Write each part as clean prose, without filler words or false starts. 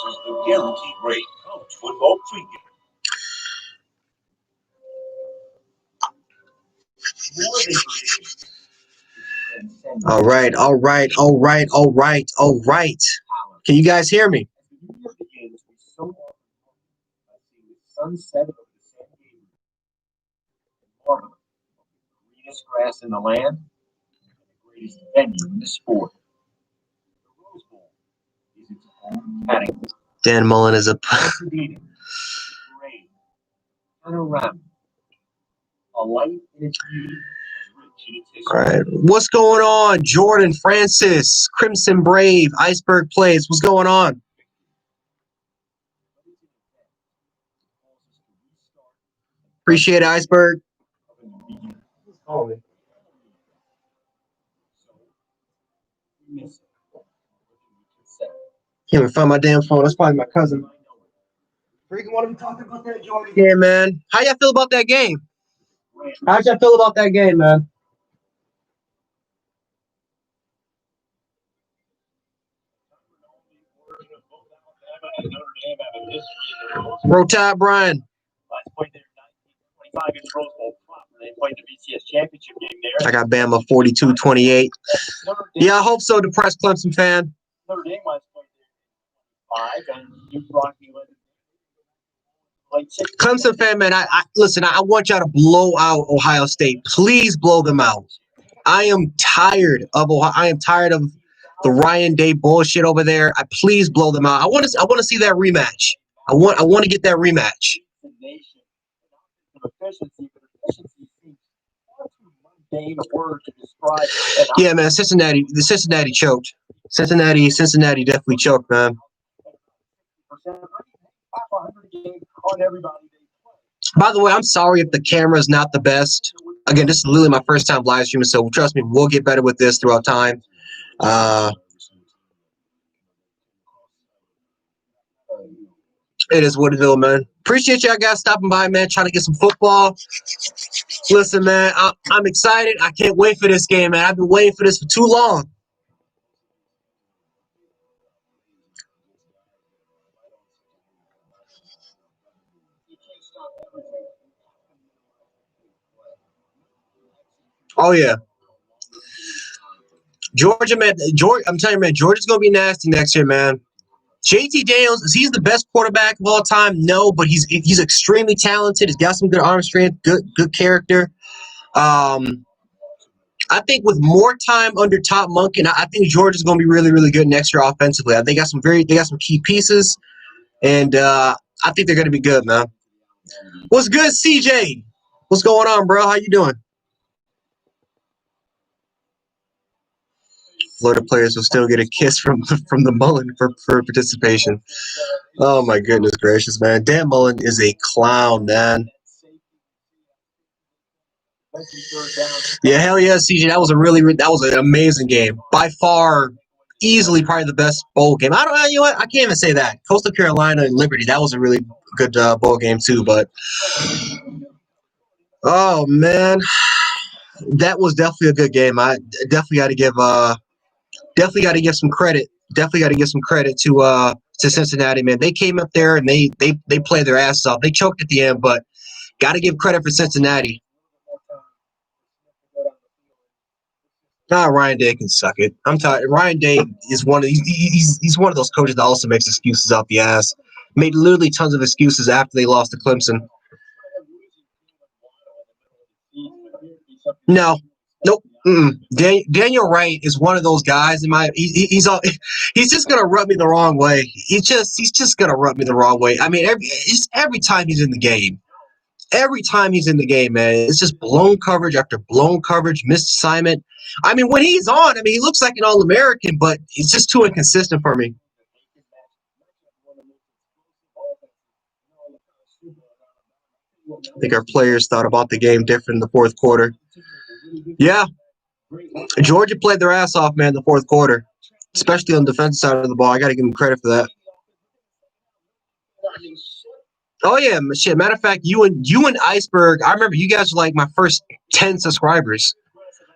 is the guaranteed rate college football pregame. All right. Can you guys hear me? Sunset of the San Diego, the greenest grass in the land, and the greatest venue in the sport. The Rose Bowl is its own category. Dan Mullen is a panorama, a light in its beauty, rich in its history. All right. What's going on? Jordan Francis, Crimson Brave, Iceberg Plays. What's going on? Appreciate it, Iceberg. Can't even find my damn phone. That's probably my cousin. Freaking want to be talking about that Georgia game, man. How y'all feel about that game? How y'all feel about that game, man? Roll Tide, Brian. I got Bama 42-28. Yeah, I hope so, depressed Clemson fan. Clemson fan, man, listen, I want y'all to blow out Ohio State. Please blow them out. I am tired of Ohio. I am tired of the Ryan Day bullshit over there. Please blow them out. I want to see that rematch. I want to get that rematch. Yeah, man, Cincinnati choked. Cincinnati definitely choked, man. By the way, I'm sorry if the camera is not the best. Again, this is literally my first time live streaming, so trust me, we'll get better with this throughout time. It is what it is, man. Appreciate y'all guys stopping by, man, trying to get some football. Listen, man, I'm excited. I can't wait for this game, man. I've been waiting for this for too long. Oh, yeah. Georgia, man. I'm telling you, man, Georgia's going to be nasty next year, man. JT Daniels, is he the best quarterback of all time? No, but he's extremely talented. He's got some good arm strength, good character. I think with more time under Top Monken, I think Georgia's going to be really, really good next year offensively. They got some key pieces, and I think they're going to be good, man. What's good, CJ? What's going on, bro? How you doing? Florida players will still get a kiss from the Mullen for participation. Oh my goodness gracious, man! Dan Mullen is a clown, man. Yeah, hell yeah, CJ. That was an amazing game. By far, easily probably the best bowl game. I don't know, you know what? I can't even say that. Coastal Carolina and Liberty, that was a really good bowl game too. But oh man, that was definitely a good game. I definitely got to give some credit. Definitely got to give some credit to Cincinnati, man. They came up there and they played their asses off. They choked at the end, but got to give credit for Cincinnati. Ryan Day can suck it. I'm tired. Ryan Day is he's one of those coaches that also makes excuses out the ass. Made literally tons of excuses after they lost to Clemson. No. Nope. Daniel Wright is one of those guys. He's just gonna rub me the wrong way. He's just gonna rub me the wrong way. I mean, every time he's in the game. Every time he's in the game, man, it's just blown coverage after blown coverage, missed assignment. I mean, when he's on, he looks like an All-American, but it's just too inconsistent for me. I think our players thought about the game different in the fourth quarter. Yeah. Georgia played their ass off, man, in the fourth quarter, especially on the defensive side of the ball. I got to give them credit for that. Oh yeah, shit. Matter of fact, you and Iceberg. I remember you guys were like my first 10 subscribers.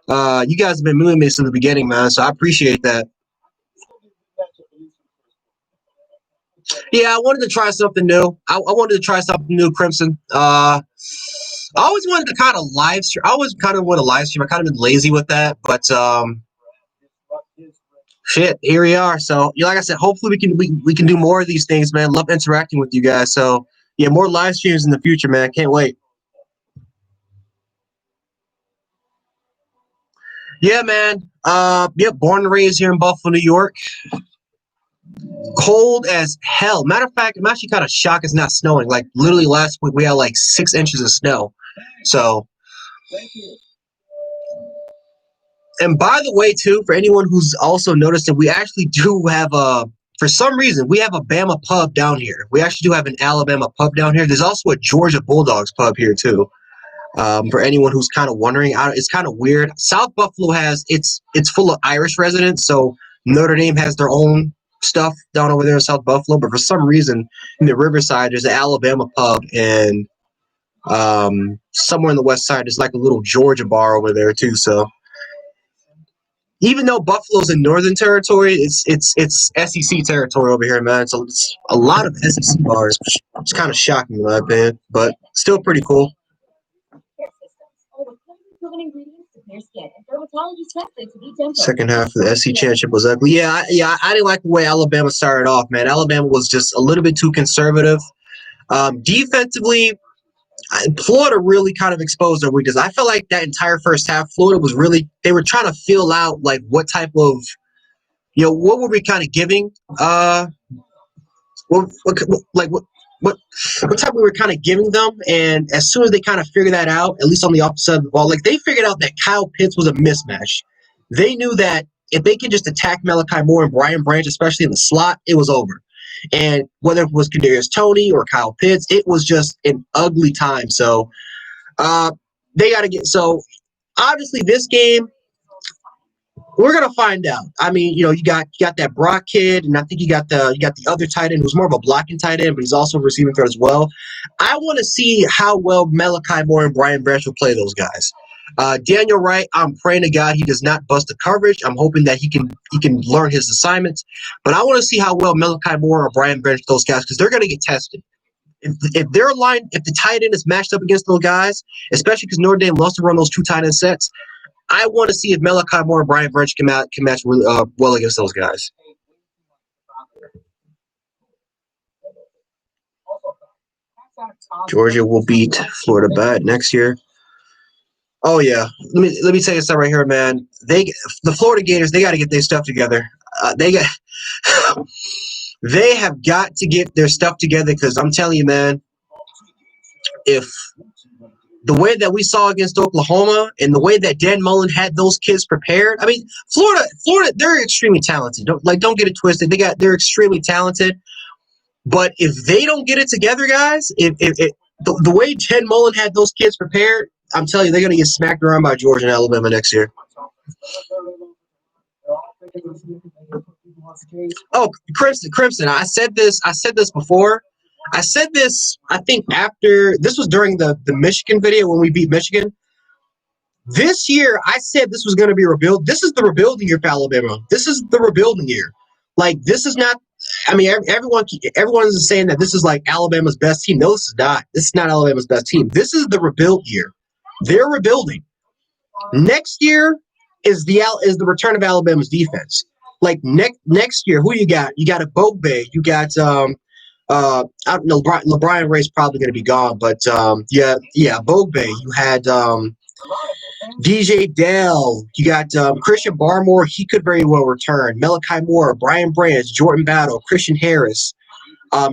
You guys have been moving me since the beginning, man. So I appreciate that. Yeah, I wanted to try something new. I wanted to try something new, Crimson. I always wanted to kind of live stream. I always kind of want to live stream. I kind of been lazy with that, but shit, here we are. So, like I said, hopefully we can do more of these things, man. Love interacting with you guys. So, yeah, more live streams in the future, man. Can't wait. Yeah, man. Born and raised here in Buffalo, New York. Cold as hell. Matter of fact, I'm actually kind of shocked it's not snowing. Like literally last week we had like 6 inches of snow. So, and by the way, too, for anyone who's also noticed that we actually do have for some reason, we have a Bama pub down here. We actually do have an Alabama pub down here. There's also a Georgia Bulldogs pub here too. For anyone who's kind of wondering, it's kind of weird. South Buffalo it's full of Irish residents, so Notre Dame has their own stuff down over there in South Buffalo. But for some reason, in the Riverside, there's an Alabama pub, and somewhere on the west side, there's like a little Georgia bar over there too. So even though Buffalo's in Northern Territory, it's SEC territory over here, man. So it's a lot of SEC bars. It's kind of shocking in my opinion, but still pretty cool. Second half of the SEC championship was ugly. Yeah, I didn't like the way Alabama started off, man. Alabama was just a little bit too conservative. Defensively, Florida really kind of exposed their weakness. I felt like that entire first half, Florida was really, they were trying to feel out like what type of, what were we kind of giving? What type we were kind of giving them, and as soon as they kind of figured that out, at least on the opposite side of the ball, like they figured out that Kyle Pitts was a mismatch. They knew that if they could just attack Malachi Moore and Brian Branch, especially in the slot, it was over. And whether it was Kadarius Toney or Kyle Pitts, it was just an ugly time. So they got to get. So obviously, this game, we're gonna find out. I mean, you got that Brock kid, and I think you got the other tight end who's more of a blocking tight end, but he's also a receiving threat as well. I want to see how well Malachi Moore and Brian Branch will play those guys. Daniel Wright, I'm praying to God he does not bust the coverage. I'm hoping that he can learn his assignments. But I want to see how well Malachi Moore or Brian Branch those guys, because they're gonna get tested. If they're aligned, if the tight end is matched up against those guys, especially because Notre Dame loves to run those two tight end sets. I want to see if Malachi Moore and Brian Branch can match well against those guys. Georgia will beat Florida bad next year. Oh yeah, let me tell you something right here, man. The Florida Gators, they got to get their stuff together. They have got to get their stuff together, because I'm telling you, man, if the way that we saw against Oklahoma and the way that Dan Mullen had those kids prepared, I mean, Florida, they're extremely talented. Don't get it twisted. They're extremely talented. But if they don't get it together, guys, if the way Dan Mullen had those kids prepared, I'm telling you, they're going to get smacked around by Georgia and Alabama next year. Oh, Crimson. I said this before. I said this, I think this was during the Michigan video when we beat Michigan. This year, I said this was going to be a rebuild. This is the rebuilding year for Alabama. This is the rebuilding year. Like, this is not, I mean, everyone is saying that this is like Alabama's best team. No, this is not. This is not Alabama's best team. This is the rebuild year. They're rebuilding. Next year is the return of Alabama's defense. Like, next year, who you got? You got a Bogbe. You got I don't know. LeBron Ray's probably going to be gone, but Bogbe. You had DJ Dell. You got Christian Barmore. He could very well return. Malachi Moore, Brian Branch, Jordan Battle, Christian Harris,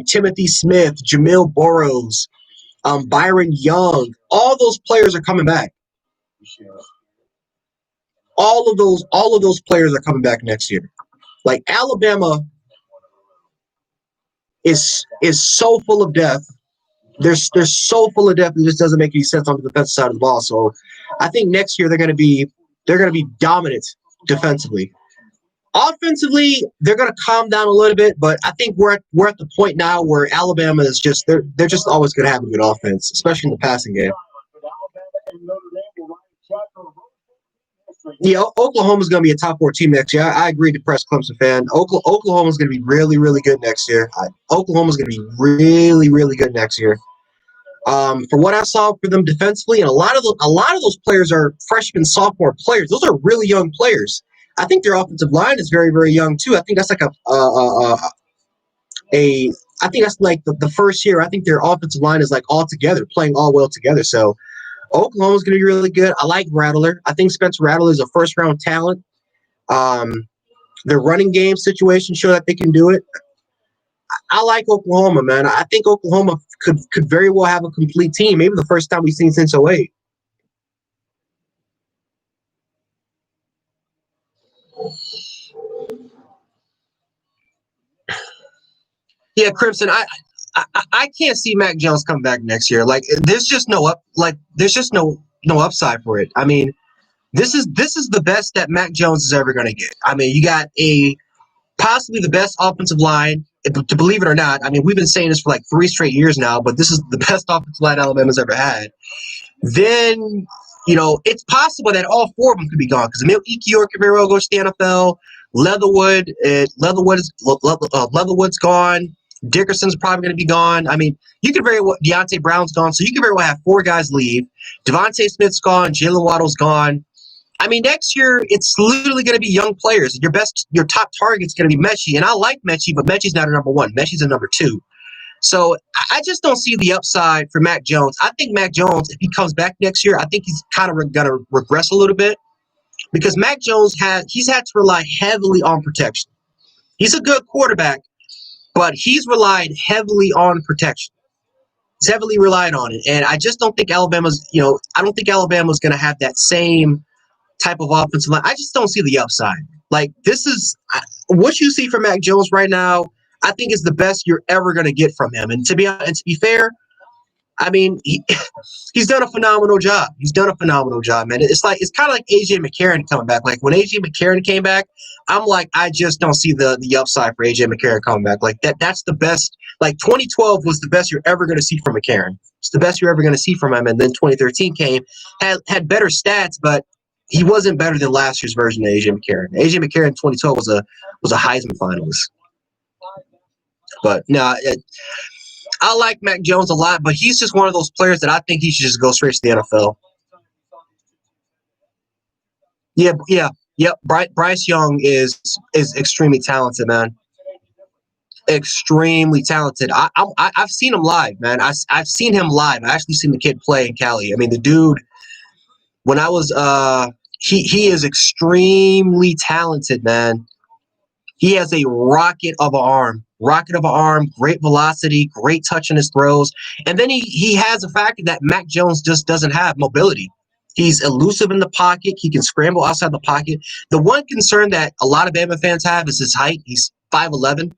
Timothy Smith, Jamil Burrows, Byron Young. All those players are coming back. All of those players are coming back next year. Like, Alabama is so full of depth. They're so full of depth, it just doesn't make any sense on the defensive side of the ball. So I think next year they're going to be dominant defensively. Offensively, they're going to calm down a little bit, but I think we're at the point now where Alabama is just they're just always going to have a good offense, especially in the passing game. Yeah, Oklahoma's going to be a top 4 team next year. I agree, depressed Clemson fan. Oklahoma's going to be really, really good next year. Oklahoma's going to be really, really good next year. For what I saw for them defensively, and a lot of those players are freshman, sophomore players. Those are really young players. I think their offensive line is very, very young too. I think that's like I think that's like the first year. I think their offensive line is like all together, playing all well together. So Oklahoma's going to be really good. I like Rattler. I think Spencer Rattler is a first-round talent. Their running game situation show that they can do it. I like Oklahoma, man. I think Oklahoma could very well have a complete team. Maybe the first time we've seen since '08. Yeah, Crimson. I can't see Mac Jones come back next year. Like there's just no upside for it. I mean, this is the best that Mac Jones is ever going to get. I mean, you got possibly the best offensive line. To believe it or not, I mean, we've been saying this for like 3 straight years now, but this is the best offensive line Alabama's ever had. Then, it's possible that all 4 of them could be gone because Emil Ekiyor could very well go to the NFL. Leatherwood's gone. Dickerson's probably going to be gone. I mean, you could very well, Deontay Brown's gone, so you could very well have 4 guys leave. Devontae Smith's gone. Jalen Waddle's gone. I mean, next year it's literally going to be young players. Your top target's going to be Mechie, and I like Mechie, but Mechie's not a number 1. Mechie's a number 2. So I just don't see the upside for Mac Jones. I think Mac Jones, if he comes back next year, I think he's kind of going to regress a little bit because Mac Jones he's had to rely heavily on protection. He's a good quarterback, but he's relied heavily on protection. He's heavily relied on it, and I just don't think Alabama's going to have that same type of offensive line. I just don't see the upside. Like this is what you see from Mac Jones right now. I think is the best you're ever going to get from him. And to be fair, I mean he's done a phenomenal job. He's done a phenomenal job, man. It's kind of like AJ McCarron coming back. Like when AJ McCarron came back, I'm like I just don't see the upside for AJ McCarron coming back. Like that's the best. Like 2012 was the best you're ever going to see from McCarron. It's the best you're ever going to see from him. And then 2013 came, had better stats, but he wasn't better than last year's version of AJ McCarron. AJ McCarron in 2012 was a Heisman finalist. But no, I like Mac Jones a lot, but he's just one of those players that I think he should just go straight to the NFL. Yep. Bryce Young is extremely talented, man. Extremely talented. I've seen him live, man. I've seen him live. I actually seen the kid play in Cali. I mean, the dude. When I was he is extremely talented, man. He has a rocket of an arm, great velocity, great touch in his throws. And then he has a factor that Mac Jones just doesn't have, mobility. He's elusive in the pocket. He can scramble outside the pocket. The one concern that a lot of Bama fans have is his height. He's 5'11".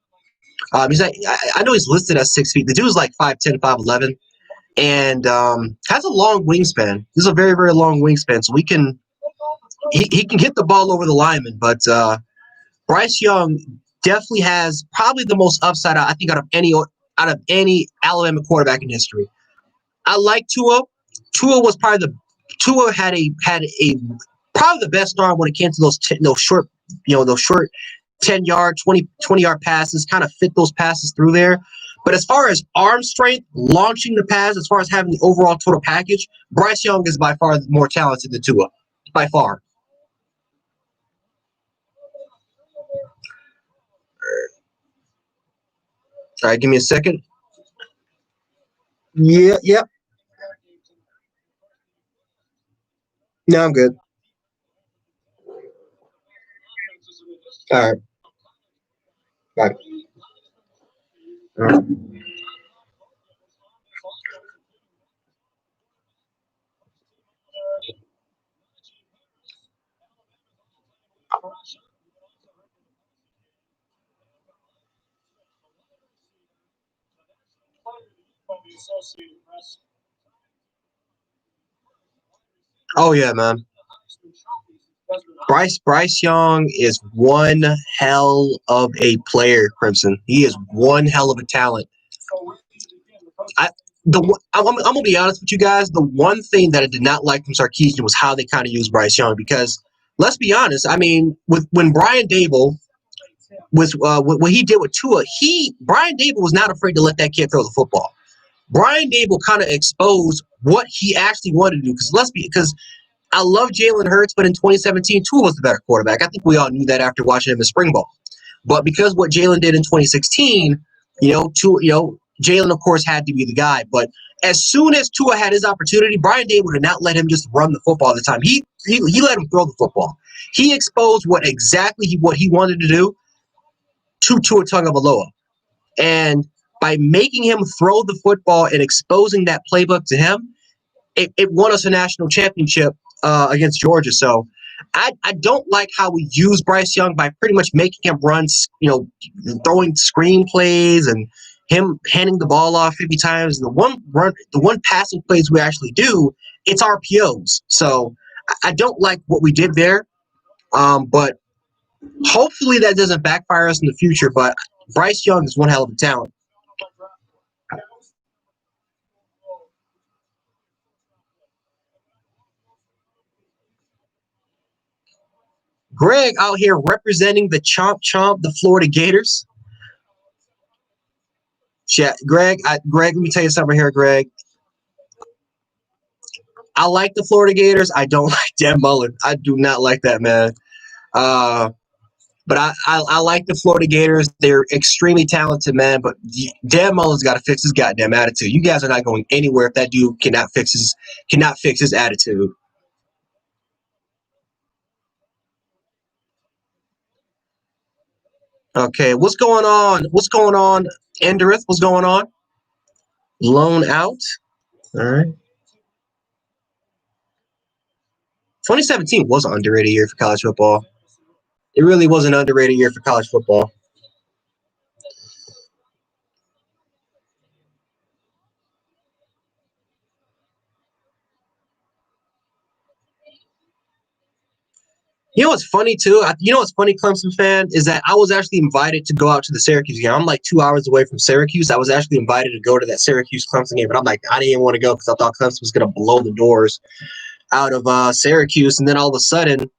I know he's listed as 6 feet. The dude's like 5'10", 5'11", and has a long wingspan. He's a very, very long wingspan. So he can hit the ball over the lineman, but Bryce Young definitely has probably the most upside, I think, out of any Alabama quarterback in history. I like Tua. Tua had a probably the best arm when it came to those short 10-yard, 20-yard passes, kind of fit those passes through there. But as far as arm strength, launching the pass, as far as having the overall total package, Bryce Young is by far more talented than Tua, by far. All right, give me a second. Yeah. No, I'm good. All right. Bye. All right. Oh yeah, man. Bryce Young is one hell of a player, Crimson. He is one hell of a talent. I'm gonna be honest with you guys. The one thing that I did not like from Sarkisian was how they kind of used Bryce Young, because let's be honest. I mean, when Brian Dable was what he did with Tua, Brian Dable was not afraid to let that kid throw the football. Brian Dable kind of exposed what he actually wanted to do. Because I love Jalen Hurts, but in 2017, Tua was the better quarterback. I think we all knew that after watching him in spring ball. But because what Jalen did in 2016, Jalen of course had to be the guy. But as soon as Tua had his opportunity, Brian Dable did not let him just run the football all the time. He let him throw the football. He exposed what he wanted to do to Tua Tagovailoa. And by making him throw the football and exposing that playbook to him, it won us a national championship against Georgia. So I don't like how we use Bryce Young by pretty much making him run, throwing screen plays and him handing the ball off 50 times. The one passing plays we actually do, it's RPOs. So I don't like what we did there. But hopefully that doesn't backfire us in the future. But Bryce Young is one hell of a talent. Greg out here representing the the Florida Gators. Yeah, Greg, let me tell you something here, Greg. I like the Florida Gators. I don't like Dan Mullen. I do not like that man. But I like the Florida Gators. They're extremely talented, man. But Dan Mullen's got to fix his goddamn attitude. You guys are not going anywhere if that dude cannot fix his attitude. Okay, what's going on? What's going on, Enderith? What's going on? Loan out. All right. 2017 was an underrated year for college football. It really was an underrated year for college football. You know what's funny too? What's funny, Clemson fan, is that I was actually invited to go out to the Syracuse game. I'm like 2 hours away from Syracuse. I was actually invited to go to that Syracuse Clemson game, but I'm like, I didn't even want to go because I thought Clemson was going to blow the doors out of Syracuse. And then all of a sudden,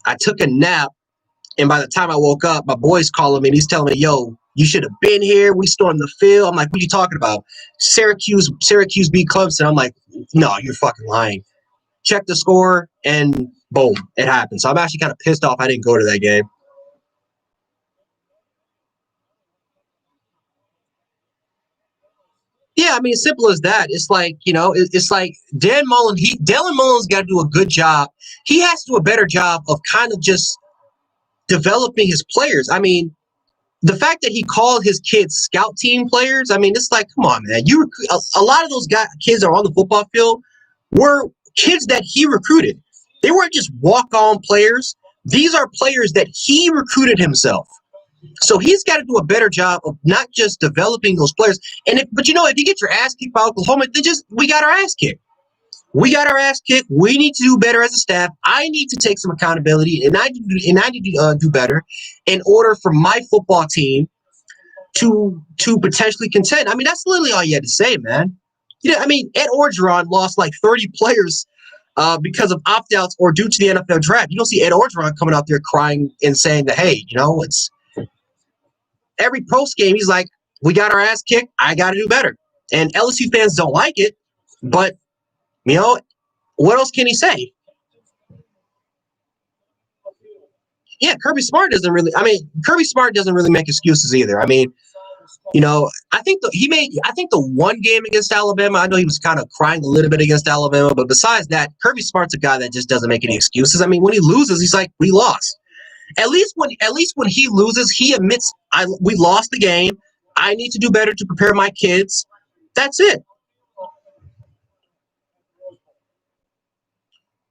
I took a nap, and by the time I woke up, my boy's calling me and he's telling me, "Yo, you should have been here. We stormed the field." I'm like, "What are you talking about? Syracuse beat Clemson." I'm like, "No, you're fucking lying." Check the score, and boom, it happened. So I'm actually kind of pissed off I didn't go to that game. Yeah, I mean, simple as that. It's like, it's like Dan Mullen. Dalen Mullen's got to do a good job. He has to do a better job of kind of just developing his players. I mean, the fact that he called his kids scout team players, I mean, it's like, come on, man. A lot of those kids that are on the football field were kids that he recruited. They weren't just walk-on players. These are players that he recruited himself. So he's got to do a better job of not just developing those players. But if you get your ass kicked by Oklahoma, we got our ass kicked. We got our ass kicked. We need to do better as a staff. I need to take some accountability, and I need to do better in order for my football team to potentially contend. I mean, that's literally all you had to say, man. I mean, Ed Orgeron lost like 30 players because of opt-outs or due to the NFL draft. You don't see Ed Orgeron coming out there crying and saying that, hey, it's every post game. He's like, we got our ass kicked. I got to do better. And LSU fans don't like it, but what else can he say? Yeah, Kirby Smart doesn't really. I mean, Kirby Smart doesn't really make excuses either. I mean, I think the one game against Alabama, I know he was kind of crying a little bit against Alabama, but besides that, Kirby Smart's a guy that just doesn't make any excuses. I mean, when he loses, he's like, we lost. At least when he loses, he admits we lost the game. I need to do better to prepare my kids. That's it.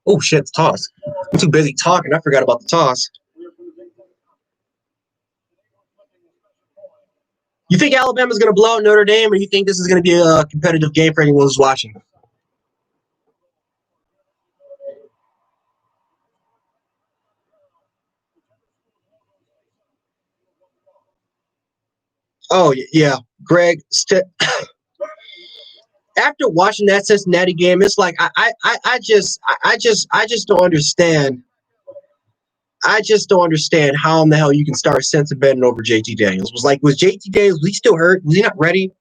Oh shit, the toss. I'm too busy talking. I forgot about the toss. You think Alabama's going to blow out Notre Dame, or you think this is going to be a competitive game for anyone who's watching? Oh yeah, Greg. After watching that Cincinnati game, it's like I just don't understand I just don't understand how in the hell you can start Sense betting over JT Daniels. Was JT Daniels, was he still hurt? Was he not ready?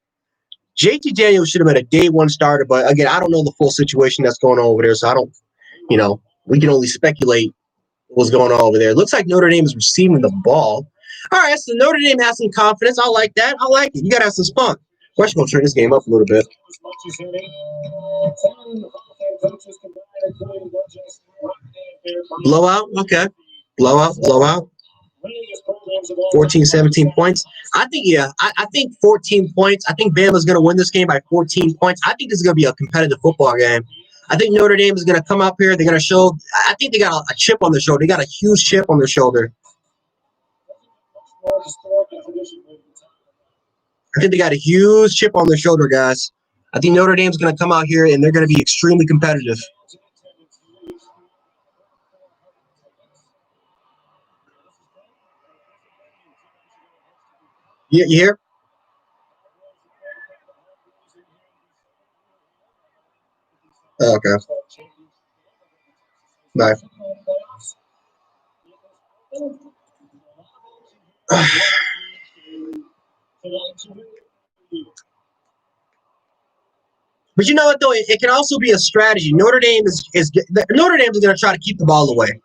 JT Daniels should have been a day one starter, but again, I don't know the full situation that's going on over there, so I don't, we can only speculate what's going on over there. It looks like Notre Dame is receiving the ball. All right, so Notre Dame has some confidence. I like that. I like it. You got to have some spunk. We're going to turn this game up a little bit. Blowout? Okay. Blowout. 14, 17 points. I think 14 points. I think Bama's going to win this game by 14 points. I think this is going to be a competitive football game. I think Notre Dame is going to come up here. They're going to show. I think they got a chip on their shoulder. They got a huge chip on their shoulder. I think they got a huge chip on their shoulder, guys. I think Notre Dame's going to come out here and they're going to be extremely competitive. You hear? Oh, okay. Bye. But you know what though? It can also be a strategy. Notre Dame is going to try to keep the ball away.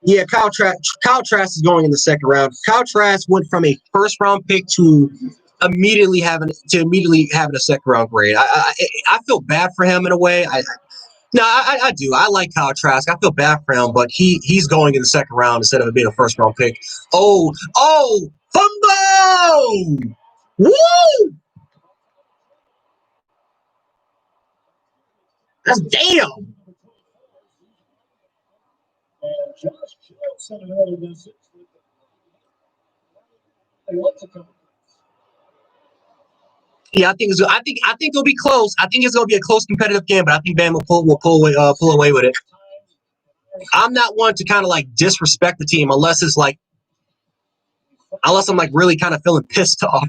Yeah, Kyle Trask is going in the second round. Kyle Trask went from a first round pick to immediately having a second round grade. I feel bad for him in a way. I do. I like Kyle Trask. I feel bad for him, but he's going in the second round instead of it being a first round pick. Oh, fumble! Woo! That's damn. Yeah, I think it'll be close. I think it's gonna be a close competitive game, but I think Bama will pull away with it. I'm not one to kind of like disrespect the team unless I'm like really kind of feeling pissed off.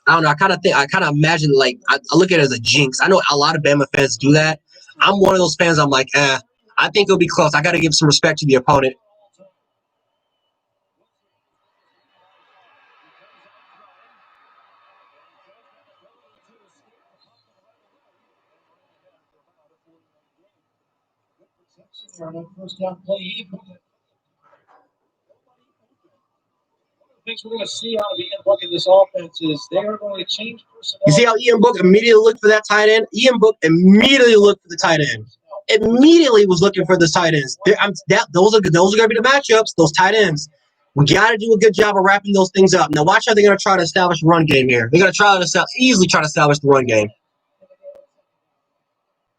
I don't know. I kind of imagine like I look at it as a jinx. I know a lot of Bama fans do that. I'm one of those fans. I'm like, I think it'll be close. I got to give some respect to the opponent. Things we're going to see out of Ian Book in this offense is they are going to change personnel. You see how Ian Book immediately looked for that tight end? Ian Book immediately looked for the tight end. Immediately was looking for the tight ends. Those are going to be the matchups, those tight ends. We got to do a good job of wrapping those things up. Now watch how they're going to try to establish a run game here. They're going to easily try to establish the run game.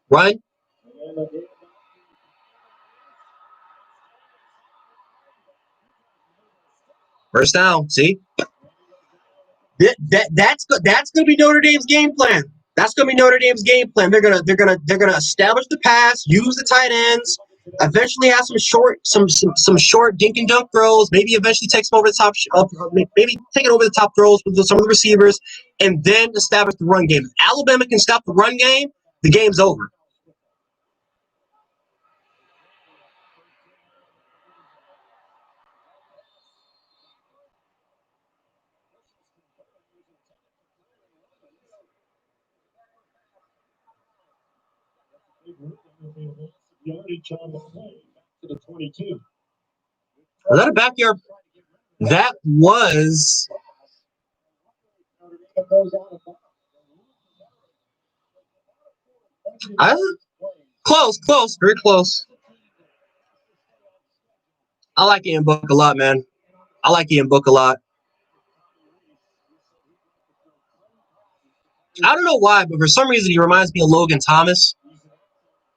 Run. First down. See? That's going to be Notre Dame's game plan. That's going to be Notre Dame's game plan. They're gonna establish the pass, use the tight ends, eventually have some short dink and dunk throws. Maybe eventually take some over the top. Maybe take it over the top throws with some of the receivers, and then establish the run game. If Alabama can stop the run game, the game's over. Was that a backyard? That was. Close, very close. I like Ian Book a lot, man. I like Ian Book a lot. I don't know why, but for some reason he reminds me of Logan Thomas.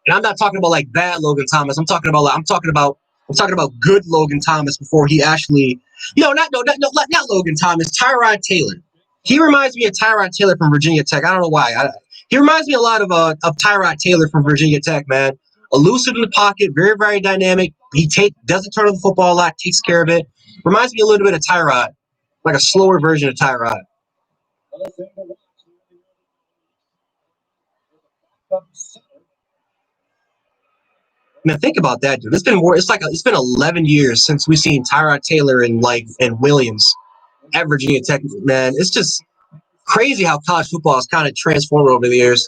And I'm not talking about like bad Logan Thomas. I'm talking about good Logan Thomas before he actually, not Logan Thomas, Tyrod Taylor. He reminds me of Tyrod Taylor from Virginia Tech. I don't know why. He reminds me a lot of Tyrod Taylor from Virginia Tech, man. Elusive in the pocket, very, very dynamic. He doesn't turn on the football a lot, takes care of it. Reminds me a little bit of Tyrod. like a slower version of Tyrod. Man, think about that, dude. It's been 11 years since we've seen Tyrod Taylor and Williams at Virginia Tech. Man, it's just crazy how college football has kind of transformed over the years.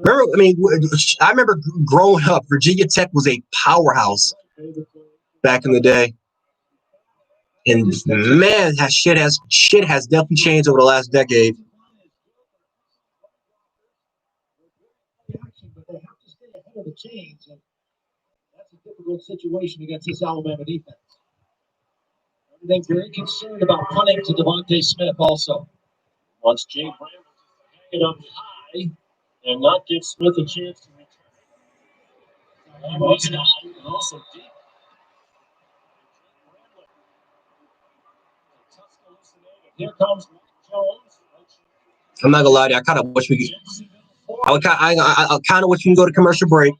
I remember growing up, Virginia Tech was a powerhouse back in the day. And man, shit has definitely changed over the last decade. But they have to stay ahead of the chains, and that's a difficult situation against this Alabama defense. Everything's very concerned about punting to Devontae Smith also. Wants Jay Brown to hang it up high and not give Smith a chance to return. Almost high and also deep. Here comes Jones. I'm not gonna lie to you. I kind of wish we could. I kind of wish we can go to commercial break.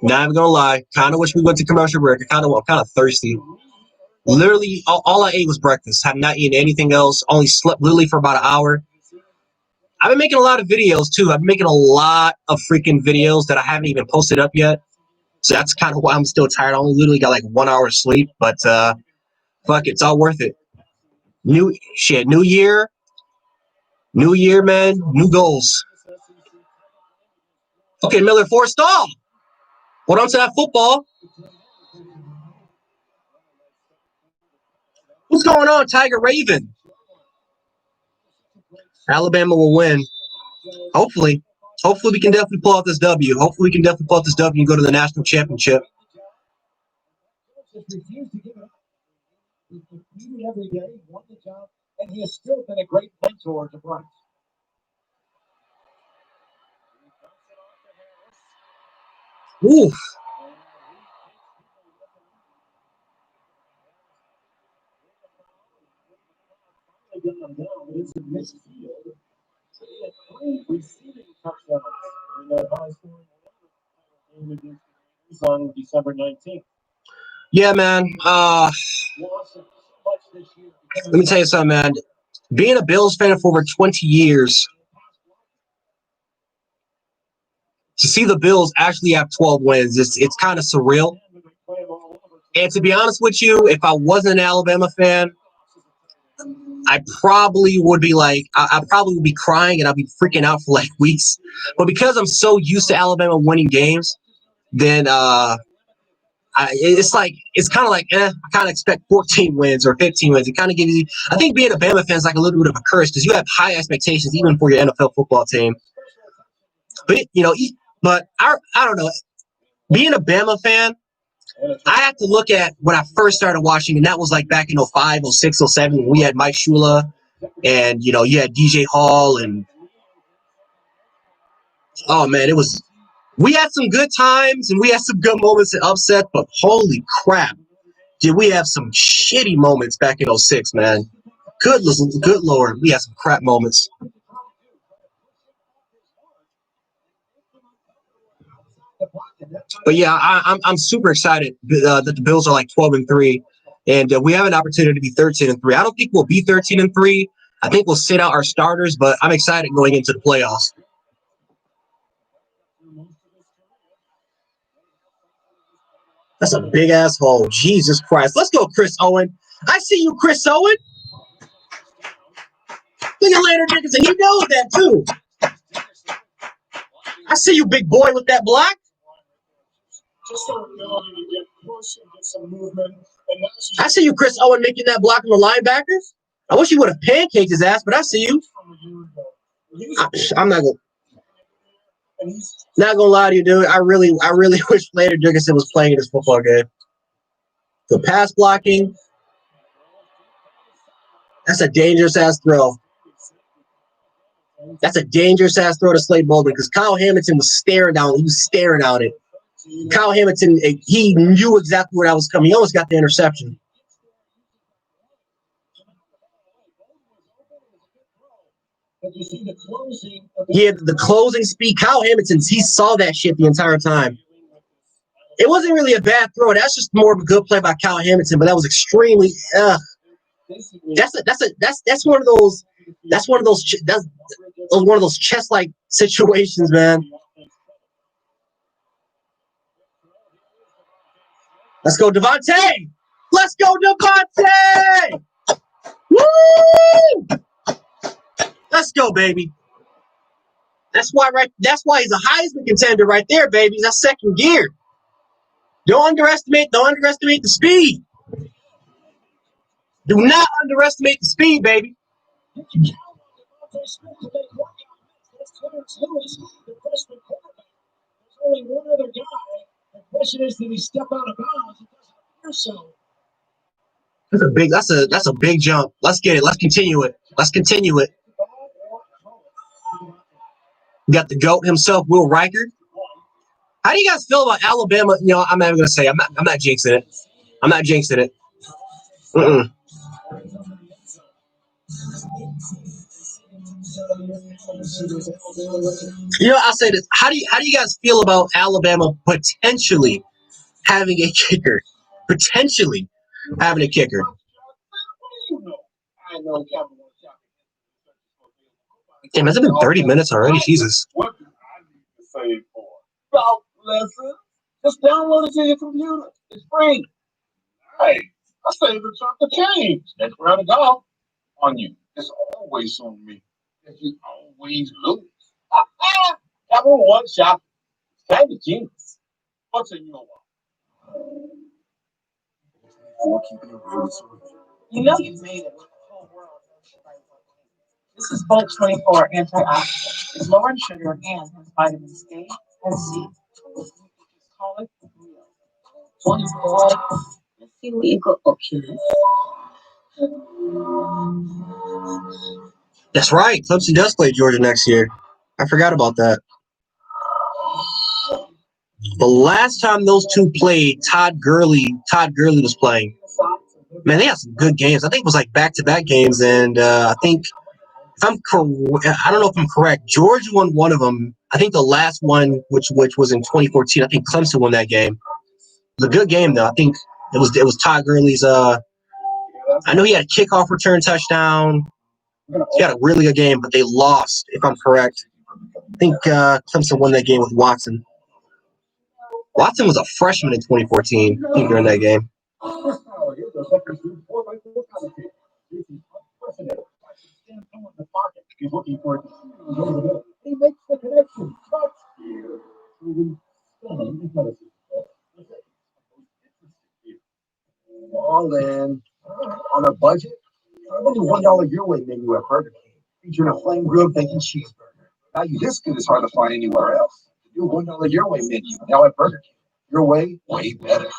Not even gonna lie. Kind of wish we went to commercial break. I'm kind of thirsty. Literally, all I ate was breakfast. Have not eaten anything else. Only slept literally for about an hour. I've been making a lot of videos too. I've been making a lot of freaking videos that I haven't even posted up yet. So that's kind of why I'm still tired. I only literally got like 1 hour of sleep, but fuck it, it's all worth it. New year, man, new goals. Okay, Miller, Forstall. Hold on to that football. What's going on, Tiger Raven? Alabama will win. Hopefully we can definitely pull out this W. And go to the national championship. Every day, won the job, and he has still been a great mentor to Bryce. Oof. It's a midfield. Three receiving touchdowns in that high scoring game on December 19th. Yeah, man. Let me tell you something, man. Being a Bills fan for over 20 years, to see the Bills actually have 12 wins, it's kind of surreal. And to be honest with you, if I wasn't an Alabama fan, I probably would be I probably would be crying and I'd be freaking out for like weeks. But because I'm so used to Alabama winning games, then it's kind of like I kind of expect 14 wins or 15 wins. It kind of gives you. I think being a Bama fan is like a little bit of a curse because you have high expectations even for your NFL football team. But I don't know. Being a Bama fan, I have to look at when I first started watching, and that was like back in 05, 06, 07 when we had Mike Shula, and you had DJ Hall, and oh man, we had some good times and we had some good moments and upset, but holy crap, did we have some shitty moments back in 06, man. Good Lord, we had some crap moments. But yeah, I'm super excited that the Bills are like 12-3, and we have an opportunity to be 13-3. I don't think we'll be 13-3. I think we'll sit out our starters, but I'm excited going into the playoffs. That's a big asshole. Jesus Christ. Let's go, Chris Owen. I see you, Chris Owen. Look at Landon Dickinson. He knows that too. I see you, big boy, with that block. Just the ability to get push and get some movement. I see you, Chris Owen, making that block on the linebackers. I wish he would have pancaked his ass, but I see you. I'm not gonna lie to you, dude. I really wish Landon Dickinson was playing in this football game. The pass blocking. That's a dangerous ass throw. That's a dangerous ass throw to Slade Baldwin because Kyle Hamilton was staring down. He was staring out it. Kyle Hamilton, he knew exactly where that was coming. He almost got the interception. Yeah, the closing speed. Kyle Hamilton, he saw that shit the entire time. It wasn't really a bad throw. That's just more of a good play by Kyle Hamilton, but that was extremely. That's one of those. That's one of those. That's one of those chess-like situations, man. Let's go, Devontae! Let's go, Devontae! Woo! Let's go, baby. That's why he's a Heisman contender right there, baby. That's second gear. Don't underestimate the speed. Do not underestimate the speed, baby. Only one other guy. The question is, did he step out of bounds? It doesn't appear so. That's a big jump. Let's get it. Let's continue it. We got the GOAT himself, Will Riker. How do you guys feel about Alabama? You know, I'm not even gonna say. I'm not jinxing it. You know, I'll say this. How do you guys feel about Alabama potentially having a kicker? Damn, has it been 30 minutes already? Jesus. What do I need to say for? Well, listen, just download it to your computer. It's free. Hey, I saved a chunk of change. That's where to go on you. It's always on me. Because you always lose. Capital One shop. It's kind of genius. What's in your wallet? You know you've made it with the whole world. This is Bulk 24 antioxidant. It's lower in sugar and has vitamins A and C. Call it real. 24. Let's see what you got options. That's right. Clemson does play Georgia next year. I forgot about that. The last time those two played, Todd Gurley was playing. Man, they had some good games. I think it was like back-to-back games, and I think if I'm I don't know if I'm correct. Georgia won one of them. I think the last one, which was in 2014. I think Clemson won that game. It was a good game though. I think it was Todd Gurley's. I know he had a kickoff return touchdown. He had a really good game, but they lost, if I'm correct. I think Clemson won that game with Watson. Watson was a freshman in 2014, I think, during that game. He makes the connection. All in on a budget. How many $1 your way menu at Burger King featuring a flame grilled bacon cheeseburger? Value this good is hard to find anywhere else. Your $1 your way menu now at Burger King. Your way better.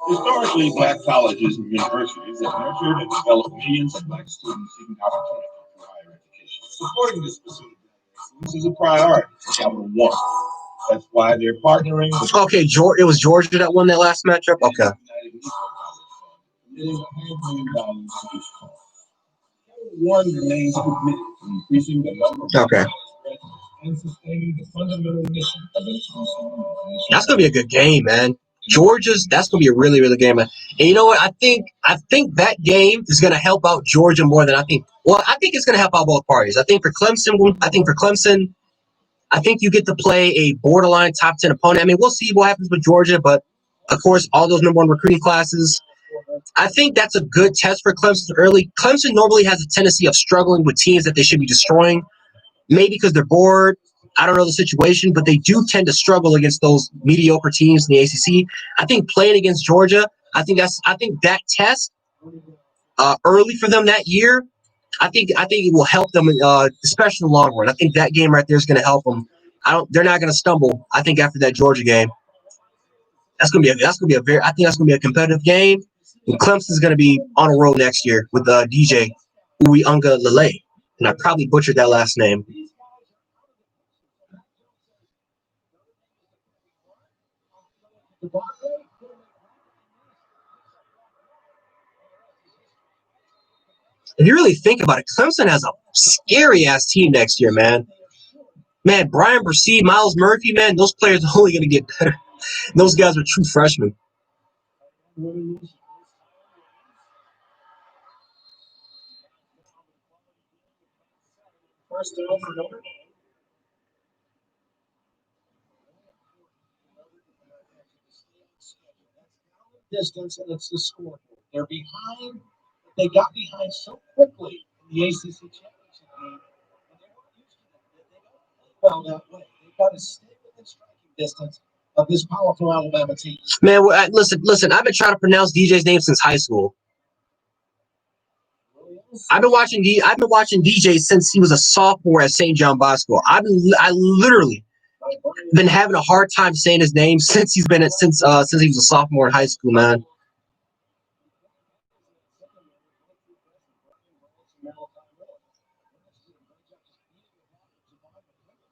Historically, black colleges and universities have nurtured and developed millions of black students seeking opportunity through higher education. Supporting this pursuit of excellence is a priority for Capital One. That's why they're partnering with. Okay, it was Georgia that won that last matchup. Okay. One remains committed to increasing the number of and sustaining the fundamental mission of inclusive. That's gonna be a good game, man. That's gonna be a really, really good game, man. And you know what? I think that game is gonna help out Georgia more than I think. Well, I think it's gonna help out both parties. I think for Clemson, I think you get to play a borderline top 10 opponent. I mean, we'll see what happens with Georgia, but of course, all those number one recruiting classes. I think that's a good test for Clemson early. Clemson normally has a tendency of struggling with teams that they should be destroying, maybe because they're bored. I don't know the situation, but they do tend to struggle against those mediocre teams in the ACC. I think playing against Georgia, I think that test early for them that year, I think it will help them, especially in the long run. I think that game right there is going to help them. They're not going to stumble. I think after that Georgia game, I think that's going to be a competitive game. And Clemson's going to be on a road next year with DJ Uiagalelei, and I probably butchered that last name. If you really think about it, Clemson has a scary-ass team next year, man. Man, Brian Bresee, Miles Murphy, man, those players are only going to get better. Those guys are true freshmen. First down for Notre Dame. Distance, and it's the scoreboard. They're behind. They got behind so quickly in the ACC championship game, and they weren't used to it. They don't play well that way. They've got to stay within striking distance of this powerful Alabama team. Man, listen. I've been trying to pronounce DJ's name since high school. I've been watching DJ since he was a sophomore at St. John Bosco. I literally been having a hard time saying his name since he was a sophomore in high school, man.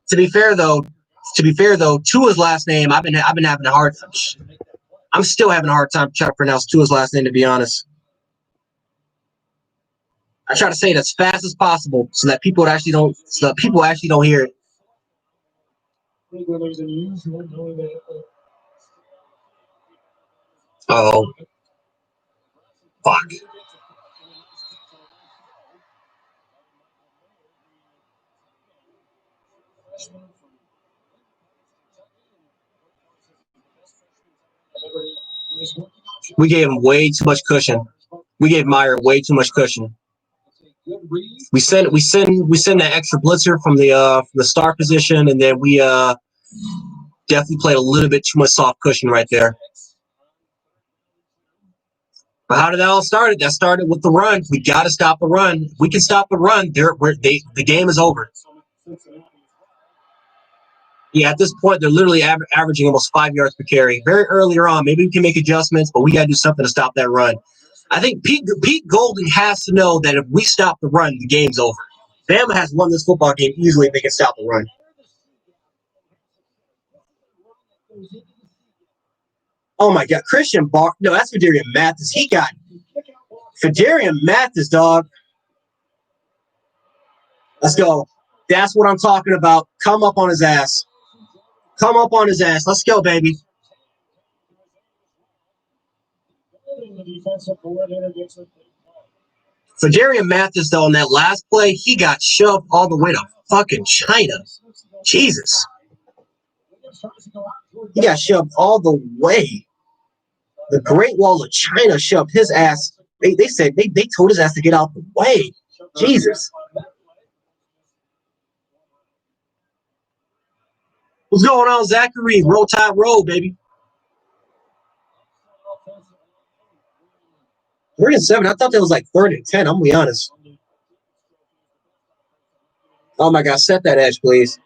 To be fair though, Tua's last name, I've been having a hard time. I'm still having a hard time trying to pronounce Tua's last name, to be honest. I try to say it as fast as possible so that people actually don't hear it. Oh, fuck. We gave him way too much cushion. We gave Meyer way too much cushion. We send that extra blitzer from the star position, and then we definitely played a little bit too much soft cushion right there. But how did that all start? That started with the run. We got to stop the run. If we can stop the run, the game is over. Yeah, at this point, they're literally averaging almost 5 yards per carry. Very earlier on, maybe we can make adjustments, but we got to do something to stop that run. I think Pete Golding has to know that if we stop the run, the game's over. Bama has won this football game easily if they can stop the run. Oh, my God. Christian Barr. No, that's Fedarian Mathis. He got Fedarian Mathis, dog. Let's go. That's what I'm talking about. Come up on his ass. Come up on his ass. Let's go, baby. Fedarian Mathis, though, on that last play, he got shoved all the way to fucking China. Jesus. He got shoved all the way. The Great Wall of China shoved his ass. They said they told his ass to get out the way. Jesus. What's going on, Zachary? Roll Tide Roll, baby. 3-7. I thought that was like 3-10. I'm gonna be honest. Oh my God, set that edge, please.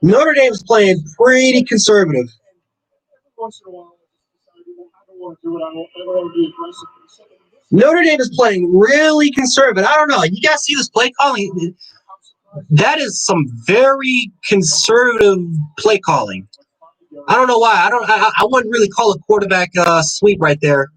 Notre Dame's playing pretty conservative. Notre Dame is playing really conservative. I don't know. You guys see this play calling? That is some very conservative play calling. I don't know why. I wouldn't really call a quarterback sweep right there.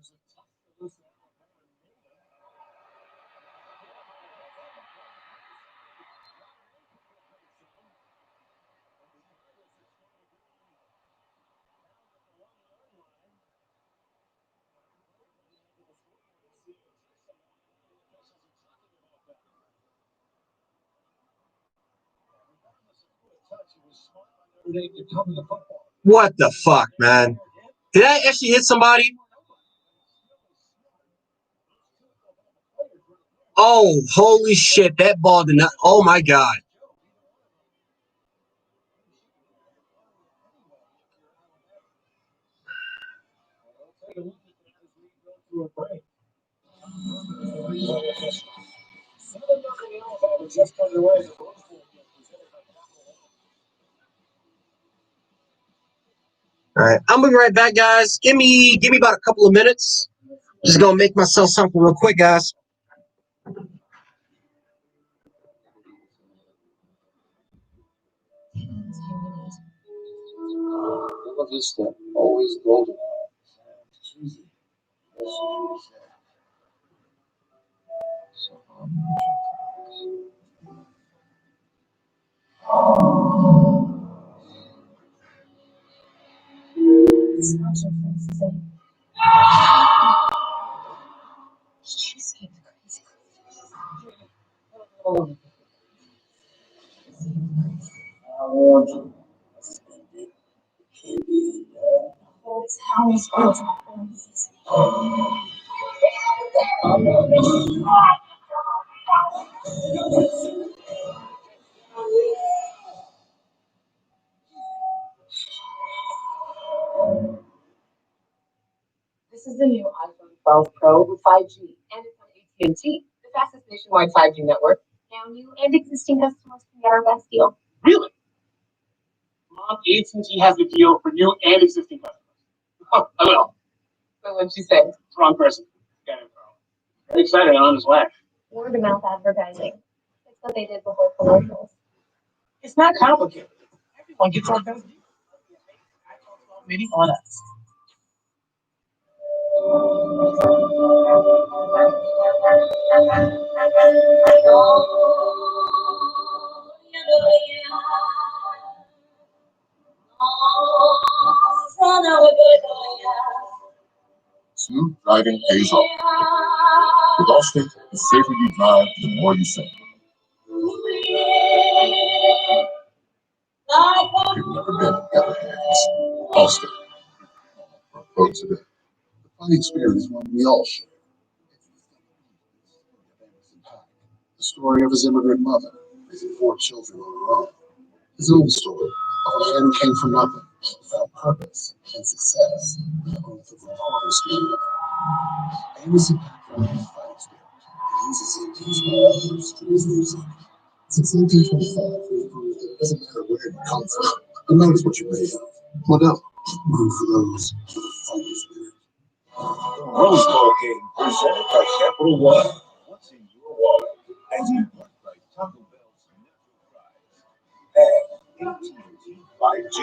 What the fuck, man? Did I actually hit somebody? Oh, holy shit. That ball did not. Oh, my God. All right, I'm gonna be right back, guys. Give me about a couple of minutes. Just gonna make myself something real quick, guys. Always golden. Cheesy. Yes, you said. So, I warned you. It's how he's going to happen. This is the new iPhone 12 Pro with 5G, and it's on AT&T, the fastest nationwide 5G network. Now new and existing customers can get our best deal. Really? Mom, AT&T has the deal for new and existing customers. Oh, I will. So what'd she say? Wrong person. Got it, bro. Very excited on his way. Word of mouth advertising. It's what they did before commercials. It's not complicated. Everyone gets our best deal. Maybe on us. Smooth driving pays off. With Allstate, the safer you drive, the more you save. You've never been in better hands. Allstate. For a quote today. The fighting spirit is one we all share. The story of his immigrant mother, raising 4 children on her own. His own story of a man who came from nothing, found purpose and success in the growth of a reporter studio. And his impact on his fighting spirit. He uses it to inspire others through his music. Since 1925, we've proved that it doesn't matter where you come from, it matters what you're made of. Look up, root for those with a fighting spirit. The Rose Bowl game presented by Capital One. What's in your wallet? And you want by Taco Bell's natural fries. And AT&T 5G.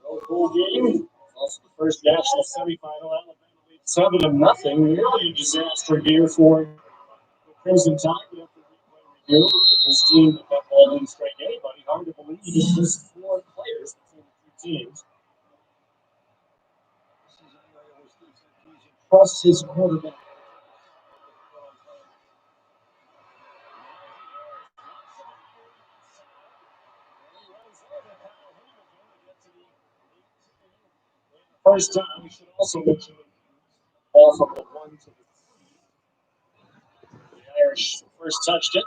Rose Bowl game. Also the first national semifinal. Alabama leads 7-0. Nearly a disaster here for the Crimson Tide. But after replay review, his team that ball didn't strike anybody. Hard to believe it's just 4 players between the 2 teams. Trusts his quarterback. First time, we should also mention off of the 1 to the Irish first touched it.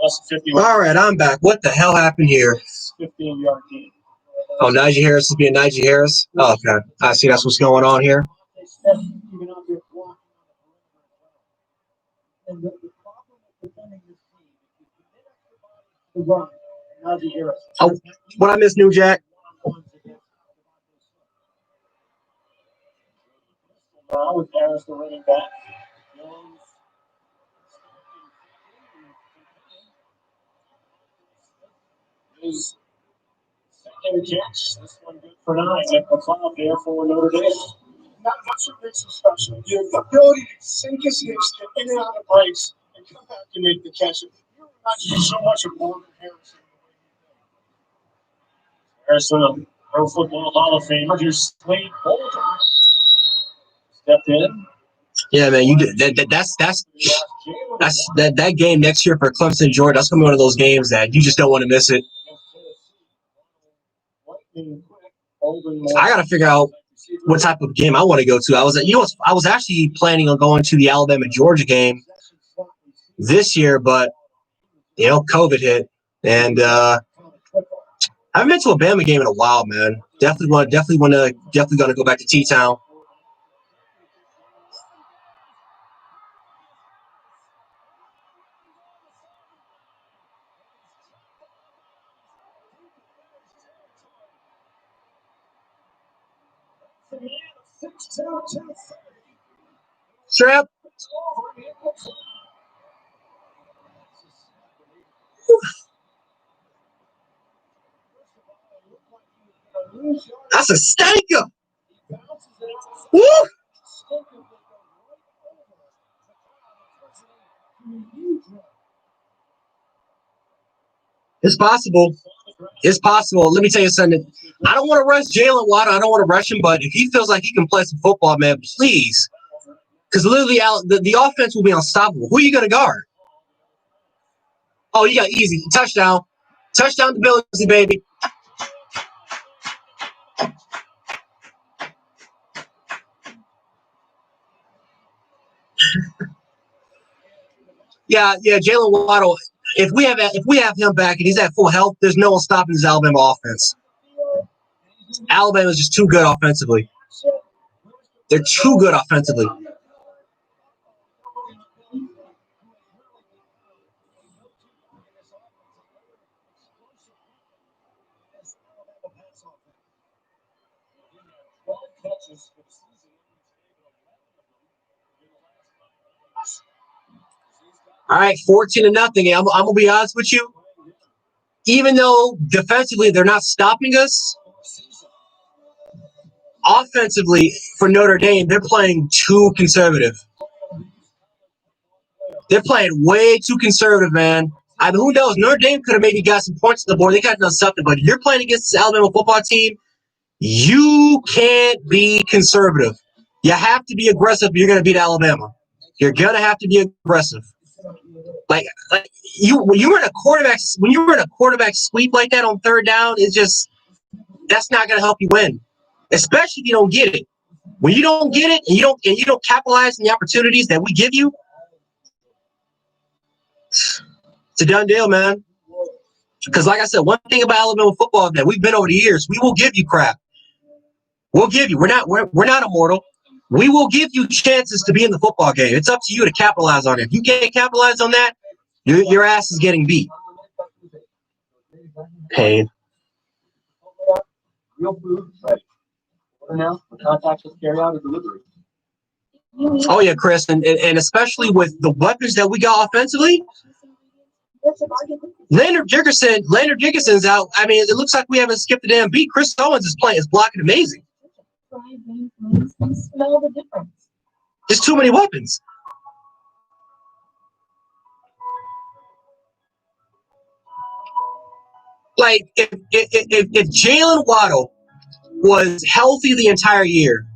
Less than 50. All right, I'm back. What the hell happened here? 15-yard gain. Oh, Najee Harris is being Najee Harris? Oh, okay. I see that's what's going on here. Even out there blocking on the perimeter as well. And the problem with defending this team is you commit extra bodies to run. Najee Harris. Oh, what I missed, New Jack? Now with Harris, the running back. Jones. His second catch. This one good for 9 at the cloud there for Notre Dame. That's what makes him special. The ability to sink his hips, get in and out of breaks, and come back and make the catch. You remind me so much of Morgan Harrison. Harrison, a Pro Football Hall of Famer, just Slade Bolden stepped in. Yeah, man, you did that's that game next year for Clemson and Georgia. That's gonna be one of those games that you just don't want to miss it. I gotta figure out what type of game I want to go to. I was actually planning on going to the Alabama Georgia game this year, but COVID hit, and I haven't been to a Bama game in a while, man. Definitely gonna go back to T-Town. Strap. That's a stinker. Woo! It's possible. It's possible. Let me tell you something. I don't want to rush Jalen Waddle. I don't want to rush him, but if he feels like he can play some football, man, please. Because literally, the offense will be unstoppable. Who are you going to guard? Oh, you got easy. Touchdown. Touchdown to Billsy, baby. Yeah, Jalen Waddle. If we have him back and he's at full health, there's no one stopping this Alabama offense. Alabama's just too good offensively. They're too good offensively. All right, 14-0. I'm gonna be honest with you. Even though defensively they're not stopping us, offensively for Notre Dame they're playing too conservative. They're playing way too conservative, man. I mean, who knows? Notre Dame could have maybe got some points on the board. They could have done something, but you're playing against this Alabama football team. You can't be conservative. You have to be aggressive if you're going to beat Alabama. You're going to have to be aggressive. Like when you run a quarterback sweep like that on third down, that's not going to help you win, especially if you don't get it. When you don't get it and you don't capitalize on the opportunities that we give you, it's a done deal, man. Because like I said, one thing about Alabama football that we've been over the years, we will give you crap. We'll give you. We're not immortal. We will give you chances to be in the football game. It's up to you to capitalize on it. If you can't capitalize on that, your ass is getting beat. Pain. Real food, right? Now, for contactless carry out and delivery. Oh yeah, Chris, and especially with the weapons that we got offensively. Leonard Dickerson's out. I mean, it looks like we haven't skipped a damn beat. Chris Owens is blocking amazing. Smell the difference. There's too many weapons. Like if Jalen Waddle was healthy the entire year,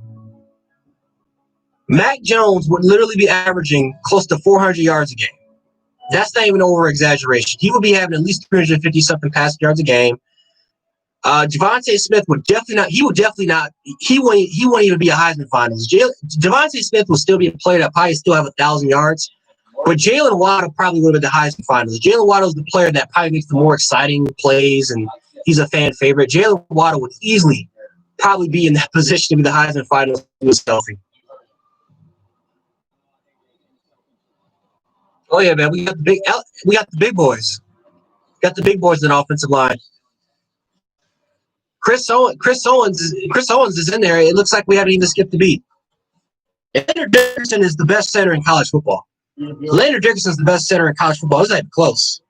Mac Jones would literally be averaging close to 400 yards a game. That's not even over exaggeration. He would be having at least 350 something passing yards a game. Devontae Smith would definitely not. He wouldn't even be a Heisman finalist. Devontae Smith will still be a player that probably still have 1,000 yards, but Jalen Waddle probably would have been the Heisman finalist. Jalen Waddle is the player that probably makes the more exciting plays, and he's a fan favorite. Jalen Waddle would easily probably be in that position to be the Heisman finalist if he was healthy. Oh yeah, man, we got the big boys. Got the big boys in the offensive line. Chris Owens is in there. It looks like we haven't even skipped the beat. Leonard Dickerson is the best center in college football. Leonard Dickerson is the best center in college football. It's not even close.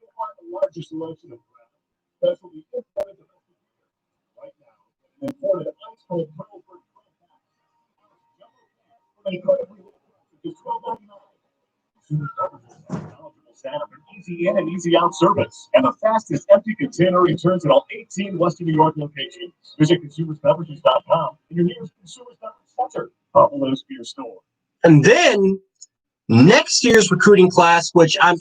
Easy in and easy out service, and the fastest empty container returns at all 18 Western New York locations. Visit consumersbeverages.com and your nearest Consumers Beverage Center. Buffalo's beer store. And then next year's recruiting class, which by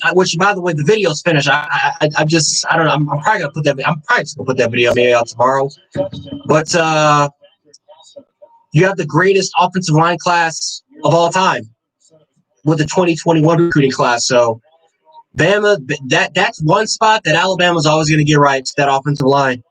the way, the video's finished. I don't know. I'm probably gonna put that video maybe out tomorrow. But you have the greatest offensive line class of all time with the 2021 recruiting class. So Bama, that's one spot that Alabama's always going to get right. It's that offensive line.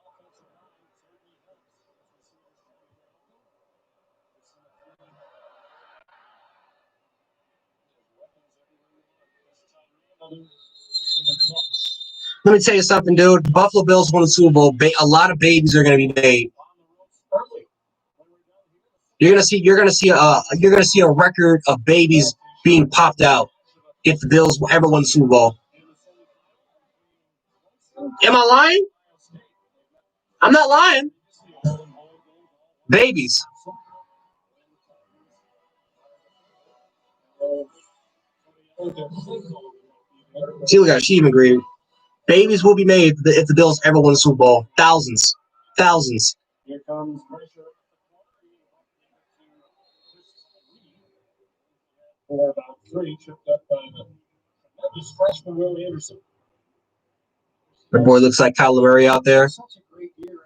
Let me tell you something, dude. The Buffalo Bills won the Super Bowl. A lot of babies are going to be made. You're going to see a record of babies being popped out if the Bills ever win the Super Bowl. Am I lying? I'm not lying. Babies. See, look at she even agreed. Babies will be made if the Bills ever win a Super Bowl. Thousands. Thousands. Here comes pressure. For about 3, tripped up by the freshman Will Anderson. The boy looks like Kyler Murray out there. Such a great year.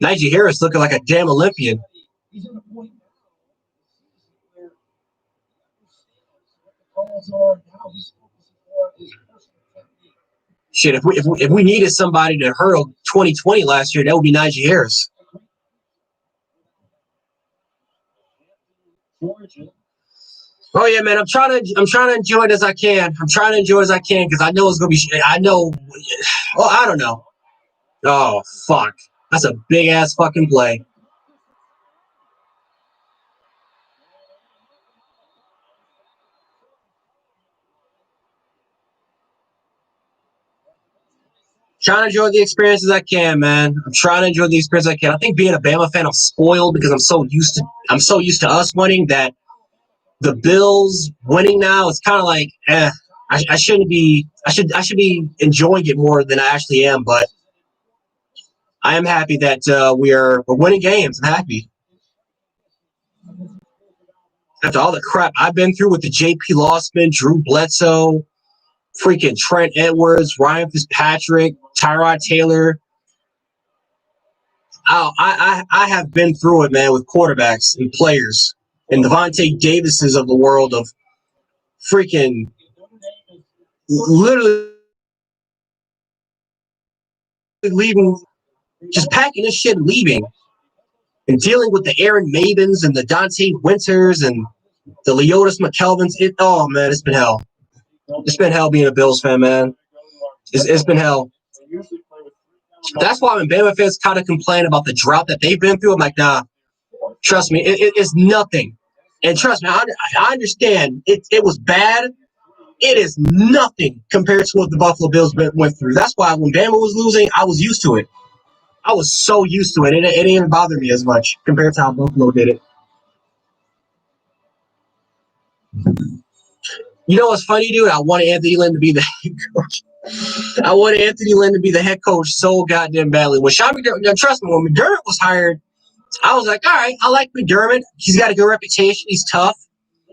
Najee Harris looking like a damn Olympian. He's in the point now where the calls are now. He's focusing more on his personal technique. Shit, if we needed somebody to hurdle 2020 last year, that would be Najee Harris. Georgia. Oh yeah, man. I'm trying to enjoy it as I can. I'm trying to enjoy it as I can because I know it's gonna be. I know. Oh, I don't know. Oh fuck. That's a big ass fucking play. Trying to enjoy the experience as I can, man. I'm trying to enjoy the experience I can. I think being a Bama fan, I'm spoiled because I'm so used to us winning that the Bills winning now. It's kind of like, I shouldn't be. I should be enjoying it more than I actually am. But I am happy that we're winning games. I'm happy. After all the crap I've been through with the J.P. Losman, Drew Bledsoe, freaking Trent Edwards, Ryan Fitzpatrick, Tyrod Taylor. I have been through it, man, with quarterbacks and players and Devontae Davises of the world of freaking literally leaving, just packing this shit and leaving and dealing with the Aaron Mabins and the Dante Winters and the Leotis McKelvins. Oh, man, it's been hell. It's been hell being a Bills fan, man. It's been hell. That's why when Bama fans kind of complain about the drought that they've been through, I'm like, nah, trust me, it's nothing. And trust me, I understand it was bad. It is nothing compared to what the Buffalo Bills went through. That's why when Bama was losing, I was used to it. I was so used to it. It didn't even bother me as much compared to how Buffalo did it. You know what's funny, dude? I wanted Anthony Lynn to be the head coach. I wanted Anthony Lynn to be the head coach so goddamn badly. When Sean McDermott, trust me, when McDermott was hired, I was like, all right, I like McDermott. He's got a good reputation. He's tough.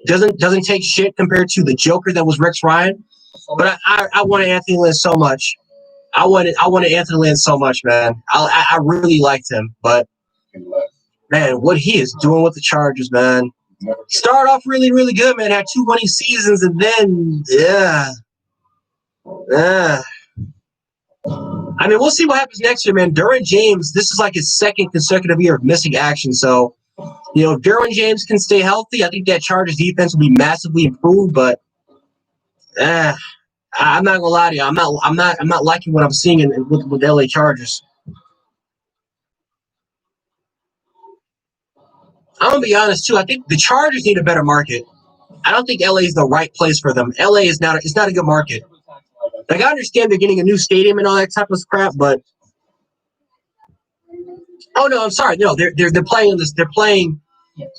Doesn't take shit compared to the Joker that was Rex Ryan. But I wanted Anthony Lynn so much. I wanted Anthony Lynn so much, man. I really liked him. But, man, what he is doing with the Chargers, man. Started off really, really good, man. Had 2 winning seasons, and then, yeah. I mean, we'll see what happens next year, man. Derwin James, this is like his second consecutive year of missing action. So, if Derwin James can stay healthy, I think that Chargers defense will be massively improved. But, I'm not gonna lie to you. I'm not liking what I'm seeing with the LA Chargers. I'm gonna be honest too. I think the Chargers need a better market. I don't think LA is the right place for them. LA is not. It's not a good market. Like I understand they're getting a new stadium and all that type of crap, but oh no, I'm sorry. No, they're playing in this. They're playing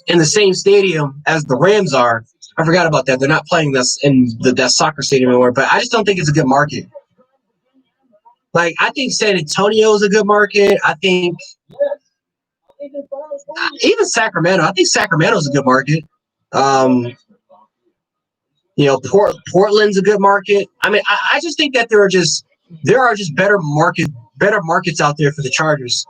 in the same stadium as the Rams are. I forgot about that. They're not playing this in that soccer stadium anymore. But I just don't think it's a good market. Like I think San Antonio is a good market. I think even Sacramento. I think Sacramento is a good market. Portland's a good market. I mean, I just think that there are just better markets out there for the Chargers.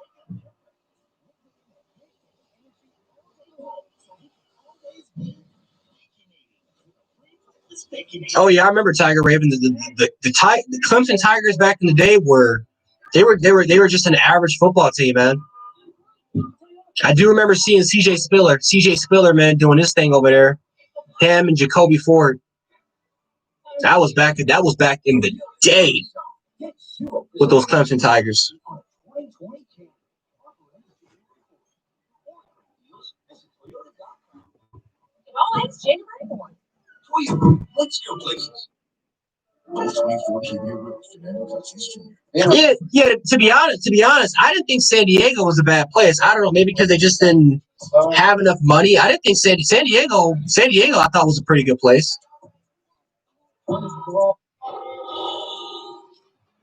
Oh yeah, I remember Tiger Raven. The Clemson Tigers back in the day were just an average football team, man. I do remember seeing CJ Spiller, man, doing his thing over there. Him and Jacoby Ford. That was back in the day with those Clemson Tigers. Oh, it's January 1. Let's go places. Yeah. To be honest, I didn't think San Diego was a bad place. I don't know, maybe because they just didn't have enough money. I didn't think San Diego. I thought was a pretty good place.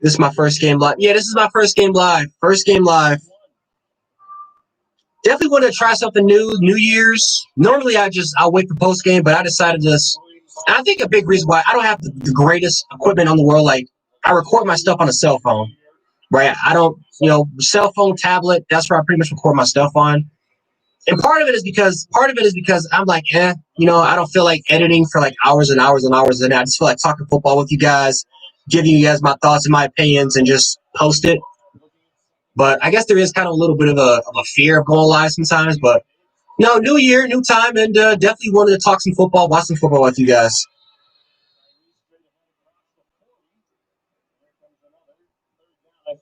This is my first game live. Yeah, this is my first game live. First game live. Definitely want to try something new. New Year's. Normally, I'll wait for post game, but I decided this. And I think a big reason why I don't have the greatest equipment on the world. Like I record my stuff on a cell phone, right? I don't, cell phone, tablet. That's where I pretty much record my stuff on. And part of it is because I'm like, I don't feel like editing for like hours and hours and hours. And I just feel like talking football with you guys, giving you guys my thoughts and my opinions, and just post it. But I guess there is kind of a little bit of a fear of going live sometimes. But no, new year, new time, and definitely wanted to talk some football, watch some football with you guys.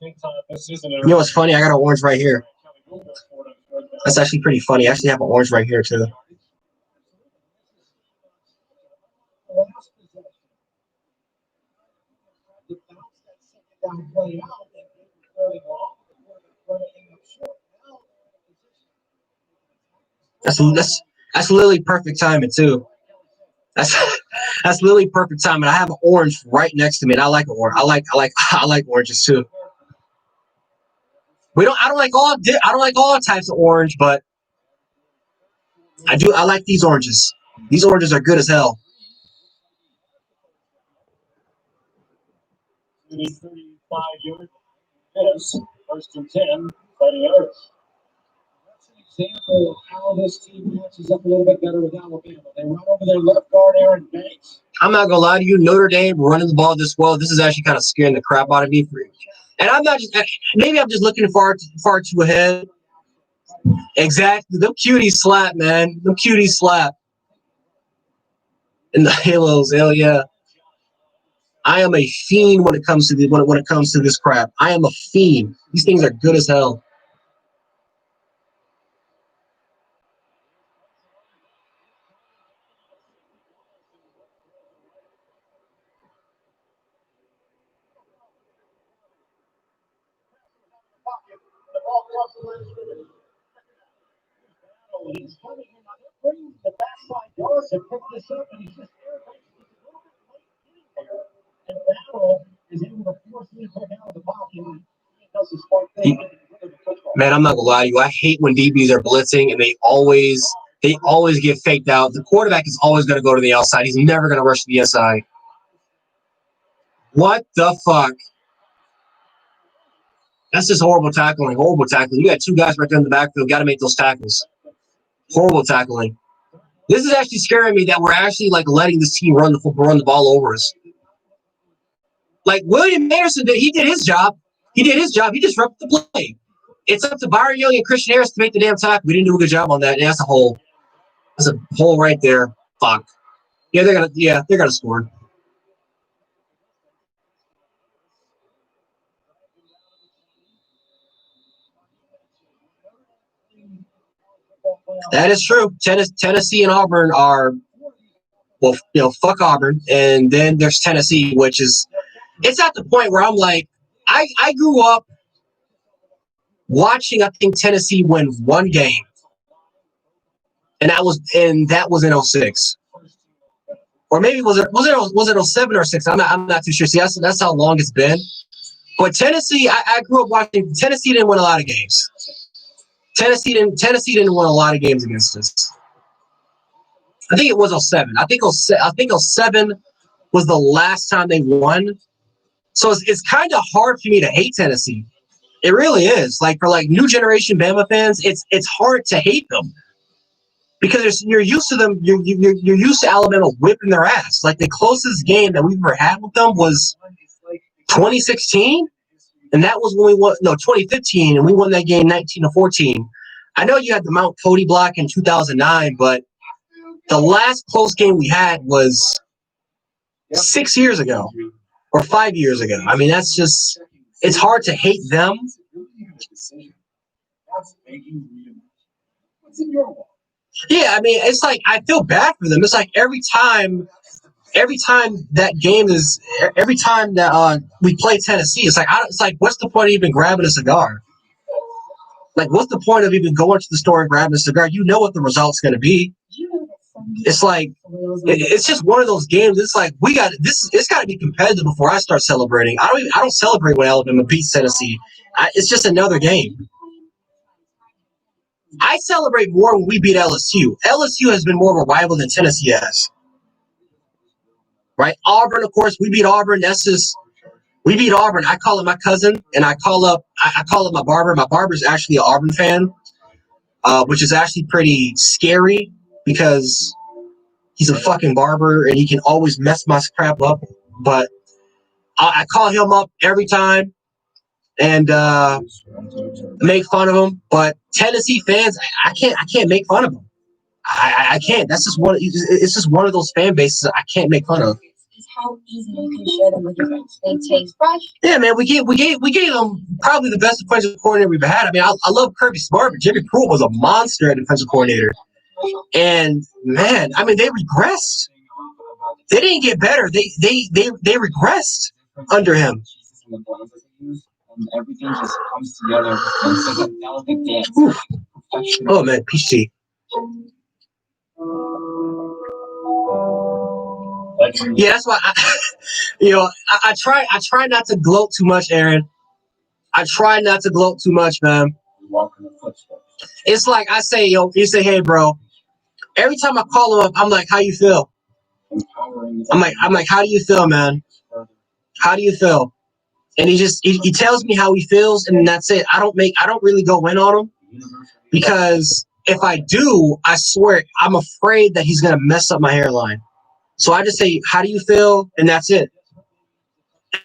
You know what's funny? I got an orange right here. That's actually pretty funny. I actually have an orange right here too. That's literally perfect timing too. That's that's literally perfect timing. I have an orange right next to me, and I like orange. I like oranges too. I don't like all types of orange, but I do. I like these oranges. These oranges are good as hell. First and 10, fighting Irish. That's an example of how this team matches up a little bit better with Alabama. They run over their left guard, Aaron Banks. I'm not gonna lie to you, Notre Dame running the ball this well. This is actually kind of scaring the crap out of me. And I'm not just maybe I'm just looking far too ahead. Exactly, them cuties slap, man. Them cuties slap. And the halos, hell yeah. I am a fiend when it comes to when it comes to this crap. I am a fiend. These things are good as hell. He's coming in. They're bringing the backside doors to pick this up, and he's just there. He's a little bit late getting there. And Battle is able to force him to come out of the pocket. He does his smart thing. Man, I'm not gonna lie to you. I hate when DBs are blitzing and they always get faked out. The quarterback is always gonna go to the outside. He's never gonna rush to the inside. What the fuck? That's just horrible tackling. Horrible tackling. You got two guys right there in the backfield. Got to make those tackles. Horrible tackling. This is actually scaring me that we're actually like letting this team run the ball over us. Like William Anderson he did his job. He did his job. He disrupted the play. It's up to Byron Young and Christian Harris to make the damn tackle. We didn't do a good job on that. That's a hole. That's a hole right there. Fuck. Yeah, they're gonna score. That is true. Tennessee and Auburn are fuck Auburn, and then there's Tennessee, which is it's at the point where I'm like, I grew up watching, I think, Tennessee win one game. And that was in 06. Or maybe was it 07 or 6? I'm not too sure. See, that's how long it's been. But Tennessee, I grew up watching. Tennessee didn't win a lot of games. Tennessee didn't win a lot of games against us. I think it was 07. I think 07 was the last time they won. So it's kind of hard for me to hate Tennessee. It really is. Like for like new generation Bama fans, it's hard to hate them because you're used to them. You're used to Alabama whipping their ass. Like the closest game that we've ever had with them was 2016, and that was when we won. No, 2015, and we won that game 19-14. I know you had the Mount Cody block in 2009, but the last close game we had was 6 years ago or 5 years ago. I mean, that's just it's hard to hate them. Yeah, I mean, it's like I feel bad for them. It's like every time every time that we play Tennessee, it's like what's the point of even grabbing a cigar? Like, what's the point of even going to the store and grabbing a cigar? You know what the result's going to be. It's like it's just one of those games. It's like we got this. It's got to be competitive before I start celebrating. I don't celebrate when Alabama beats Tennessee. It's just another game. I celebrate more when we beat LSU. LSU has been more of a rival than Tennessee has. Right? Auburn, of course, we beat Auburn. That's just we beat Auburn. I call it my cousin, and I call up my barber. My barber's actually an Auburn fan, which is actually pretty scary because he's a fucking barber and he can always mess my crap up. But I call him up every time and make fun of him. But Tennessee fans, I can't make fun of them. I can't. That's just one. It's just one of those fan bases I can't make fun of. It's how easy you can share them with your friends. They taste fresh. Yeah, man, we gave them probably the best defensive coordinator we've had. I mean, I love Kirby Smart, but Jimmy Pruitt was a monster at defensive coordinator. And man, I mean, they regressed. They didn't get better. They regressed under him. Everything just comes together in such a delicate dance. Oh man, peach tea. Yeah, that's why I try not to gloat too much, Aaron. I try not to gloat too much, man. It's like I say, you say, hey, bro. Every time I call him up, I'm like, how you feel? I'm like, how do you feel, man? How do you feel? And he tells me how he feels, and that's it. I don't really go in on him because if I do, I swear I'm afraid that he's gonna mess up my hairline. So I just say, how do you feel? And that's it.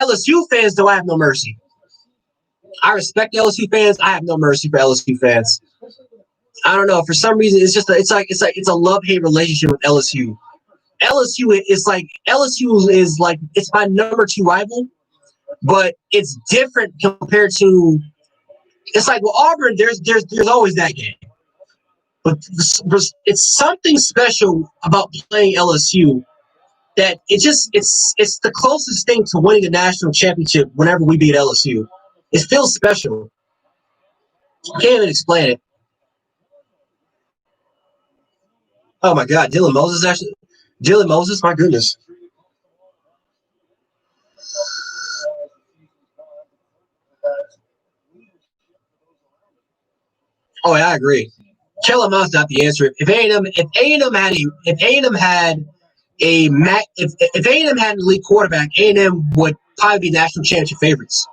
LSU fans, though, I have no mercy. I respect LSU fans. I have no mercy for LSU fans. I don't know. For some reason, it's a love-hate relationship with LSU. LSU is like it's my number 2 rival, but it's different compared to. It's like Auburn. There's always that game, but it's something special about playing LSU that it's the closest thing to winning a national championship whenever we beat LSU. It feels special. I can't even explain it. Oh my God, Dylan Moses, my goodness. Oh yeah, I agree. Kellen Mond's not the answer. If A&M had an elite quarterback, A&M would probably be national championship favorites.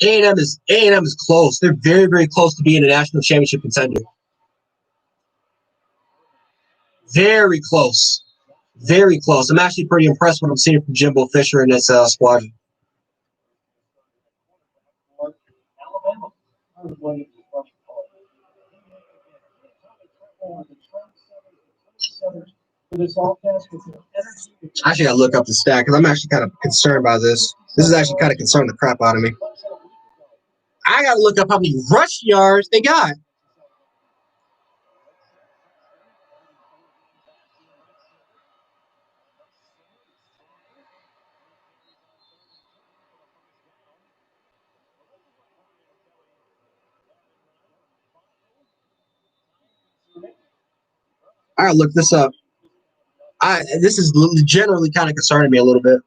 A&M is close. They're very, very close to being a national championship contender. Very close. Very close. I'm actually pretty impressed when I'm seeing from Jimbo Fisher in this squadron. I actually got to look up the stat because I'm actually kind of concerned by this. This is actually kind of concerning the crap out of me. I got to look up how many rush yards they got. I got to look this up. This is generally kind of concerning me a little bit.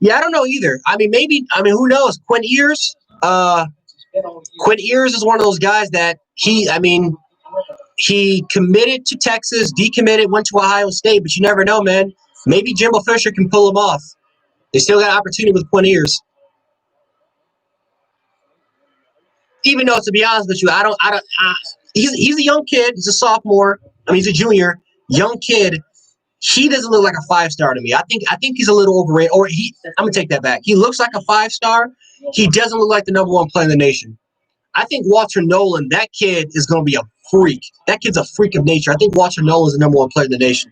Yeah, I don't know either. I mean, who knows? Quinn Ewers is one of those guys that he committed to Texas, decommitted, went to Ohio State, but you never know, man. Maybe Jimbo Fisher can pull him off. They still got opportunity with Quinn Ewers. Even though, to be honest with you, he's a young kid. He's a sophomore. He's a junior. Young kid. He doesn't look like a 5-star to me. I think he's a little overrated. I'm gonna take that back. He looks like a 5-star. He doesn't look like the number 1 player in the nation. I think Walter Nolan, that kid is gonna be a freak. That kid's a freak of nature. I think Walter Nolan is the number 1 player in the nation.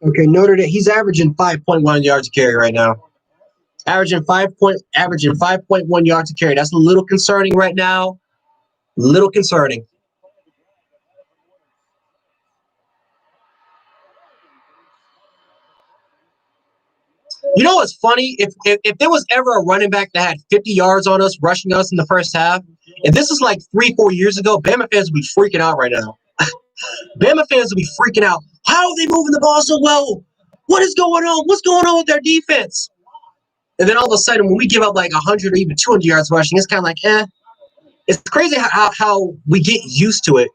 Okay, Notre Dame. He's averaging 5.1 yards a carry right now. averaging 5.1 yards a carry. That's a little concerning right now. Little concerning. You know what's funny? If there was ever a running back that had 50 yards on us, rushing us in the first half, if this is like 3-4 years ago, Bama fans would be freaking out right now. Bama fans would be freaking out. How are they moving the ball so well? What is going on? What's going on with their defense? And then all of a sudden, when we give up like 100 or even 200 yards rushing, it's kind of like, eh. It's crazy how we get used to it.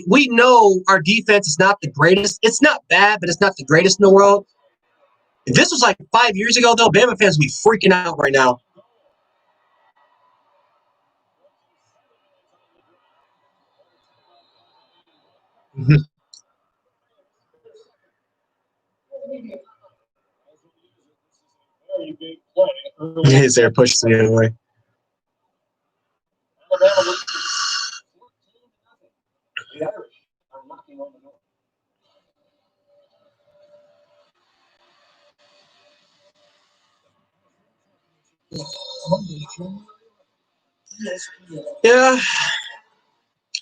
We know our defense is not the greatest. It's not bad, but it's not the greatest in the world. If this was like 5 years ago, though, Bama fans would be freaking out right now. He's there, pushes the other way. Yeah,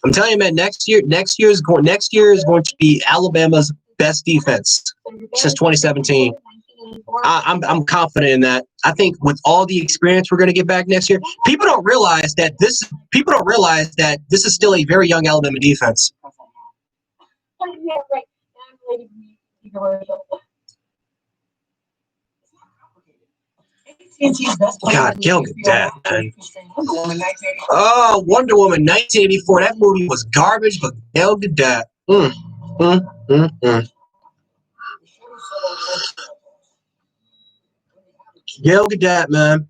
I'm telling you, man. Next year is going to be Alabama's best defense since 2017. I'm confident in that. I think with all the experience we're going to get back next year, people don't realize that this is still a very young Alabama defense. God, look at that, man. Oh, Wonder Woman 1984. That movie was garbage, but Gal Gadot. Gal Gadot, man.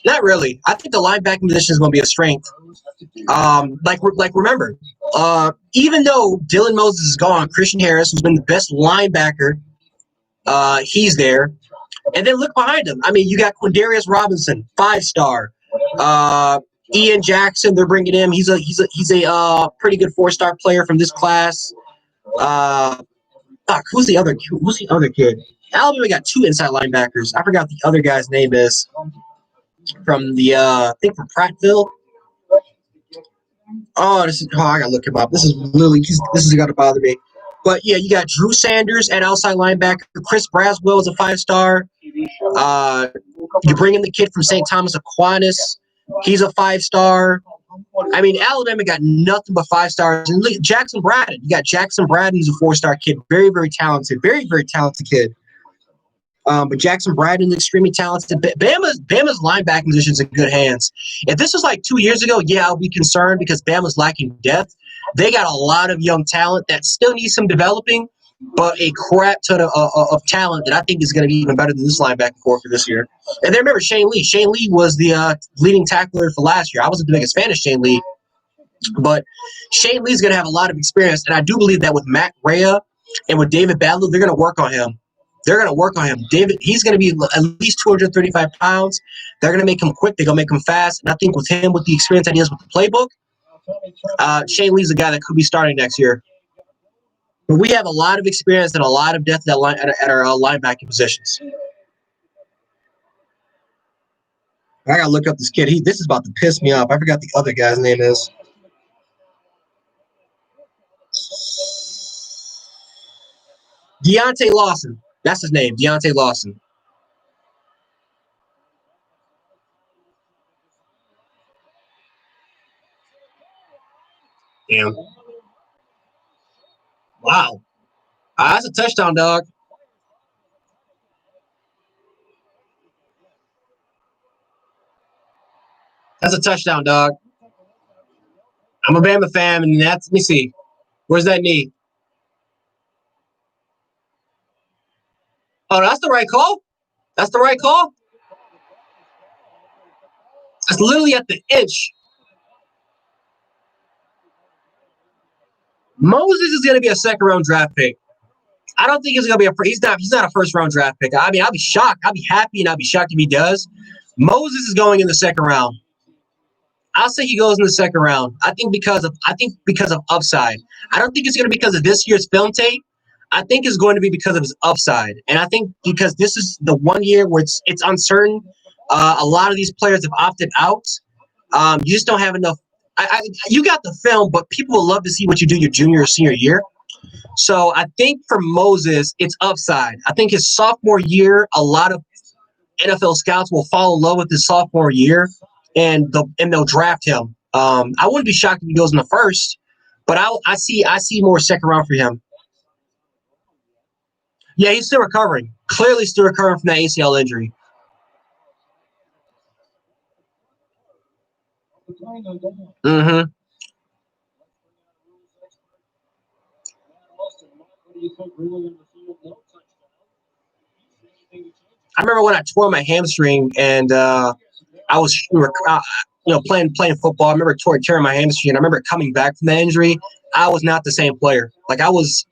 Not really. I think the linebacking position is going to be a strength. Remember, even though Dylan Moses is gone, Christian Harris, who's been the best linebacker, he's there. And then look behind him. I mean, you got Quindarius Robinson, 5-star. Ian Jackson, they're bringing him. He's a pretty good 4-star player from this class. Who's the other kid? Alabama got 2 inside linebackers. I forgot the other guy's name is. From the I think from Prattville. I gotta look him up. This is gonna bother me. But yeah, you got Drew Sanders at outside linebacker. Chris Braswell is a 5-star. You bring in the kid from St. Thomas Aquinas. He's a 5-star. I mean, Alabama got nothing but 5 stars. And look, Jackson Braden. You got Jackson Braden, who's a 4-star kid. Very, very talented. Very, very talented kid. But Jackson Braden is extremely talented. Bama's linebacking position is in good hands. If this was like 2 years ago, yeah, I'll be concerned because Bama's lacking depth. They got a lot of young talent that still needs some developing, but a crap ton of talent that I think is going to be even better than this linebacking core for this year. And then remember Shane Lee. Shane Lee was the leading tackler for last year. I wasn't the biggest fan of Shane Lee, but Shane Lee's going to have a lot of experience, and I do believe that with Matt Rhea and with David Badlow, they're going to work on him. David, he's going to be at least 235 pounds. They're going to make him quick. They're going to make him fast. And I think with him, with the experience that he has with the playbook, Shane Lee's a guy that could be starting next year. But we have a lot of experience and a lot of depth at our linebacking positions. I got to look up this kid. This is about to piss me off. I forgot the other guy's name is. Deontay Lawson. That's his name, Deontay Lawson. Damn. Wow. That's a touchdown, dog. That's a touchdown, dog. I'm a Bama fan, and let me see. Where's that knee? Oh, that's the right call? That's the right call? That's literally at the inch. Moses is going to be a second-round draft pick. I don't think he's going to be a. He's not a first-round draft pick. I mean, I'll be shocked. I'll be happy and I'll be shocked if he does. Moses is going in the second round. I'll say he goes in the second round. I think because of upside. I don't think it's going to be because of this year's film tape. I think it's going to be because of his upside, and I think because this is the 1 year where it's uncertain. A lot of these players have opted out. You just don't have enough. You got the film, but people will love to see what you do your junior or senior year. So I think for Moses, it's upside. I think his sophomore year, a lot of NFL scouts will fall in love with his sophomore year, and they'll draft him. I wouldn't be shocked if he goes in the first, but I see more second round for him. Yeah, he's still recovering. Clearly, still recovering from that ACL injury. Mm-hmm. I remember when I tore my hamstring and I was playing football. I remember tearing my hamstring. And I remember coming back from that injury. I was not the same player. Like I was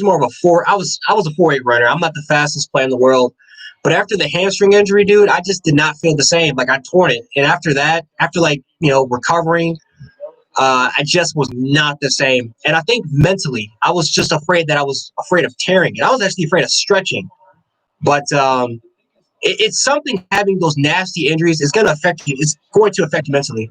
more of a four. I was a 4.8 runner. I'm not the fastest player in the world. But after the hamstring injury, dude, I just did not feel the same. Like I torn it, and after that, recovering, I just was not the same. And I think mentally, I was just afraid of tearing it. I was actually afraid of stretching. But it's something, having those nasty injuries is going to affect you. It's going to affect you mentally.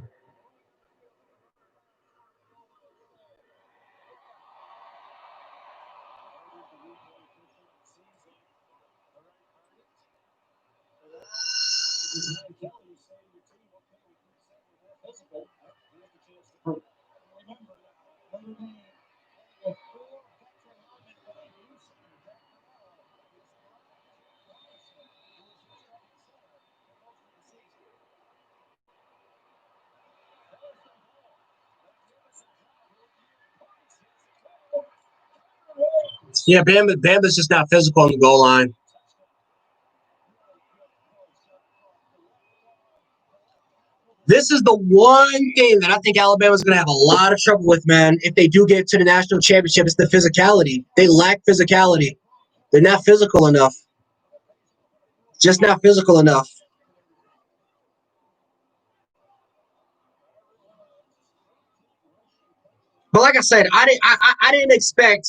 Yeah, Bama's just not physical on the goal line. This is the one thing that I think Alabama's going to have a lot of trouble with, man. If they do get to the national championship, it's the physicality. They lack physicality. They're not physical enough. Just not physical enough. But like I said, I didn't expect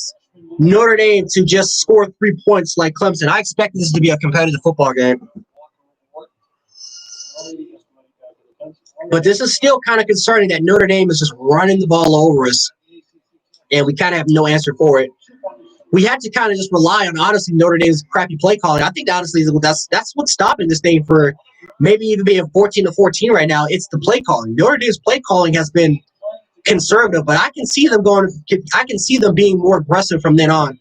Notre Dame to just score 3 points like Clemson. I expected this to be a competitive football game. But this is still kind of concerning that Notre Dame is just running the ball over us, and we kind of have no answer for it. We had to kind of just rely on, honestly, Notre Dame's crappy play calling. I think, honestly, that's what's stopping this thing for maybe even being 14-14 right now. It's the play calling. Notre Dame's play calling has been conservative, but I can see them being more aggressive from then on.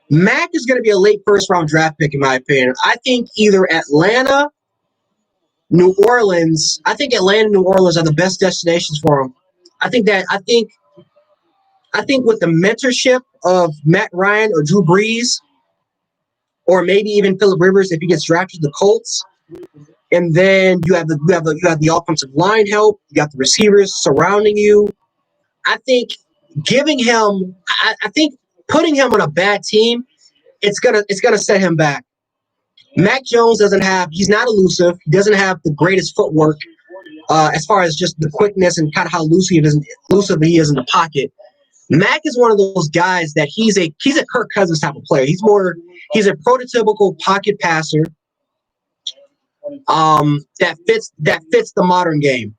Mac is going to be a late first-round draft pick, in my opinion. I think either Atlanta, New Orleans. I think Atlanta and New Orleans are the best destinations for him. I think with the mentorship of Matt Ryan or Drew Brees, or maybe even Phillip Rivers if he gets drafted to the Colts, and then you have the offensive line help, you got the receivers surrounding you. I think I think putting him on a bad team, it's gonna set him back. Mac Jones he's not elusive. He doesn't have the greatest footwork as far as just the quickness and kind of how elusive he is in the pocket. Mac is one of those guys that he's a Kirk Cousins type of player. He's a prototypical pocket passer that fits the modern game.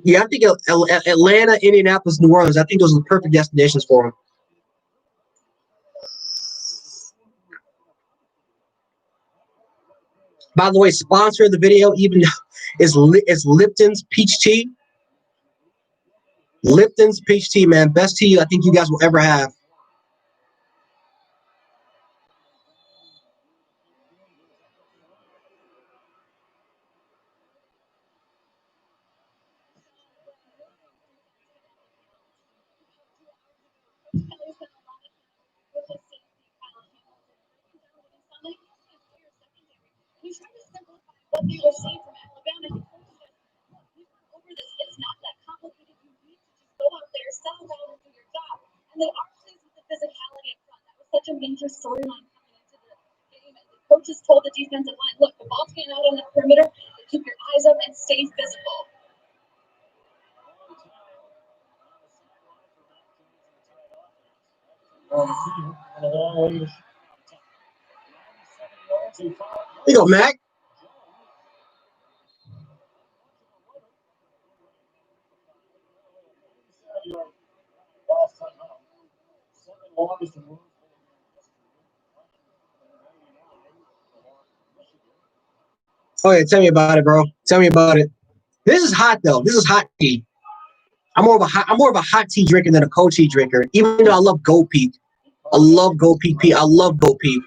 Yeah, I think Atlanta, Indianapolis, New Orleans, I think those are the perfect destinations for him. By the way, sponsor of the video is Lipton's Peach Tea. Lipton's Peach Tea, man. Best tea I think you guys will ever have. they are pleased with the physicality up front. That was such a major storyline coming into the game. And the coaches told the defensive line, look, the ball's getting out on the perimeter, but keep your eyes up and stay physical. Here you go, Mac. Oh yeah, tell me about it, bro. Tell me about it. This is hot though. This is hot tea. I'm more of a hot tea drinker than a cold tea drinker. Even though I love Gold Peak. I love Gold Peak. I love Gold Peak.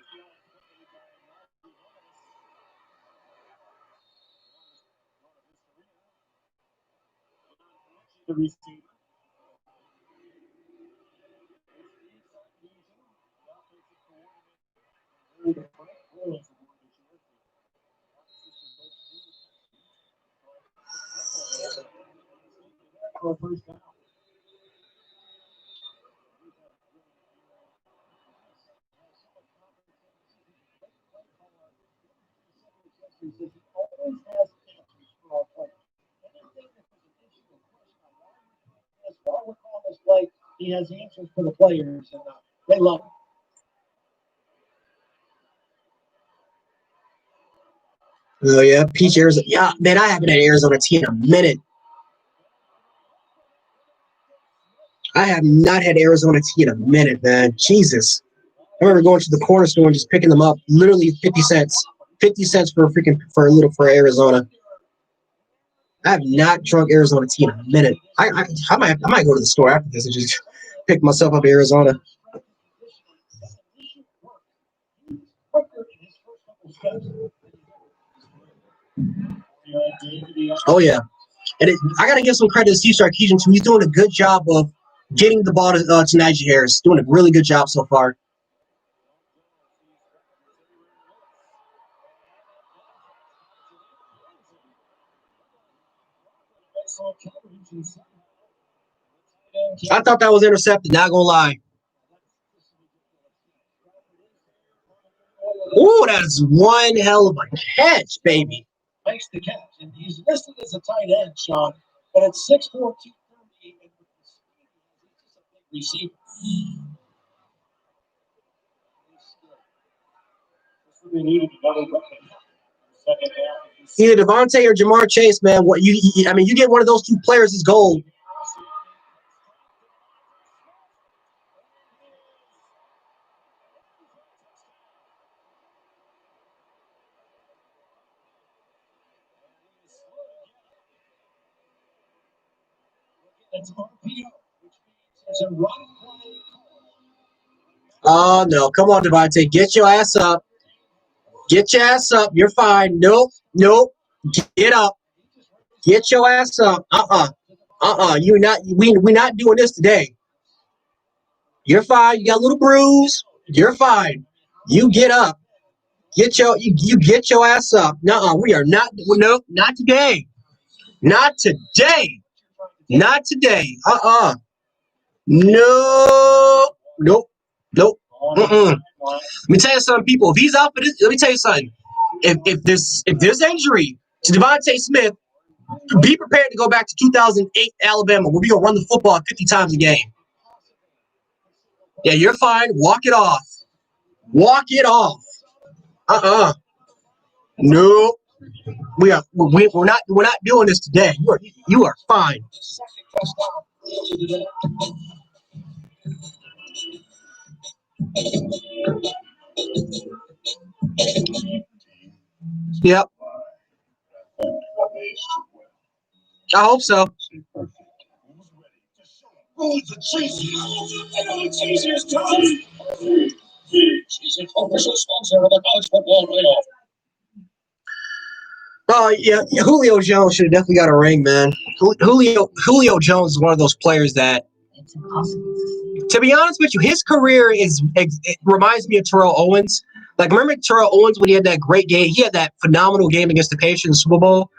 He has answers for the players, and they love him. Oh yeah, Peach Arizona. Yeah, man, I haven't had Arizona tea in a minute. I have not had Arizona tea in a minute, man. Jesus. I remember going to the corner store and just picking them up, literally 50 cents. 50 cents for for Arizona. I have not drunk Arizona tea in a minute. I might go to the store after this and just pick myself up Arizona. Oh yeah, and I gotta give some credit to Steve Sarkisian too. He's doing a good job of getting the ball to Najee Harris. Doing a really good job so far. I thought that was intercepted. Not gonna lie. Ooh, that's one hell of a catch, baby. Makes the catch, and he's listed as a tight end, Sean, but at 6'4", 230, and with the speed, he's just a big receiver. They needed another weapon. Second half. Either Devontae or Jamar Chase, man. What I mean, you get one of those two players is gold. Oh no, come on, Devontae. Get your ass up. Get your ass up. You're fine. Nope. Get up. Get your ass up. You're not. We're not doing this today. You're fine. You got a little bruise. You're fine. You get up. You get your ass up. We are not. Nope. Not today. Not today. Not today. No. Nope. Mm-mm. Let me tell you something, people. If he's out for this, let me tell you something. If there's injury to Devontae Smith, be prepared to go back to 2008 Alabama, where we gonna run the football 50 times a game. Yeah, you're fine. Walk it off. Walk it off. No, we're not doing this today. You are fine. Yep. I hope so. Oh yeah, Julio Jones should have definitely got a ring, man. Julio Jones is one of those players that, to be honest with you, his career it reminds me of Terrell Owens. Like, remember Terrell Owens when he had that great game? He had that phenomenal game against the Patriots in the Super Bowl.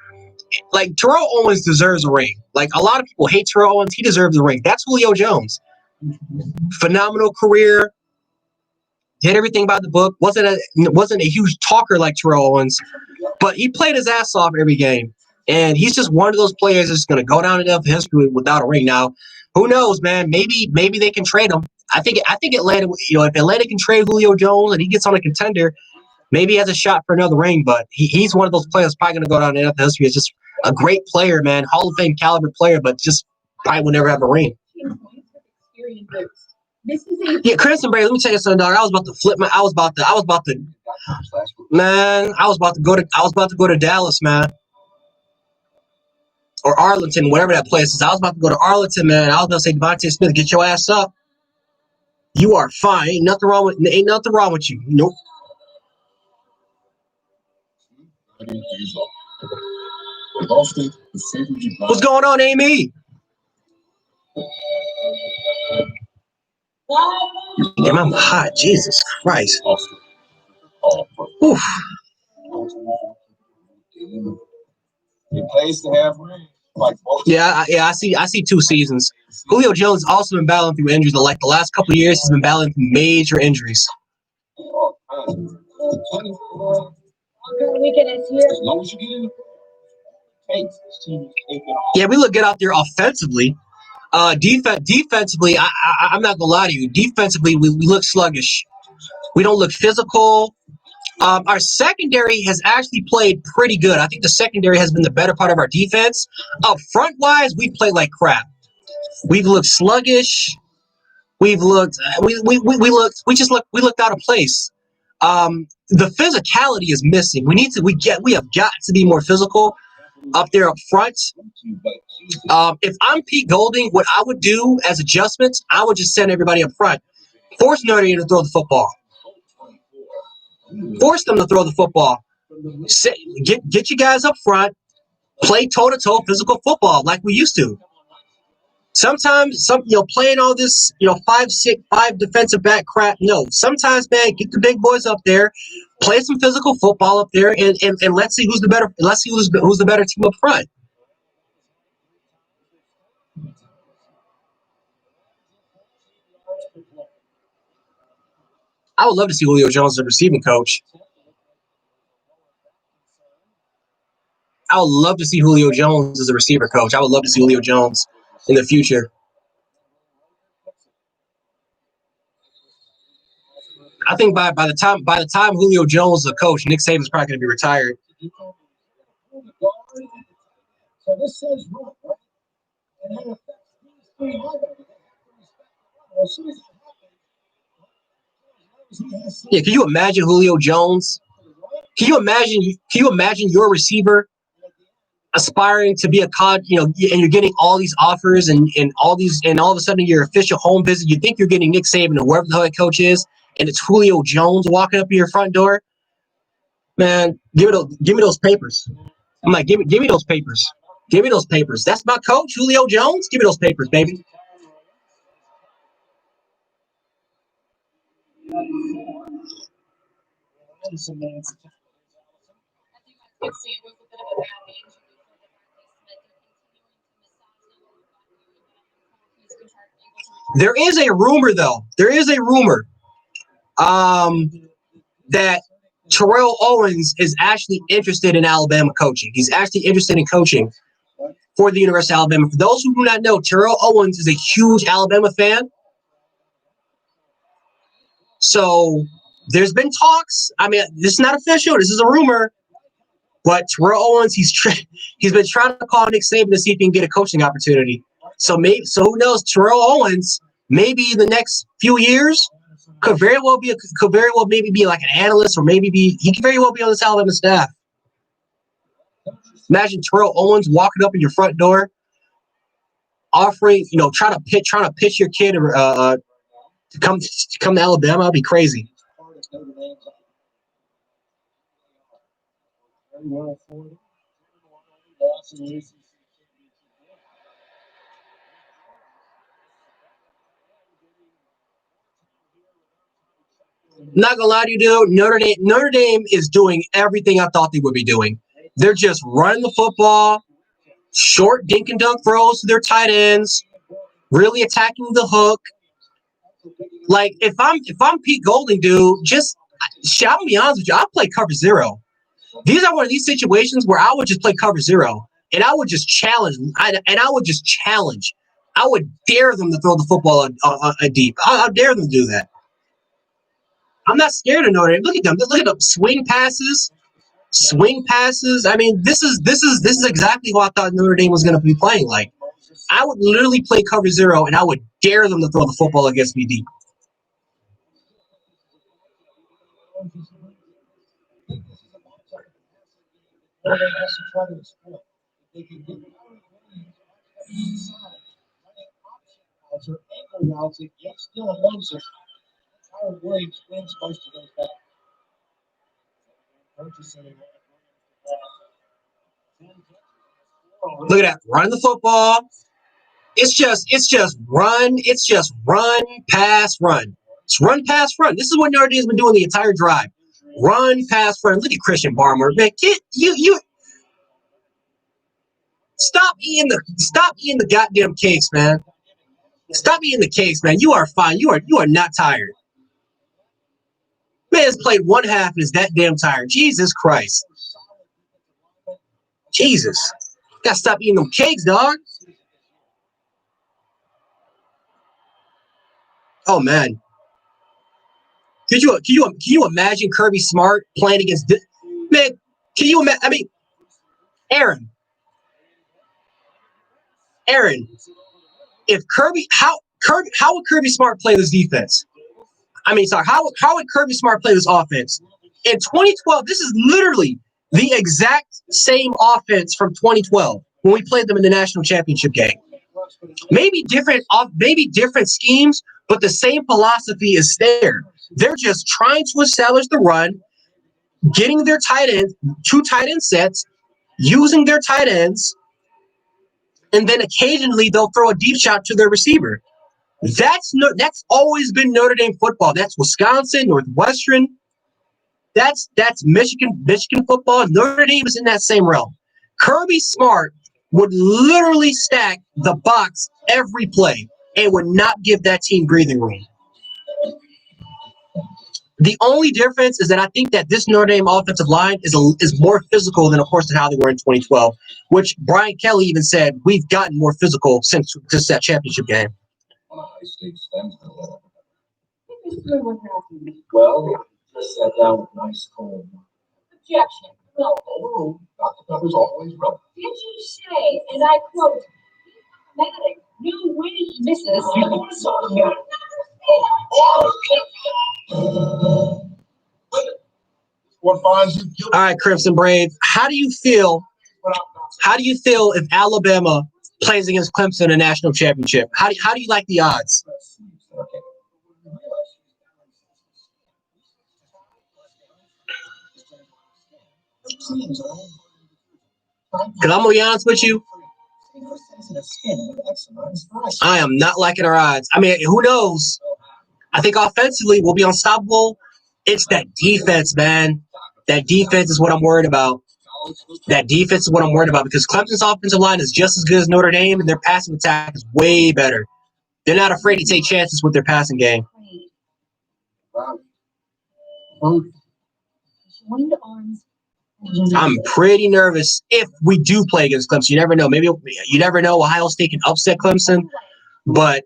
Like, Terrell Owens deserves a ring. Like, a lot of people hate Terrell Owens. He deserves a ring. That's Julio Jones. Phenomenal career. Did everything by the book. Wasn't a huge talker like Terrell Owens, but he played his ass off every game. And he's just one of those players that's going to go down in history without a ring. Now, who knows, man? Maybe they can trade him. I think Atlanta, if Atlanta can trade Julio Jones and he gets on a contender, maybe he has a shot for another ring. But he's one of those players that's probably going to go down in history as just a great player, man, Hall of Fame caliber player, but just probably will never have a ring. Yeah, Crimson Brady. Let me tell you something, dog. I was about to flip my. I was about to go to Dallas, man, or Arlington, whatever that place is. I was about to go to Arlington, man. I was going to say, Devontae Smith, get your ass up. You are fine. Ain't nothing wrong with you. Nope. What's going on, Amy? Damn, I'm hot. Jesus Christ. Oof. It pays to have rings. Yeah, I see 2 seasons. Julio Jones has also been battling through injuries. Like the last couple of years, he's been battling through major injuries. Yeah, we look good out there offensively. Defensively, I'm not gonna lie to you. Defensively, we look sluggish. We don't look physical. Our secondary has actually played pretty good. I think the secondary has been the better part of our defense. Up front wise, we've played like crap. We've looked sluggish. We've looked we looked out of place. The physicality is missing. We have got to be more physical up there up front. If I'm Pete Golding, what I would do as adjustments, I would just send everybody up front. Force Notre Dame to throw the football. Force them to throw the football. Get you guys up front. Play toe-to-toe physical football like we used to. Sometimes, playing all this, 5 defensive back crap. No, sometimes, man, get the big boys up there, play some physical football up there, and let's see who's the better. Let's see who's the better team up front. I would love to see Julio Jones as a receiving coach. I would love to see Julio Jones as a receiver coach. I would love to see Julio Jones in the future. I think by the time Julio Jones is a coach, Nick Saban's probably going to be retired. So this says run, right? And that affects these 3 linebackers. As soon as yeah, can you imagine Julio Jones? Can you imagine your receiver aspiring to be a COD, and you're getting all these offers and all of a sudden your official home visit, you think you're getting Nick Saban or whoever the head coach is, and it's Julio Jones walking up to your front door? Man, give me those papers. I'm like, give me those papers. Give me those papers. That's my coach, Julio Jones. Give me those papers, baby. There is a rumor, though. That Terrell Owens is actually interested in Alabama coaching. He's actually interested in coaching for the University of Alabama. For those who do not know, Terrell Owens is a huge Alabama fan. So there's been talks. I mean, this is not official. This is a rumor. But Terrell Owens, he's been trying to call Nick Saban to see if he can get a coaching opportunity. So who knows? Terrell Owens, maybe in the next few years, could very well maybe be like an analyst, or he could very well be on this Alabama staff. Imagine Terrell Owens walking up in your front door, offering, trying to pitch your kid to come to Alabama. That'd be crazy. Not gonna lie to you, dude. Notre Dame is doing everything I thought they would be doing. They're just running the football, short dink and dunk throws to their tight ends, really attacking the hook, Like if I'm Pete Golding, dude, just I'm gonna be honest with you, I'll play cover zero. These are one of these situations where I would just play cover zero and I would just challenge. I would dare them to throw the football deep. I'll dare them to do that. I'm not scared of Notre Dame. Look at them. Look at them. Swing passes. I mean, this is exactly what I thought Notre Dame was going to be playing like. I would literally play cover zero, and I would dare them to throw the football against me deep. Look at that. Run the football. It's just run. It's just run, pass, run. It's run, pass, run. This is what Notre Dame's been doing the entire drive. Run, pass, run. Look at Christian Barmore. Man, you stop eating the goddamn cakes, man. Stop eating the cakes, man. You are fine. You are not tired. Man has played one half and is that damn tired. Jesus Christ. Jesus. Gotta stop eating them cakes, dog. Oh man. Can you imagine Kirby Smart playing against man? Can you imagine? I mean, Aaron, if how would Kirby Smart play this defense? I mean, sorry, how would Kirby Smart play this offense? In 2012, this is literally the exact same offense from 2012 when we played them in the national championship game. Maybe different schemes, but the same philosophy is there. They're just trying to establish the run, getting their two tight end sets, using their tight ends, and then occasionally they'll throw a deep shot to their receiver. That's always been Notre Dame football. That's Wisconsin, Northwestern. That's Michigan football. Notre Dame is in that same realm. Kirby Smart would literally stack the box every play and would not give that team breathing room. The only difference is that I think that this Notre Dame offensive line is more physical than, of course, than how they were in 2012, which Brian Kelly even said we've gotten more physical since that championship game. Well, just sat down with nice cold. Objection. No. Oh, Dr. Pepper's always relevant. Did you say, and I quote, "Matic, new winning misses"? What finds you guilty? All right, Crimson Brave. How do you feel if Alabama plays against Clemson in a national championship? How do you like the odds? Because I'm going to be honest with you, I am not liking our odds. I mean, who knows? I think offensively we'll be unstoppable. It's that defense, man. That defense is what I'm worried about. Because Clemson's offensive line is just as good as Notre Dame, and their passing attack is way better. They're not afraid to take chances with their passing game. I'm pretty nervous if we do play against Clemson. You never know. Maybe you never know. Ohio State can upset Clemson, but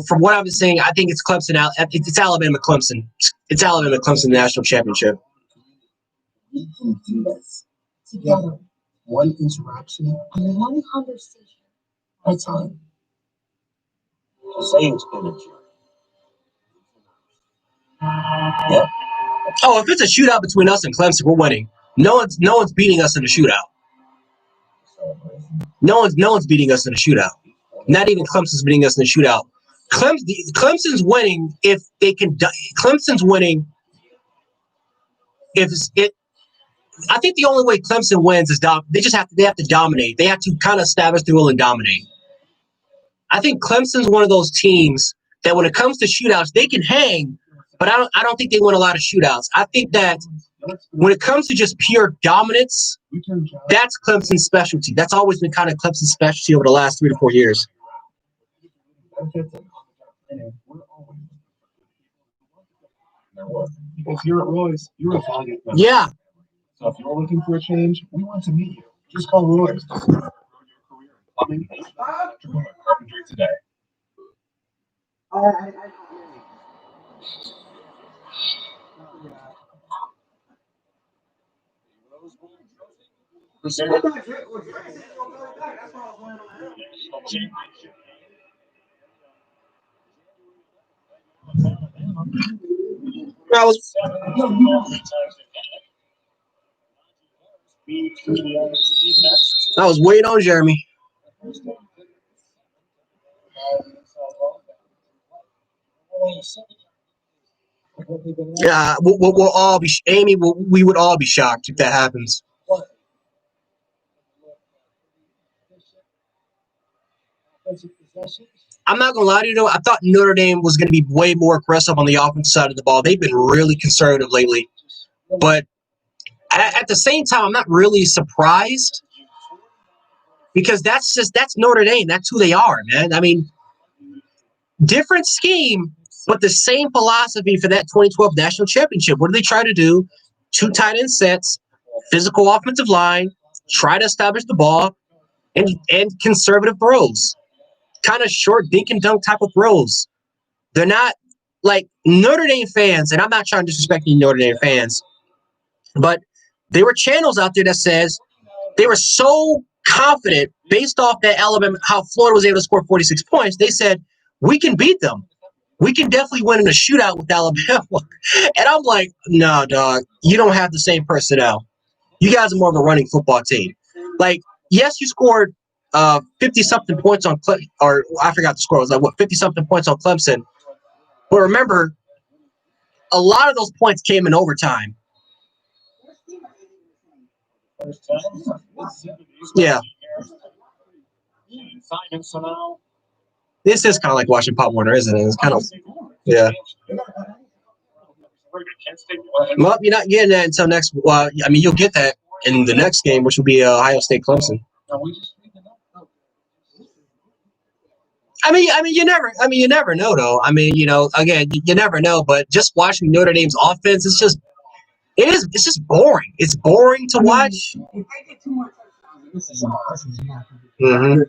from what I've been saying, I think it's Clemson. It's Alabama Clemson. It's Alabama Clemson national championship. We can do this together. One interaction and one conversation at a time. To say it's been a journey. Yeah. Oh, if it's a shootout between us and Clemson, we're winning. No one's beating us in a shootout. No one's beating us in a shootout. Not even Clemson's beating us in a shootout. Clemson's winning if they can. Clemson's winning if it. I think the only way Clemson wins is they have to dominate. They have to kind of establish the rule and dominate. I think Clemson's one of those teams that when it comes to shootouts, they can hang, but I don't think they win a lot of shootouts. I think that when it comes to just pure dominance, that's Clemson's specialty. That's always been kind of Clemson's specialty over the last 3 to 4 years. their work. Because here at Roy's, you're a valued member. Yeah. So if you're looking for a change, we want to meet you. Just call Roy's to start your career in plumbing, HVAC, electrical, and carpentry today. I was waiting on Jeremy. Yeah, we'll all be, Amy. We would all be shocked if that happens. I'm not gonna lie to you though. I thought Notre Dame was gonna be way more aggressive on the offensive side of the ball. They've been really conservative lately, but at the same time, I'm not really surprised because that's Notre Dame. That's who they are, man. I mean, different scheme, but the same philosophy for that 2012 national championship. What do they try to do? 2 tight end sets, physical offensive line, try to establish the ball, and conservative throws. Kind of short dink and dunk type of throws. They're not like Notre Dame fans, and I'm not trying to disrespect any Notre Dame fans, but there were channels out there that says they were so confident based off that Alabama, how Florida was able to score 46 points. They said, we can beat them. We can definitely win in a shootout with Alabama. And I'm like, no, dog, you don't have the same personnel. You guys are more of a running football team. Like, yes, you scored 50-something points on Clemson, or I forgot the score. It was like, 50-something points on Clemson. But remember, a lot of those points came in overtime. Yeah. This is kind of like watching Pop Warner, isn't it? It's kind of, yeah. Well, you're not getting that until next. Well, I mean, you'll get that in the next game, which will be Ohio State Clemson. I mean, you never know, though. I mean, again, you never know. But just watching Notre Dame's offense, it's just boring. It's boring to watch. Mm-hmm.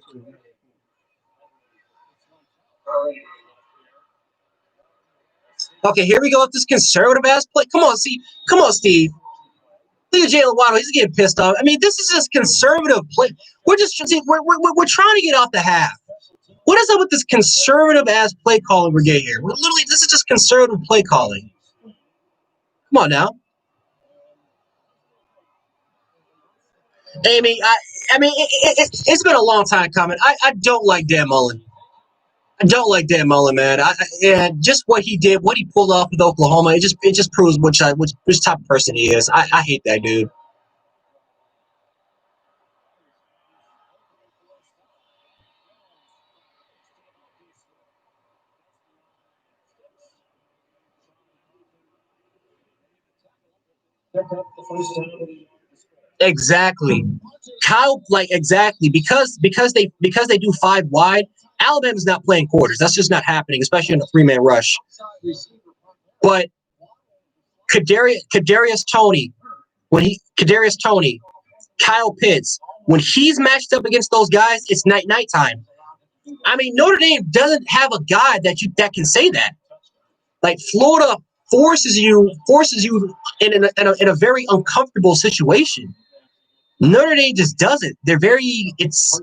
Okay, here we go with this conservative ass play. Come on, Steve. Look at Jalen Waddle. He's getting pissed off. I mean, this is just conservative play. We're trying to get off the half. What is up with this conservative ass play calling we're getting here? This is just conservative play calling. Come on now. Amy, it's been a long time coming. I don't like Dan Mullen. I don't like Dan Mullen, man. And just what he did, what he pulled off with Oklahoma, it just proves which type of person he is. I hate that dude. Exactly. Exactly because they do 5 wide. Alabama's not playing quarters. That's just not happening, especially in a 3-man rush. But Kadarius Toney, Kyle Pitts, when he's matched up against those guys, it's nighttime. I mean, Notre Dame doesn't have a guy that can say that. Like Florida forces you in a very uncomfortable situation. Notre Dame just doesn't. They're very. It's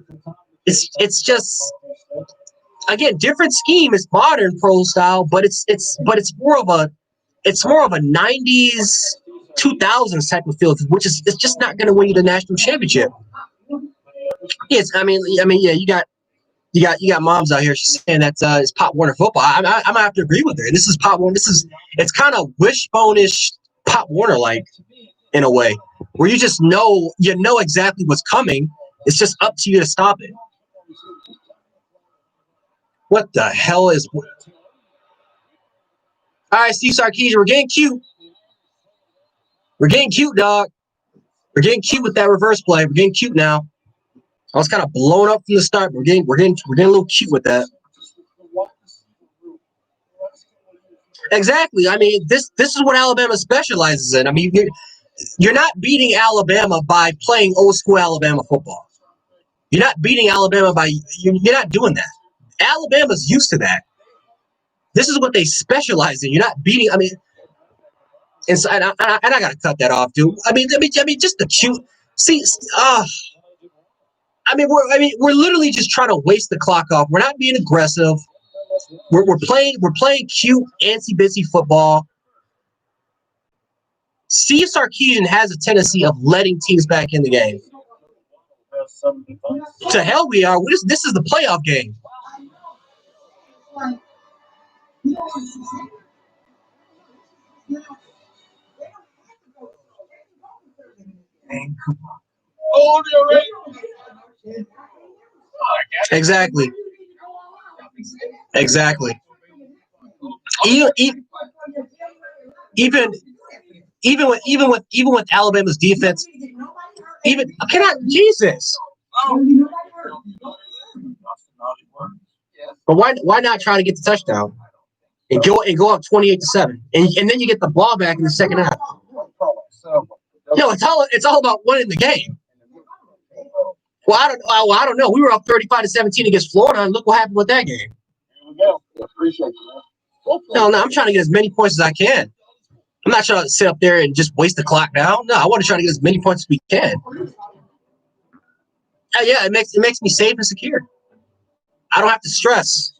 just, again, different scheme. It's modern pro style, but it's more of a 90s 2000s type of feel, which is it's just not going to win you the national championship. Yes, I mean, yeah, you got moms out here saying that it's Pop Warner football. I'm gonna have to agree with her. This is Pop Warner. It's kind of wishbone-ish Pop Warner like in a way, where you just know exactly what's coming. It's just up to you to stop it. What the hell is? All right, Steve Sarkisian, we're getting cute. We're getting cute, dog. We're getting cute with that reverse play. We're getting cute now. I was kind of blown up from the start. We're getting a little cute with that. Exactly. I mean, this is what Alabama specializes in. I mean, you're not beating Alabama by playing old school Alabama football. You're not beating Alabama by you're not doing that. Alabama's used to that. This is what they specialize in. You're not beating. I mean, and I got to cut that off, dude. I mean, just the cute. See, we're literally just trying to waste the clock off. We're not being aggressive. We're playing cute antsy bitsy football. Steve Sarkisian has a tendency of letting teams back in the game. To hell we are. This is the playoff game. Exactly. Even with Alabama's defense, Jesus. But why not try to get the touchdown and go up 28-7, and then you get the ball back in the second half. It's all about winning the game. Well, I don't know. We were up 35-17 against Florida, and look what happened with that game. Here we go. Appreciate you, man. No, I'm trying to get as many points as I can. I'm not trying to sit up there and just waste the clock now. No, I want to try to get as many points as we can. Yeah, it makes me safe and secure. I don't have to stress.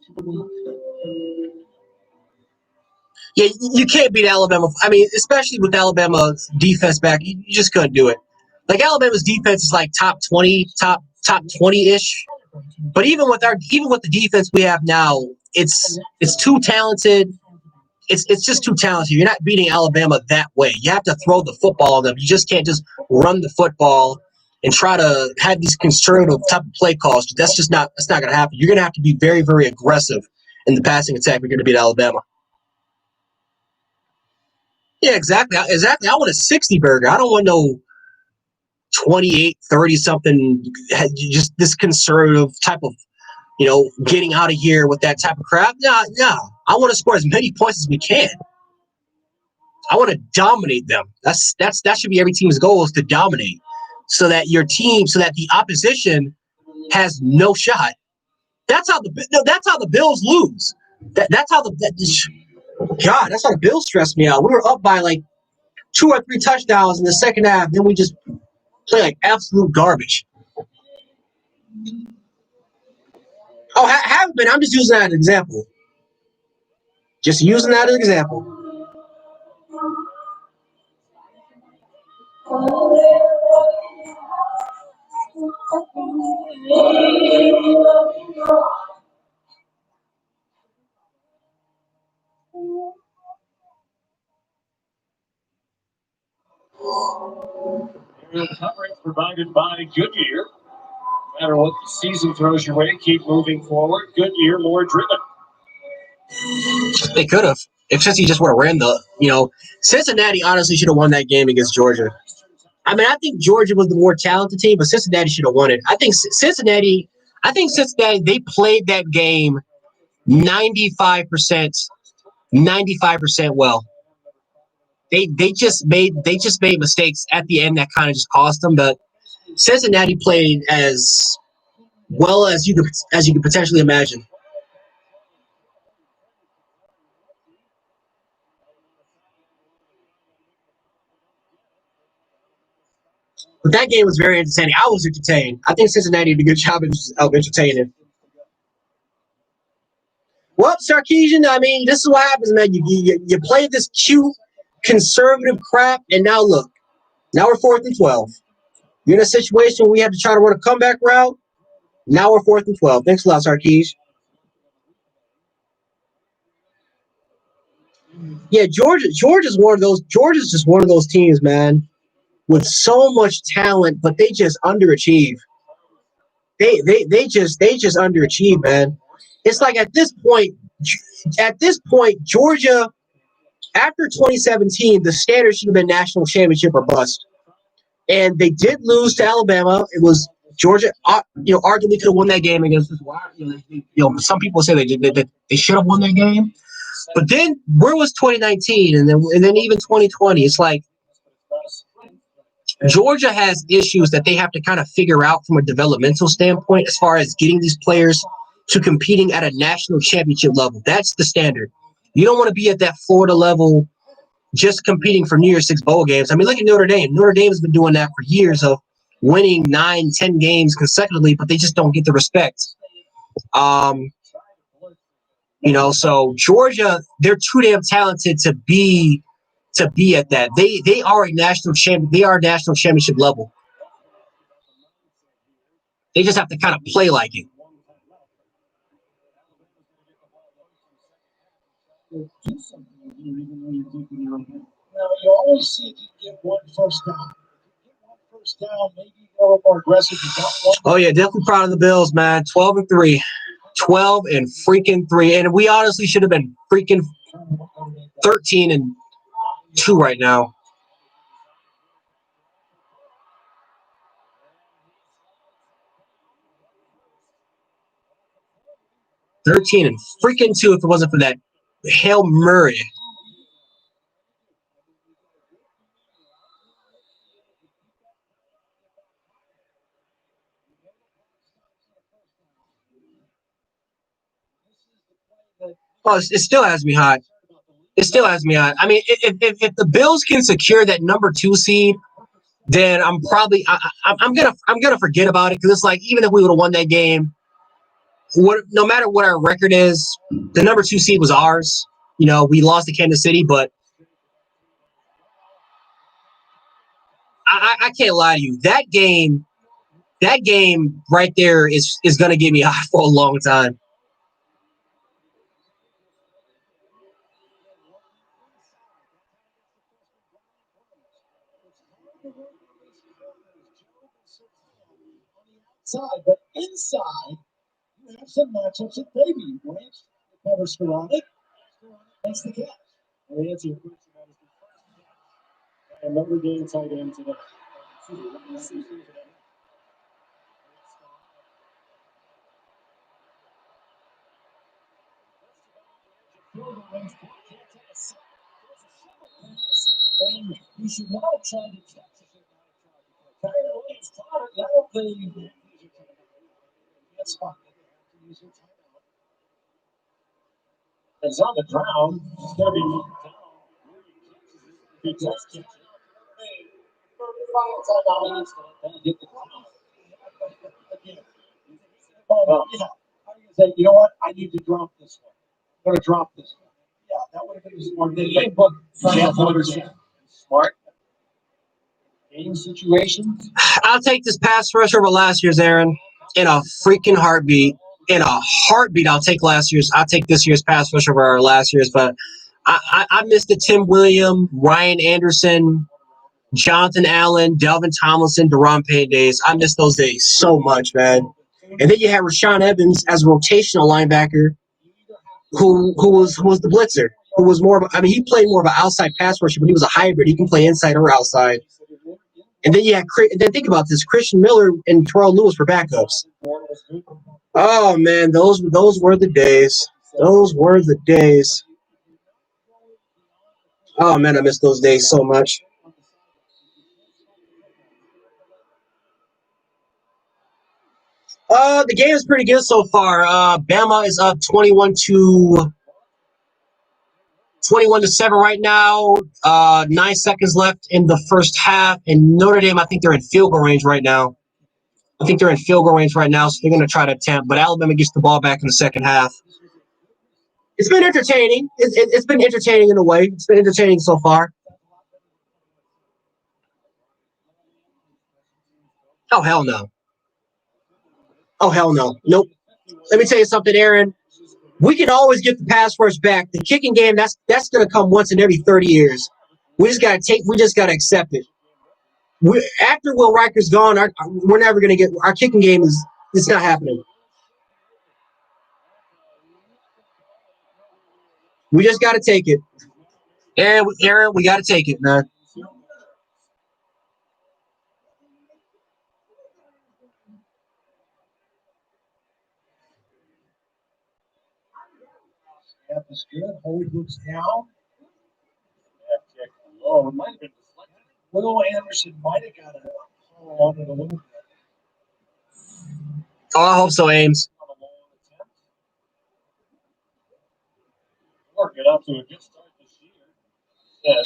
Yeah, you can't beat Alabama. I mean, especially with Alabama's defense back, you just couldn't do it. Like Alabama's defense is like top 20, top 20-ish. But even with the defense we have now, it's too talented. It's just too talented. You're not beating Alabama that way. You have to throw the football on them. You just can't just run the football and try to have these conservative type of play calls. That's not going to happen. You're going to have to be very, very aggressive in the passing attack if you're going to beat Alabama. Yeah, exactly. I want a 60 burger. I don't want no 28, 30 something. Just this conservative type of, getting out of here with that type of crap. No. I want to score as many points as we can. I want to dominate them. That should be every team's goal, is to dominate, so that the opposition has no shot. That's how the Bills lose. That's how the Bills stressed me out. We were up by like 2 or 3 touchdowns in the second half, then we just play like absolute garbage. Oh, haven't been. I'm just using that as an example. Just using that as an example. Coverage provided by Goodyear. No matter what the season throws your way, keep moving forward. Goodyear, more driven. They could have. If Cincinnati just would have ran Cincinnati honestly should have won that game against Georgia. I mean, I think Georgia was the more talented team, but Cincinnati should have won it. I think Cincinnati, they played that game 95% well. They just made mistakes at the end that kind of just cost them, but Cincinnati played as well as you could potentially imagine. But that game was very entertaining. I was entertained. I think Cincinnati did a good job of entertaining. Well, Sarkisian, I mean, this is what happens, man. You play this cute, conservative crap, and now look. Now we're 4th and 12. You're in a situation where we have to try to run a comeback route. Now we're 4th and 12. Thanks a lot, Sarkisian. Yeah, Georgia's just one of those teams, man, with so much talent, but they just underachieve. They just underachieve, man. It's like at this point, Georgia, after 2017, the standard should have been national championship or bust. And they did lose to Alabama. It was Georgia, arguably could have won that game against us. Some people say they should have won that game. But then where was 2019 and then even 2020? It's like Georgia has issues that they have to kind of figure out from a developmental standpoint as far as getting these players to competing at a national championship level. That's the standard. You don't want to be at that Florida level just competing for New Year's Six bowl games. I mean, look at Notre Dame. Notre Dame has been doing that for years of winning 9, 10 games consecutively, but they just don't get the respect. So Georgia, they're too damn talented to be at that. They are a national champion. They are national championship level. They just have to kind of play like it. You always see if you get one first down. Maybe a little more aggressive. Oh yeah, definitely proud of the Bills, man. 12-3. 12-3. And we honestly should have been freaking 13-2 right now. 13-2 if it wasn't for that Hail Murray. Oh, it still has me hot. It still has me hot. I mean, if the Bills can secure that number 2 seed, then I'm gonna forget about it because it's like even if we would have won that game, no matter what our record is, the number 2 seed was ours. We lost to Kansas City, but I can't lie to you. That game right there is gonna get me hot for a long time. But inside, you have some matchups at baby. Branch covers Skaronic. That's the catch. The answer to your question is a Notre Dame tight end today. And you should not have tried to catch it. That's fine. It's on the ground. It's going to be if he does catch it. Get the ground. Yeah. Say, you know what? I need to drop this one. I'm going to drop this one. Yeah, that would have been smart. Smart. Game situation. I'll take this pass rush over last year's, Aaron, in a freaking heartbeat. In a heartbeat, I'll take this year's pass rush over our last year's. But I missed the Tim Williams, Ryan Anderson, Jonathan Allen, Delvin Tomlinson, Deron Payne days. I miss those days so much, man. And then you had Rashaan Evans as a rotational linebacker, who was the blitzer, who was more of he played more of an outside pass rusher, but he was a hybrid. He can play inside or outside. And then think about this: Christian Miller and Terrell Lewis for backups. Oh man, those were the days. Those were the days. Oh man, I miss those days so much. The game is pretty good so far. Bama is up 21-7 right now. 9 seconds left in the first half, and Notre Dame, I think they're in field goal range right now. So they're going to try to attempt, but Alabama gets the ball back in the second half. It's been entertaining. It's been entertaining in a way. It's been entertaining so far. Oh, hell no. Oh, hell no. Nope. Let me tell you something, Aaron. We can always get the pass rush back. The kicking game, that's going to come once in every 30 years. We just got to accept it. After Will Riker's gone, we're never going to get our kicking game it's not happening. We just got to take it. And Aaron, we got to take it, man. That's good. Holy looks down. That kick low. It might have been deflected. Will Anderson might have got a call on it a little bit. Oh, I hope so, Ames. On a long attempt. Working up to a good start this year.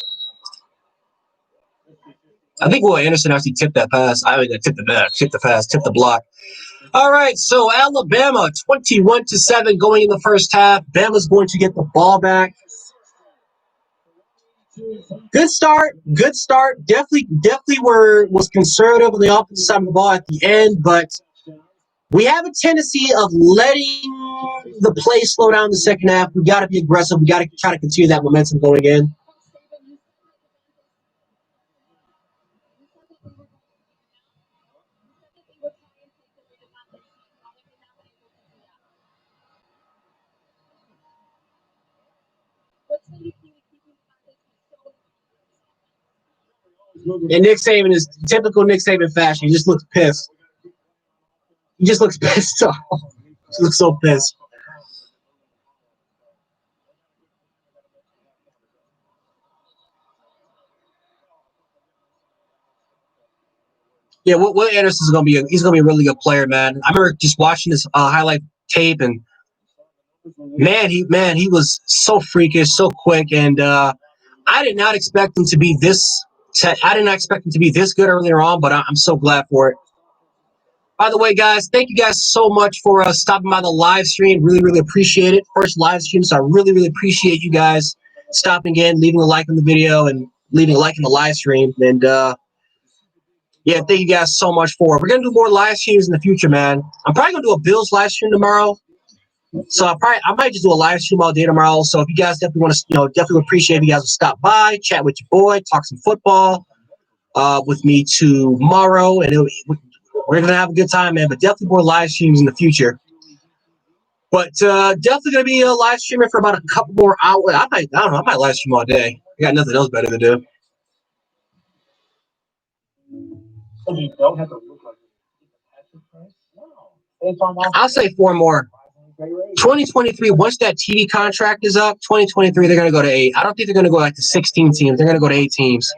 I think Will Anderson actually tipped that pass. I mean, tipped the pass, tipped the block. All right, so Alabama 21-7 going in the first half. Bama's going to get the ball back. Good start. Definitely was conservative on the offensive side of the ball at the end, but we have a tendency of letting the play slow down in the second half. We got to be aggressive. We got to try to continue that momentum going in. And Nick Saban is typical Nick Saban fashion. He just looks pissed. He just looks pissed off. He looks so pissed. Yeah, Will Anderson is gonna be a really good player, man. I remember just watching this highlight tape, and man, he was so freakish, so quick, and I did not expect him to be this. I did not expect him to be this good earlier on, but I'm so glad for it. By the way, guys, thank you guys so much for stopping by the live stream. Really, really appreciate it. First live stream, so I really, really appreciate you guys stopping in, leaving a like on the video, and leaving a like in the live stream. And yeah, thank you guys so much for it. We're gonna do more live streams in the future, man. I'm probably gonna do a Bills live stream tomorrow. So I might just do a live stream all day tomorrow. So if you guys definitely want to, definitely appreciate if you guys would stop by, chat with your boy, talk some football with me tomorrow, and we're gonna have a good time, man. But definitely more live streams in the future. But definitely gonna be a live streaming for about a couple more hours. I don't know. I might live stream all day. I got nothing else better to do. So you don't have to look like I'll say 4 more. 2023, once that TV contract is up, 2023, they're going to go to 8. I don't think they're going to go like to 16 teams. They're going to go to 8 teams.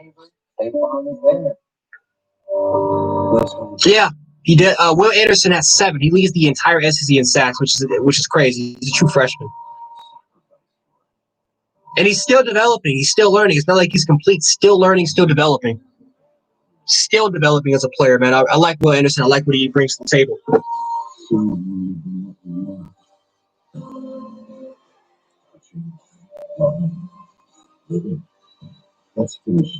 Yeah, he did. Will Anderson has 7. He leads the entire SEC in sacks, which is crazy. He's a true freshman. And he's still developing. He's still learning. It's not like he's complete. Still learning, still developing. Still developing as a player, man. I like Will Anderson. I like what he brings to the table. Let's finish.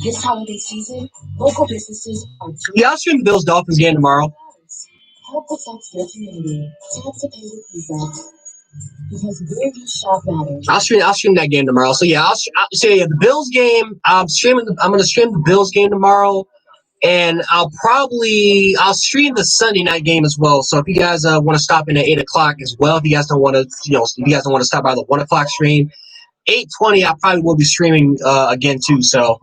This holiday season, local businesses are doing Yeah, I'll stream the Bills-Dolphins game tomorrow. help protect your community. Tap to pay with Visa. Because where you shop matters. I'll stream that game tomorrow. So yeah, the Bills game. I'm going to stream the Bills game tomorrow, and I'll stream the Sunday night game as well. So if you guys want to stop in at 8:00 as well, if you guys don't want to, if you guys don't want to stop by the 1:00 stream, 8:20 I probably will be streaming again too. So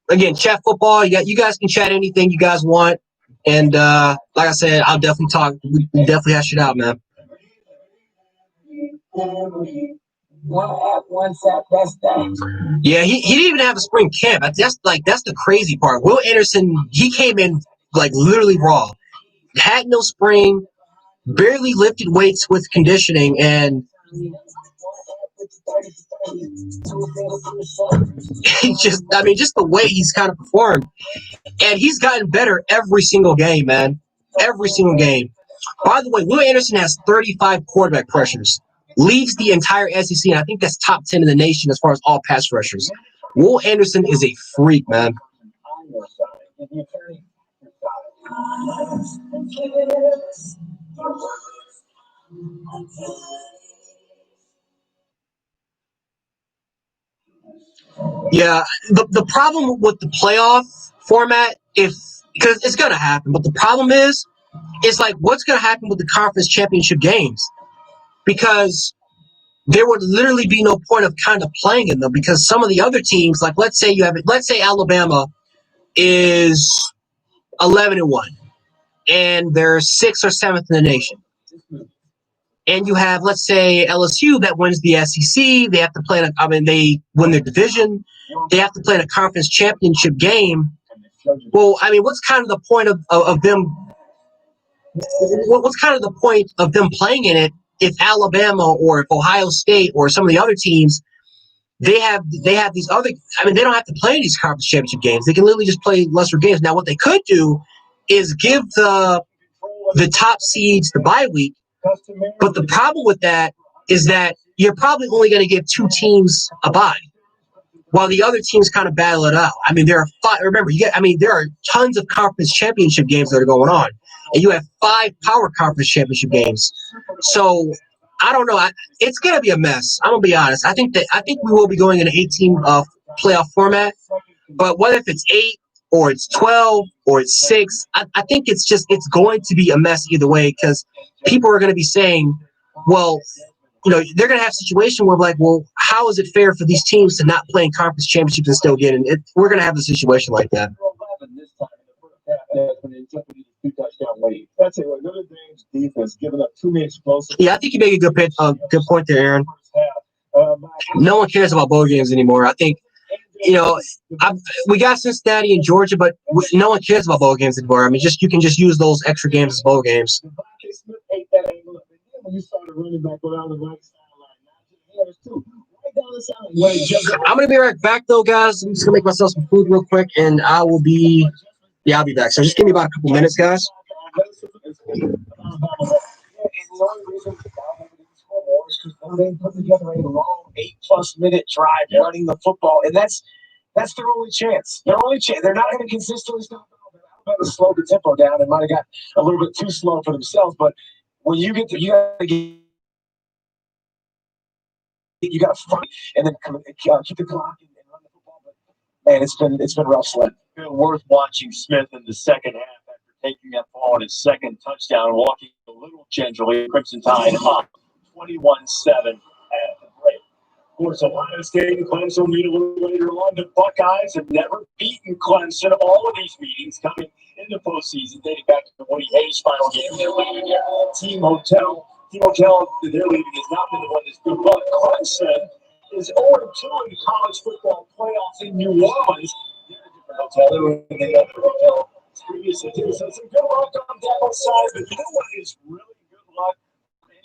again, chat football. You guys can chat anything you guys want, and like I said, I'll definitely talk. We definitely hash it out, man. Yeah, he didn't even have a spring camp. That's the crazy part. Will Anderson, he came in like literally raw, had no spring, barely lifted weights with conditioning, and just the way he's kind of performed, and he's gotten better every single game, man. Every single game. By the way, Will Anderson has 35 quarterback pressures. Leads the entire SEC, and I think that's top 10 in the nation as far as all pass rushers. Will Anderson is a freak, man. Yeah, the problem with the playoff format, because it's going to happen, but the problem is, it's like what's going to happen with the conference championship games? Because there would literally be no point of kind of playing in them, because some of the other teams, like let's say Alabama is 11-1, and they're 6th or 7th in the nation. And you have, let's say, LSU that wins the SEC. They have to play. They win their division. They have to play in a conference championship game. Well, I mean, what's kind of the point of them? What's kind of the point of them playing in it if Alabama or if Ohio State or some of the other teams they have these other? I mean, they don't have to play in these conference championship games. They can literally just play lesser games. Now, what they could do is give the top seeds the bye week. But the problem with that is that you're probably only going to give 2 teams a bye, while the other teams kind of battle it out. I mean, there are 5. Remember, there are tons of conference championship games that are going on, and you have 5 power conference championship games. So I don't know. It's going to be a mess. I'm going to be honest. I think we will be going in an 18 playoff format, but whether if it's 8 or it's 12 or it's 6, I think it's going to be a mess either way, because people are going to be saying, well, they're going to have a situation where, like, well, how is it fair for these teams to not play in conference championships and still get in? We're going to have a situation like that. That's it. Notre Dame's defense giving up too many explosive. Yeah, I think you make a good point there, Aaron. No one cares about bowl games anymore. I think, we got Cincinnati and Georgia, but no one cares about bowl games anymore. I mean, you can just use those extra games as bowl games. When you saw the running back go down the right sideline, I'm going to be right back, though, guys. I'm just going to make myself some food real quick, and I'll be back. So just give me about a couple minutes, guys. They put together a long 8+ minute drive running the football, and that's their only chance. They're not going to consistently stop. Alabama slowed the tempo down and might have got a little bit too slow for themselves, but when you got to fight and then keep the clock and run the football. But man, it's been rough sledding. Been worth watching Smith in the second half after taking that ball on his second touchdown, walking a little gingerly. Crimson Tide up 21-7 at the break. Of course, Ohio State and Clemson meet a little later on. The Buckeyes have never beaten Clemson. All of these meetings coming in the postseason, dating back to the Woody Hayes final game. They're leaving their team hotel. Team hotel they're leaving has not been the one that's good. But Clemson is 0-2 in the college football playoffs in New Orleans. They're a different hotel. They were in the other hotel previously, too. So some good luck on that side. But you know what is really good luck?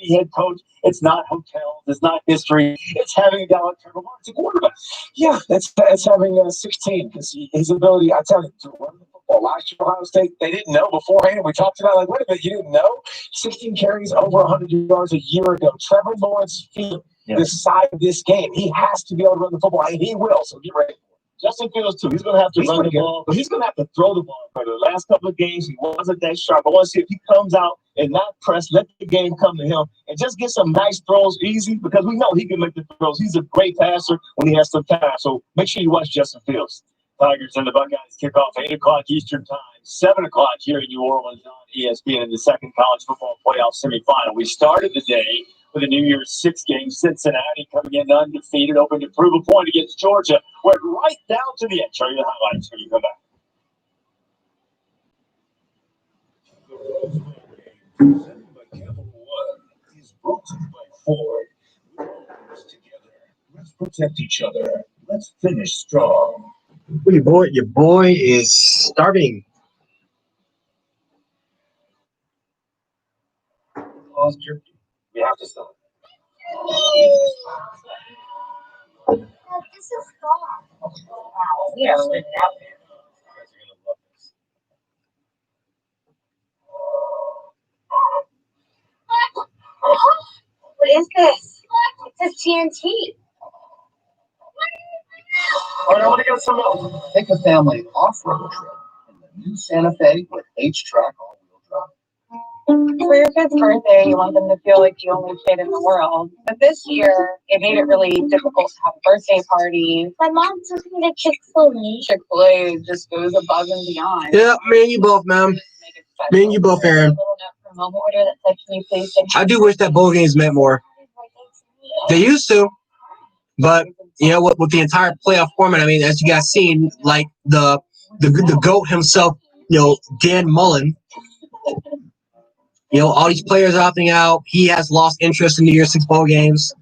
Head coach, it's not hotels, it's not history, it's having a guy like Trevor Lawrence, a quarterback. Yeah, that's having 16, because his ability, I tell you, to run the football. Last year, Ohio State, they didn't know beforehand. We talked about, like, wait a minute, you didn't know? 16 carries, over 100 yards a year ago. Trevor Lawrence feet decide this game. He has to be able to run the football, and he will, so get ready. Justin Fields, too. He's going to have to run the ball, but he's going to have to throw the ball. For the last couple of games, he wasn't that sharp. I want to see if he comes out and not press, let the game come to him, and just get some nice throws easy, because we know he can make the throws. He's a great passer when he has some time. So make sure you watch Justin Fields. Tigers and the Buckeyes kick off 8 o'clock Eastern time, 7 o'clock here in New Orleans on ESPN in the second college football playoff semifinal. We started the day with a New Year's 6 game. Cincinnati coming in undefeated, hoping to prove a point against Georgia. Went right down to the end. Show you the highlights when you come back. Presented by Capital One is brought to you by Ford. We're all in this together. Let's protect each other. Let's finish strong. Your boy is starving. Lost your. We have to stop. This is fun. Yeah. What is this? It says TNT. All right, I want to get some milk. Take a family off-road trip in the new Santa Fe with H-Track all-wheel drive. For your kid's birthday, you want them to feel like the only kid in the world. But this year, it made it really difficult to have a birthday party. My mom took me to Chick-fil-A. Chick-fil-A just goes above and beyond. Yeah, me and you both, man. Make it special. Me and you both, Aaron. A little note from mobile order that said, "Can you please take I do wish that bowl games meant more. They used to, but with the entire playoff format, I mean, as you guys seen, like the GOAT himself, Dan Mullen, All these players opting out. He has lost interest in the Year 6 bowl games.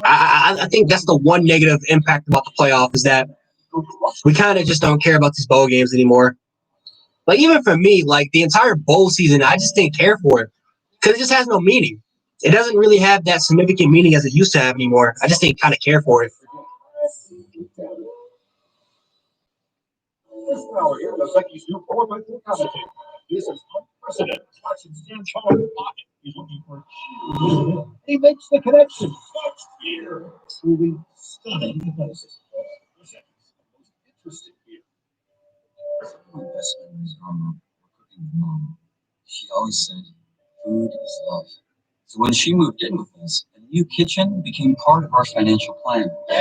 I think that's the one negative impact about the playoff is that we kind of just don't care about these bowl games anymore. Like, even for me, like, the entire bowl season, I just didn't care for it because it just has no meaning. It doesn't really have that significant meaning as it used to have anymore. I just didn't kind of care for it. This hour here, the Becky's new play-by-play commentator. This is unprecedented. Watching Stan Shaw in the pocket. He's looking for a cue. He makes the connection. Touch here. Truly stunning devices. Most interesting here. My best memories growing up were cooking with Mom. She always said, food is love. So when she moved in with us, a new kitchen became part of our financial plan. I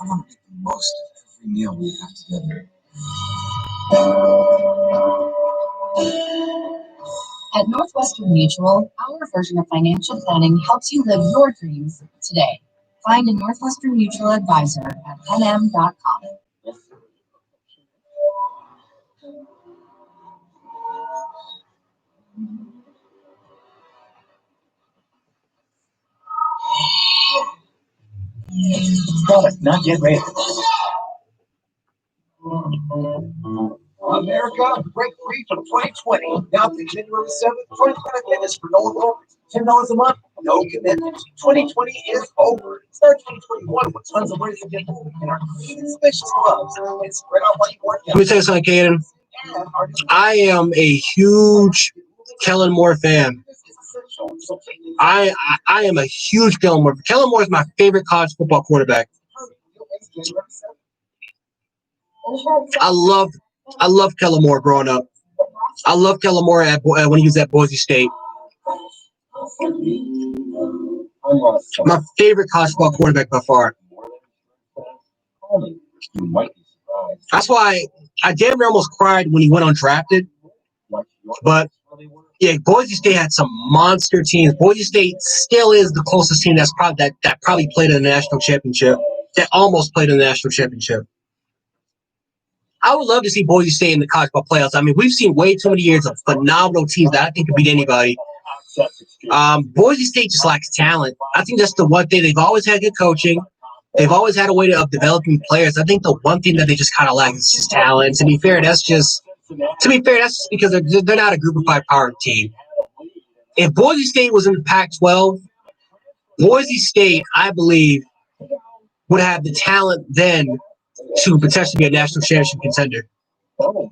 want to make the most of every meal we have together. At Northwestern Mutual, our version of financial planning helps you live your dreams today. Find a Northwestern Mutual advisor at nm.com. Product not yet ready. America, break free from 2020. Now through January 7th, 25 minutes for no longer $10 a month, no commitment. 2020 is over. Start 2021 with tons of ways to get moving in our clean and spacious clubs. And spread out while you work out. Let me tell you something, Caden. I am a huge Kellen Moore fan. I am a huge Kellen Moore. Kellen Moore is my favorite college football quarterback. I love Kellen Moore growing up. I love Kellen Moore when he was at Boise State. My favorite college football quarterback by far. That's why I damn near almost cried when he went undrafted. But yeah, Boise State had some monster teams. Boise State still is the closest team that's probably that probably played in the national championship. That almost played in the national championship. I would love to see Boise State in the college football playoffs. I mean, we've seen way too many years of phenomenal teams that I think could beat anybody. Boise State just lacks talent. I think that's the one thing. They've always had good coaching. They've always had a way of developing players. I think the one thing that they just kind of lack is just talent. And to be fair, that's just because they're not a Group of 5 power team. If Boise State was in the Pac-12, Boise State, I believe, would have the talent then to potentially be a national championship contender. 21-10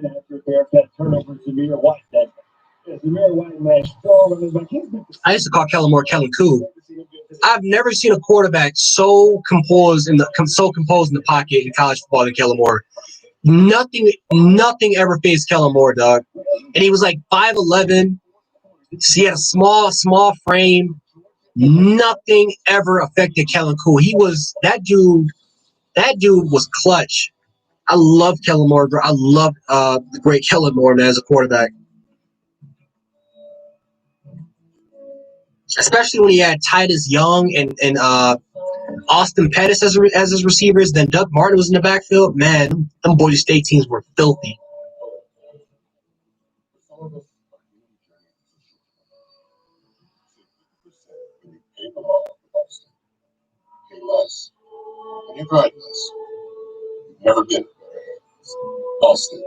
after Bearcat turnover. Zamir White. Zamir White matched. I used to call Kellen Moore Kellen Koo. I've never seen a quarterback so composed in the pocket in college football than Kellen Moore. Nothing ever faced Kellen Moore, dog. And he was like 5'11". He had a small frame. Nothing ever affected Kellen Koo. That dude was clutch. I love Kellen Moore. I love the great Kellen Moore, man, as a quarterback. Especially when he had Titus Young and Austin Pettis as his receivers. Then Doug Martin was in the backfield. Man, them Boise State teams were filthy. Never been Boston.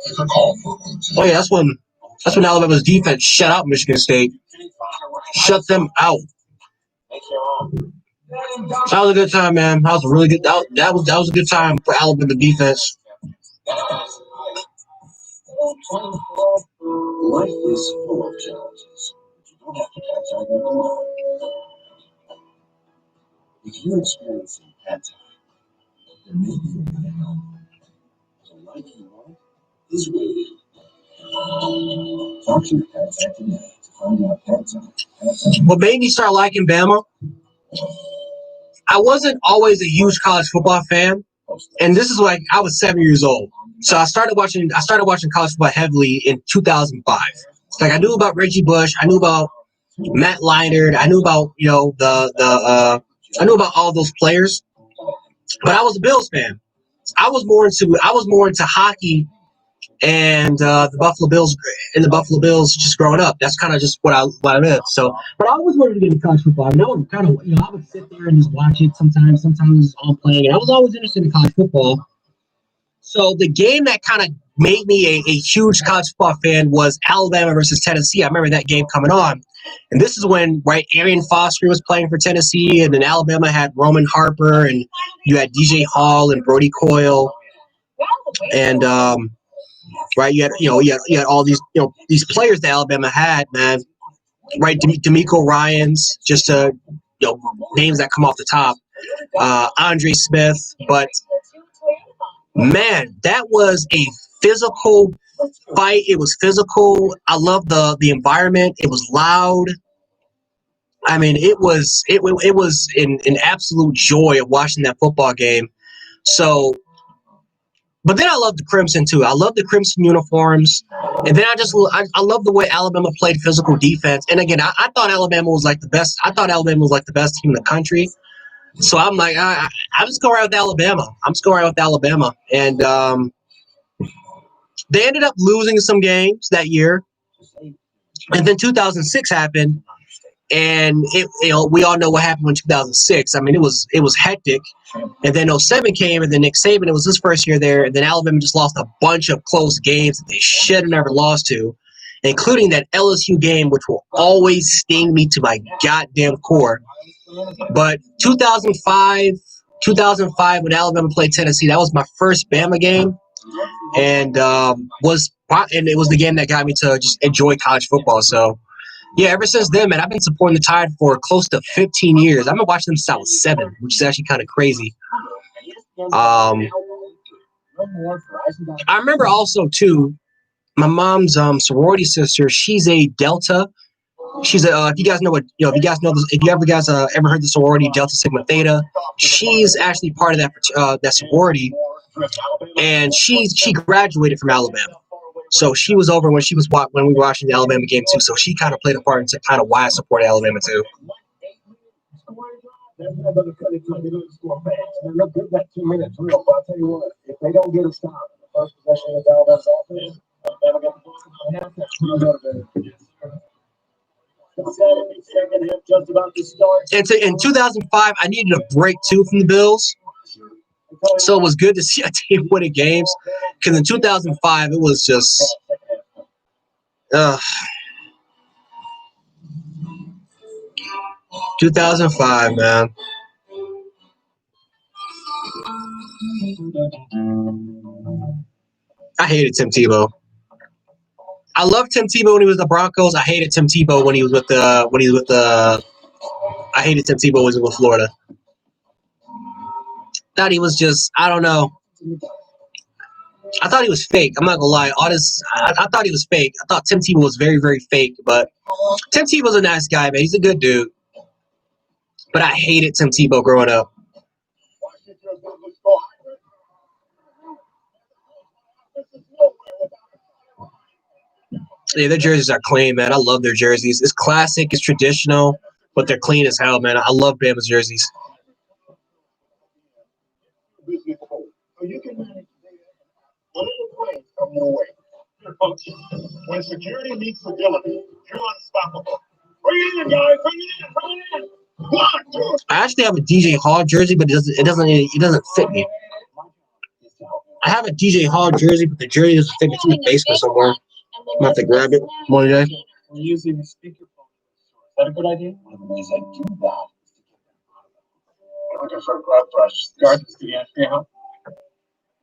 Take a call for a Oh yeah, that's when Alabama's defense shut out Michigan State. Shut them out. That was a good time, man. That was a really good. That was a good time for Alabama defense. Life is full of challenges, but you don't have to catch on them alone. If you're experiencing pad time, there may be a way to help. The life you want is waiting. Talk to your pad tech today to find out pad time. What made me start liking Bama? I wasn't always a huge college football fan, and this is like I was 7 years old. So I started watching college football heavily in 2005. Like I knew about Reggie Bush, I knew about Matt Leinart, I knew about the I knew about all those players, but I was a Bills fan. I was more into hockey and the Buffalo Bills just growing up. That's kind of just what I did. So, but I always wanted to get into college football. And I would kind of, I would sit there and just watch it sometimes. Sometimes it was all playing, and I was always interested in college football. So the game that kind of made me a huge college football fan was Alabama versus Tennessee. I remember that game coming on. And this is when, right, Arian Foster was playing for Tennessee, and then Alabama had Roman Harper, and you had DJ Hall and Brody Coyle. And, right, you had all these, these players that Alabama had, man. Right, D'Amico Ryans, just names that come off the top. Andre Smith, but man, that was a physical fight. It was physical. I love the environment. It was loud. I mean, it was an absolute joy of watching that football game. So, but then I love the Crimson too. I love the Crimson uniforms, and then I love the way Alabama played physical defense. And again, I thought Alabama was like the best. I thought Alabama was like the best team in the country. So I'm like, I'm just going right with Alabama. And they ended up losing some games that year, and then 2006 happened, and we all know what happened in 2006. I mean, it was hectic, and then 07 came, and then Nick Saban, it was his first year there, and then Alabama just lost a bunch of close games that they should have never lost to, including that LSU game, which will always sting me to my goddamn core. But 2005 when Alabama played Tennessee, that was my first Bama game, and it was the game that got me to just enjoy college football. So, yeah, ever since then, man, I've been supporting the Tide for close to 15 years. I've been watching them since I was 7, which is actually kind of crazy. I remember also too, my mom's sorority sister. She's a Delta. She's if you guys know ever heard the sorority Delta Sigma Theta, she's actually part of that sorority, and she graduated from Alabama. So she was over when we were watching the Alabama game too. So she kind of played a part into kind of why I support Alabama too. If they don't get a stop, the first possession of Alabama's offense, Alabama got the ball. In 2005, I needed a break too from the Bills, so it was good to see a team winning games. Because in 2005, it was just, 2005, man. I hated Tim Tebow. I loved Tim Tebow when he was with the Broncos. I hated Tim Tebow when he was with I hated Tim Tebow when he was with Florida. Thought he was just, I don't know. I thought he was fake. I'm not gonna lie. I thought he was fake. I thought Tim Tebow was very, very fake. But Tim Tebow's a nice guy, man. He's a good dude. But I hated Tim Tebow growing up. Yeah, their jerseys are clean, man. I love their jerseys. It's classic, it's traditional, but they're clean as hell, man. I love Bama's jerseys. When security meets fragility, you're unstoppable. Bring it in, guys. Bring it in. I actually have a DJ Hall jersey, but it doesn't fit me. I have a DJ Hall jersey, but the jersey doesn't fit me. It's in the basement somewhere. I'm gonna have to grab it one day. We're using the speakerphone. Is that a good idea? One of the ways I do that is to get them out of it. I'm looking for a grub brush. Garth, is the answer, huh?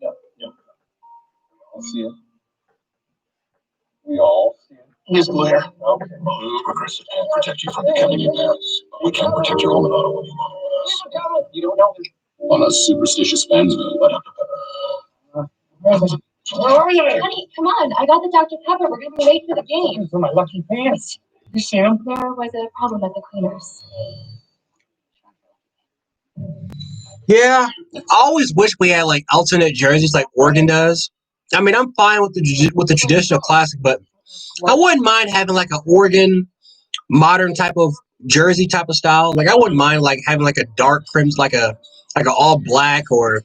Yep. I'll see it. We all see it. He's clear. Okay. Blue progressive will protect you from becoming embarrassed, but we can't protect your home and auto when you mow with us. You don't know. On a superstitious fans view by Dr. Pepper. Where are you? Honey, come on. I got the Dr. Pepper. We're gonna be late for the game. For my lucky pants. You see them? There was a problem at the cleaners. Yeah, I always wish we had like alternate jerseys like Oregon does. I mean, I'm fine with the traditional classic, but I wouldn't mind having like an Oregon modern type of jersey type of style. Like I wouldn't mind like having like a dark crimson, like a all black, or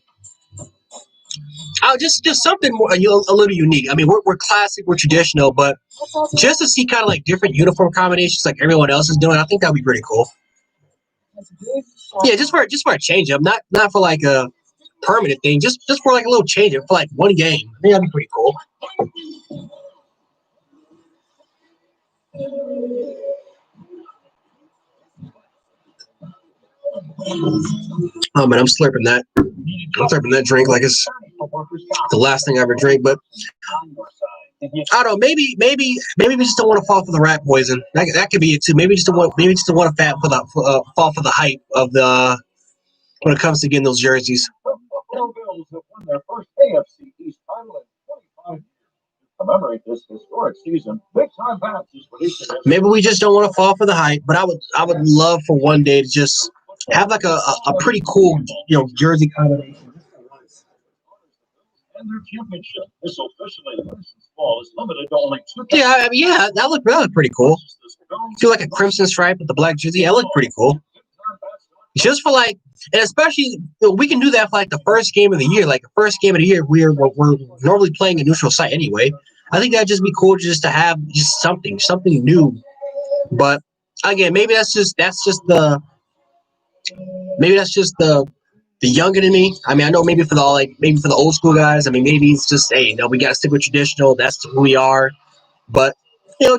just something more a little unique. I mean, we're classic, we're traditional, but just to see kind of like different uniform combinations like everyone else is doing, I think that'd be pretty cool. Yeah, just for a change up, not for like a permanent thing, just for like a little change up for like one game. I think that'd be pretty cool. Oh man, I'm slurping that. I'm slurping that drink like it's the last thing I ever drink. But I don't know. Maybe we just don't want to fall for the rat poison. That could be it too. Maybe just don't want to fall for the hype of the when it comes to getting those jerseys. Bills have won their first AFC East title in 25 years. To commemorate this historic season, Big Time Bats is releasing. Maybe we just don't want to fall for the hype, but I would love for one day to just have like a pretty cool jersey combination. And their championship, this officially licensed ball is limited to only 2. Yeah, I mean, yeah, that looked pretty cool. Do like a crimson stripe with the black jersey. That looked pretty cool. Just for like, and especially we can do that for like the first game of the year. Like the first game of the year, we're normally playing a neutral site anyway. I think that'd just be cool just to have just something new. But again, maybe that's just the younger in me. I mean, I know maybe for the old school guys. I mean, maybe it's just hey, we got to stick with traditional. That's who we are. But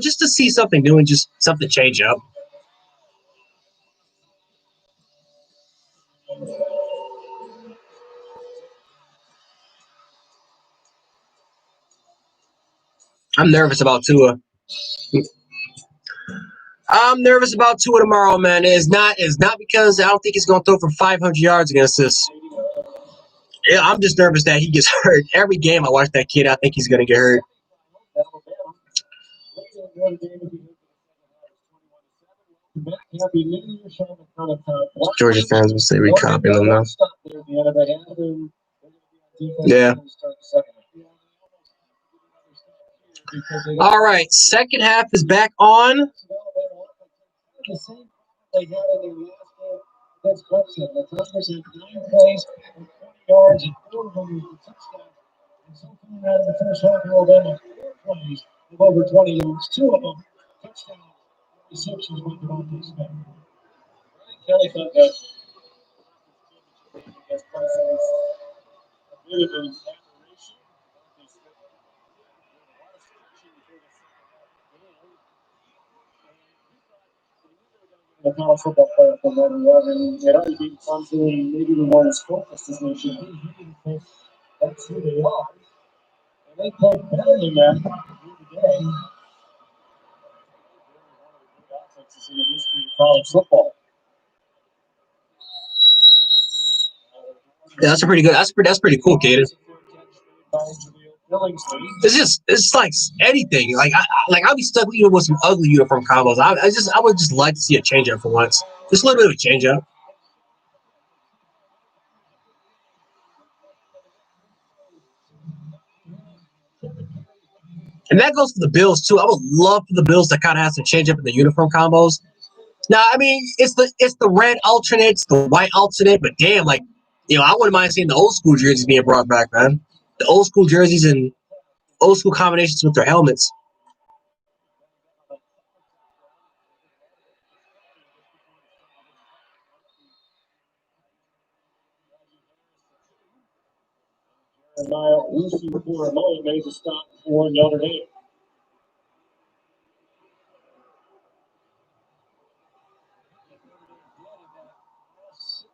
just to see something new and just something change up. I'm nervous about Tua. I'm nervous about Tua tomorrow, man. It's not because I don't think he's going to throw for 500 yards against us. Yeah, I'm just nervous that he gets hurt. Every game I watch that kid, I think he's going to get hurt. Georgia fans will say we copying them now. Yeah. All right, second half is back on. They had in their last game against Clemson. The Tigers had 9 plays and 20 yards and 400 touchdowns. And so coming out of the first half, Alabama 4 plays of over 20 yards, 2 of them touchdowns. Receptions by Devontae Smith. Kelly thought that against Clemson was a bit of an aberration. The college football player from Notre Dame, they'd already beaten Clemson, maybe the one as focused as they should be. He didn't think that's who they are. And they played better than that today. Offenses in the history of college football. Yeah, that's a pretty good. That's pretty cool, Kaden. It's like anything. Like I'll be stuck even with some ugly uniform combos. I would just like to see a change up for once. Just a little bit of a change up. And that goes for the Bills too. I would love for the Bills to kind of have some change up in the uniform combos. Now, I mean, it's the red alternates, the white alternate, but damn, like I wouldn't mind seeing the old school jerseys being brought back, man. The old school jerseys and old school combinations with their helmets. Made the stop for Notre Dame.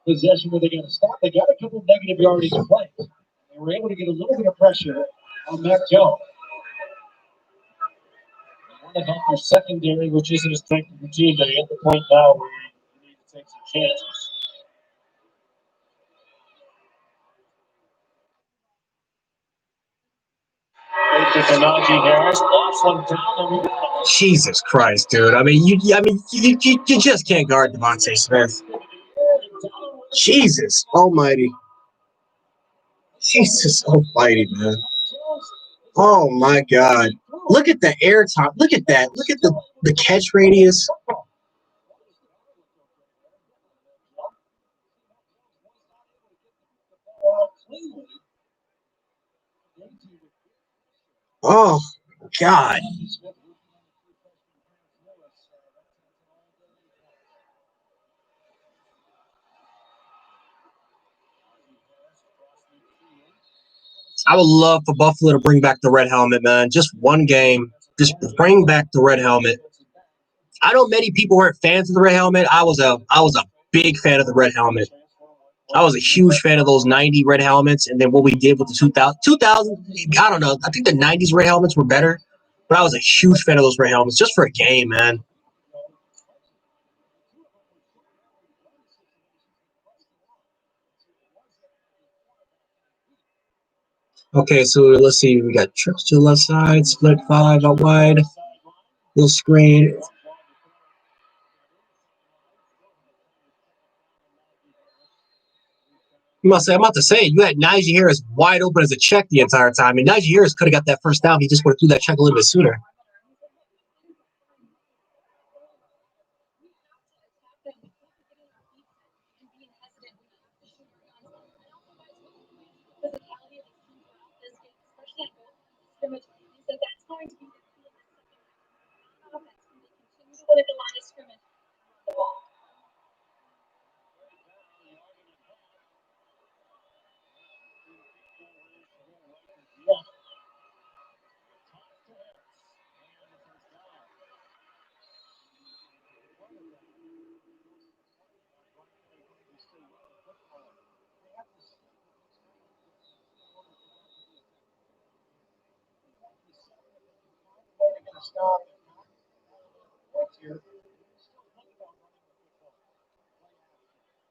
Possession where they got to stop. They got a couple of negative yardage plays. They were able to get a little bit of pressure on Mac Jones. They want to help their secondary, which isn't a strength of the team, but at the point now where you need to take some chances. Jesus Christ, dude! I mean, you just can't guard Devontae Smith. Jesus Almighty! Jesus Almighty, man! Oh my God! Look at the air time. Look at that. Look at the catch radius. Oh, God. I would love for Buffalo to bring back the red helmet, man. Just one game. Just bring back the red helmet. I know many people weren't fans of the red helmet. I was a big fan of the red helmet. I was a huge fan of those 90 red helmets, and then what we did with the 2000, I don't know. I think the 90s red helmets were better, but I was a huge fan of those red helmets just for a game, man. Okay, so let's see. We got trips to the left side, split 5 out wide, little screen. I'm about to say, you had Najee Harris wide open as a check the entire time. And Najee Harris could have got that first down. He just would have threw that check a little bit sooner.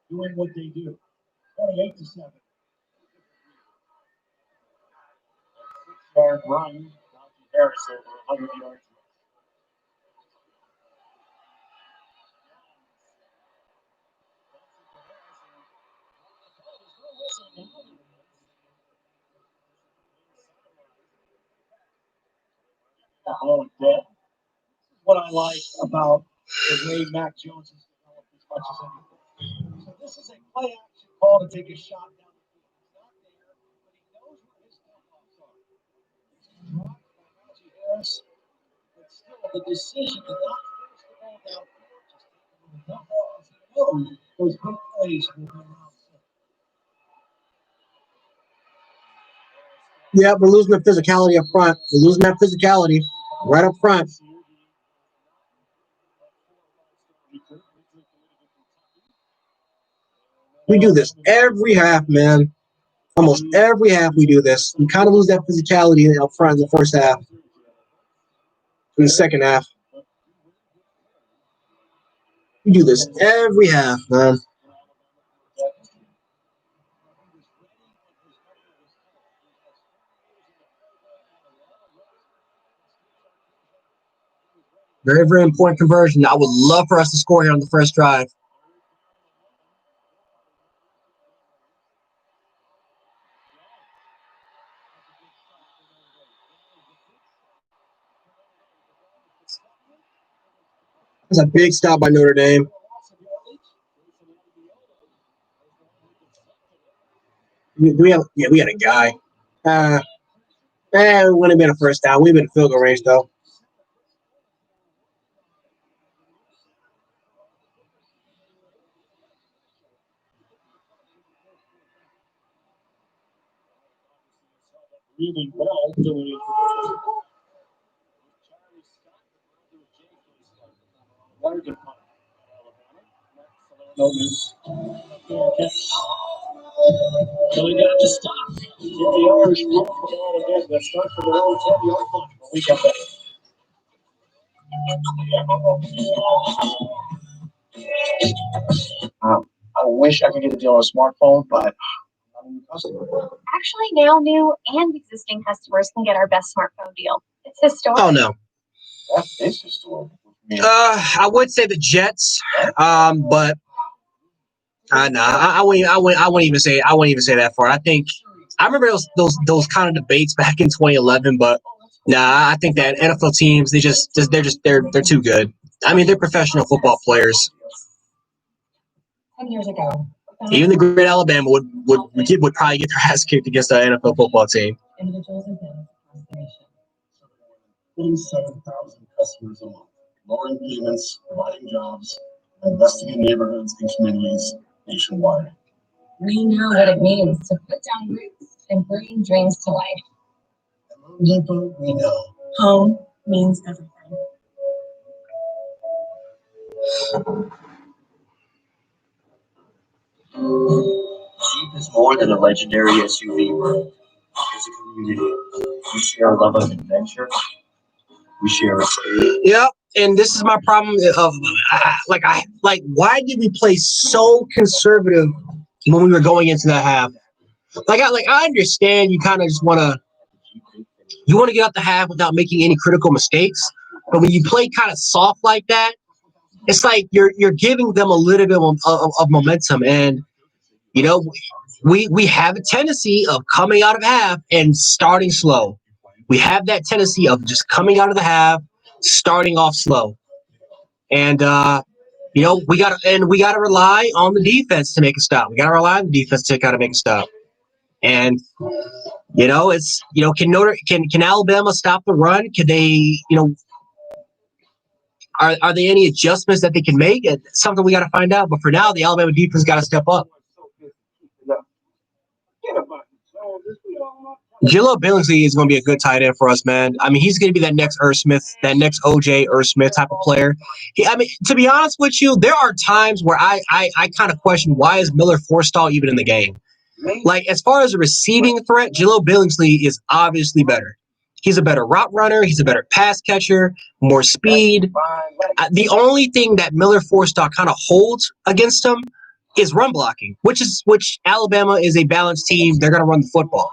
Doing what they do. 28-7. 6-yard run. Najee Harris over 100 yards. What I like about the way Mac Jones has developed as much as anything. So this is a play action call to take a shot down the field. He's not there, but he knows where his step-offs are. He's blocked by Najee Harris, but still the decision to not force the ball downfield, just take it with a dump off, because he knows those big plays will be around. Yeah, we're losing the physicality up front. We're losing that physicality right up front. We do this every half, man. Almost every half we do this. We kind of lose that physicality up front in the first half. In the second half. We do this every half, man. Very, very important conversion. I would love for us to score here on the first drive. That's a big stop by Notre Dame. We had a guy. It wouldn't have been a first down. We've been in field goal range, though. Really well doing Larkin punt. So we got to stop. Get the Irish roll for the ball again. Let's start for their own 10-yard punt. When we come back. I wish I could get a deal on a smartphone, but I'm a new customer. Actually, now new and existing customers can get our best smartphone deal. It's historic. Oh, no. That is historic. I would say the Jets, but no, I wouldn't even say that far. I remember those kind of debates back in 2011, but nah, I think that NFL teams they're too good. I mean, they're professional football players. 10 years ago, Even the great Alabama would probably get their ass kicked against the NFL football team. Individuals and families across the nation. 47,000 customers a month, lowering payments, providing jobs, and investing in neighborhoods and communities nationwide. We know what it means to put down roots and bring dreams to life. At Home Depot, we know. Home means everything. Jeep is more than a legendary SUV. It's a community. We share a love of adventure. We share a spirit. Yep, and this is my problem of why did we play so conservative when we were going into that half? I understand you kind of just want to get out the half without making any critical mistakes, but when you play kind of soft like that, it's like you're giving them a little bit of momentum, and you know we have a tendency of coming out of half and starting slow. We have that tendency of just coming out of the half, starting off slow, and we gotta rely on the defense to make a stop. We gotta rely on the defense to kind of make a stop, and can Alabama stop the run? Can they are there any adjustments that they can make? It's something we got to find out. But for now, the Alabama defense got to step up. Jaleel Billingsley is going to be a good tight end for us, man. I mean, he's going to be that next Irv Smith, that next OJ Irv Smith type of player. To be honest with you, there are times where I kind of question, why is Miller Forstall even in the game? Like, as far as a receiving threat, Jaleel Billingsley is obviously better. He's a better route runner. He's a better pass catcher, more speed. The only thing that Miller Forstall kind of holds against him is run blocking, which Alabama is a balanced team. They're going to run the football.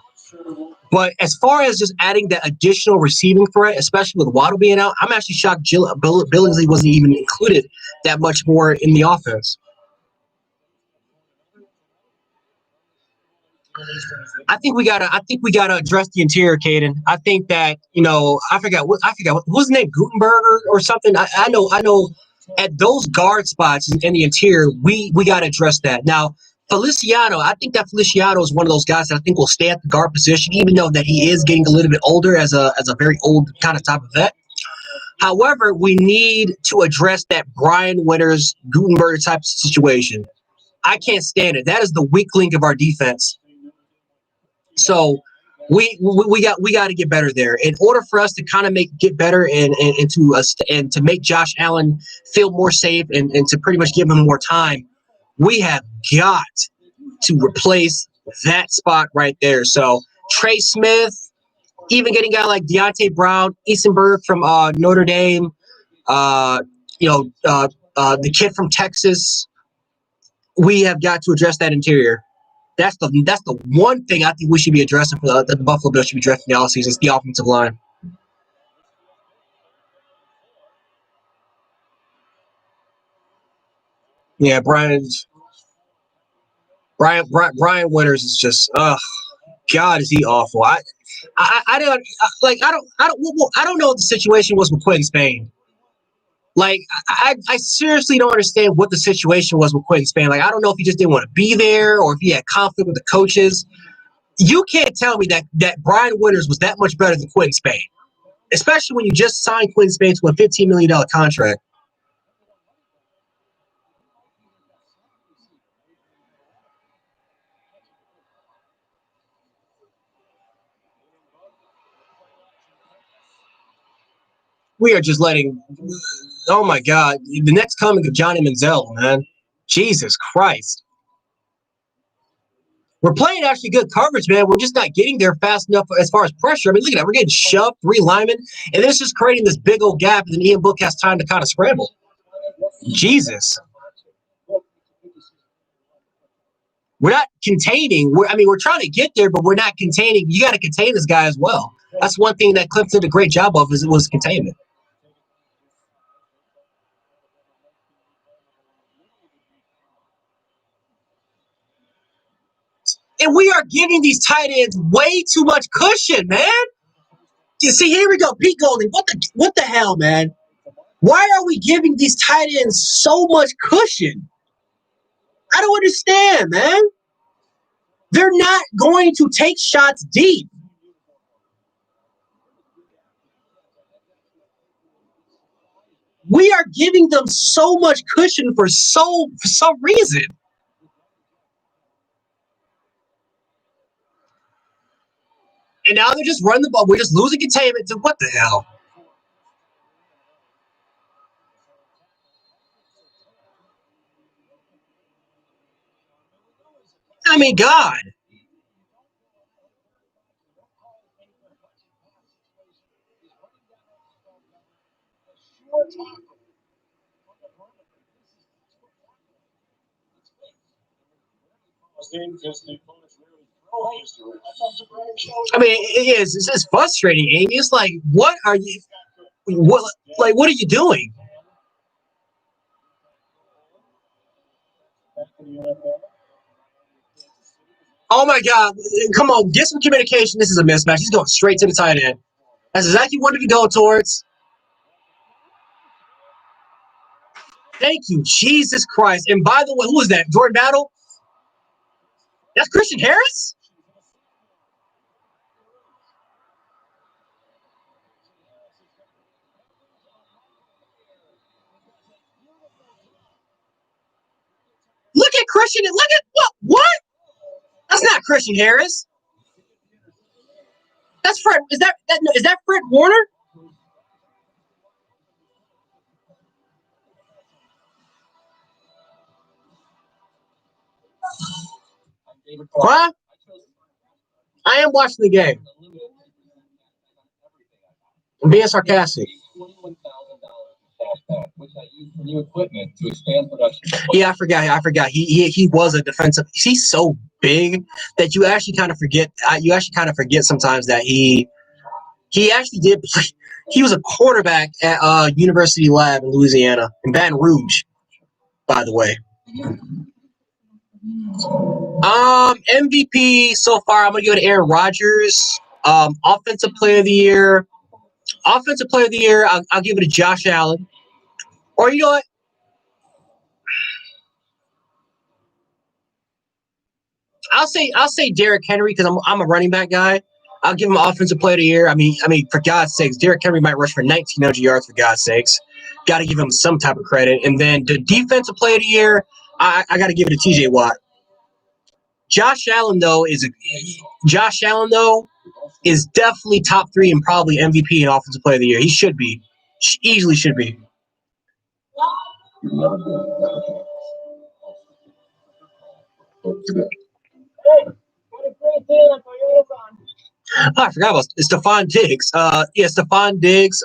But as far as just adding that additional receiving threat, especially with Waddle being out, I'm actually shocked Billingsley wasn't even included that much more in the offense. I think we gotta address the interior, Caden. I think that I forgot what was his name, Gutenberg or something. I know at those guard spots in the interior, we gotta address that. Now, Feliciano, I think that Feliciano is one of those guys that I think will stay at the guard position, even though that he is getting a little bit older as a very old kind of type of vet. However, we need to address that Brian Winters, Gutenberg type of situation. I can't stand it. That is the weak link of our defense. So we got to get better there. In order for us to kind of get better and to make Josh Allen feel more safe and to pretty much give him more time, we have got to replace that spot right there. So Trey Smith, even getting a guy like Deontay Brown, Easenberg from Notre Dame, the kid from Texas, we have got to address that interior. That's the one thing I think we should be addressing for the Buffalo Bills should be addressing the offseason is the offensive line. Yeah, Brian Winters is just God, is he awful. I don't know what the situation was with Quentin Spain. Like, I seriously don't understand what the situation was with Quentin Spain. Like, I don't know if he just didn't want to be there or if he had conflict with the coaches. You can't tell me that Brian Winters was that much better than Quentin Spain, especially when you just signed Quentin Spain to a $15 million contract. We are just letting – oh, my God. The next coming of Johnny Manziel, man. Jesus Christ. We're playing actually good coverage, man. We're just not getting there fast enough as far as pressure. I mean, look at that. We're getting shoved, 3 linemen, and then it's just creating this big old gap, and then Ian Book has time to kind of scramble. Jesus. We're not containing. We're trying to get there, but we're not containing. You got to contain this guy as well. That's one thing that Clemson did a great job of was containment. And we are giving these tight ends way too much cushion, man. You see, here we go. Pete Golding. What the hell, man? Why are we giving these tight ends so much cushion? I don't understand, man. They're not going to take shots deep. We are giving them so much cushion for some reason. And now they're just running the ball. We're just losing containment to what the hell? I mean, God. I mean, it is. It's just frustrating, Amy. It's like, what are you? What are you doing? Oh my God! Come on, get some communication. This is a mismatch. He's going straight to the tight end. That's exactly what he go towards. Thank you, Jesus Christ. And by the way, who is that? Jordan Battle? That's Christian Harris? Look at Christian. Look at what? That's not Christian Harris. That's Fred. Is that Fred Warner? What? I am watching the game. I'm being sarcastic. Yeah, I forgot. He was a defensive. He's so big that you actually kind of forget. You actually kind of forget sometimes that he actually did play. He was a quarterback at University Lab in Louisiana, in Baton Rouge, by the way. MVP so far, I'm gonna give it to Aaron Rodgers. Offensive player of the year. Offensive player of the year, I'll give it to Josh Allen. Or you know what? I'll say Derrick Henry because I'm a running back guy. I'll give him offensive player of the year. I mean, for God's sakes, Derrick Henry might rush for 1,900 yards. For God's sakes, got to give him some type of credit. And then the defensive player of the year, I got to give it to T.J. Watt. Josh Allen though is definitely top 3 and probably MVP and offensive player of the year. He should be, easily should be. Oh, I forgot about Stephon Diggs. Stephon Diggs.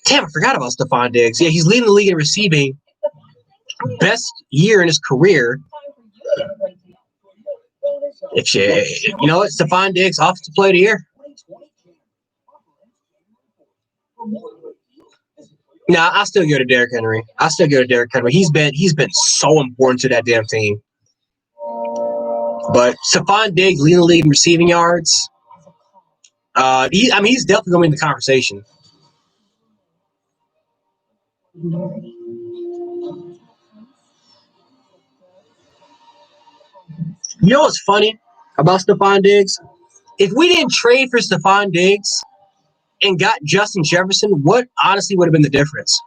Damn, I forgot about Stephon Diggs. Yeah, he's leading the league in receiving. Best year in his career. You know what? Stephon Diggs, offensive player of the year. Nah, I still go to Derrick Henry. He's been so important to that damn team. But Stephon Diggs leading the league in receiving yards. He's definitely going to be in the conversation. You know what's funny about Stephon Diggs? If we didn't trade for Stephon Diggs and got Justin Jefferson, what honestly would have been the difference?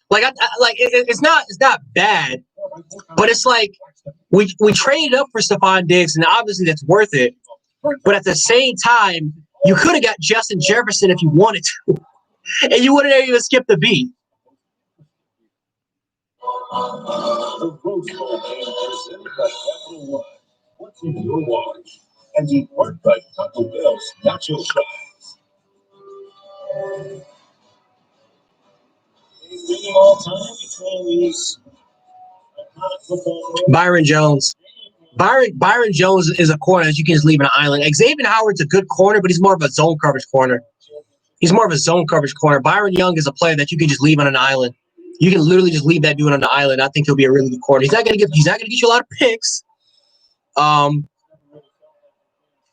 It's not bad, but it's like we traded up for Stephon Diggs, and obviously that's worth it. But at the same time, you could have got Justin Jefferson if you wanted to, and you wouldn't have even skipped the beat. The Rose Bowl game presented by Capital One. What's in your wallet? And in part by Taco Bell's Nacho Fries. All time between these Byron Jones. Byron Jones is a corner that you can just leave on an island. Xavier Howard's a good corner, but he's more of a zone coverage corner. Byron Young is a player that you can just leave on an island. You can literally just leave that dude on the island. I think he'll be a really good corner. He's not gonna get you a lot of picks.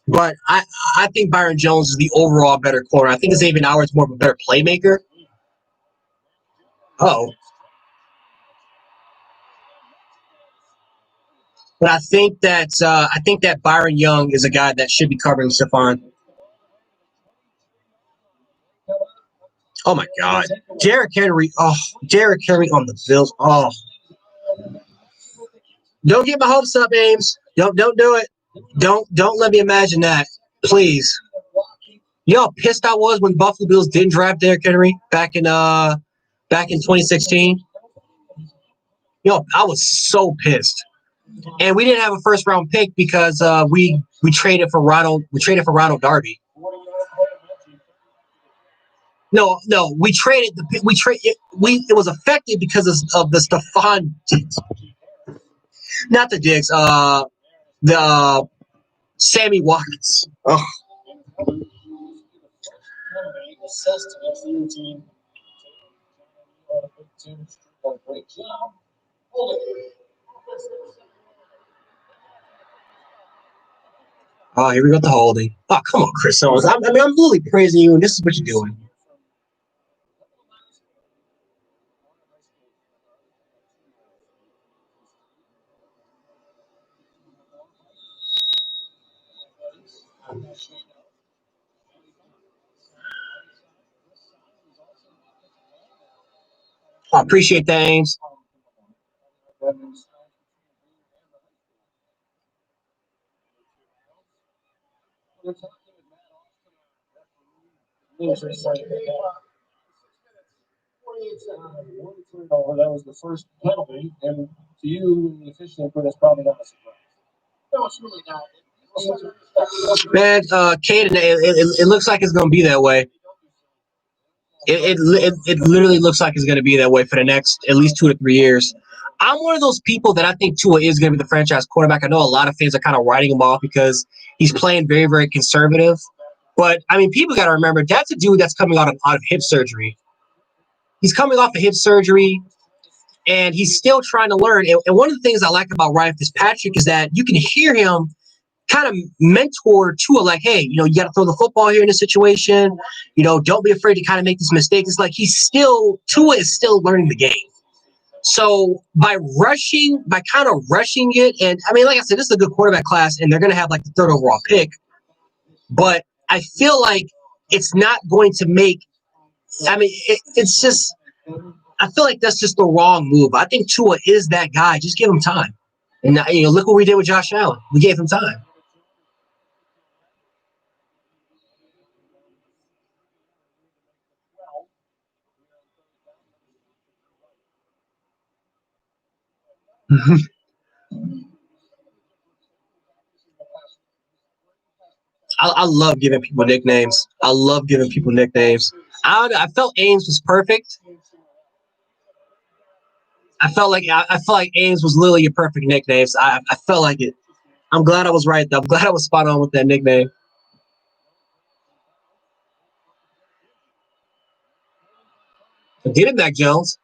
But I think Byron Jones is the overall better corner. I think Xavier Howard's more of a better playmaker. Oh. But I think that Byron Young is a guy that should be covering Stephon. Oh my God, Derrick Henry. Oh, Derrick Henry on the Bills. Oh, don't get my hopes up, Ames. Don't do it. Don't let me imagine that, please. You know how pissed I was when Buffalo Bills didn't draft Derrick Henry back in 2016. You know, I was so pissed. And we didn't have a first round pick because we traded for Ronald Darby. No, we traded it was affected because of the Stephon, not the Diggs, the Sammy Watkins. Oh. Oh, here we go with the holding. Oh, come on, Chris Owens. I'm literally praising you, and this is what you're doing. I appreciate that, Ames. That was the first penalty, and to you, the official, that's probably not a surprise. No, it's really not. Man, Caden, it looks like it's going to be that way. It literally looks like it's going to be that way for the next at least 2 to 3 years. I'm one of those people that I think Tua is going to be the franchise quarterback. I know a lot of fans are kind of writing him off because he's playing very, very conservative. But, I mean, people got to remember, that's a dude that's coming out of hip surgery. He's coming off of hip surgery, and he's still trying to learn. And one of the things I like about Ryan Fitzpatrick is that you can hear him kind of mentor Tua, like, hey, you know, you got to throw the football here in this situation. You know, don't be afraid to kind of make these mistakes. It's like Tua is still learning the game. So by kind of rushing it, and I mean, like I said, this is a good quarterback class, and they're going to have like the 3rd overall pick. But I feel like it's not going to make. I mean, it's just. I feel like that's just the wrong move. I think Tua is that guy. Just give him time. And you know, look what we did with Josh Allen. We gave him time. I love giving people nicknames. I felt Ames was perfect. I felt like Ames was literally your perfect nicknames. I felt like it. I'm glad I was right, though. I'm glad I was spot on with that nickname. Get it back, Jones.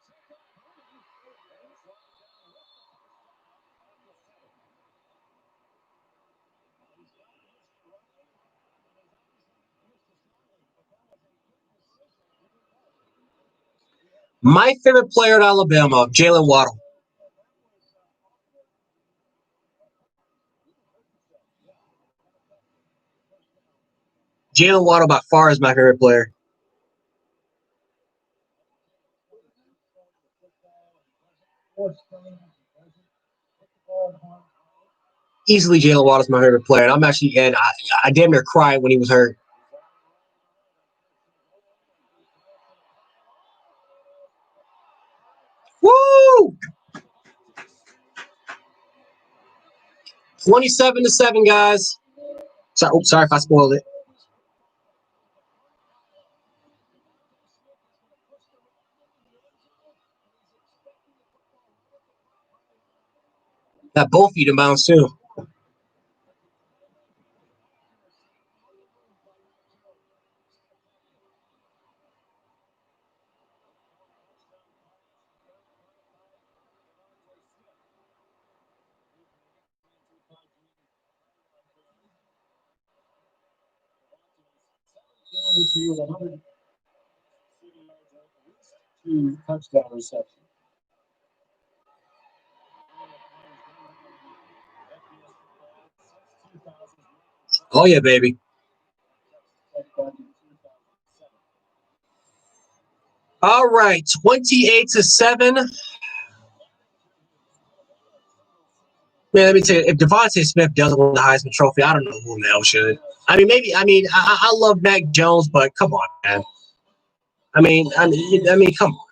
My favorite player at Alabama, Jalen Waddle. Jalen Waddle by far is my favorite player. Easily Jalen Waddle's my favorite player. And I damn near cried when he was hurt. Woo! 27-7, guys. Sorry if I spoiled it. Got both feet in bounds, too. 2 touchdown receptions. Oh yeah, baby. All right, 28-7. Man, let me tell you, if Devontae Smith doesn't win the Heisman Trophy, I don't know who else should. I mean, maybe. I love Mac Jones, but come on, man. I mean, come on.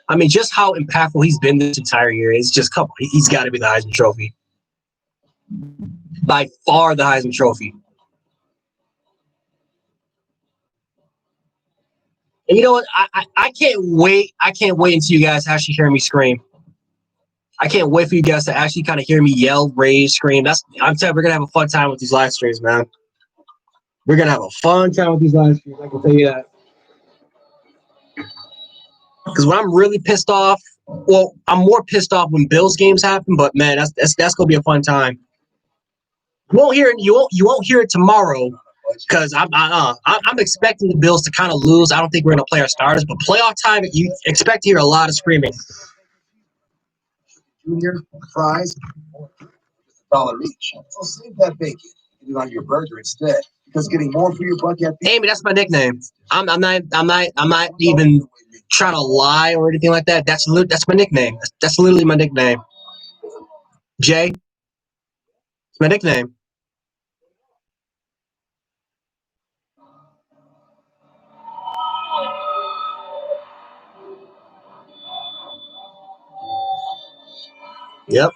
I mean, just how impactful he's been this entire year. It's just, come on. He's got to be the Heisman Trophy. By far the Heisman Trophy. And you know what? I can't wait. I can't wait until you guys actually hear me scream. I can't wait for you guys to actually kind of hear me yell, rage, scream. I'm telling you, we're going to have a fun time with these live streams, man. We're going to have a fun time with these live streams. I can tell you that. Because when I'm really pissed off, well, I'm more pissed off when Bills games happen, but man, that's going to be a fun time. You won't hear it tomorrow because I'm expecting the Bills to kind of lose. I don't think we're going to play our starters, but playoff time, you expect to hear a lot of screaming. Junior fries, $1 each. So save that bacon and eat it on your burger instead, because getting more for your buck at Amy, that's my nickname. I'm not even trying to lie or anything like that. That's my nickname. That's literally my nickname. Jay, it's my nickname. Yep.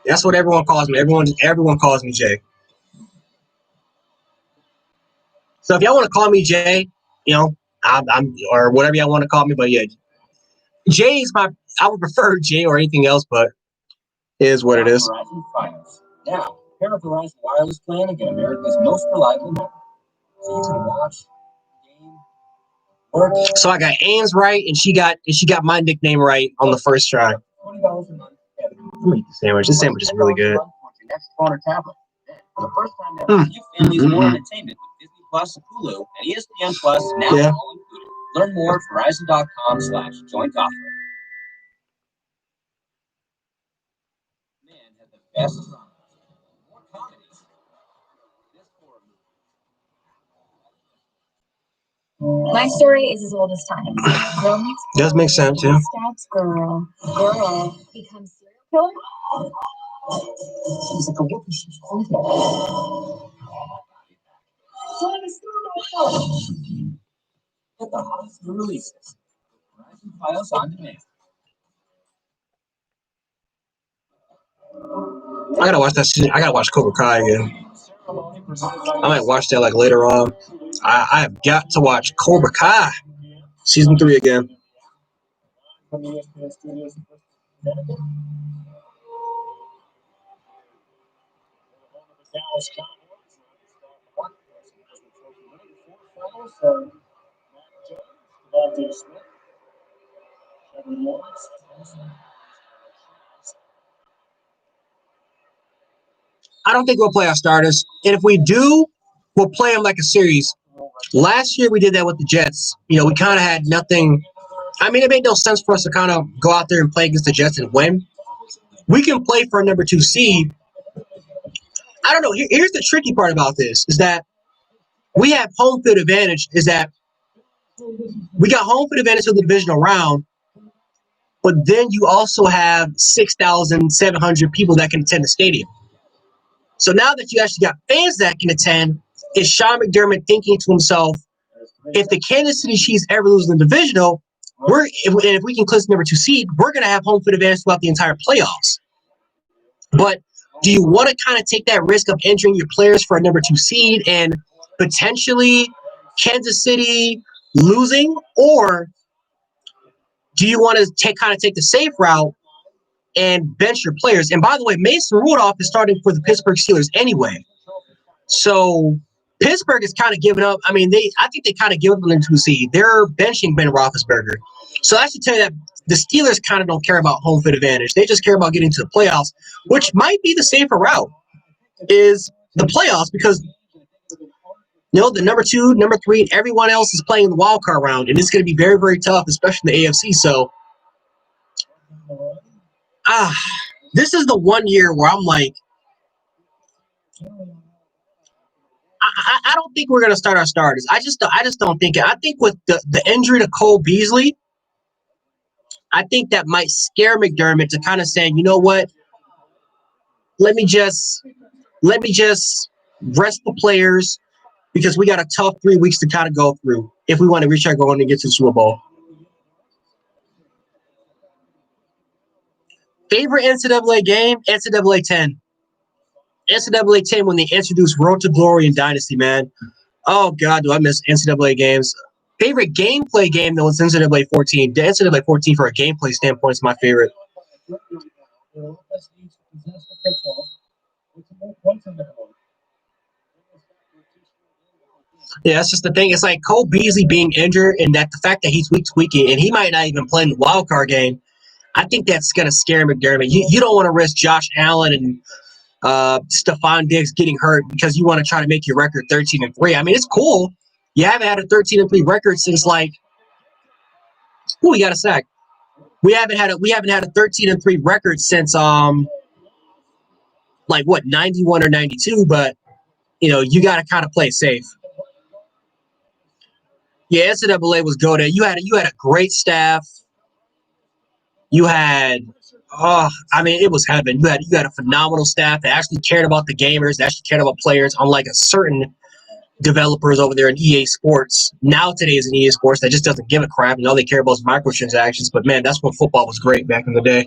That's what everyone calls me. Everyone calls me Jay. So if y'all want to call me Jay, you know, I'm or whatever y'all want to call me, but yeah, Jay is I would prefer Jay or anything else, but it is what it is. Verizon Finance. Now, pair a Verizon wireless plan and get America's most reliable network. So you can watch, game, work. So I got Ames right, and she got my nickname right on the first try. $20 a month. Let me eat the sandwich. This sandwich is really good. Your next phone or tablet. For the first time ever, give families more entertainment with Disney Plus, Hulu, and ESPN Plus now all included. Learn more at Verizon.com/joint offer. Man had the best dramas. More comedies. This horror movie. My story is as old as time. Girl meets Does make sense, yeah. stabs girl. Girl becomes serial killer. She's like a whoopee. She's crazy. Get the hottest new releases. Verizon Files on demand. I gotta watch that shit. I gotta watch Cobra Kai again. I might watch that like later on. I have got to watch Cobra Kai season 3 again. I don't think we'll play our starters, and if we do, we'll play them like a series. Last year we did that with the Jets. You know, we kind of had nothing. I mean, it made no sense for us to kind of go out there and play against the Jets and win. We can play for a number 2 seed. I don't know. Here's the tricky part about this is that we have home field advantage. Is that we got home field advantage for the divisional round, but then you also have 6,700 people that can attend the stadium. So now that you actually got fans that can attend, is Sean McDermott thinking to himself, if the Kansas City Chiefs ever lose in the divisional, if we can clinch number 2 seed, we're going to have home field advantage throughout the entire playoffs. But do you want to kind of take that risk of entering your players for a number 2 seed and potentially Kansas City losing, or do you want to take the safe route and bench your players? And by the way, Mason Rudolph is starting for the Pittsburgh Steelers anyway. So Pittsburgh is kind of giving up. I mean, I think they kind of give up on the 2 seed. They're benching Ben Roethlisberger. So I should tell you that the Steelers kind of don't care about home field advantage. They just care about getting to the playoffs, which might be the safer route, is the playoffs, because The number 2, number 3, and everyone else is playing the wild card round, and it's going to be very, very tough, especially in the AFC. So, this is the one year where I'm like, I don't think we're going to start our starters. I just don't think it. I think with the injury to Cole Beasley, I think that might scare McDermott to kind of saying, you know what, let me just rest the players because we got a tough 3 weeks to kind of go through if we want to reach our goal and get to the Super Bowl. Favorite NCAA game? NCAA 10. NCAA 10 when they introduced Road to Glory and Dynasty, man. Oh, God, do I miss NCAA games. Favorite gameplay game, though, is NCAA 14. The NCAA 14, for a gameplay standpoint, is my favorite. Yeah, that's just the thing. It's like Cole Beasley being injured and that the fact that he's week to week and he might not even play in the wild card game. I think that's going to scare McDermott. You don't want to risk Josh Allen and Stephon Diggs getting hurt because you want to try to make your record 13-3. I mean, it's cool. You haven't had a 13-3 record since we got a sack. We haven't had a 13-3 record since 91 or 92. But you got to kind of play safe. Yeah, NCAA was goated. You had a great staff. You had, it was heaven. You had a phenomenal staff that actually cared about the gamers, that actually cared about players, unlike a certain developers over there in EA Sports. Now today's in EA Sports that just doesn't give a crap, and all they care about is microtransactions. But man, that's when football was great back in the day.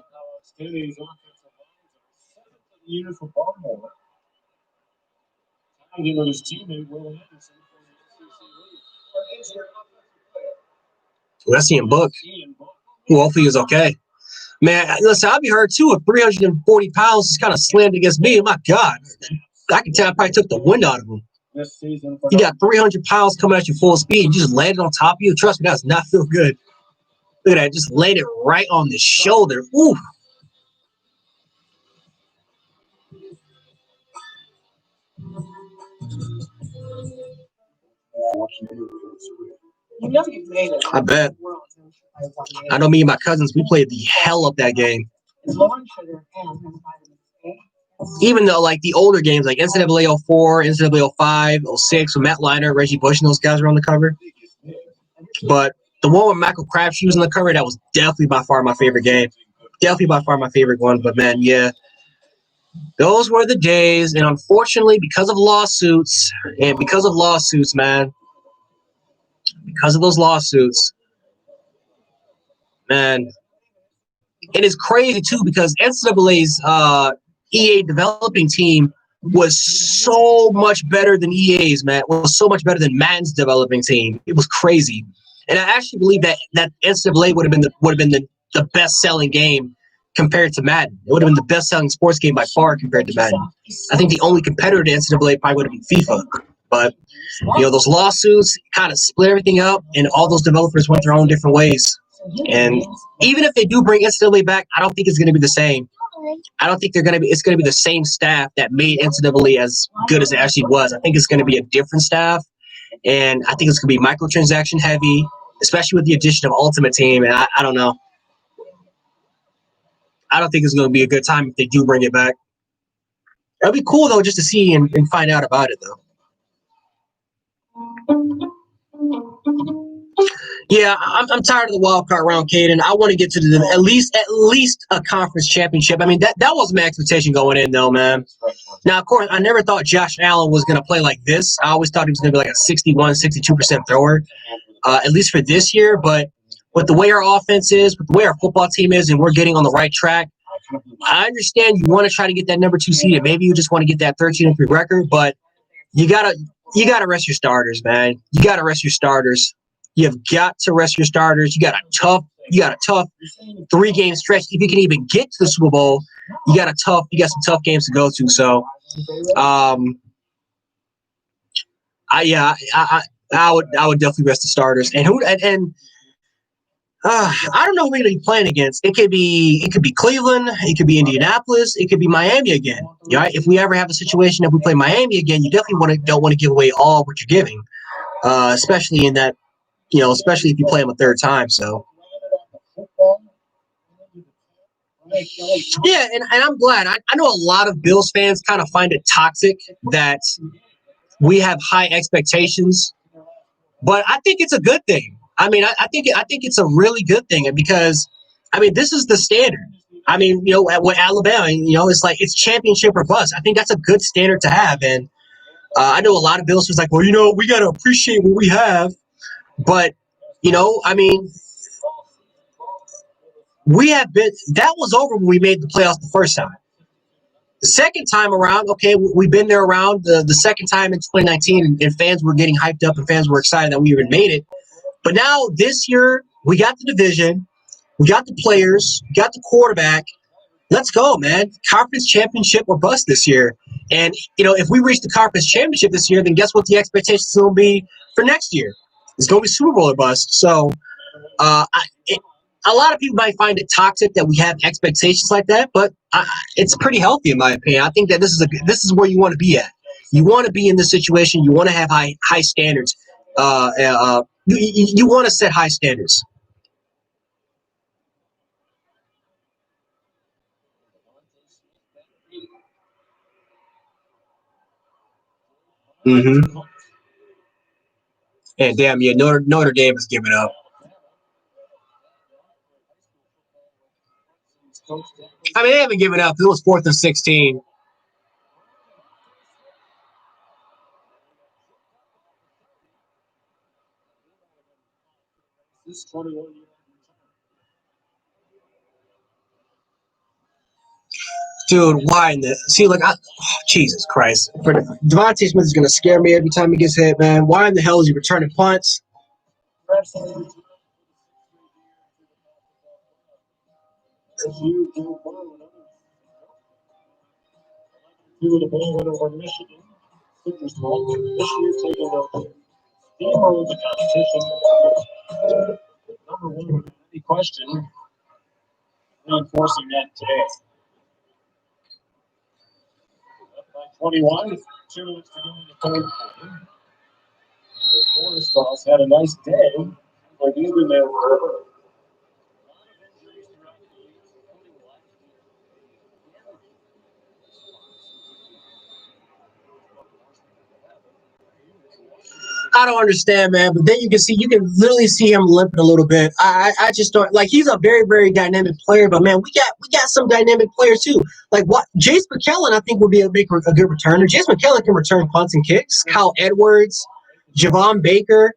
Let's see him book. Hopefully he's okay. Man, listen, I'll be hurt too if 340 pounds is kind of slammed against me. My God, I can tell I probably took the wind out of him. You got 300 pounds coming at you full speed. You just landed on top of you. Trust me, that does not feel good. Look at that. Just landed right on the shoulder. Ooh. I bet. I know me and my cousins, we played the hell up that game. Even though, the older games, like NCAA 04, NCAA 05, 06, with Matt Leinart, Reggie Bush, and those guys were on the cover. But the one with Michael Crabtree was on the cover, that was definitely by far my favorite game. Definitely by far my favorite one. But, man, yeah, those were the days. And unfortunately, because of lawsuits, man, because of those lawsuits, man, it is crazy, too, because NCAA's EA developing team was so much better than EA's, man. It was so much better than Madden's developing team. It was crazy. And I actually believe that NCAA would have been the best-selling game compared to Madden. It would have been the best-selling sports game by far compared to Madden. I think the only competitor to NCAA probably would have been FIFA. But, those lawsuits kind of split everything up, and all those developers went their own different ways. And even if they do bring NCAA back, I don't think it's going to be the same. I don't think it's going to be the same staff that made NCAA as good as it actually was. I think it's going to be a different staff, and I think it's going to be microtransaction heavy, especially with the addition of Ultimate Team. And I don't know. I don't think it's going to be a good time if they do bring it back. It'll be cool, though, just to see and find out about it, though. Yeah, I'm tired of the wild card round, Caden. I want to get to at least a conference championship. I mean, that was my expectation going in, though, man. Now, of course, I never thought Josh Allen was going to play like this. I always thought he was going to be like a 61, 62% thrower, at least for this year. But with the way our offense is, with the way our football team is, and we're getting on the right track, I understand you want to try to get that number 2 seed, and maybe you just want to get that 13-3 record, but you gotta rest your starters, man. You gotta rest your starters. You've got to rest your starters. You got a tough 3-game stretch. If you can even get to the Super Bowl, you got some tough games to go to. So, I would definitely rest the starters. And I don't know who we're going to be playing against. It could be Cleveland, it could be Indianapolis, it could be Miami again. Right? If we ever have a situation that we play Miami again, you definitely don't want to give away all what you're giving, especially in that, especially if you play them a third time. So yeah, and I'm glad. I know a lot of Bills fans kind of find it toxic that we have high expectations, but I think it's a good thing. I mean, I think it's a really good thing because, I mean, this is the standard. I mean, with Alabama, it's like it's championship or bust. I think that's a good standard to have, and I know a lot of Bills fans like, well, we got to appreciate what we have, but I mean, we have been. That was over when we made the playoffs the first time. The second time around, okay, we've been there around the second time in 2019, and fans were getting hyped up and fans were excited that we even made it. But now this year, we got the division, we got the players, we got the quarterback. Let's go, man. Conference championship or bust this year. And, if we reach the conference championship this year, then guess what the expectations will be for next year? It's going to be Super Bowl or bust. So a lot of people might find it toxic that we have expectations like that, but it's pretty healthy in my opinion. I think that this is where you want to be at. You want to be in this situation. You want to have high standards. You want to set high standards. Mm-hmm. And damn, yeah, Notre Dame is giving up. I mean, they haven't given up. It was 4th and 16. Dude, why in the see? Jesus Christ! Devontae Smith is gonna scare me every time he gets hit, man. Why in the hell is he returning punts? The ball went over Michigan. Michigan taking the steamroll the competition. Number one, without any question, reinforcing that today. Up by 21, 2 minutes to go in the third quarter. The Forest Toss had a nice day. Like he's been there forever. I don't understand, man. But then you can literally see him limping a little bit. I just don't like. He's a very very dynamic player, but man, we got some dynamic players too. Like what Jace McKellen, I think would be a good returner. Jace McKellen can return punts and kicks. Kyle Edwards, Javon Baker.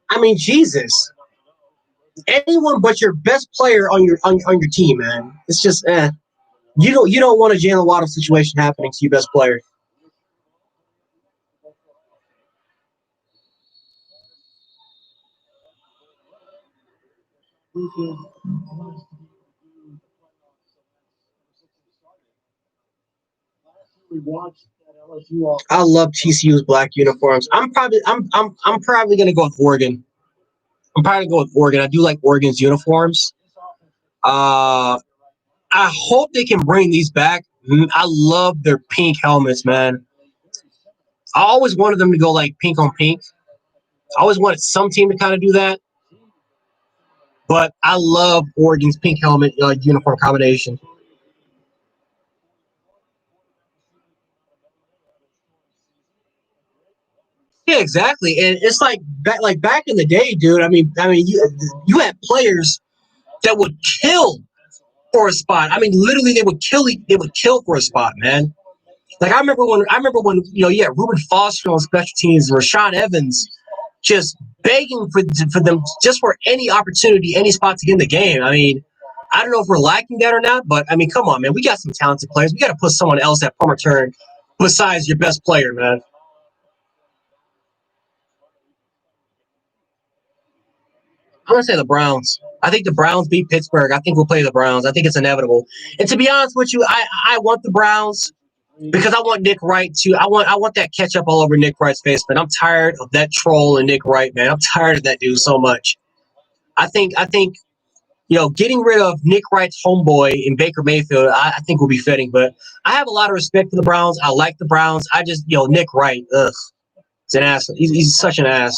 I mean, Jesus. Anyone but your best player on your team, man. It's just You don't want a Jalen Waddle situation happening to your best player. I love TCU's black uniforms. I'm probably gonna go with Oregon. I'm probably gonna go with Oregon. I do like Oregon's uniforms. I hope they can bring these back. I love their pink helmets, man. I always wanted them to go like pink on pink. I always wanted some team to kind of do that. But I love Oregon's pink helmet uniform combination. Yeah, exactly. And it's like back in the day, dude. I mean, you had players that would kill for a spot. I mean, literally, they would kill for a spot, man. Like I remember when you had Reuben Foster on special teams, Rashawn Evans, just begging for them just for any opportunity, any spot to get in the game. I mean, I don't know if we're lacking that or not, but I mean, come on, man, we got some talented players. We got to put someone else at punt return besides your best player, man. I'm gonna say the Browns. I think the Browns beat Pittsburgh. I think we'll play the Browns. I think it's inevitable. And to be honest with you, I want the Browns because I want Nick Wright to. I want that ketchup all over Nick Wright's face, man. I'm tired of that troll and Nick Wright, man. I'm tired of that dude so much. I think getting rid of Nick Wright's homeboy in Baker Mayfield, I think will be fitting. But I have a lot of respect for the Browns. I like the Browns. I just, Nick Wright, he's an ass. He's such an ass.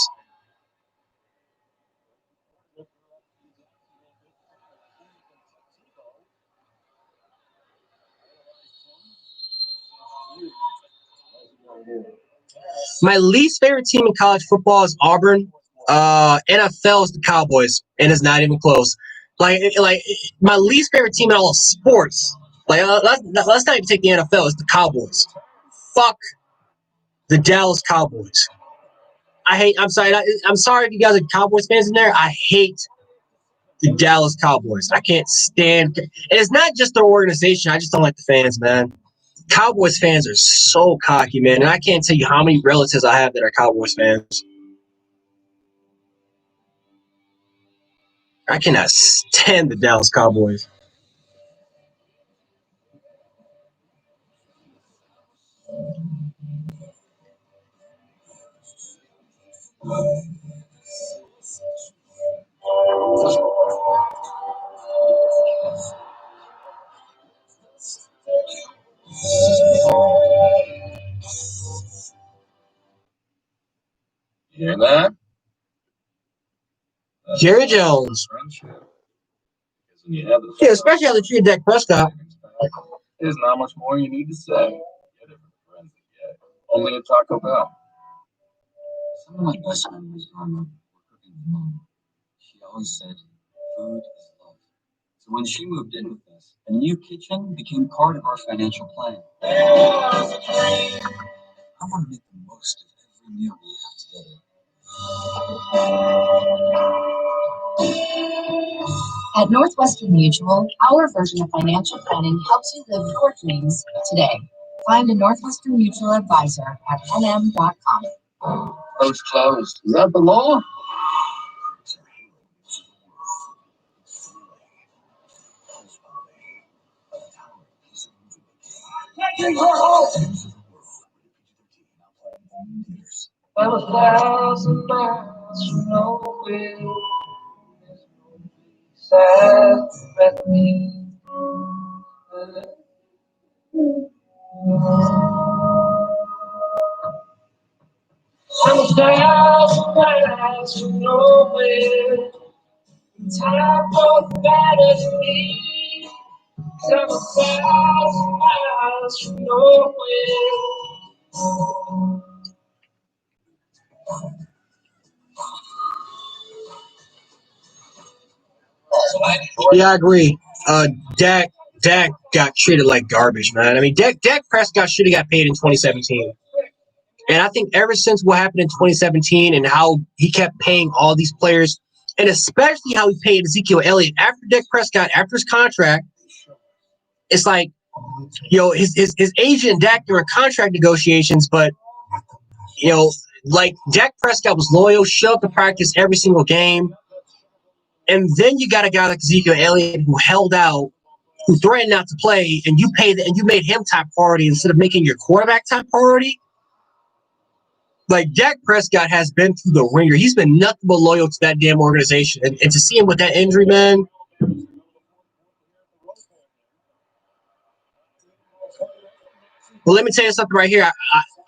My least favorite team in college football is Auburn. NFL is the Cowboys, and it's not even close. Like my least favorite team in all of sports. Let's not even take the NFL. It's the Cowboys. Fuck the Dallas Cowboys. I'm sorry. I'm sorry if you guys are Cowboys fans in there. I hate the Dallas Cowboys. I can't stand. And it's not just their organization. I just don't like the fans, man. Cowboys fans are so cocky, man, and I can't tell you how many relatives I have that are Cowboys fans. I cannot stand the Dallas Cowboys. You hear that? Jerry Jones. Yeah, Especially how they treated Dak Prescott. there's not much more you need to say. Only a Taco Bell. Some of my best memories growing up were cooking with Mom. She always said, food is love. So when she moved in with us, a new kitchen became part of our financial plan. I want to make the most of every meal we have together. At Northwestern Mutual, our version of financial planning helps you live your dreams today. Find a Northwestern Mutual advisor at nm.com. First closed. Is that the law? Well, 1,000 miles from nowhere, sad with me. I'm 1,000 miles from nowhere, time for the better to me. I'm 1,000 miles from nowhere. Yeah, I agree. Dak got treated like garbage, man. I mean, Dak Prescott should have got paid in 2017. And I think ever since what happened in 2017 and how he kept paying all these players, and especially how he paid Ezekiel Elliott after Dak Prescott, after his contract, it's like, his agent and Dak during contract negotiations, but, like Dak Prescott was loyal, showed up to practice every single game. And then you got a guy like Ezekiel Elliott who held out, who threatened not to play, and you made him top priority instead of making your quarterback top priority. Like, Dak Prescott has been through the ringer. He's been nothing but loyal to that damn organization. And to see him with that injury, man. Well, let me tell you something right here.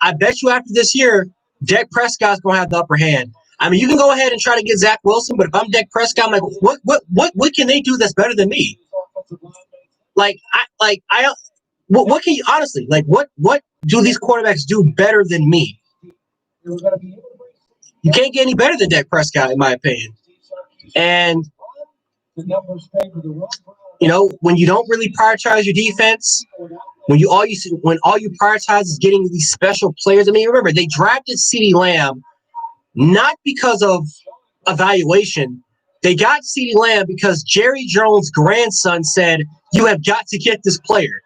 I bet you after this year, Dak Prescott's going to have the upper hand. I mean, you can go ahead and try to get Zach Wilson, but if I'm Dak Prescott, I'm like, what can they do that's better than me? What can you honestly, like, what do these quarterbacks do better than me? You can't get any better than Dak Prescott, in my opinion. And when you don't really prioritize your defense, when all you prioritize is getting these special players. I mean, remember, they drafted CeeDee Lamb not because of evaluation. They got CeeDee Lamb because Jerry Jones' grandson said, you have got to get this player.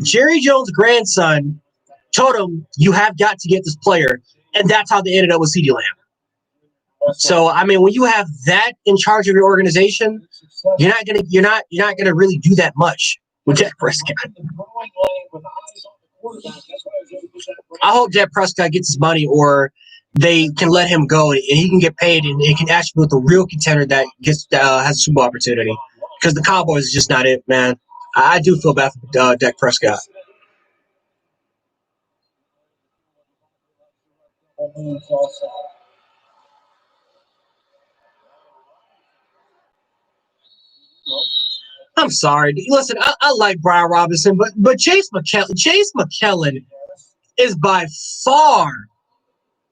Jerry Jones' grandson told him, you have got to get this player, and that's how they ended up with CeeDee Lamb. So, I mean, when you have that in charge of your organization, you're not gonna really do that much with Dak Prescott. I hope Dak Prescott gets his money, or they can let him go and he can get paid and it can actually be with a real contender that gets has a Super Bowl opportunity. Because the Cowboys is just not it, man. I do feel bad for Dak Prescott. I'm sorry. Listen, I like Brian Robinson, but Chase McKellen is by far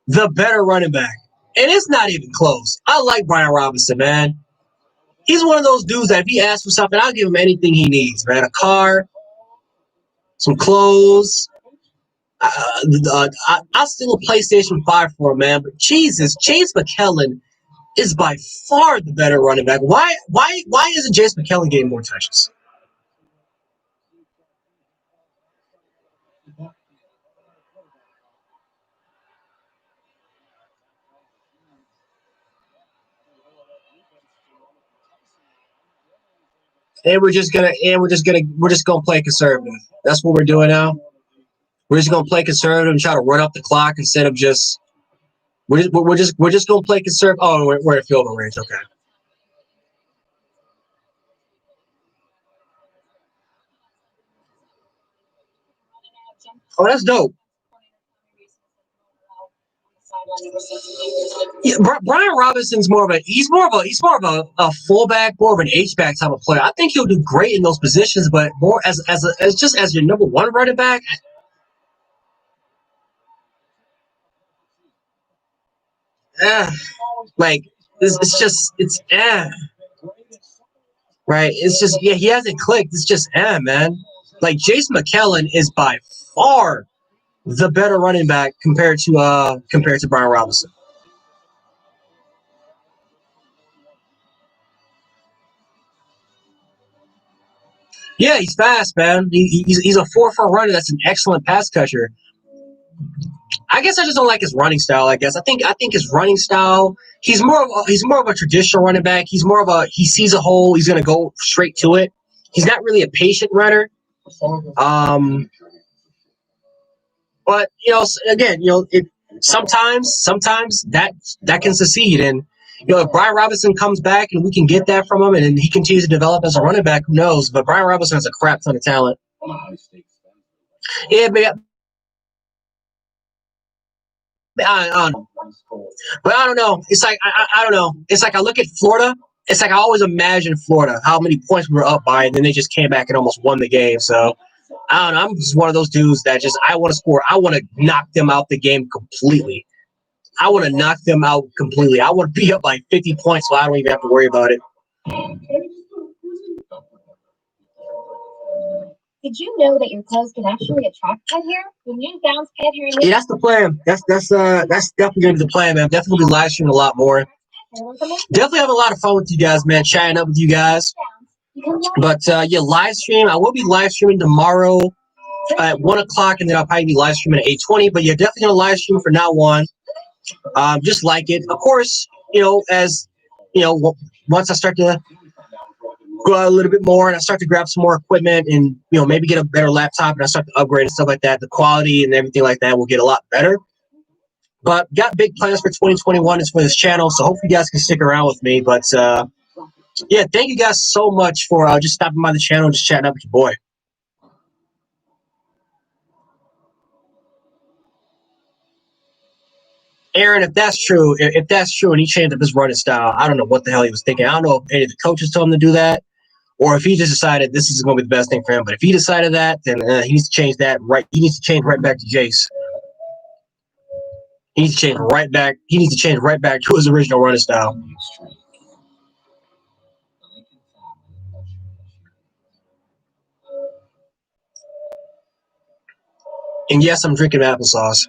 the better running back. And it's not even close. I like Brian Robinson, man. He's one of those dudes that if he asks for something, I'll give him anything he needs, man. A car, some clothes. I'll steal a PlayStation 5 for him, man. But Jesus, Chase McKellen is by far the better running back. Why isn't Chase McKellen getting more touches? And we're just gonna play conservative. That's what we're doing now. We're just gonna play conservative and try to run up the clock instead of just we're just gonna play conservative. Oh, we're at field goal range. Okay. Oh, that's dope. Yeah, Brian Robinson's more of a fullback, more of an H-back type of player. I think he'll do great in those positions, but more as your number one running back. Like it's right. It's just he hasn't clicked. It's just man. Like Jason McKellen is by far the better running back compared to Brian Robinson. Yeah, he's fast, man. He's a 4-4 runner. That's an excellent pass catcher. I guess I just don't like his running style. I think his running style. He's more of a traditional running back. He sees a hole. He's gonna go straight to it. He's not really a patient runner. But again, sometimes that can succeed. And if Brian Robinson comes back and we can get that from him, and he continues to develop as a running back, who knows? But Brian Robinson has a crap ton of talent. Yeah, but I don't know. It's like I don't know. It's like I look at Florida. It's like I always imagine Florida, how many points we were up by, and then they just came back and almost won the game. So I don't know. I'm just one of those dudes that I want to score. I want to knock them out the game completely. I want to knock them out completely. I want to be up by 50 points, so I don't even have to worry about it. Did you know that your clothes can actually attract head hair? The new Bounce Head Hair. Yeah, that's the plan. That's definitely gonna be the plan, man. Definitely be live streaming a lot more. Definitely have a lot of fun with you guys, man. Chatting up with you guys. But yeah, live stream. I will be live streaming tomorrow at 1:00, and then I'll probably be live streaming at 8:20. But yeah, definitely gonna live stream from now on. Just like it, of course. As once I start to go out a little bit more and I start to grab some more equipment and maybe get a better laptop and I start to upgrade and stuff like that, the quality and everything like that will get a lot better. But got big plans for 2021 is for this channel, so hopefully you guys can stick around with me. But yeah, thank you guys so much for just stopping by the channel and just chatting up with your boy. Aaron, if that's true and he changed up his running style, I don't know what the hell he was thinking. I don't know if any of the coaches told him to do that, or if he just decided this is going to be the best thing for him. But if he decided that, then he needs to change that right. He needs to change right back to Jace. He needs to change right back. He needs to change right back to his original running style. And yes, I'm drinking applesauce.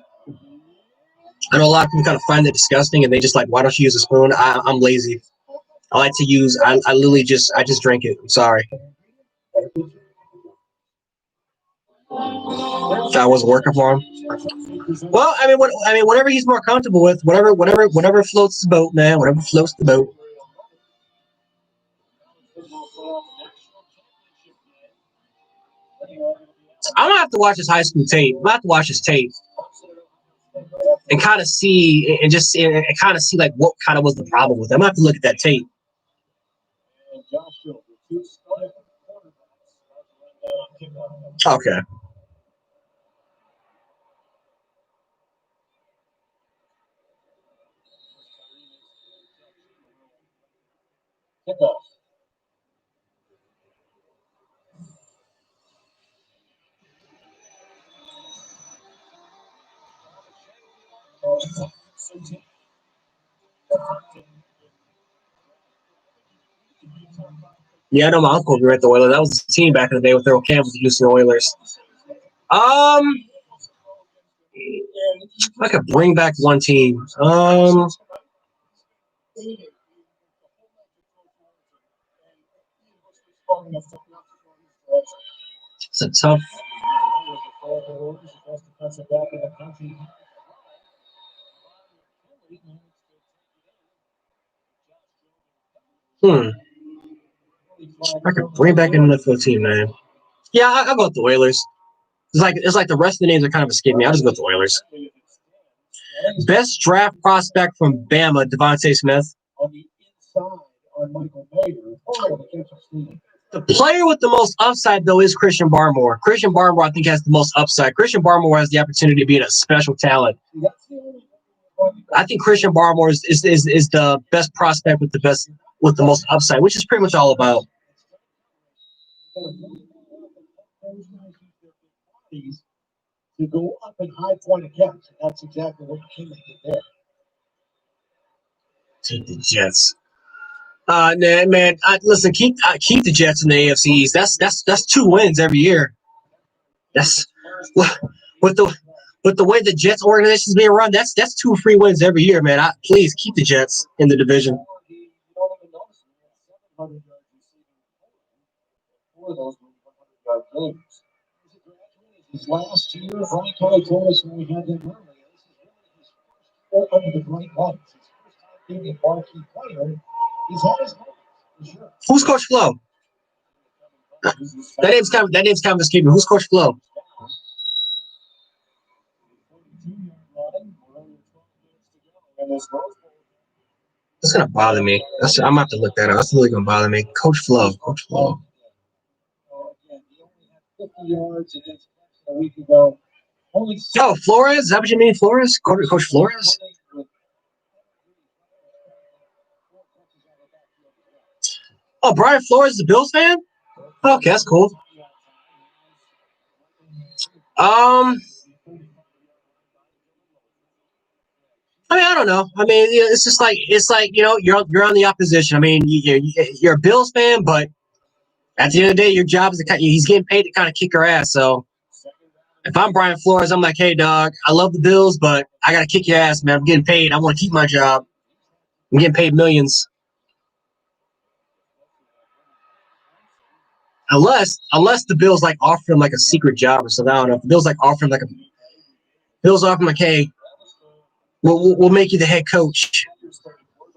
I know a lot of people kind of find it disgusting, and they just like, why don't you use a spoon? I'm lazy. I like to use. I literally just drink it. I'm sorry. That wasn't working for him. Well, whatever he's more comfortable with, whatever floats the boat, man. Whatever floats the boat. I'm gonna have to watch his high school tape. I'm gonna have to watch his tape. and kind of see like what kind of was the problem with them. I have to look at that tape. Okay. Yeah, I know my uncle grew at the Oilers. That was his team back in the day with Earl Campbell, the Houston Oilers. I could bring back one team. It's a tough. I could bring back an NFL team, man. Yeah, I'll go with the Oilers. It's like the rest of the names are kind of escaping me. I'll just go with the Oilers. Best draft prospect from Bama, Devontae Smith. The player with the most upside, though, is Christian Barmore. Christian Barmore, I think, has the most upside. Christian Barmore has the opportunity to be a special talent. I think Christian Barmore is the best prospect with the most upside, which is pretty much all about. To go up in high point against. That's exactly what King did there. Take the Jets. Man, listen. Keep the Jets in the AFC East. That's 2 wins every year. That's with the way the Jets organization is being run. That's 2 free wins every year, man. Please keep the Jets in the division. His last year, Brian Kelly told us when we had him earlier, this is really his first under the great lights. His first time being a marquee player. He's had his moments, for sure. Who's Coach Flo? That name's kind of escaping. Who's Coach Flo? That's gonna bother me. I'm gonna have to look that up. That's really gonna bother me. Coach Flo. He only had 50 yards against a week ago. Oh, Flores? Is that what you mean, Flores? Coach Flores? Oh, Brian Flores is a Bills fan? Okay, that's cool. I mean, I don't know. I mean, it's just like you're on the opposition. I mean, you're a Bills fan, but at the end of the day, your job is he's getting paid to kind of kick your ass. So if I'm Brian Flores, I'm like, hey, dog, I love the Bills, but I got to kick your ass, man. I'm getting paid. I want to keep my job. I'm getting paid millions. Unless the Bills like offer him like a secret job or something. I don't know. If the Bills like offer him like, hey, we'll make you the head coach.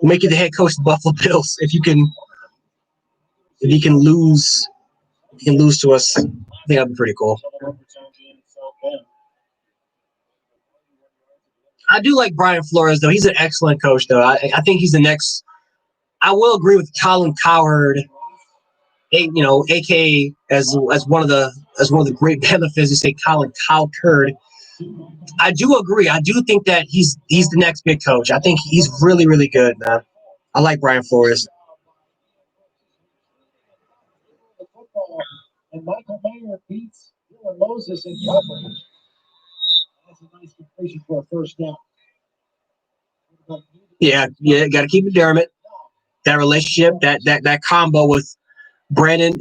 We'll make you the head coach of the Buffalo Bills if you can lose to us. I think that'd be pretty cool. I do like Brian Flores though. He's an excellent coach though. I think he's the next. I will agree with Colin Cowherd, aka as one of the great benefits. You say Colin Cowherd. I do agree. I do think that he's the next big coach. I think he's really, really good, man. I like Brian Flores. And Michael Mayer beats Dylan Moses in coverage. That's a nice completion for a first down. Yeah, got to keep McDermott. That relationship, that combo with Brandon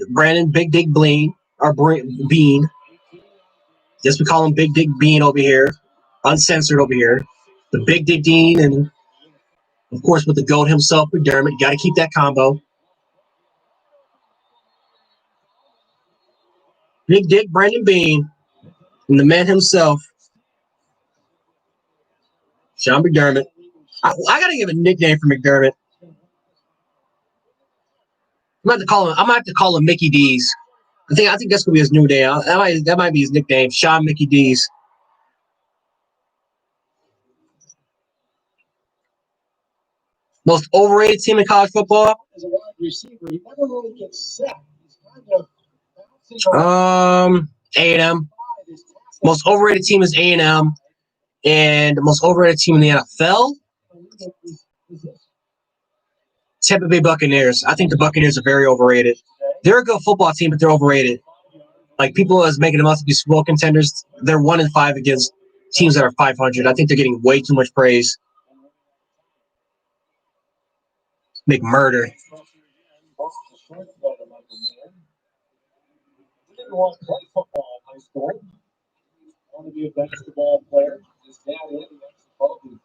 Big Dick Bean, or Bean. Just we call him Big Dick Bean over here, uncensored over here. The Big Dick Dean, and of course with the GOAT himself, McDermott. You got to keep that combo. Big Dick Brandon Bean, and the man himself, Sean McDermott. I got to give a nickname for McDermott. I'm gonna have to call him Mickey D's. I think that's gonna be his new name. That might be his nickname, Sean Mickey D's. Most overrated team in college football? As a wide receiver, he never really gets set. He's kind of bouncing around. A&M. Most overrated team is A&M. And the most overrated team in the NFL? Tampa Bay Buccaneers. I think the Buccaneers are very overrated. They're a good football team, but they're overrated. Like, people is making them out to be Super Bowl contenders. They're 1-5 against teams that are 500. I think they're getting way too much praise. McMurder. He didn't want to play football in high school. He wanted to be a basketball player. His dad and he actually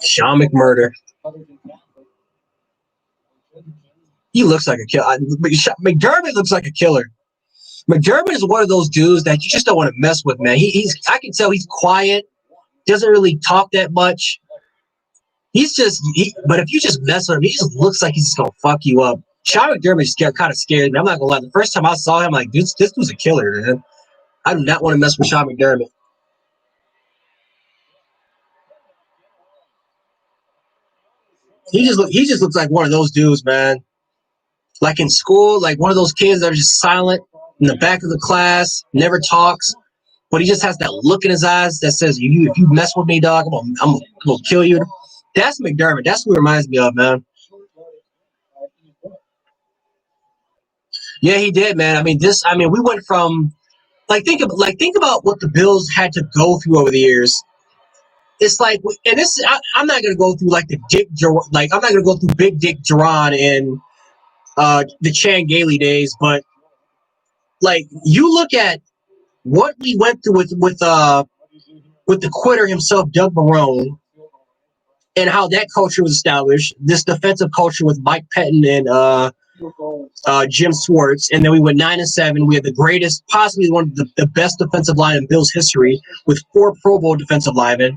Sean McMurder. He looks like a killer. McDermott looks like a killer. McDermott is one of those dudes that you just don't want to mess with, man. I can tell he's quiet, doesn't really talk that much. But if you just mess with him, he just looks like he's just gonna fuck you up. Sean McDermott kind of scared me. I'm not gonna lie. The first time I saw him, I'm like, this dude's a killer, man. I do not want to mess with Sean McDermott. He just looks like one of those dudes, man. Like in school, like one of those kids that are just silent in the back of the class, never talks, but he just has that look in his eyes that says, if you mess with me, dog, I'm gonna kill you. That's McDermott. That's what he reminds me of, man. Yeah, he did, man. I mean, we went from think about what the Bills had to go through over the years. It's like, and this I'm not gonna go through like I'm not gonna go through Big Dick Duran and the Chan Gailey days, but like you look at what we went through with the quitter himself, Doug Marrone, and how that culture was established. This defensive culture with Mike Pettin and Jim Swartz, and then we went 9-7. We had the greatest, possibly one of the best defensive line in Bills history, with 4 Pro Bowl defensive linemen.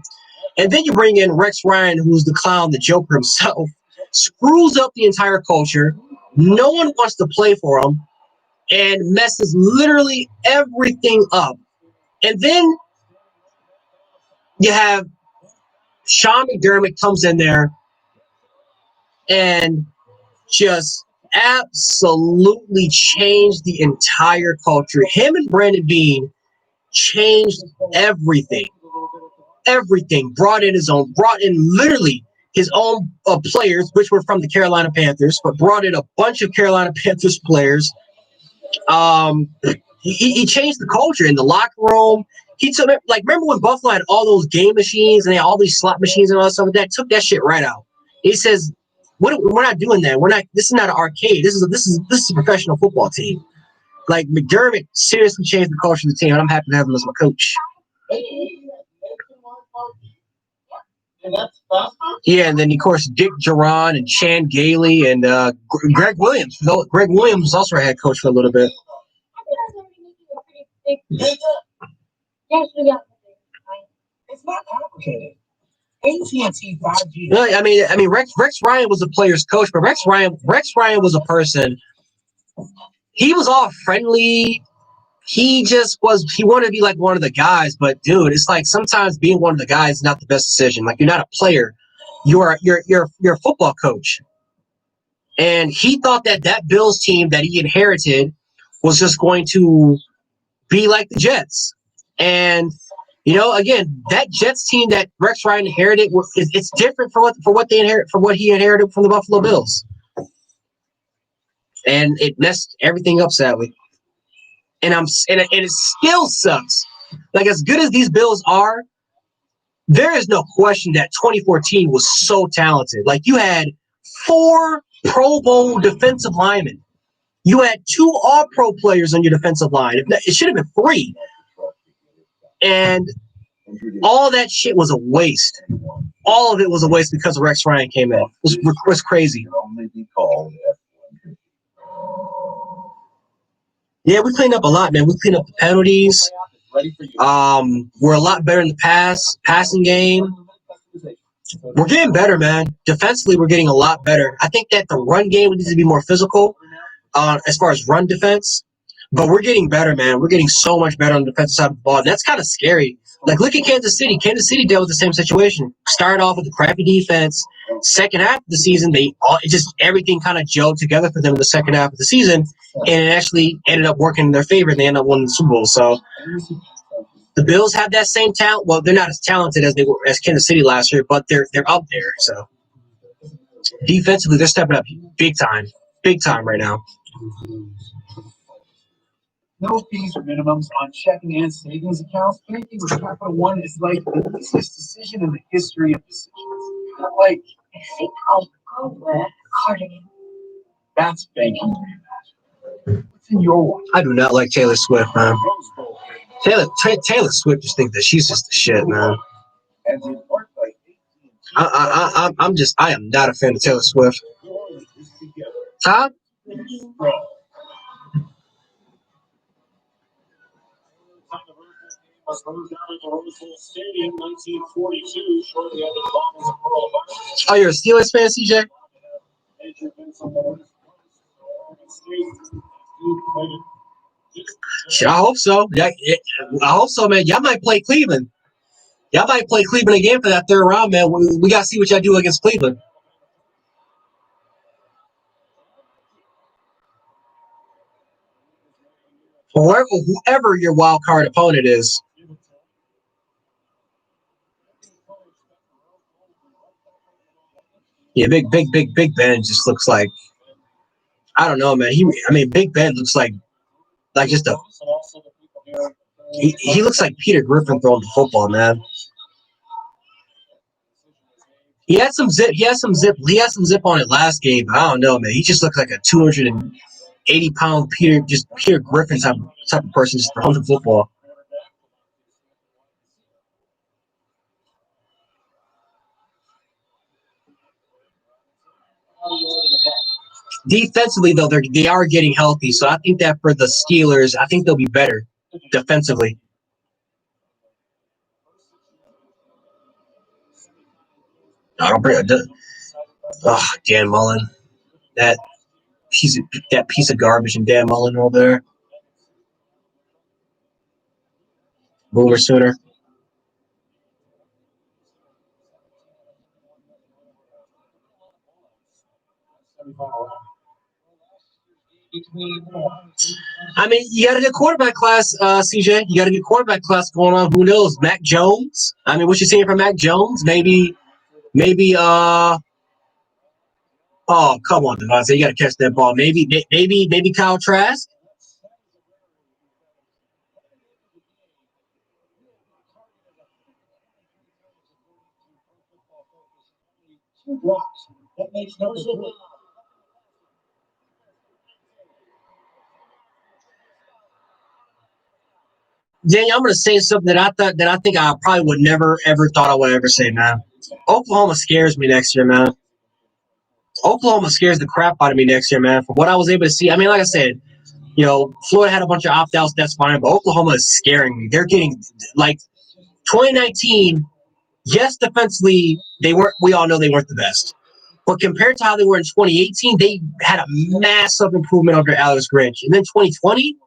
And then you bring in Rex Ryan, who's the clown, the Joker himself, screws up the entire culture. No one wants to play for him, and messes literally everything up. And then you have Sean McDermott comes in there and just absolutely changed the entire culture. Him and Brandon Beane changed everything. Everything. Brought in literally his own players, which were from the Carolina Panthers, but brought in a bunch of Carolina Panthers players. He changed the culture in the locker room. He took, like, remember when Buffalo had all those game machines and they had all these slot machines and all that stuff? That took that shit right out. He says, we're not doing that. This is not an arcade. This is a professional football team. Like, McDermott seriously changed the culture of the team, and I'm happy to have him as my coach. Yeah, and then of course Dick Duran and Chan Gailey and Greg Williams. Greg Williams was also a head coach for a little bit. It's not complicated. AT&T 5G. I mean, Rex Ryan was a player's coach, but Rex Ryan was a person. He was all friendly. He wanted to be like one of the guys, but dude, it's like sometimes being one of the guys is not the best decision. Like, you're not a player, you're a football coach. And he thought that Bills team that he inherited was just going to be like the Jets. And again, that Jets team that Rex Ryan inherited, it's different from what he inherited from the Buffalo Bills. And it messed everything up, sadly. And it still sucks. Like, as good as these Bills are, there is no question that 2014 was so talented. Like, you had 4 Pro Bowl defensive linemen. You had 2 All-Pro players on your defensive line. It should have been 3. And all that shit was a waste. All of it was a waste because Rex Ryan came in. It was crazy. Yeah, we cleaned up a lot, man. We cleaned up the penalties. We're a lot better in the passing game. We're getting better, man. Defensively, we're getting a lot better. I think that the run game needs to be more physical as far as run defense. But we're getting better, man. We're getting so much better on the defensive side of the ball. And that's kind of scary. Like, look at Kansas City. Kansas City dealt with the same situation. Started off with a crappy defense, Second half of the season, everything kind of gelled together for them in the second half of the season, and it actually ended up working in their favor, and they ended up winning the Super Bowl. So the Bills have that same talent. Well, they're not as talented as they were as Kansas City last year, but they're up there. So defensively, they're stepping up big time right now. No fees or minimums on checking and savings accounts. Banking with Capital One is like the easiest decision in the history of decisions. Like, I think I'll go with Cardigan. that's banking reimagined. What's in your wallet? I do not like Taylor Swift, man. Taylor Swift just thinks that she's just the shit, man. And in part by I am not a fan of Taylor Swift. Todd? Was moved out of the Rose Bowl Stadium, 1942, shortly after the bombings of Pearl Harbor. Oh, you're a Steelers fan, CJ? Shit, I hope so. Yeah, I hope so, man. Y'all might play Cleveland. Y'all might play Cleveland again for that third round, man. We got to see what y'all do against Cleveland. Whoever your wild card opponent is. Yeah, Big Ben just looks like, I don't know, man. Big Ben looks like just a. He looks like Peter Griffin throwing the football, man. He had some zip. He had some zip on it last game. But I don't know, man. He just looks like a 280-pound Peter Griffin type of person just throwing the football. Defensively, though, they are getting healthy, so I think that for the Steelers, I think they'll be better defensively. Dan Mullen, that piece of garbage, and Dan Mullen over there. Boomer Sooner. You got a good quarterback class, CJ. You got a good quarterback class going on. Who knows? Mac Jones. What you saying for Mac Jones? Maybe. Oh, come on, Devontae. You got to catch that ball. Maybe Kyle Trask. That makes no sense. Daniel, I'm going to say something that I think I probably would never ever thought I would ever say, man. Oklahoma scares me next year, man. Oklahoma scares the crap out of me next year, man. From what I was able to see, like I said, Florida had a bunch of opt-outs. That's fine, but Oklahoma is scaring me. They're getting 2019. Yes, defensively they weren't. We all know they weren't the best, but compared to how they were in 2018, they had a massive improvement under Alex Grinch. And then 2020.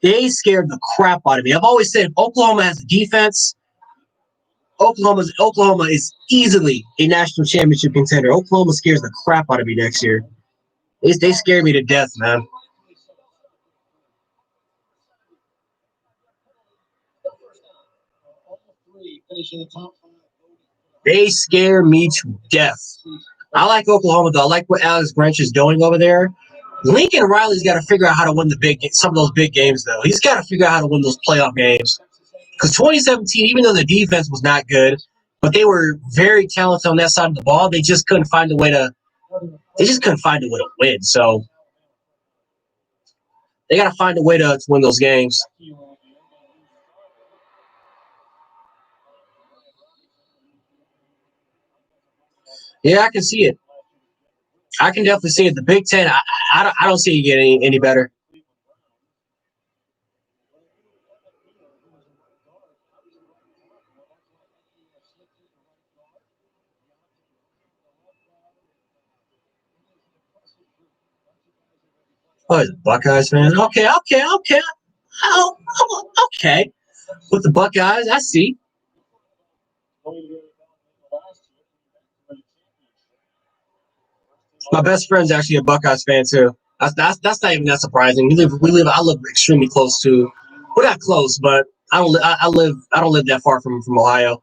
They scared the crap out of me. I've always said if Oklahoma has a defense, Oklahoma is easily a national championship contender. Oklahoma scares the crap out of me next year. They scare me to death, man. They scare me to death. I like Oklahoma, though. I like what Alex Grinch is doing over there. Lincoln Riley's got to figure out how to win some of those big games, though. He's got to figure out how to win those playoff games. Because 2017, even though the defense was not good, but they were very talented on that side of the ball, they just couldn't find a way to win. So they got to find a way to win those games. Yeah, I can see it. I can definitely see it. The Big Ten, I don't see it getting any better. Oh, Buckeyes fan. Okay. Oh, okay. With the Buckeyes, I see. My best friend's actually a Buckeyes fan too. That's not even that surprising. I live extremely close to. We're not close, but I don't live that far from Ohio,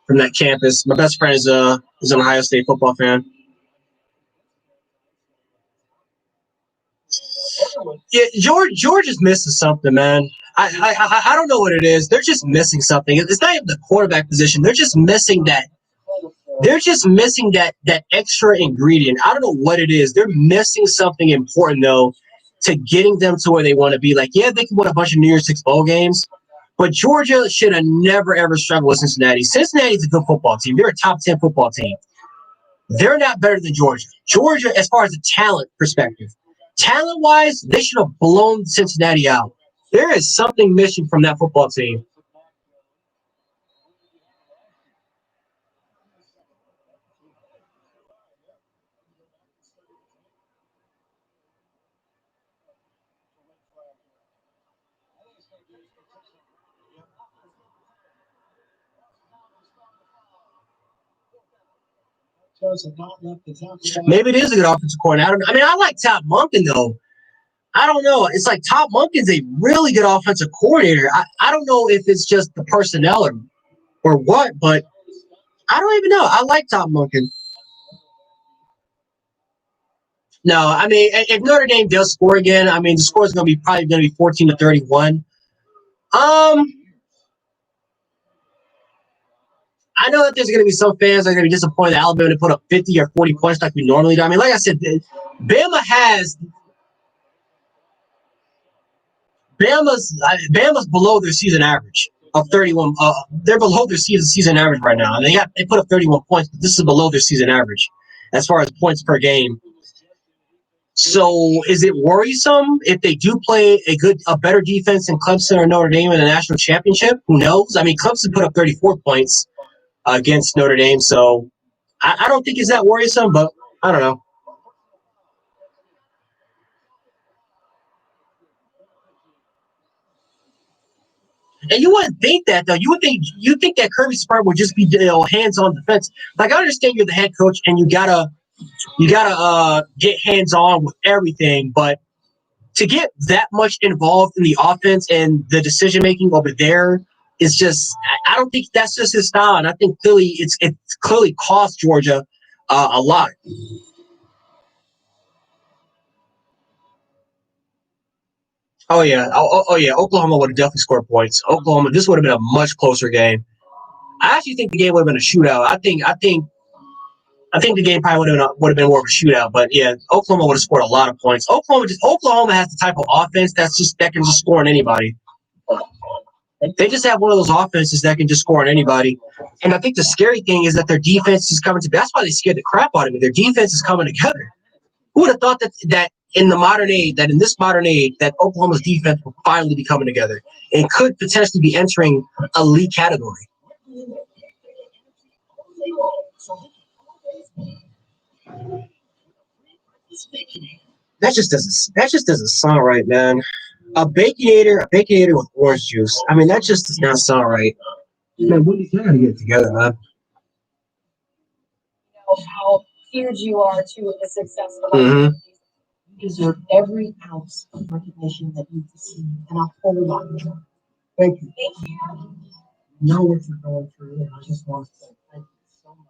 from that campus. My best friend is an Ohio State football fan. Yeah, Georgia's missing something, man. I don't know what it is. They're just missing something. It's not even the quarterback position. They're just missing that. They're just missing that extra ingredient. I don't know what it is. They're missing something important though to getting them to where they want to be. Like, yeah, they can win a bunch of New Year's Six bowl games, but Georgia should have never ever struggled with Cincinnati. Cincinnati's a good football team. They're a top 10 football team. They're not better than Georgia. Georgia, as far as a talent perspective, talent-wise, they should have blown Cincinnati out. There is something missing from that football team. Maybe it is a good offensive coordinator. I mean, I like Todd Monken, though. I don't know. It's like Todd Monken's a really good offensive coordinator. I don't know if it's just the personnel or what, but I don't even know. I like Todd Monken. No, I mean, if Notre Dame does score again, I mean, the score is probably going to be 14-31. I know that there's going to be some fans that are going to be disappointed that Alabama to put up 50 or 40 points like we normally do. I mean, like I said, Bama's below their season average of 31. They're below their season average right now. And they put up 31 points, but this is below their season average as far as points per game. So is it worrisome if they do play a better defense than Clemson or Notre Dame in the national championship? Who knows? I mean, Clemson put up 34 points against Notre Dame, so I don't think it's that worrisome, but I don't know. And you wouldn't think that though. You think that Kirby Smart would just be hands on defense. Like I understand you're the head coach and you gotta get hands on with everything, but to get that much involved in the offense and the decision making over there is just I don't think that's just his style. And I think clearly it's clearly cost Georgia a lot. Oh yeah, yeah. Oklahoma would have definitely scored points. This would have been a much closer game. I actually think the game would have been a shootout. I think the game probably would have been more of a shootout. But yeah, Oklahoma would have scored a lot of points. Oklahoma has the type of offense that can just score on anybody. They just have one of those offenses that can just score on anybody. And I think the scary thing is that their defense is coming to. That's why they scared the crap out of me. Their defense is coming together. Who would have thought that in this modern age, that Oklahoma's defense will finally be coming together and could potentially be entering a elite category? That just doesn't sound right, man. A baconator with orange juice. I mean, that just does not sound right. Man, we gotta get it together, man. How huge you are to the success of Mm-hmm. You deserve every ounce of recognition that you've received, and I'll hold on to it. Thank you. Thank you. Know what you're going through, and I just want to say thank you so much.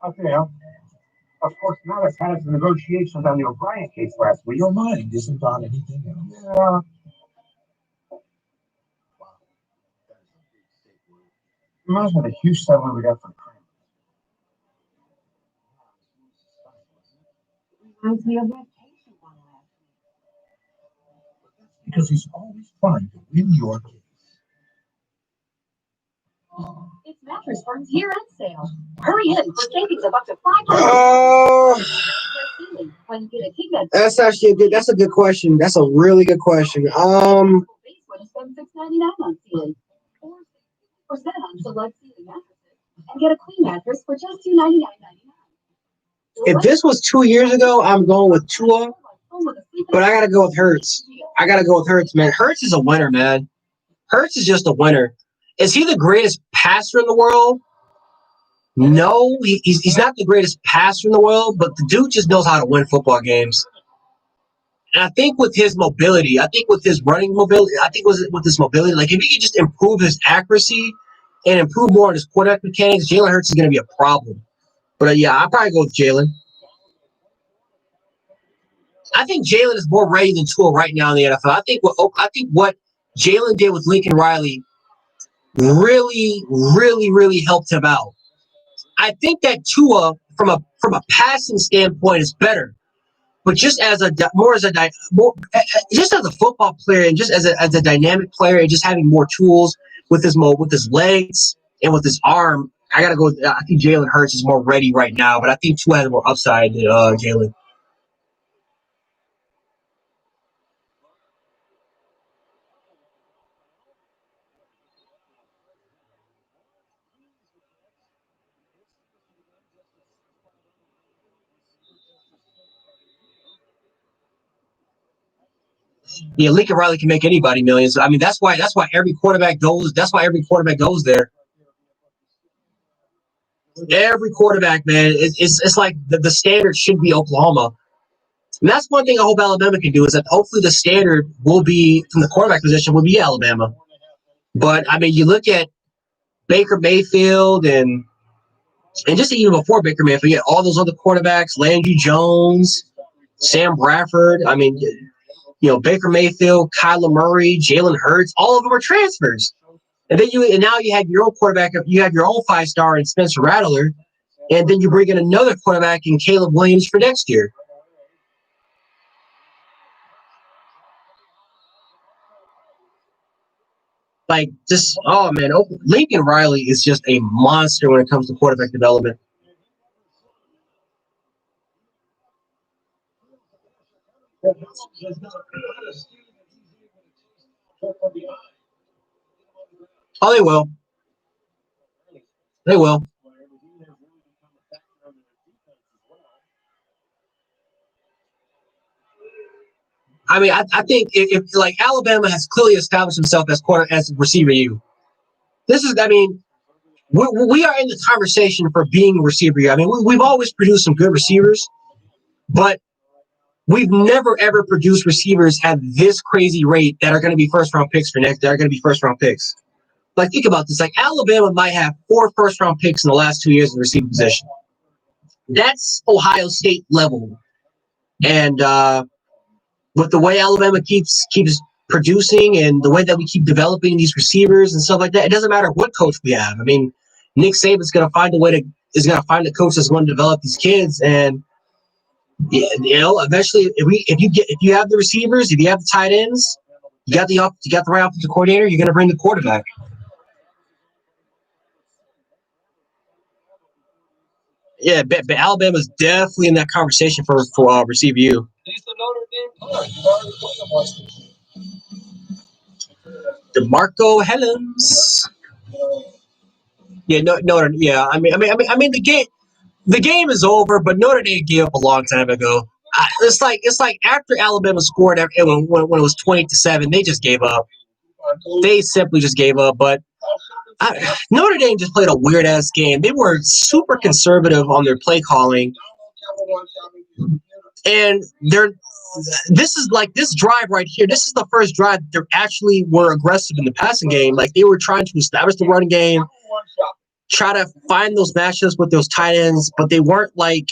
Okay, of course, not as had the negotiations on the O'Brien case last week. Your mind isn't on anything else. Yeah. Imagine the huge settlement we got from Kramer. Reminds me of that case you won last week. Because he's always trying to win your case. It's Mattress Firm's year-end sale. Hurry in for savings of up to $500. When you get a king bed. That's a good question. That's a really good question. Base one is $6.99 on ceiling, or 6% on select ceiling mattresses, and get a queen mattress for just $299.99. If this was 2 years ago, I'm going with Tua, but I gotta go with Hurts. I got to go with Hurts, man. Hurts is a winner, man. Hurts is just a winner. Is he the greatest passer in the world? No, he's not the greatest passer in the world, but the dude just knows how to win football games. And I think with his mobility, I think with his running mobility, I think with his mobility, like if he could just improve his accuracy and improve more on his quarterback mechanics, Jalen Hurts is going to be a problem. But yeah, I'll probably go with Jalen. I think Jalen is more ready than Tua right now in the NFL. I think what Jalen did with Lincoln Riley really, really, really helped him out. I think that Tua, from a passing standpoint, is better. But just as a football player and just as a dynamic player and just having more tools with his legs and with his arm, I gotta go. I think Jalen Hurts is more ready right now, but I think Tua has more upside than Jalen. Yeah, Lincoln Riley can make anybody millions. I mean, that's why every quarterback goes. That's why every quarterback goes there. Every quarterback, man, it's like the standard should be Oklahoma. And that's one thing I hope Alabama can do is that hopefully the standard will be from the quarterback position will be Alabama. But I mean, you look at Baker Mayfield and just even before Baker Mayfield, you had all those other quarterbacks, Landry Jones, Sam Bradford. I mean, Baker Mayfield, Kyler Murray, Jalen Hurts, all of them are transfers. And now you have your own quarterback, you have your own 5-star in Spencer Rattler, and then you bring in another quarterback in Caleb Williams for next year. Like, just, oh, man, Lincoln Riley is just a monster when it comes to quarterback development. Oh, they will. They will. I mean, I think if like Alabama has clearly established himself as receiver U. This is, I mean, we are in the conversation for being a receiver U. I mean, we've always produced some good receivers, but we've never ever produced receivers at this crazy rate that are going to be first-round picks for next. That are going to be first-round picks. Like, think about this. Like, Alabama might have 4 first-round picks in the last 2 years in the receiving position. That's Ohio State level, and with the way Alabama keeps producing and the way that we keep developing these receivers and stuff like that, it doesn't matter what coach we have. I mean, Nick Saban's going to find a coach that's going to develop these kids, and eventually, if you have the receivers, if you have the tight ends, you got the right offensive coordinator, you're going to bring the quarterback. Yeah, but Alabama's definitely in that conversation for receiver U. DeMarco Hellams. Yeah, yeah. I mean, the game is over, but Notre Dame gave up a long time ago. It's like after Alabama scored when it was 20-7, they just gave up. They simply just gave up. But Notre Dame just played a weird ass game. They were super conservative on their play calling, and this drive right here. This is the first drive they actually were aggressive in the passing game. Like, they were trying to establish the running game, try to find those matchups with those tight ends, but they weren't like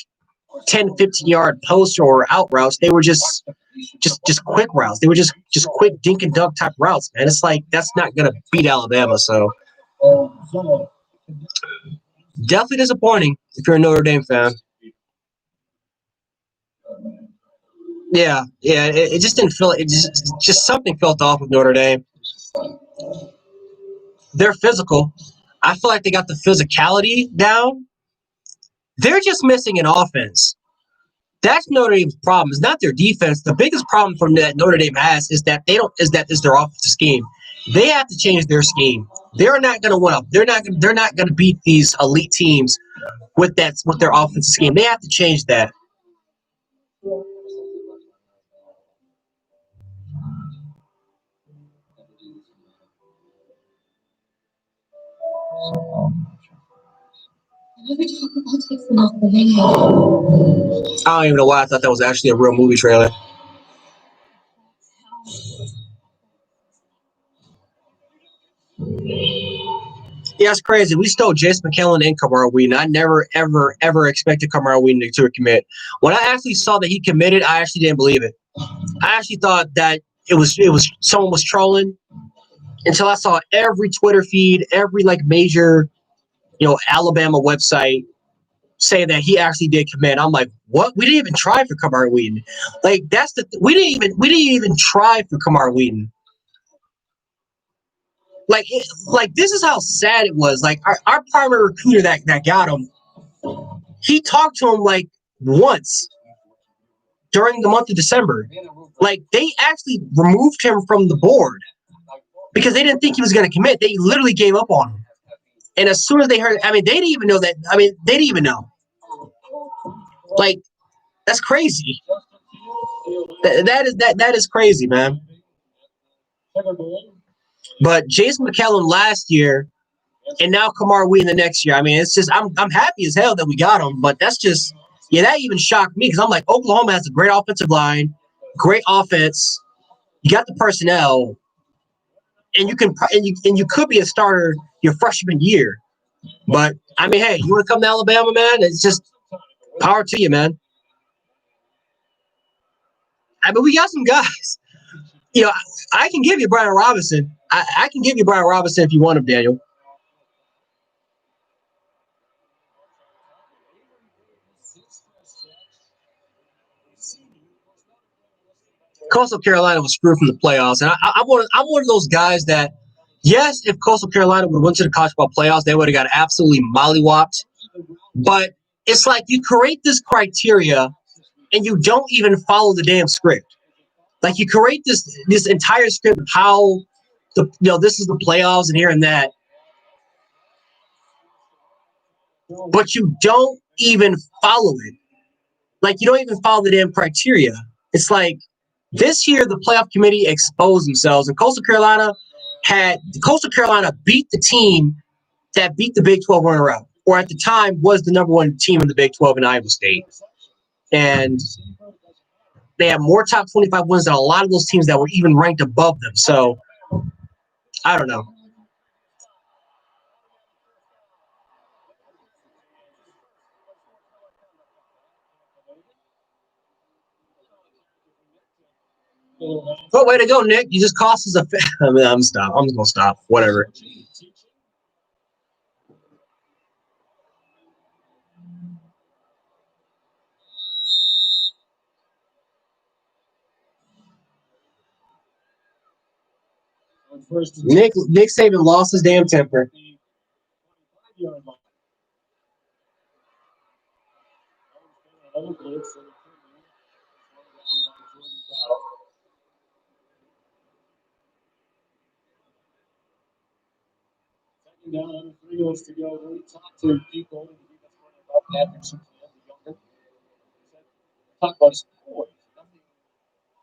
10, 15-yard posts or out routes. They were just quick routes. They were just quick dink and dunk type routes, man. It's like, that's not gonna beat Alabama. So definitely disappointing if you're a Notre Dame fan. Yeah. It just didn't feel. It just something felt off with Notre Dame. They're physical. I feel like they got the physicality down. They're just missing an offense. That's Notre Dame's problem. It's not their defense. The biggest problem from that Notre Dame has is that their offensive scheme. They have to change their scheme. They're not going to win up. They're not going to beat these elite teams with their offensive scheme. They have to change that. Never talk about fixing off the video. I don't even know why I thought that was actually a real movie trailer. Yeah, it's crazy. We stole Jason McKellen and Kamar Wheaton. I never, ever, ever expected Kamar Wheaton to commit. When I actually saw that he committed, I actually didn't believe it. I actually thought that it was someone was trolling until I saw every Twitter feed, every like major, Alabama website say that he actually did commit. I'm like, what? We didn't even try for Kamar Wheaton. Like we didn't even try for Kamar Wheaton. Like this is how sad it was. Like our primary recruiter that got him, he talked to him like once during the month of December. Like they actually removed him from the board because they didn't think he was going to commit. They literally gave up on him. And as soon as they heard, they didn't even know that. They didn't even know. Like that's crazy. That is crazy, man. But Jason McKellen last year, and now Kamar Wheaton the next year. It's just I'm happy as hell that we got him. But that's just that even shocked me because I'm like Oklahoma has a great offensive line, great offense. You got the personnel, and you could be a starter your freshman year. But hey, you want to come to Alabama, man? It's just power to you, man. We got some guys. I can give you Brian Robinson. I can give you Brian Robinson if you want him, Daniel. Coastal Carolina was screwed from the playoffs, and I'm one of those guys that, yes, if Coastal Carolina would have went to the college football playoffs, they would have got absolutely mollywopped. But it's like you create this criteria, and you don't even follow the damn script. Like you create this entire script of how this is the playoffs and here and that, but you don't even follow it. Like you don't even follow the damn criteria. It's like this year the playoff committee exposed themselves, and Coastal Carolina beat the team that beat the Big 12 runner-up, or at the time was the number one team in the Big 12 in Iowa State. And they have more top 25 wins than a lot of those teams that were even ranked above them. So, I don't know. Oh, way to go, Nick. You just cost us a I'm just going to stop. Whatever. Nick Saban lost his damn temper. Down under 3 minutes to go. We talked to people about that. Talk about sport.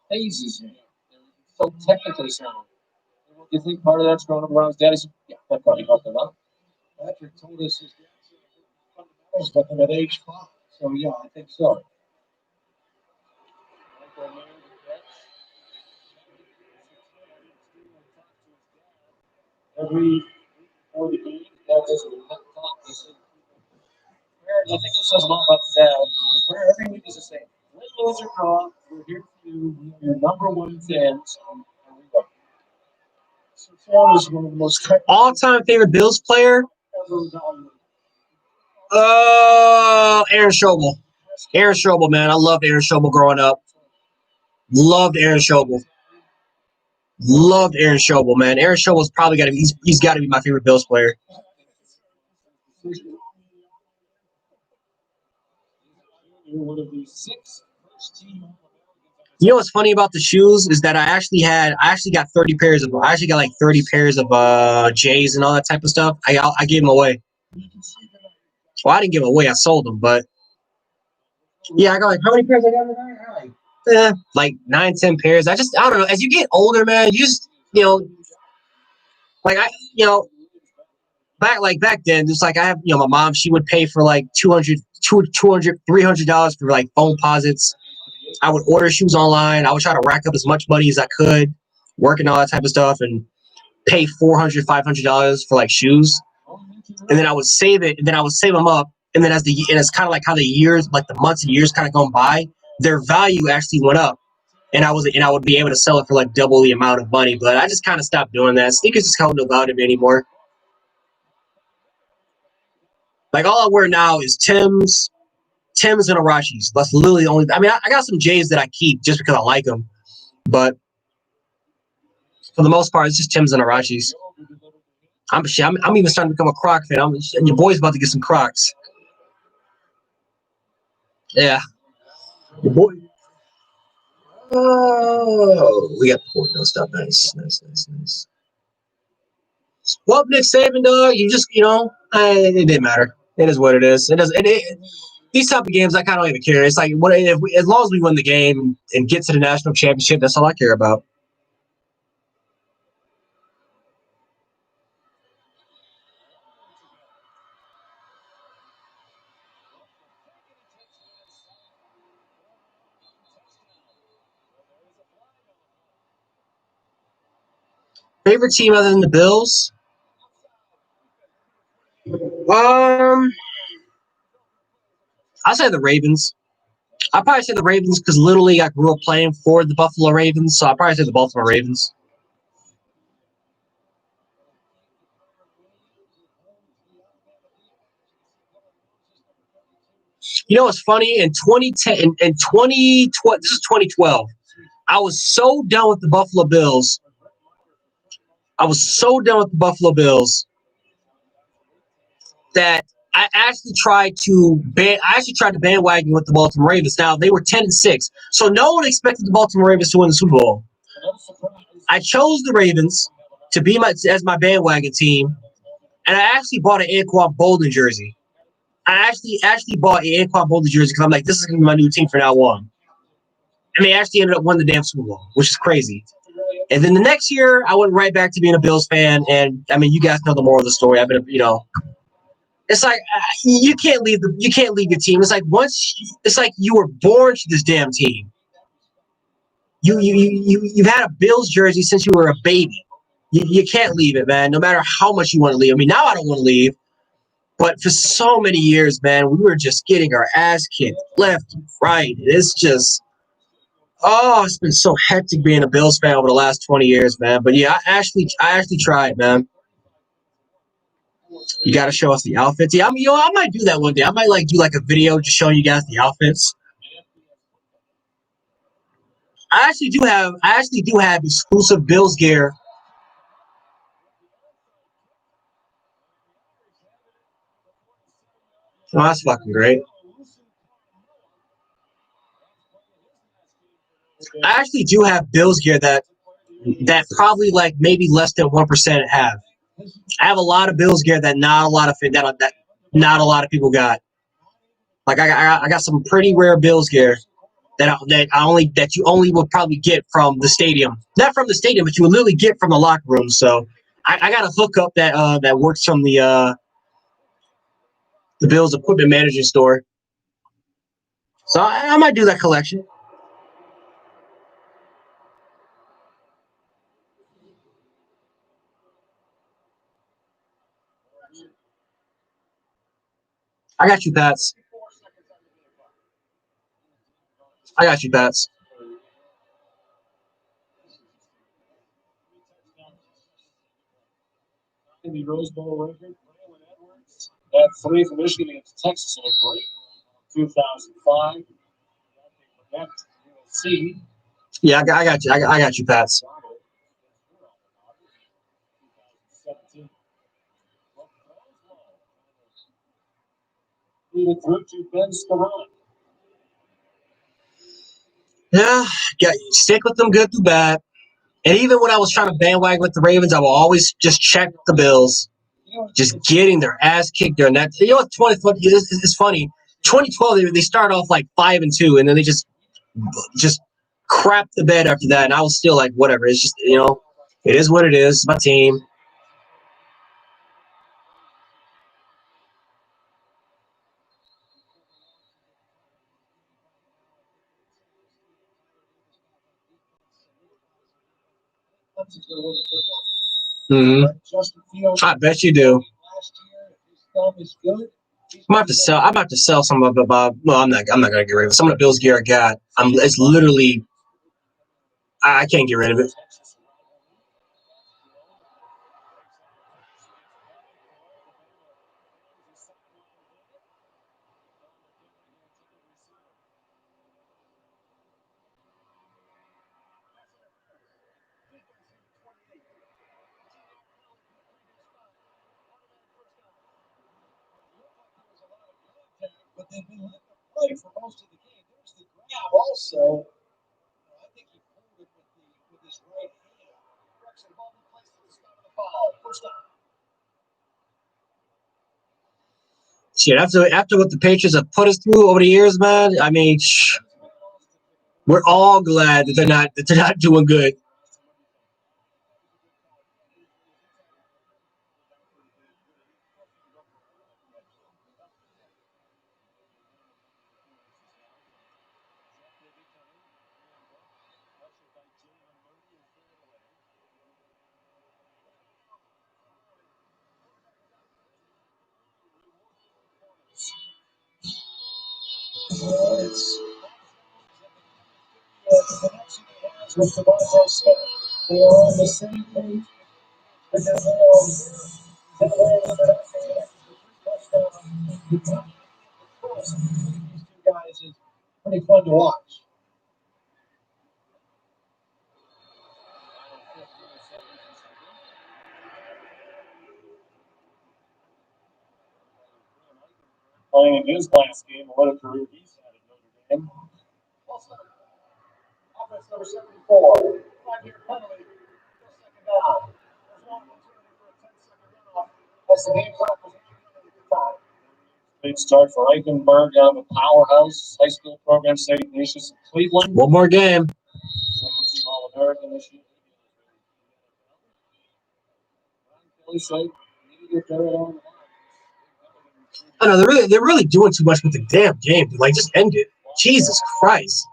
Phases here. So technically sound. Do you think part of that's growing up around his daddy? Yeah, that probably helped him out. Patrick told us his fundamentals with him at age 5. So yeah, I think so. Every before the game, that was a talk. He said, I think this says a lot about the dad. Prayer every week is the same. Win, lose, or draw, we're here for you. We're your number one fans. Is one of the most all-time favorite Bills player. Aaron Schobel. Aaron Schobel, man. I loved Aaron Schobel growing up. Loved Aaron Schobel. Loved Aaron Schobel, man. Aaron Schobel's probably got to be. He's got to be my favorite Bills player. One of the 6 first team. You know what's funny about the shoes is that I actually got 30 pairs of. I actually got like 30 pairs of J's and all that type of stuff. I gave them away. Well, I didn't give them away. I sold them, but yeah, I got like how many pairs I got? Like 9, 10 pairs. I don't know. As you get older, man, you just like back then, just like I have, my mom, she would pay for like $200, $300 for like phone deposits. I would order shoes online. I would try to rack up as much money as I could, working all that type of stuff, and pay $400, $500 for like shoes. And then I would save it, and then I would save them up. And then and it's kind of like how the years, like the months and years kind of gone by, their value actually went up. And I would be able to sell it for like double the amount of money. But I just kind of stopped doing that. Sneakers just don't know about it anymore. Like all I wear now is Tim's and Arachis. That's literally the only. I mean, I got some J's that I keep just because I like them, but for the most part, it's just Tim's and Arachis. I'm even starting to become a Croc fan. And your boy's about to get some Crocs. Yeah, your boy. Oh, we got the 4 stuff. Nice. Well, Nick Saban, dog, it didn't matter. It is what it is. It does. These type of games, I kind of don't even care. It's like, as long as we win the game and get to the national championship, that's all I care about. Favorite team other than the Bills? I'll say the Ravens. I'll probably say the Ravens because literally I grew up playing for the Buffalo Ravens, so I'll probably say the Baltimore Ravens. You know what's funny? In 2010, in 2012, this is 2012. I was so done with the Buffalo Bills. That I actually tried to bandwagon with the Baltimore Ravens. Now they were 10-6, so no one expected the Baltimore Ravens to win the Super Bowl. I chose the Ravens to be as my bandwagon team, and I actually bought an Anquan Bolden jersey. I actually bought an Anquan Bolden jersey because I'm like, this is gonna be my new team from now on. And they actually ended up winning the damn Super Bowl, which is crazy. And then the next year, I went right back to being a Bills fan. And I mean, you guys know the moral of the story. I've been, it's like you can't leave your team. It's like you were born to this damn team. You've had a Bills jersey since you were a baby. You can't leave it, man. No matter how much you want to leave. I mean, now I don't want to leave, but for so many years, man, we were just getting our ass kicked left and right. It's just, it's been so hectic being a Bills fan over the last 20 years, man. But yeah, I actually tried, man. You got to show us the outfits. Yeah, I might do that one day. I might do a video just showing you guys the outfits. I actually do have exclusive Bills gear. Oh, that's fucking great. I actually do have Bills gear that probably maybe less than 1% have. I have a lot of Bills gear that not a lot of people got. Like I got some pretty rare Bills gear that you only will probably get from the stadium. Not from the stadium, but you will literally get from the locker room. So I got a hookup that works from the Bills equipment management store. So I might do that collection. I got you, Pats. In the Rose Bowl record, that 3 for Michigan against Texas in a great 2005. USC. Yeah, I got you. I got you, Pats. Through to Ben Scarron. Yeah, stick with them good through bad. And even when I was trying to bandwagon with the Ravens, I will always just check the Bills, just getting their ass kicked there. And that, it's funny. 2012, they started off like 5-2, and then they just crap the bed after that. And I was still like, whatever. It's just, it is what it is. It's my team. Clemson's going to win the football Mm-hmm. game. Justin Fields. I bet you do. Last year, if his thumb is good, I'm about to sell some of it, Bob. Well, I'm not gonna get rid of it. Some of the Bills gear I got. It's literally I can't get rid of it. but they've been letting him play for most of the game. There's the grab also. I think he pulled it with his right hand. Direction ball in place at the start of the foul. First down. Shit, after what the Patriots have put us through over the years, man. I mean, we're all glad that they're not doing good. The connection he has with Devontae Smith. They are on the same page. But they're all these two guys is pretty fun to watch. Playing in his last game, what a career he's had at Notre Dame. Offense number 74. 5-year penalty. Second down. There's one opportunity for a 10-second runoff. As the game clock was running at the time. Big start for Eichenberg out of a powerhouse high school program, St. Ignatius of Cleveland. One more game. Second team All-American this year. Kelly said, "You need to get better on the line." I know they're really doing too much with the damn game. Like, just end it. Jesus Christ.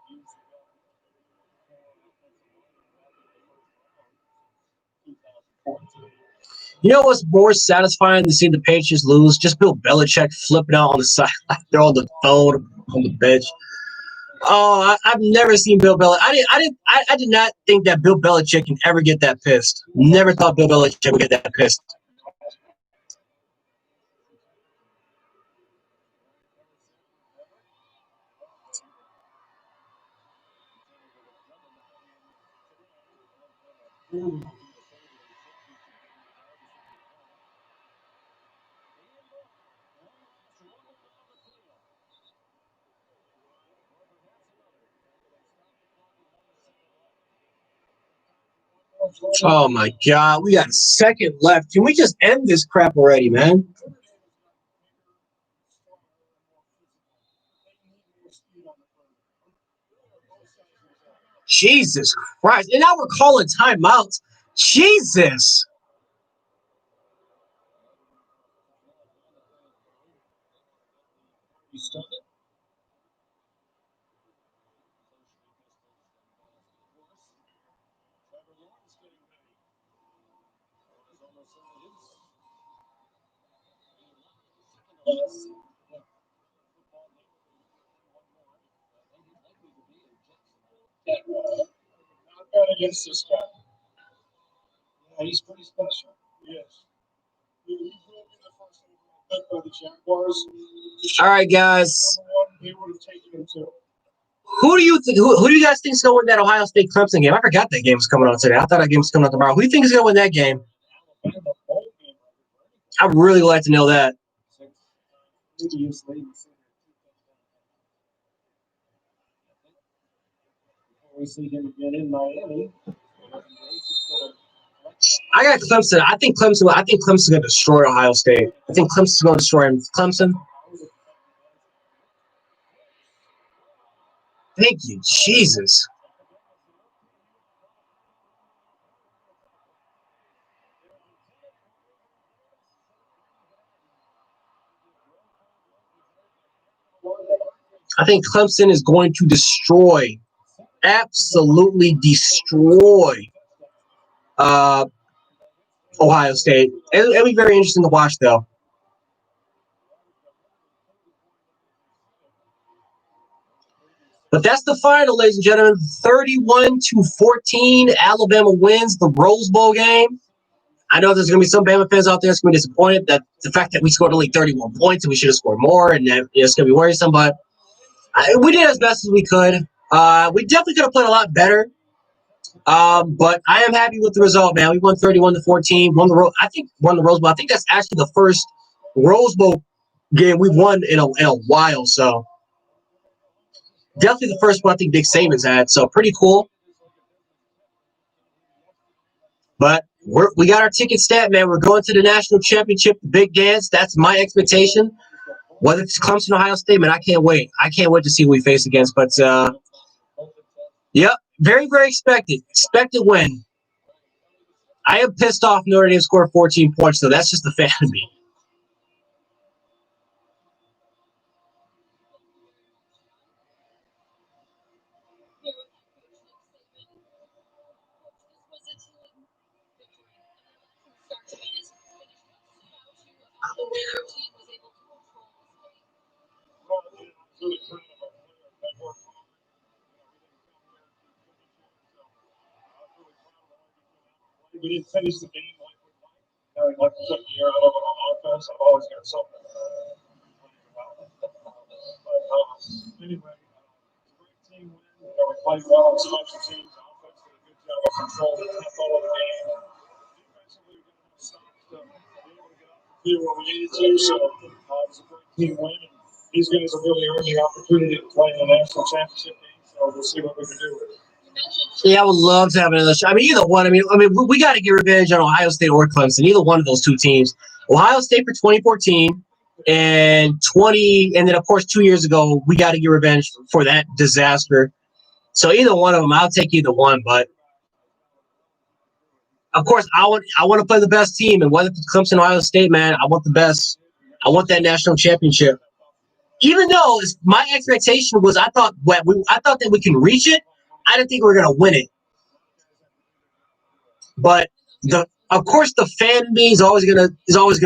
You know what's more satisfying to see the Patriots lose? Just Bill Belichick flipping out on the side. They're on the phone on the bench. Oh, I've never seen Bill Belichick. I did not think that Bill Belichick can ever get that pissed. Never thought Bill Belichick would get that pissed. Oh my God, we got a second left. Can we just end this crap already, man? Jesus Christ. And now we're calling timeouts. Jesus. Not bad against this guy. Yeah, he's pretty special. Yes. He will be the first overall pick by the Jaguars. All right, guys. Number one, they would have taken him too. Who do you think? Who do you guys think is going to win that Ohio State Clemson game? I forgot that game was coming on today. I thought that game was coming on tomorrow. Who do you think is going to win that game? I'd really like to know that. We see him again in Miami. I got Clemson. I think Clemson's going to destroy Ohio State. I think Clemson's going to destroy him. Clemson. Thank you, Jesus. I think Clemson is going to destroy, absolutely destroy Ohio State. It'll be very interesting to watch, though. But that's the final, ladies and gentlemen. 31-14, Alabama wins the Rose Bowl game. I know there's going to be some Bama fans out there that's going to be disappointed that the fact that we scored only 31 points and we should have scored more, and that it's going to be worrisome. But we did as best as we could. We definitely could have played a lot better. But I am happy with the result, man. We won 31-14. Won the Rose Bowl. I think that's actually the first Rose Bowl game we've won in a while. So definitely the first one I think Dick Saban's had. So pretty cool. But we got our ticket stat, man. We're going to the national championship, the big dance. That's my expectation. Whether it's Clemson or Ohio State, man, I can't wait. I can't wait to see who we face against. But, yep, very, very expected. Expected win. I am pissed off Notre Dame scored 14 points, though. That's just a fan of me. We didn't finish the game like we took the air out of it on offense. I've always got something. Anyway, great team win. We played well on special teams. Offense did a good job of controlling the tempo of the game. Defensively, we got stops to be able to get up the field where we needed to. So it was a great team win. And these guys have really earned the opportunity to play in the national championship game. So we'll see what we can do with it. Yeah, I would love to have another shot. I mean, either one. I mean, we got to get revenge on Ohio State or Clemson. Either one of those two teams. Ohio State for 2014 and then of course 2 years ago we got to get revenge for that disaster. So either one of them, I'll take either one. But of course, I want to play the best team, and whether it's Clemson or Ohio State, man, I want the best. I want that national championship. Even though my expectation was, I thought that we can reach it. I didn't think we were going to win it. But of course, the fan in me is always gonna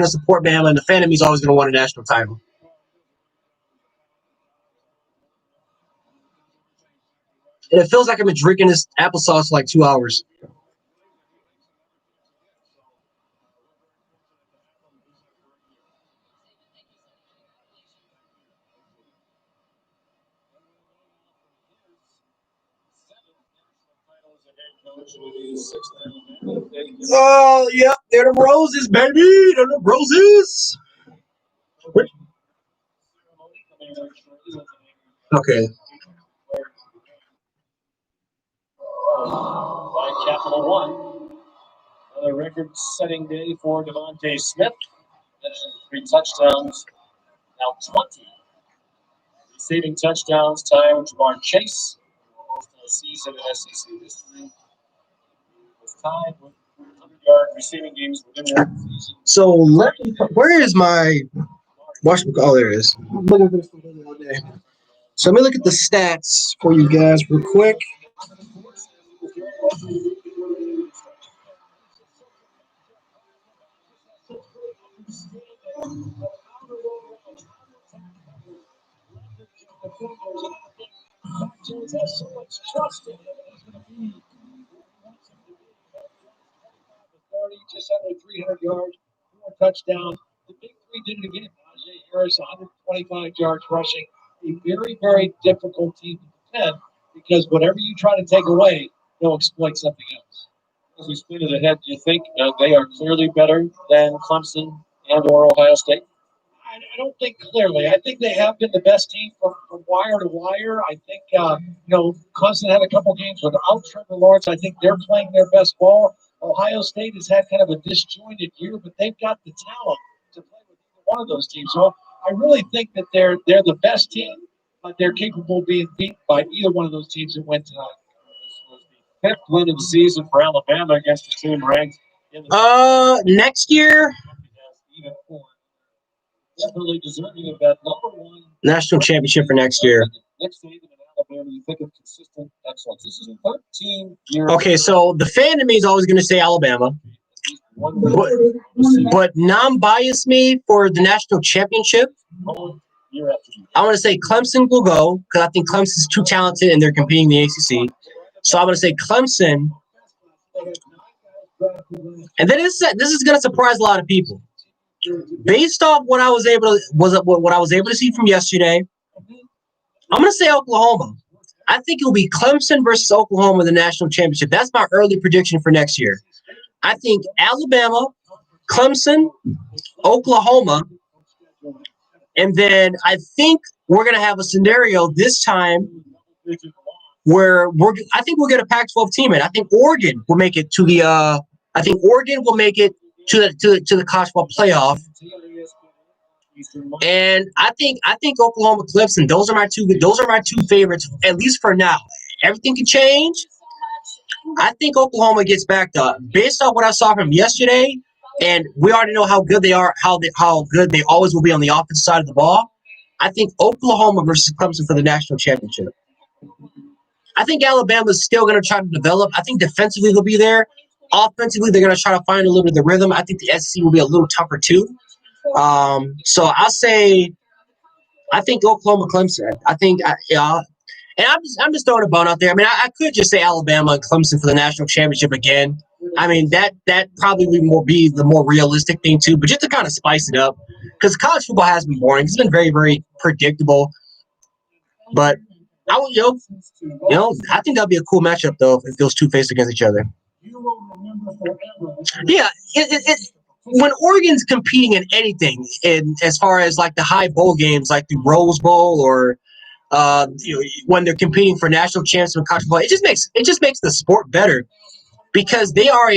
support Bama, and the fan in me is always gonna want a national title. And it feels like I've been drinking this applesauce for like 2 hours. Oh, yep, they're the Roses, baby. They're the Roses. Okay. By Capital One. Another record-setting day for Devontae Smith. 3 touchdowns, now 20. Receiving touchdowns, time with Jamar Chase. Most of the season in SEC history. Was tied with 100-yard receiving games within one season. So where is my Washington? Oh, there it is. I'm looking for this all day. So let me look at the stats for you guys real quick. Just under 300 yards, 4 touchdowns. The big three did it again. Najee Harris, 125 yards rushing. A very, very difficult team to defend because whatever you try to take away, they'll exploit something else. As we spin it ahead, do you think they are clearly better than Clemson and or Ohio State? I don't think clearly. I think they have been the best team from wire to wire. I think, Clemson had a couple games without Trevor Lawrence. I think they're playing their best ball. Ohio State has had kind of a disjointed year, but they've got the talent to play with either one of those teams. So I really think that they're the best team, but they're capable of being beat by either one of those teams that went tonight. This was the 5th win of the season for Alabama against a team ranked in the next year. Definitely deserving of that number 1 national championship for next year. Next season in Alabama, you think of consistent excellence. This is the 13th Okay, so the fan in me is always going to say Alabama, but non-biased me for the national championship, I want to say Clemson will go because I think Clemson's too talented and they're competing in the ACC. So I'm going to say Clemson. And then this is going to surprise a lot of people. Based off what I was able to see from yesterday, I'm going to say Oklahoma. I think it will be Clemson versus Oklahoma in the national championship. That's my early prediction for next year. I think Alabama, Clemson, Oklahoma, and then I think we're going to have a scenario this time where I think we'll get a Pac-12 team in. I think Oregon will make it to the to the college football playoff. And I think Oklahoma, Clemson, those are my two favorites, at least for now. Everything can change. I think Oklahoma gets back to, based on what I saw from yesterday, and we already know how good they are, how good they always will be on the offensive side of the ball. I think Oklahoma versus Clemson for the national championship. I think Alabama's still going to try to develop. I think defensively they'll be there. Offensively, they're going to try to find a little bit of the rhythm. I think the SEC will be a little tougher too. So I'll say, I think Oklahoma, Clemson. And I'm just throwing a bone out there. I mean, I could just say Alabama and Clemson for the national championship again. I mean, that probably would be the more realistic thing too. But just to kind of spice it up, because college football has been boring. It's been very, very predictable. But I think that'd be a cool matchup though if those two face against each other. Yeah, when Oregon's competing in anything, as far as like the high bowl games, like the Rose Bowl, or when they're competing for national championships in college football, it just makes the sport better because they are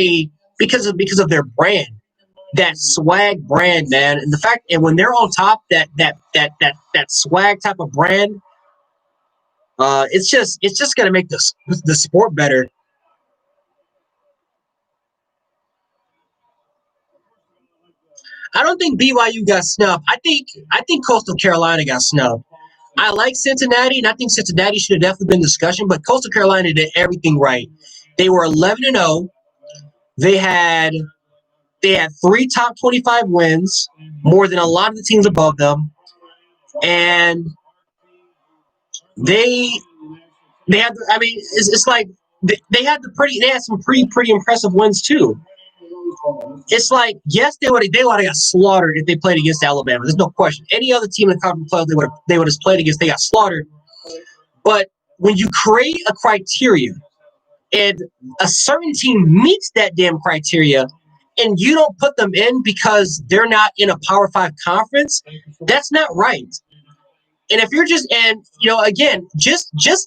because of their brand, that swag brand, man, and the fact, and when they're on top, that swag type of brand, it's just gonna make the sport better. I don't think BYU got snubbed. I think Coastal Carolina got snubbed. I like Cincinnati, and I think Cincinnati should have definitely been in discussion, but Coastal Carolina did everything right. They were 11-0. They had 3 top 25 wins, more than a lot of the teams above them, and they had. I mean, it's like they had some pretty impressive wins too. It's like, yes, they would have got slaughtered if they played against Alabama. There's no question. Any other team in the conference playoff they would have played against, they got slaughtered. But when you create a criteria and a certain team meets that damn criteria and you don't put them in because they're not in a Power 5 conference, that's not right. And if you're just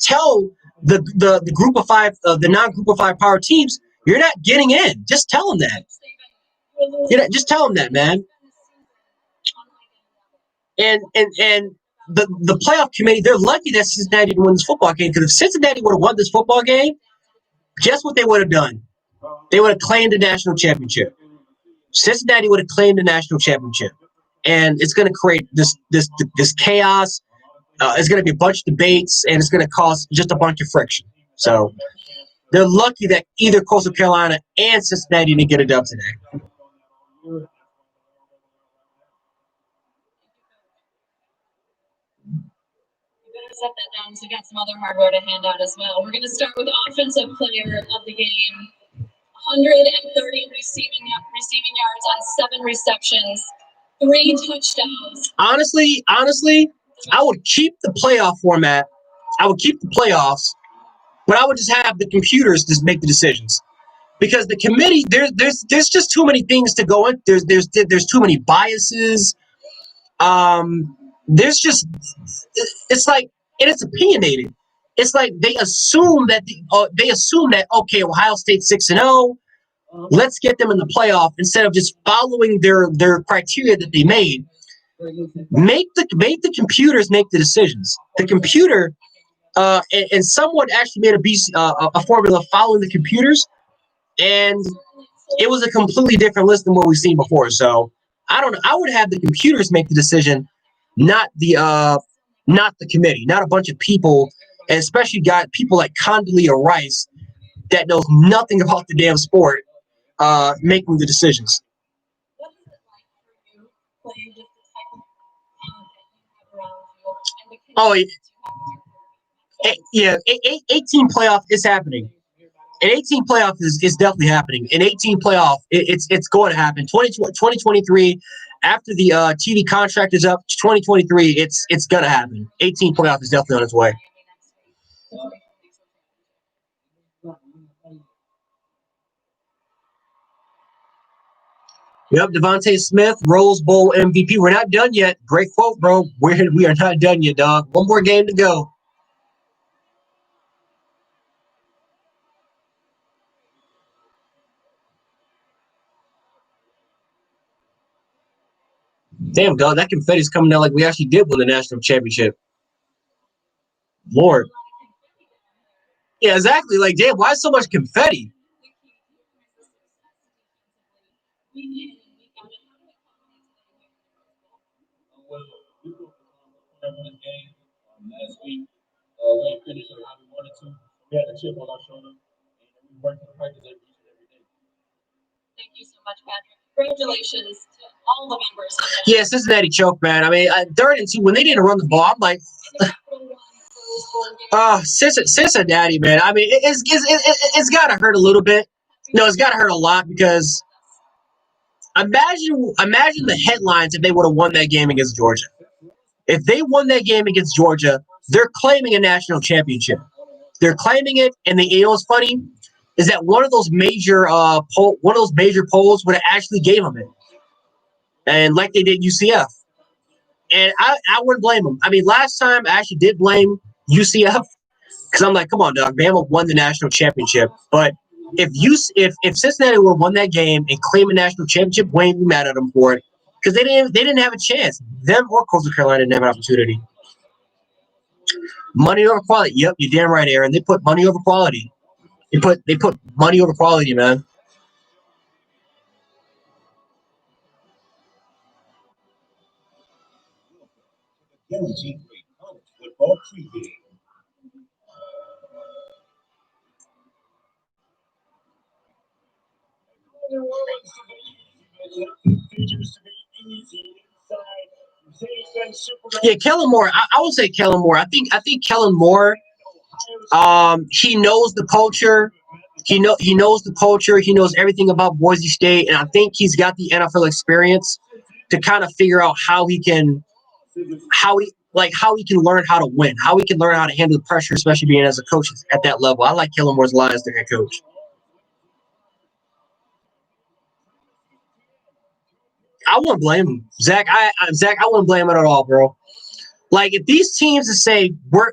tell the group of 5, the non-group of 5 power teams, you're not getting in. Just tell them that. Just tell them that, man. And the playoff committee, they're lucky that Cincinnati didn't win this football game, because if Cincinnati would have won this football game, guess what they would have done? They would have claimed the national championship. Cincinnati would have claimed the national championship, and it's going to create this chaos. It's going to be a bunch of debates, and it's going to cause just a bunch of friction. So they're lucky that either Coastal Carolina and Cincinnati didn't get a dub today. Set that down, so we got some other hardware to hand out as well. We're going to start with offensive player of the game. 130 receiving yards on 7 receptions, 3 touchdowns. Honestly, I would keep the playoff format. I would keep the playoffs, but I would just have the computers just make the decisions, because the committee, there's just too many things to go in. There's too many biases. It's like, and it's opinionated. It's like they assume that okay, Ohio State's 6-0. Let's get them in the playoff, instead of just following their criteria that they made. Make the computers make the decisions. The computer, and someone actually made a formula following the computers, and it was a completely different list than what we've seen before. So I don't know. I would have the computers make the decision, not the committee, not a bunch of people, and especially got people like Condoleezza Rice that knows nothing about the damn sport making the decisions. What is it like for you playing with the type of talent that you have around you and the Oh, connections you have with your quarterback? 18 playoff is happening. An 18 playoff is definitely happening. An 18 playoff, it's going to happen. 2023, after the TV contract is up, 2023, it's going to happen. 18 playoff is definitely on its way. Yep, Devontae Smith, Rose Bowl MVP. We're not done yet. Great quote, bro. We are not done yet, dog. One more game to go. Damn, dog, that confetti's coming out like we actually did win the national championship. Lord. Yeah, exactly. Like, damn, why so much confetti? Well, we were preparing this game last week. We didn't finish it how we wanted to. We had a chip on our shoulder, and we worked in practice every day. Thank you so much, Patrick. Congratulations to all the members. Yeah, Cincinnati choked, man. I mean, 3rd and 2, when they didn't run the ball, I'm like, Cincinnati, man. I mean, it's got to hurt a little bit. No, it's got to hurt a lot because imagine the headlines if they would have won that game against Georgia. If they won that game against Georgia, they're claiming a national championship. They're claiming it, and you know what's funny is that one of those major polls would have actually gave them it, and like they did UCF. And I wouldn't blame them. I mean, last time I actually did blame UCF because I'm like, come on, dog, Bama won the national championship. But if Cincinnati would have won that game and claimed a national championship, we ain't be mad at them for it because they didn't have a chance. Them or Coastal Carolina didn't have an opportunity. Money over quality. Yep, you're damn right, Aaron. They put money over quality. They put money over quality, man. Guaranteed rate college football pregame. Yeah, Kellen Moore. I would say Kellen Moore. I think Kellen Moore. He knows the culture. He knows the culture. He knows everything about Boise State, and I think he's got the NFL experience to kind of figure out how he can learn how to win, how he can learn how to handle the pressure, especially being as a coach at that level. I like Kellen Moore's line as the head coach. I wouldn't blame him, Zach. Zach, I wouldn't blame him at all, bro. Like if these teams that say we're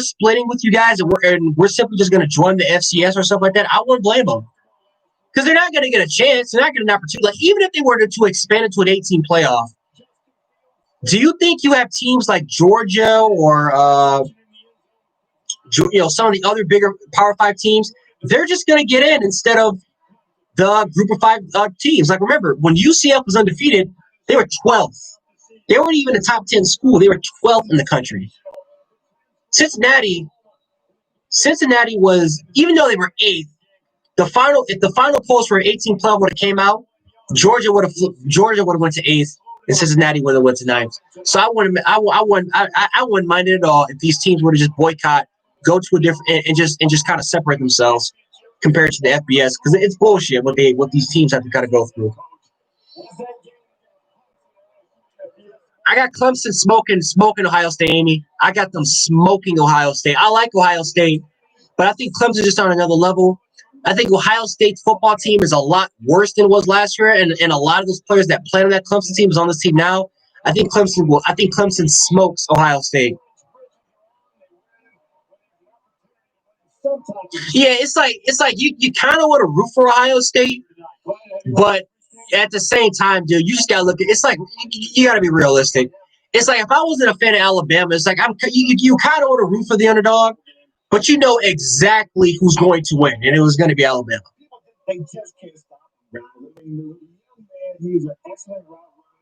splitting with you guys and we're simply just going to join the FCS or something like that, I wouldn't blame them because they're not going to get a chance. They're not getting an opportunity. Like even if they were to expand it to an 18 playoff, do you think you have teams like Georgia or some of the other bigger Power 5 teams? They're just going to get in instead of the Group of 5 teams. Like remember when UCF was undefeated, they were 12th. They weren't even a top 10 school. They were 12th in the country. Cincinnati was, even though they were 8th, if the final polls for 18 playoff would have came out, Georgia would have went to 8th, and Cincinnati would have went to 9th. So I wouldn't mind it at all if these teams would have just boycott, go to a different, and just kind of separate themselves compared to the FBS because it's bullshit what these teams have to kind of go through. I got Clemson smoking Ohio State, Amy. I got them smoking Ohio State. I like Ohio State, but I think Clemson's just on another level. I think Ohio State's football team is a lot worse than it was last year, and a lot of those players that played on that Clemson team is on this team now. I think Clemson smokes Ohio State. Yeah, it's like you kind of want to root for Ohio State, but at the same time, dude, you just gotta look at it's like you gotta be realistic. It's like if I wasn't a fan of Alabama, it's like you kind of want to root for the underdog, but you know exactly who's going to win, and it was going to be Alabama. They just can't stop him. I mean, the young man, he's an excellent route runner.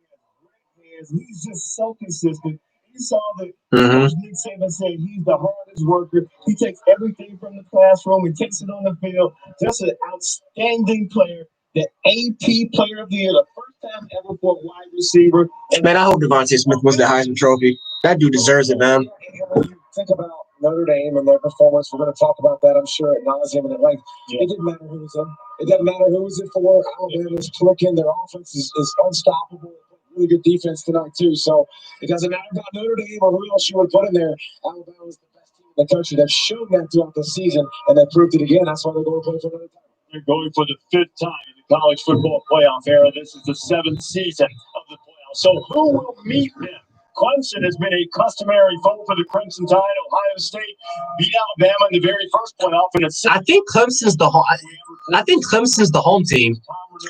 He has great hands. He's just so consistent. You saw that Nick Saban said he's the hardest worker. He takes everything from the classroom and takes it on the field. Just an outstanding player. The AP Player of the Year, the first time ever for a wide receiver. Man, I hope Devontae Smith wins the Heisman Trophy. That dude deserves it, man. When you think about Notre Dame and their performance, we're going to talk about that, I'm sure, at nauseam and at length. It didn't matter who was in. It doesn't matter who was in for. Alabama's clicking. Their offense is unstoppable. Really good defense tonight, too. So it doesn't matter about Notre Dame or who else you would put in there. Alabama was the best team in the country. They've shown that throughout the season, and they proved it again. That's why they're going to play for another time. They're going for the 5th time in the college football playoff era. This is the 7th season of the playoffs. So who will meet them? Clemson has been a customary foe for the Crimson Tide. Ohio State beat Alabama in the very first playoff. I think Clemson's the home. I think Clemson's the home team.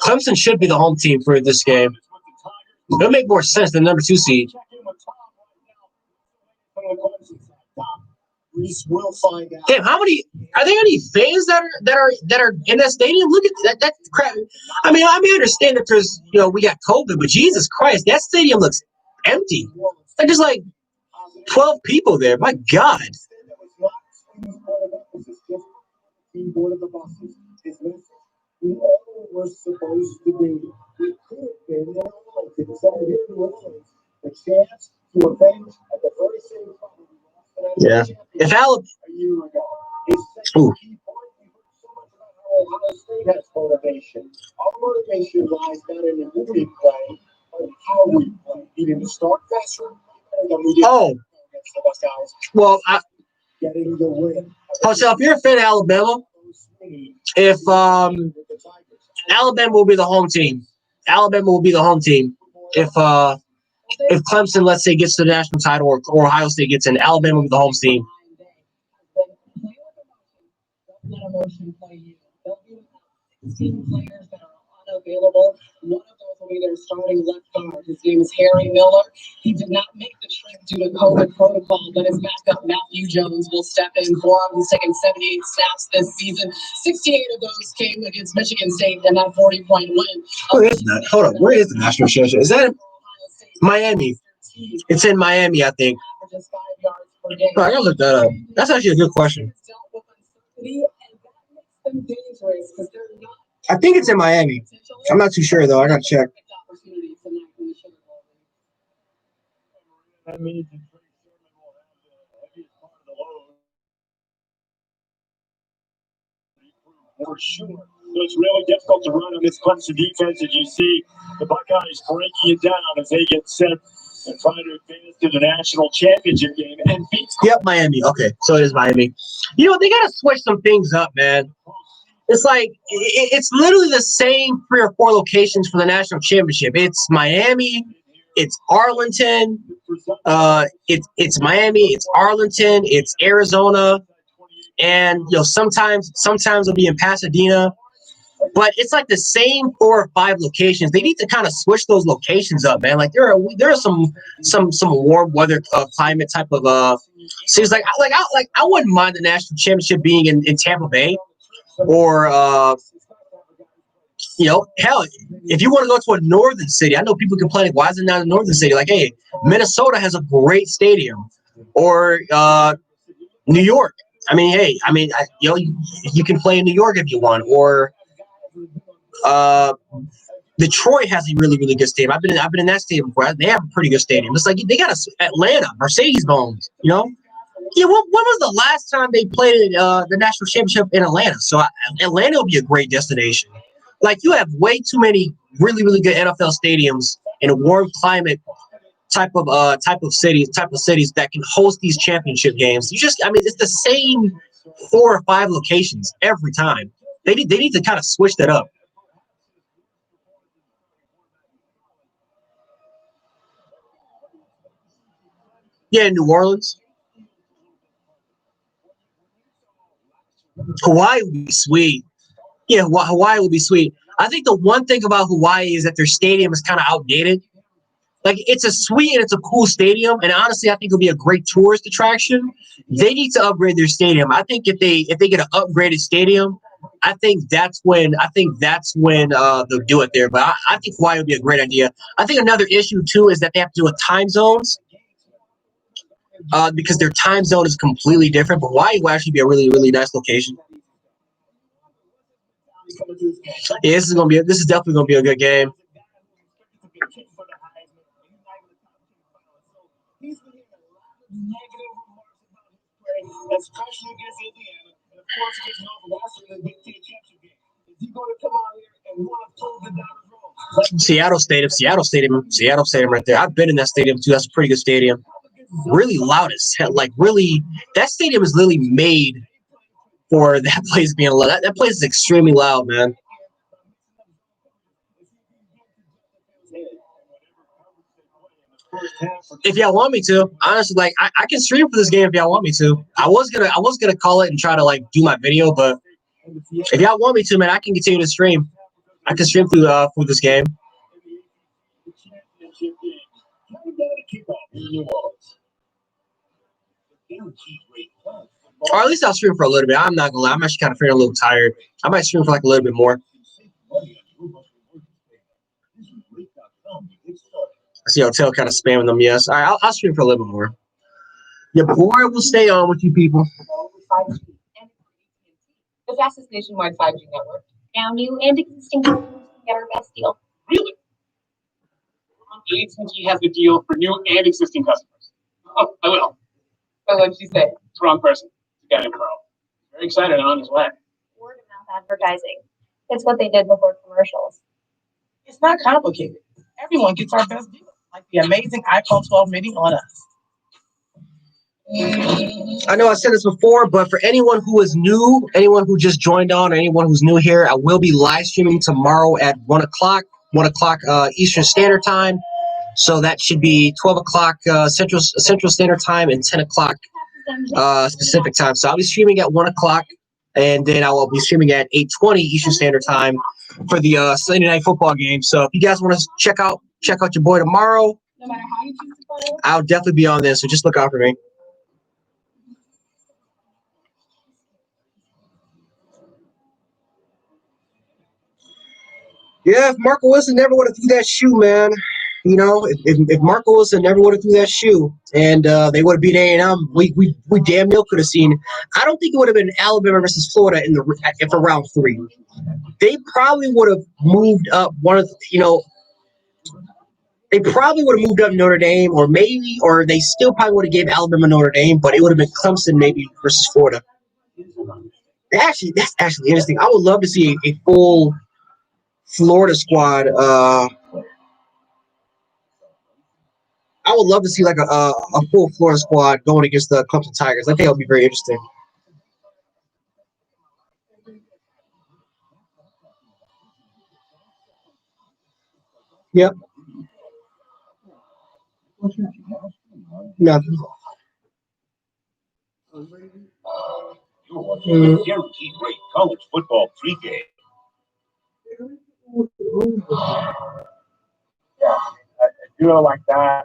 Clemson should be the home team for this game. It'll make more sense than number 2 seed. We will find out. Damn, are there any fans that are in that stadium? Look at that. That's crap. I mean, I understand that there's we got COVID, but Jesus Christ, that stadium looks empty. Like there's like 12 people there. My God. We all were supposed to be. We could have been in Arlington. So here in New Orleans, the chance to avenge at the very same time we lost the Yeah. If Alabama a year ago. It's such a key point. We heard so much about how Ohio State has motivation. Our motivation lies not in who we play, but how we play. Needing to start faster than we did against the Buckeyes. Well, Getting the win. so if you're a fan of Alabama, if Alabama will be the home team. Alabama will be the home team. If Clemson, let's say, gets the national title or Ohio State gets in, Alabama will be the home team. Let emotion play you. They'll be without 16 players that are unavailable. One of those will be their starting left guard. His name is Harry Miller. He did not make the trip due to COVID protocol, but his backup Matthew Jones will step in for him. He's taken 78 snaps this season. 68 of those came against Michigan State in that 40-point win. Where is that? Hold on. Where is the national championship? Is that in Miami? It's in Miami, I think. I gotta look that up. That's actually a good question. I think it's in Miami. I'm not too sure though. I gotta check. That means the Trey Sermon will have the heaviest part of the load. For sure. So it's really difficult to run on this Clemson defense as you see the Buckeyes breaking it down as they get set and trying to advance to the national championship game and beat. Yep, Miami. Okay, so it is Miami. They gotta switch some things up, man. It's like it's literally the same 3 or 4 locations for the national championship. It's Miami, it's Arlington, it's Miami, it's Arlington, it's Arizona, and sometimes it'll be in Pasadena. But it's like the same 4 or 5 locations. They need to kind of switch those locations up, man. Like there are some warm weather climate type of cities. Like I wouldn't mind the national championship being in Tampa Bay, or hell, if you want to go to a northern city, I know people complaining, why is it not a northern city? Like, hey, Minnesota has a great stadium, or New York. I mean, hey, you can play in New York if you want, or Detroit has a really, really good stadium. I've been in that stadium before. They have a pretty good stadium. It's like they got Atlanta, Mercedes-Benz. When was the last time they played the national championship in Atlanta? So Atlanta will be a great destination. Like you have way too many really, really good NFL stadiums in a warm climate type of cities that can host these championship games. It's the same 4 or 5 locations every time. They need to kind of switch that up. Yeah, New Orleans. Hawaii would be sweet. Yeah, Hawaii would be sweet. I think the one thing about Hawaii is that their stadium is kind of outdated. Like it's a sweet and it's a cool stadium, and honestly, I think it'll be a great tourist attraction. They need to upgrade their stadium. I think if they get an upgraded stadium, I think that's when they'll do it there. But I think Hawaii would be a great idea. I think another issue too is that they have to do with time zones. because their time zone is completely different. But Hawaii will actually be a really, really nice location. Yeah, this is definitely gonna be a good game. Especially against Indiana, and of course against Northwestern in the Big Ten championship game. Is he going to come out here and want to prove the doubters wrong? Seattle Stadium right there. I've been in that stadium too. That's a pretty good stadium. Really loud as hell. Like really, that stadium is literally made for that place being loud. That place is extremely loud, man. If y'all want me to, honestly, like I can stream for this game if y'all want me to. I was gonna call it and try to like do my video, but if y'all want me to, man, I can continue to stream. I can stream through this game. Or at least I'll stream for a little bit. I'm not gonna lie. I'm actually kind of feeling a little tired. I might stream for like a little bit more. I see Hotel kind of spamming them. Yes. All right, I'll stream for a little bit more. Your boy will stay on with you people. The fastest nationwide 5G network. Now new and existing customers can get our best deal. Really? AT&T has the deal for new and existing customers. Oh, I will. So what'd she say? It's the wrong person. It's a guy named Carl. Very excited and on his way. Word of mouth advertising. It's what they did before commercials. It's not complicated. Everyone gets our best deal, like the amazing iPhone 12 mini on us. I know I said this before, but for anyone who is new, anyone who just joined on, or anyone who's new here, I will be live streaming tomorrow at 1 o'clock Eastern Standard Time. So that should be 12 o'clock Central Standard Time and 10 o'clock Pacific Time. So I'll be streaming at 1 o'clock, and then I will be streaming at 8:20 Eastern Standard Time for the Sunday Night Football game. So if you guys want to check out your boy tomorrow, No matter how you choose to play it. I'll definitely be on there. So just look out for me. Yeah, if Marco Wilson never would have threw that shoe, man. You know, if Marco Wilson never would have threw that shoe and they would have beat A&M, we damn near could have seen. I don't think it would have been Alabama versus Florida for round 3. They probably would have moved up they probably would have moved up Notre Dame, or they still probably would have gave Alabama Notre Dame, but it would have been Clemson maybe versus Florida. That's actually interesting. I would love to see a full Florida squad. I would love to see like a full Florida squad going against the Clemson Tigers. I think that would be very interesting. Yep. Nothing. Guaranteed great college football pregame. Yeah, a duo like that.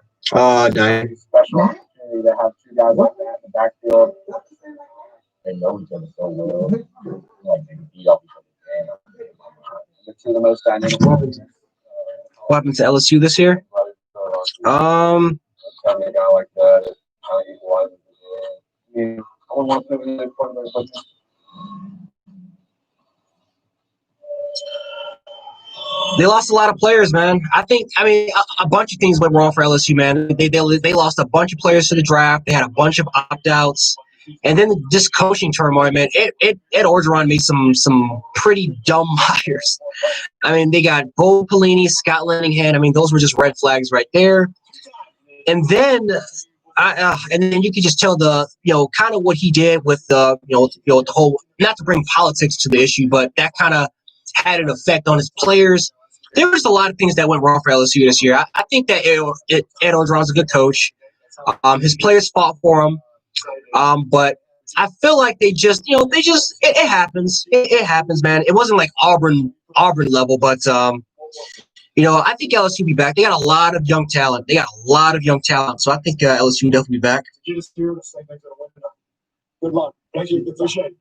Dang. Special opportunity to have two guys like that in the backfield. They know each other so well. Like they can beat up each other. They're two of the most dynamic. What happened to LSU this year? Having a guy like that is kind of equalizing the game. I mean, I wouldn't want to put him in front of their. They lost a lot of players, man. I mean, a bunch of things went wrong for LSU, man. They lost a bunch of players to the draft. They had a bunch of opt-outs. And then just coaching turmoil, man. Ed Orgeron made some pretty dumb hires. I mean, they got Bo Pelini, Scott Linehan. I mean, those were just red flags right there. And then you could just tell kind of what he did with the whole, not to bring politics to the issue, but that kind of had an effect on his players. There was a lot of things that went wrong for LSU this year. I think that Ed Orgeron's a good coach. His players fought for him. But I feel like it happens. It happens, man. It wasn't like Auburn level, but I think LSU will be back. They got a lot of young talent. So I think LSU will definitely be back. Good luck. Thank you. Appreciate it.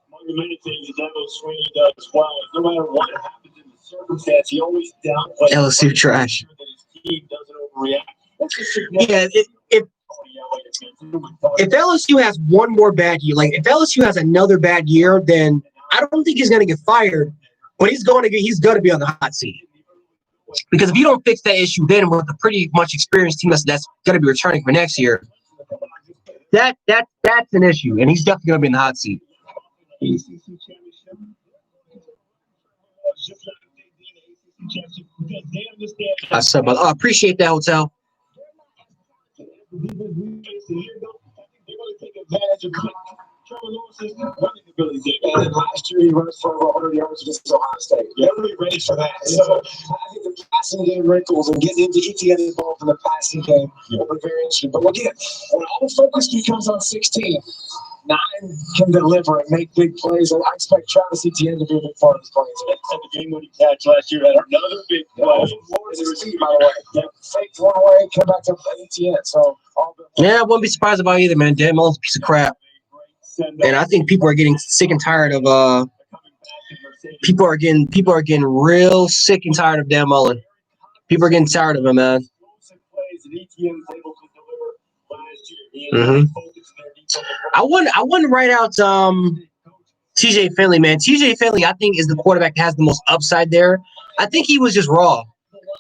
Among the many things that Dabo Sweeney does well, no matter what happens in the circumstance, he always downplays. LSU trash. That his team doesn't overreact. Yeah, if LSU has one more bad year, like if LSU has another bad year, then I don't think he's going to get fired, but he's going to be on the hot seat. Because if you don't fix that issue, then with a pretty much experienced team that's going to be returning for next year, that's an issue, and he's definitely going to be in the hot seat. I appreciate that, Hotel. And last year he rushed for over 100 yards against Ohio State. Yeah, really ready for that. So I think the passing game wrinkles and getting into ETN involved in the passing game will be very interesting. But again, when all the focus becomes on 16, 9 can deliver and make big plays. And I expect Travis Etienne to be a big part of this play. And the game winning catch last year had another big play. Lawrence is a team, by the way. Faked one away, came back to Etienne. So yeah, I wouldn't be surprised about either, man. Dan Mullen's a piece of crap. And I think people are getting sick and tired of people are getting real sick and tired of Dan Mullen. People are getting tired of him, man. Mm-hmm. I want to write out TJ Finley, man. TJ Finley, I think, is the quarterback that has the most upside there. I think he was just raw.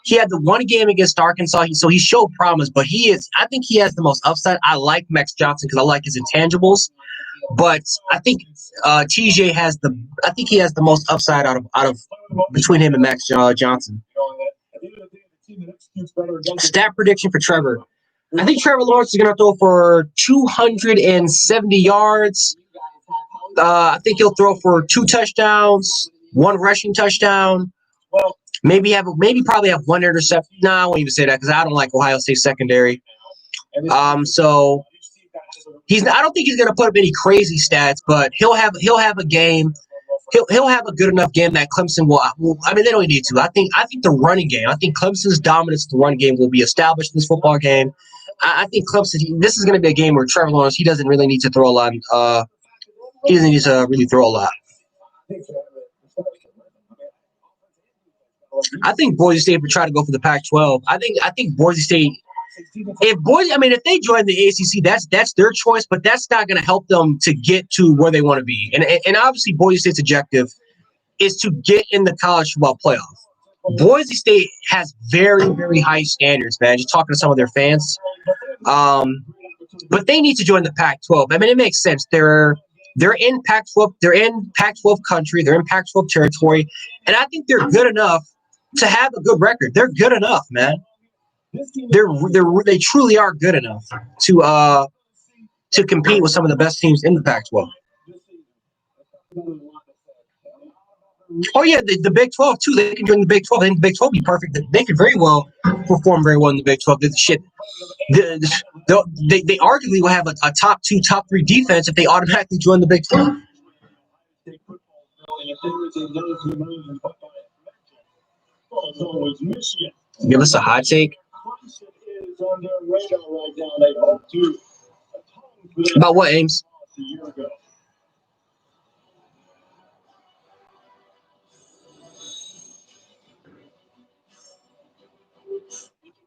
He had the one game against Arkansas, so he showed promise, but I think he has the most upside. I like Max Johnson because I like his intangibles. But I think TJ has the most upside out of between him and Max Johnson. Stat prediction for Trevor. I think Trevor Lawrence is going to throw for 270 yards. I think he'll throw for 2 touchdowns, 1 rushing touchdown. Maybe probably have 1 interception. No, I won't even say that because I don't like Ohio State secondary. So I don't think he's going to put up any crazy stats, but he'll have a game. He'll have a good enough game that Clemson will. I mean, they don't need to. I think the running game. I think Clemson's dominance in the run game will be established in this football game. I think Clemson. This is going to be a game where Trevor Lawrence, he doesn't really need to throw a lot. He doesn't need to really throw a lot. I think Boise State would try to go for the Pac-12. I think Boise State. If they join the ACC, that's their choice, but that's not going to help them to get to where they want to be. And obviously, Boise State's objective is to get in the college football playoff. Boise State has very, very high standards, man. Just talking to some of their fans, but they need to join the Pac-12. I mean, it makes sense. They're in Pac-12. They're in Pac-12 country. They're in Pac-12 territory, and I think they're good enough to have a good record. They're good enough, man. They truly are good enough to compete with some of the best teams in the Pac-12. Oh yeah, the Big 12 too. They can join the Big 12. I think the Big 12 would be perfect. They could very well perform very well in the Big 12. They arguably will have a top 2, top 3 defense if they automatically join the Big 12. Give us a hot take. About what, Ames?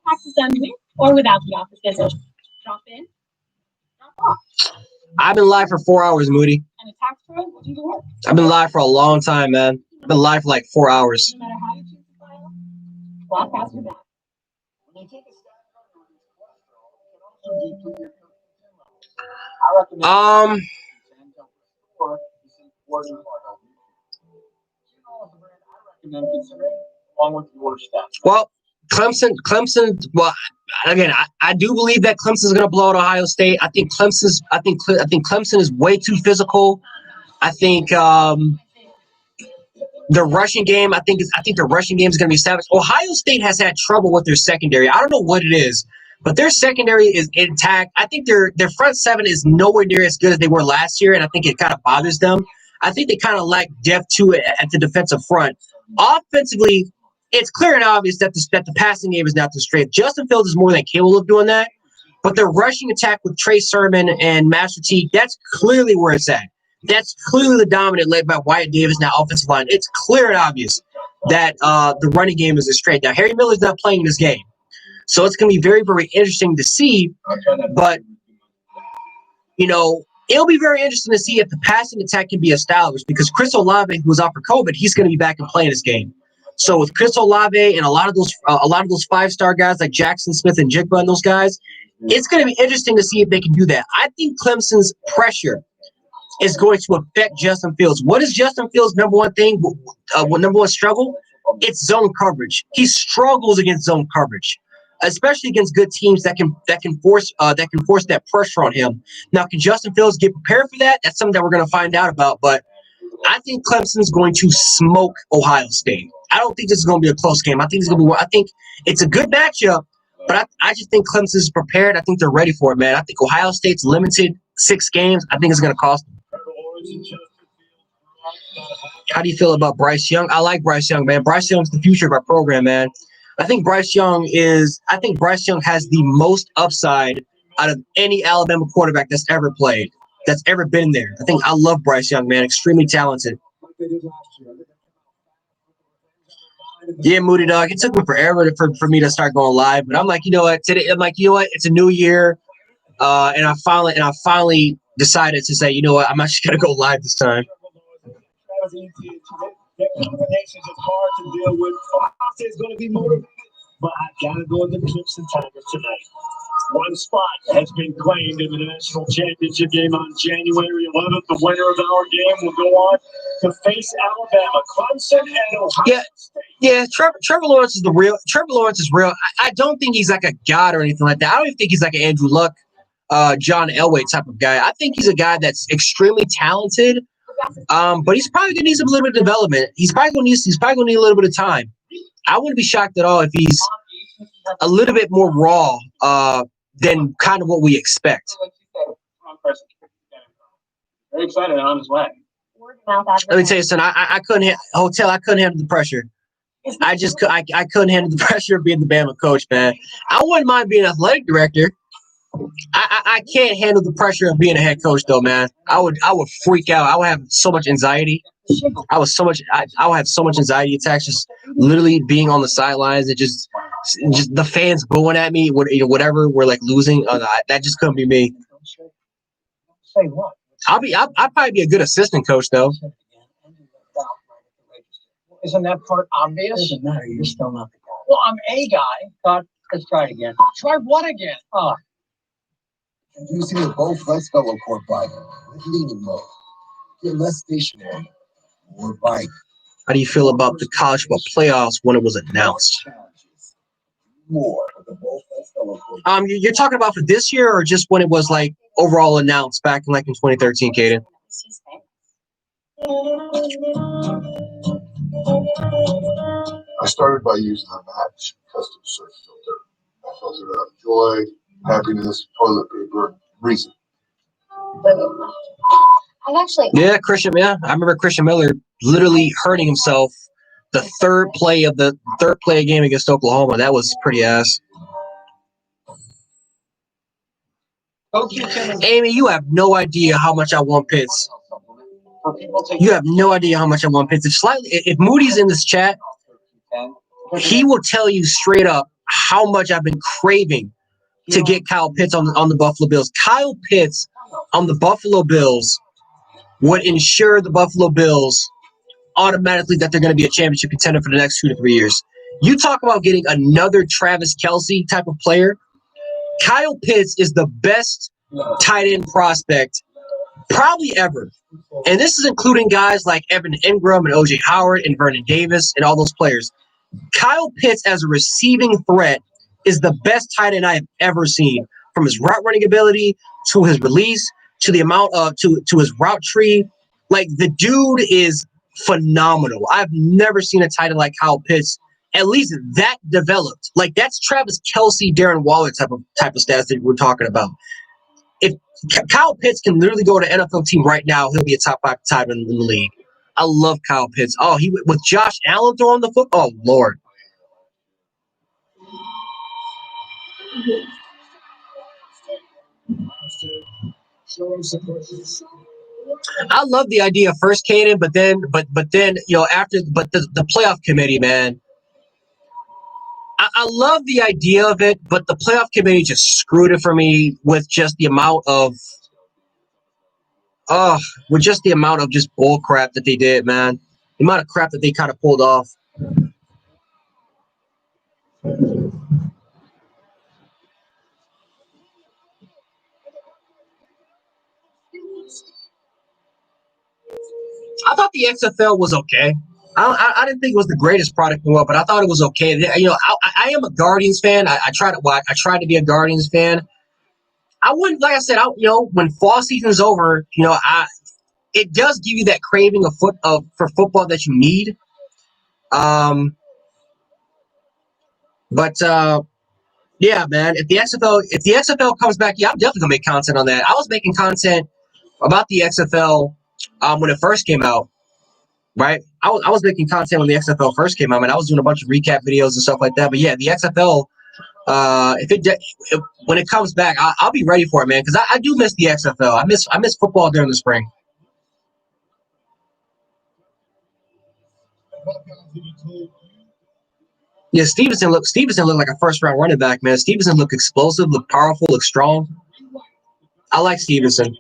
Taxes done with or without the office visit. Drop in, drop off. I've been live for 4 hours, Moody. And a tax pro will do the work. I've been live for a long time, man. I've been live for like 4 hours. No matter how you choose to file, block has your back. Well, Clemson. Well, again, I do believe that Clemson's going to blow out Ohio State. I think Clemson is way too physical. I think the rushing game. I think the rushing game is going to be established. Ohio State has had trouble with their secondary. I don't know what it is, but their secondary is intact. I think their front 7 is nowhere near as good as they were last year, and I think it kind of bothers them. I think they kind of lack depth to it at the defensive front. Offensively, it's clear and obvious that the passing game is not the strength. Justin Fields is more than capable of doing that, but their rushing attack with Trey Sermon and Master Teague, that's clearly where it's at. That's clearly the dominant led by Wyatt Davis now offensive line. It's clear and obvious that the running game is a strength. Now, Harry Miller's not playing this game. So it's going to be very, very interesting to see. But, it'll be very interesting to see if the passing attack can be established because Chris Olave, who was out for COVID, he's going to be back and playing this game. So with Chris Olave and a lot of those 5-star guys like Jackson Smith and Jigba and those guys, it's going to be interesting to see if they can do that. I think Clemson's pressure is going to affect Justin Fields. What is Justin Fields' number one thing? Number one struggle? It's zone coverage. He struggles against zone coverage, especially against good teams that can force that pressure on him. Now, can Justin Fields get prepared for that? That's something that we're going to find out about. But I think Clemson's going to smoke Ohio State. I don't think this is going to be a close game. I think it's a good matchup, but I just think Clemson's prepared. I think they're ready for it, man. I think Ohio State's limited 6 games. I think it's going to cost them. How do you feel about Bryce Young? I like Bryce Young, man. Bryce Young's the future of our program, man. I think Bryce Young has the most upside out of any Alabama quarterback that's ever played, that's ever been there. I love Bryce Young, man. Extremely talented. Yeah, Moody Dog. It took me forever for me to start going live, but I'm like, you know what? Today, it's a new year, and I finally decided to say, you know what? I'm actually gonna go live this time. The combinations is hard to deal with. Ohio State is going to be motivated, but I gotta go with the Clemson Tigers tonight. One spot has been claimed in the national championship game on January 11th. The winner of our game will go on to face Alabama, Clemson, and Ohio State. Yeah. Trevor Lawrence is real. Trevor Lawrence is real. I don't think he's like a god or anything like that. I don't even think he's like an Andrew Luck, John Elway type of guy. I think he's a guy that's extremely talented. But he's probably gonna need a little bit of development. He's probably gonna need a little bit of time. I wouldn't be shocked at all if he's a little bit more raw than kind of what we expect. Very excited on his way. Let me tell you something. I couldn't handle the pressure. I couldn't handle the pressure of being the Bama coach, man. I wouldn't mind being athletic director. I can't handle the pressure of being a head coach, though, man. I would freak out. I would have so much anxiety. I would have so much anxiety attacks just literally being on the sidelines and just the fans booing at me, whatever. We're like losing. That just couldn't be me. Say what? I'll probably be a good assistant coach, though. Isn't that part obvious? Doesn't matter. You're still not the guy. Well, I'm a guy. Let's try it again. Try what again? Using the both flex fellow core bike with leaning mode. Get less stationary. More bike. How do you feel about the college football playoffs when it was announced? More of the both flex fellow core. You're talking about for this year or just when it was like overall announced back in 2013, Kaden? I started by using a Match custom search filter. I filtered out joy, happiness, toilet paper, reason. Yeah, Christian. Yeah, I remember Christian Miller literally hurting himself the third play of game against Oklahoma. That was pretty ass. Amy, you have no idea how much I want Pitts. You have no idea how much I want Pitts. If Moody's in this chat, he will tell you straight up how much I've been craving to get Kyle Pitts on the Buffalo Bills. Kyle Pitts on the Buffalo Bills would ensure the Buffalo Bills automatically that they're going to be a championship contender for the next 2 to 3 years. You talk about getting another Travis Kelce type of player. Kyle Pitts is the best tight end prospect probably ever. And this is including guys like Evan Ingram and O.J. Howard and Vernon Davis and all those players. Kyle Pitts as a receiving threat is the best tight end I have ever seen, from his route running ability to his release to the amount of to his route tree. Like, the dude is phenomenal. I've never seen a tight end like Kyle Pitts, at least that developed. Like, that's Travis Kelce, Darren Waller type of stats that we're talking about. If Kyle Pitts can literally go to an NFL team right now, he'll be a top 5 tight end in the league. I love Kyle Pitts. Oh, he with Josh Allen throwing the foot. Oh, Lord. I love the idea first, Kaden, but then, after the playoff committee, man. I love the idea of it, but the playoff committee just screwed it for me with just the amount of just bull crap that they did, man. The amount of crap that they kind of pulled off. I thought the XFL was okay. I didn't think it was the greatest product in the world, but I thought it was okay. You know, I am a Guardians fan. I try to be a Guardians fan. I wouldn't, like I said, when fall season is over, it does give you that craving for football that you need. Yeah, man. If the XFL comes back, yeah, I'm definitely gonna make content on that. I was making content about the XFL when it first came out. Right, I was making content when the XFL first came out, and I was doing a bunch of recap videos and stuff like that. But yeah, the XFL, when it comes back, I'll be ready for it, man, because I do miss the XFL. I miss football during the spring. Yeah, Stevenson looked like a first round running back, man. Stevenson looked explosive, looked powerful, looked strong. I like Stevenson.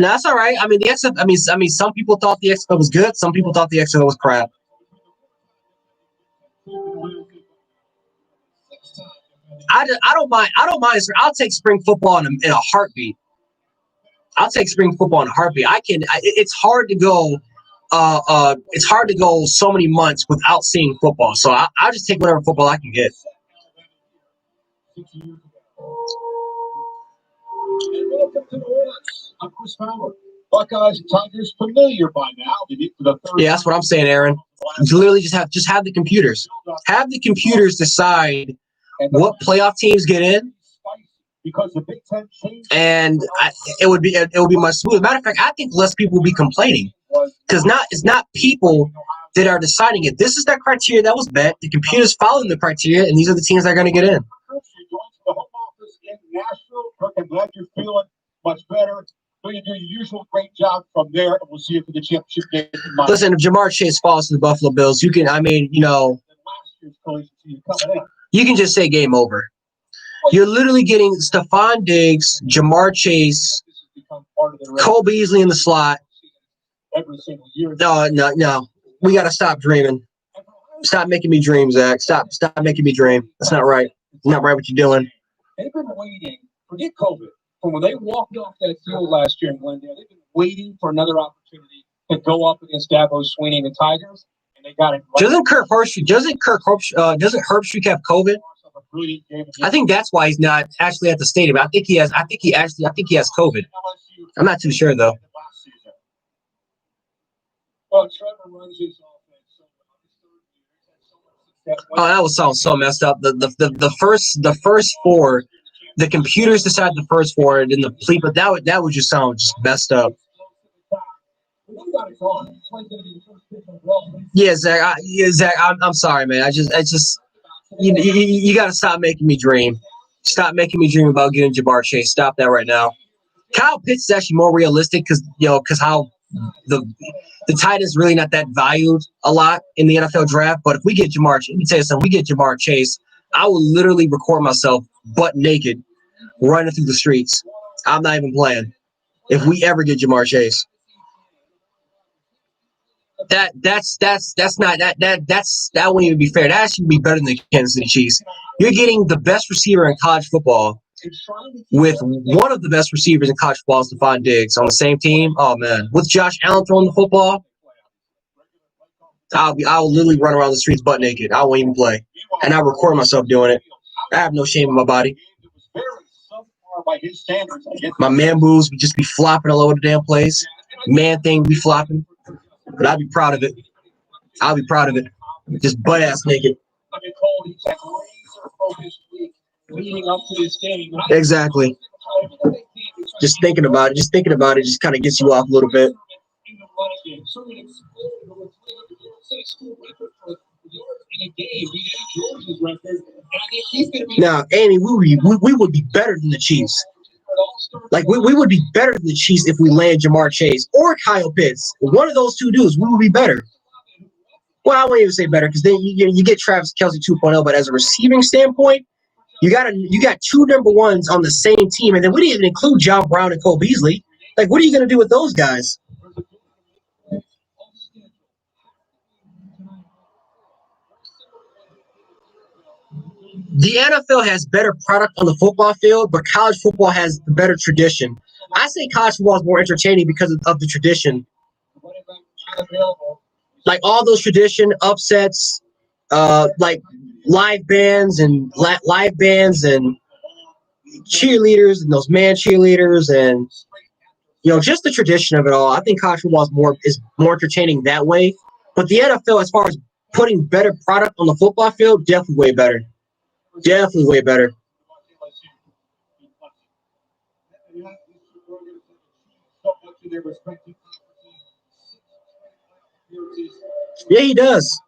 No, that's all right. I mean, the XFL. I mean, some people thought the XFL was good. Some people thought the XFL was crap. I don't mind. I'll take spring football in a heartbeat. I'll take spring football in a heartbeat. It's hard to go. It's hard to go so many months without seeing football. So I'll just take whatever football I can get. I'm Chris Fowler. Buckeyes and Tigers familiar by now. They meet for the third. Yeah, that's what I'm saying, Aaron. You literally just have the computers. Have the computers decide what playoff teams get in. Because the Big Ten changed. And it would be much smoother. Matter of fact, I think less people will be complaining because it's not people that are deciding it. This is that criteria that was bet. The computer's following the criteria, and these are the teams that are going to get in. The home office in Nashville. Kirk, I'm glad you're feeling much better. So you do your usual great job from there, and we'll see you for the championship game. Listen, if Jamar Chase falls to the Buffalo Bills, you can. I mean, you can just say game over. You're literally getting Stephon Diggs, Jamar Chase, Cole Beasley in the slot. No. We got to stop dreaming. Stop making me dream, Zach. Stop making me dream. That's not right. Not right what you're doing. They've been waiting. Forget COVID. From when they walked off that field last year in Glendale, they've been waiting for another opportunity to go up against Dabo Swinney and the Tigers, and they got it. Doesn't Herbstreit have COVID? I think that's why he's not actually at the stadium. I think he has COVID. I'm not too sure though. Well, Trevor runs his offense. Oh, that would sound so messed up. The first four, the computers decide the first four, and then the plea, but that would just sound just messed up. Yeah, Zach. I'm sorry, man. I just you got to stop making me dream. Stop making me dream about getting Jamar Chase. Stop that right now. Kyle Pitts is actually more realistic because how the Titans really not that valued a lot in the NFL draft. But if we get Jamar, let me tell you something. We get Jamar Chase, I will literally record myself butt naked running through the streets. I'm not even playing. If we ever get Jamar Chase. That wouldn't even be fair. That actually would be better than the Kansas City Chiefs. You're getting the best receiver in college football with one of the best receivers in college football, Stephon Diggs, on the same team. Oh man, with Josh Allen throwing the football, I'll literally run around the streets butt naked. I won't even play, and I record myself doing it. I have no shame in my body. My man moves would just be flopping all over the damn place. Man thing be flopping. But I'd be proud of it. I'll be proud of it. Just butt ass naked. Exactly. Just thinking about it just kind of gets you off a little bit. Now, Amy, we would be better than the Chiefs. Like, we would be better than the Chiefs if we land Jamar Chase or Kyle Pitts. One of those two dudes, we would be better. Well, I won't even say better because then you get Travis Kelce 2.0, but as a receiving standpoint, you got two number ones on the same team, and then we didn't even include John Brown and Cole Beasley. Like, what are you going to do with those guys? The NFL has better product on the football field, but college football has the better tradition. I say college football is more entertaining because of the tradition. Like all those tradition upsets, like live bands and cheerleaders and those man cheerleaders and just the tradition of it all. I think college football is more entertaining that way. But the NFL, as far as putting better product on the football field, definitely way better. Definitely way better. Yeah, he does.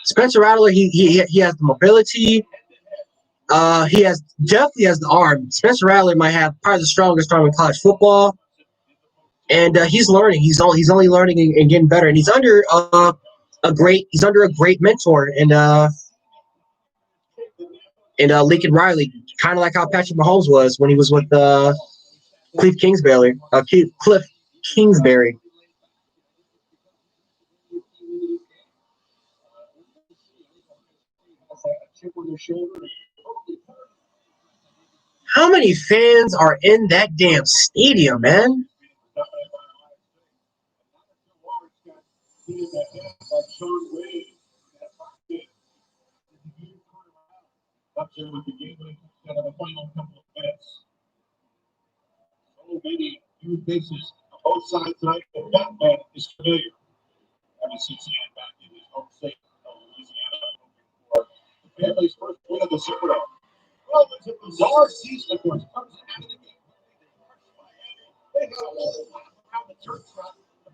Spencer Rattler, he has the mobility. He definitely has the arm. Spencer Rattler might have probably the strongest arm in college football, and he's learning. He's only learning and getting better. And he's under a great mentor in Lincoln Riley, kind of like how Patrick Mahomes was when he was with Cliff Kingsbury. How many fans are in that damn stadium, man? So many new faces on both sides tonight, but that man is familiar. Ever since he had back in his home state of Louisiana for the family's first win of the Super Bowl. Well, it was a bizarre season, of course. Comes out of the game. They got a whole lap around the church front. The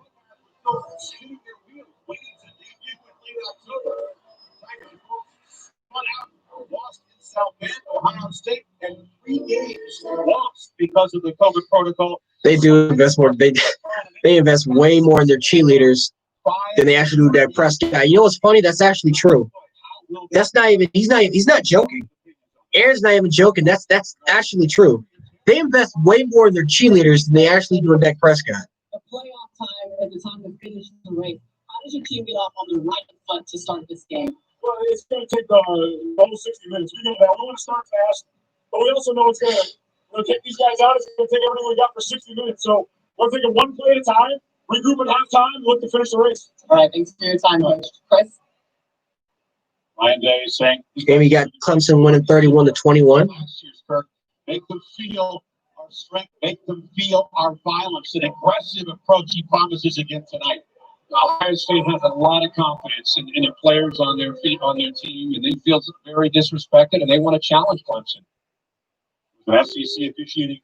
Buckeyes spinning their wheels, waiting to debut in late October. Tigers spun out, lost in South Bend, Ohio State, and 3 games lost because of the COVID protocol. They do invest more. They invest way more in their cheerleaders than they actually do Dak Prescott. You know what's funny? That's actually true. That's not even. He's not joking. Aaron's not even joking. That's actually true. They invest way more in their cheerleaders than they actually do in Dak Prescott. The playoff time at the time to finish the race. How does your team get off on the right foot to start this game? Well, it's going to take almost 60 minutes. We know that. We want to start fast, but we also know it's going to take these guys out. It's going to take everything we got for 60 minutes. So we're thinking one play at a time, regroup at halftime, look to finish the race. All right, thanks for your time, Chris. Ryan Day saying, Game he got Clemson winning 31-21. Make them feel our strength, make them feel our violence, an aggressive approach he promises again tonight. Ohio State has a lot of confidence in their players on their feet, on their team, and they feel very disrespected, and they want to challenge Clemson. The SEC officiating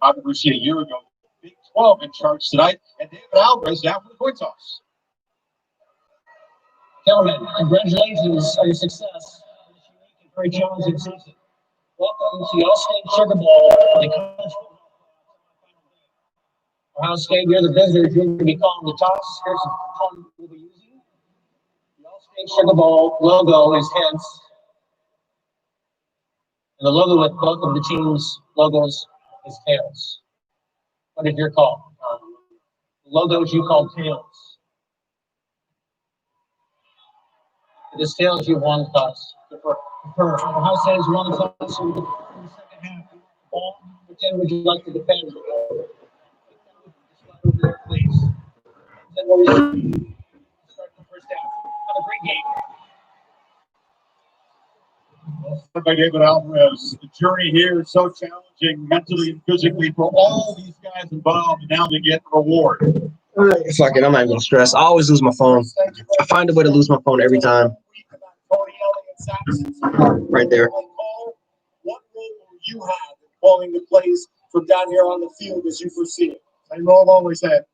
controversy a year ago, Big 12 in charge tonight, and David Alvarez down for the coin toss. Gentlemen, congratulations on your success on this unique and very challenging season. Welcome to the All-State Sugar Bowl. The college Ohio State, you're the visitors. You're going to be calling the toss. Here's some components we'll be using. The All-State Sugar Bowl logo is heads. And the logo with both of the teams' logos is tails. What is your call? The logos you call tails. If it's tails, you won the toss. Ohio State has won the toss in the second half. Ball, which end would you like to defend? Please. Then we'll start the first half. Have a great game. By David Alvarez. The journey here is so challenging mentally and physically for all these guys involved, and now they get a reward. Fuck it, I'm not gonna stress. I always lose my phone. I find a way to lose my phone every time. Right there. What role will you have in calling the plays from down here on the field as you foresee it? Same role I've always had.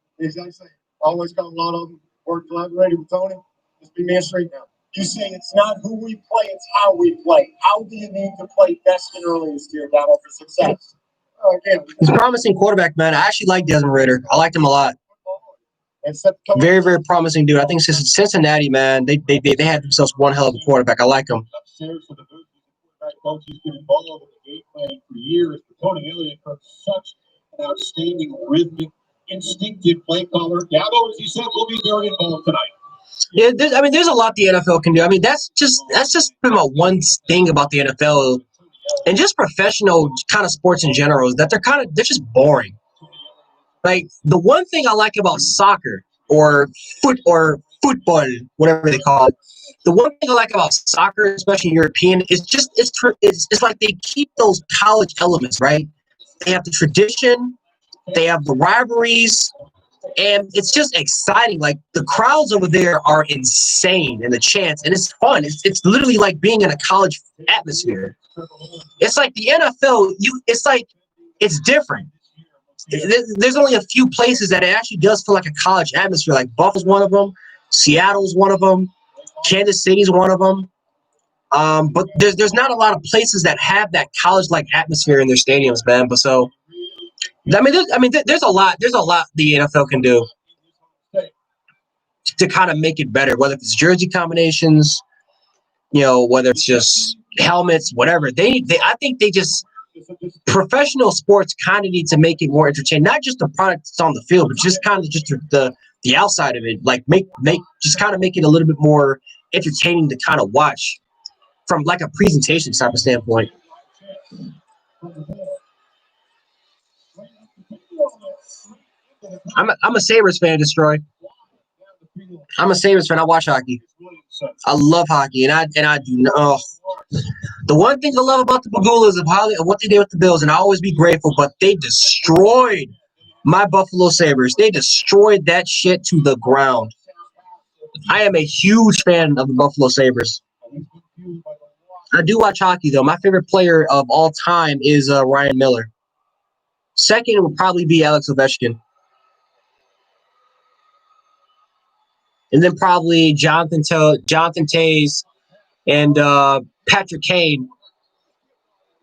Always got a lot of them. Work collaborating with Tony. Just be me a street now. You say it's not who we play, it's how we play. How do you need to play best and earliest here, Donald, for success? He's a promising quarterback, man. I actually like Desmond Ridder. I liked him a lot. Very, very promising dude. I think since Cincinnati, man, they had themselves one hell of a quarterback. I like him. Upstairs for the booth, the quarterback coaches been involved in the game planning for years. But Tony Elliott is such an outstanding rhythmic, instinctive play caller. Dabo, as you said, will be very involved tonight. Yeah, there's a lot the NFL can do. I mean, that's just been my one thing about the NFL and just professional kind of sports in general is that they're just boring. Like the one thing I like about soccer or football, whatever they call it, the one thing I like about soccer, especially European, is just it's like they keep those college elements, right? They have the tradition, they have the rivalries, and it's just exciting. Like the crowds over there are insane, and the chants, and it's fun. It's literally like being in a college atmosphere. It's like the NFL. It's different. There's only a few places that it actually does feel like a college atmosphere. Like Buffalo's one of them, Seattle's one of them, Kansas City's one of them. But there's not a lot of places that have that college-like atmosphere in their stadiums, man. But so, there's a lot the NFL can do to kind of make it better. Whether it's jersey combinations, whether it's just helmets, whatever. I think they just. Professional sports kind of need to make it more entertaining, not just the product that's on the field, but just kind of just the outside of it. Like make it a little bit more entertaining to kind of watch from like a presentation type of standpoint. I'm a Sabres fan, Destroy. I'm a Sabres fan. I watch hockey. I love hockey, and I do know. The one thing I love about the Pagulas of what they did with the Bills, and I'll always be grateful, but they destroyed my Buffalo Sabres. They destroyed that shit to the ground. I am a huge fan of the Buffalo Sabres. I do watch hockey, though. My favorite player of all time is Ryan Miller. Second would probably be Alex Ovechkin. And then probably Jonathan Toews and Patrick Kane.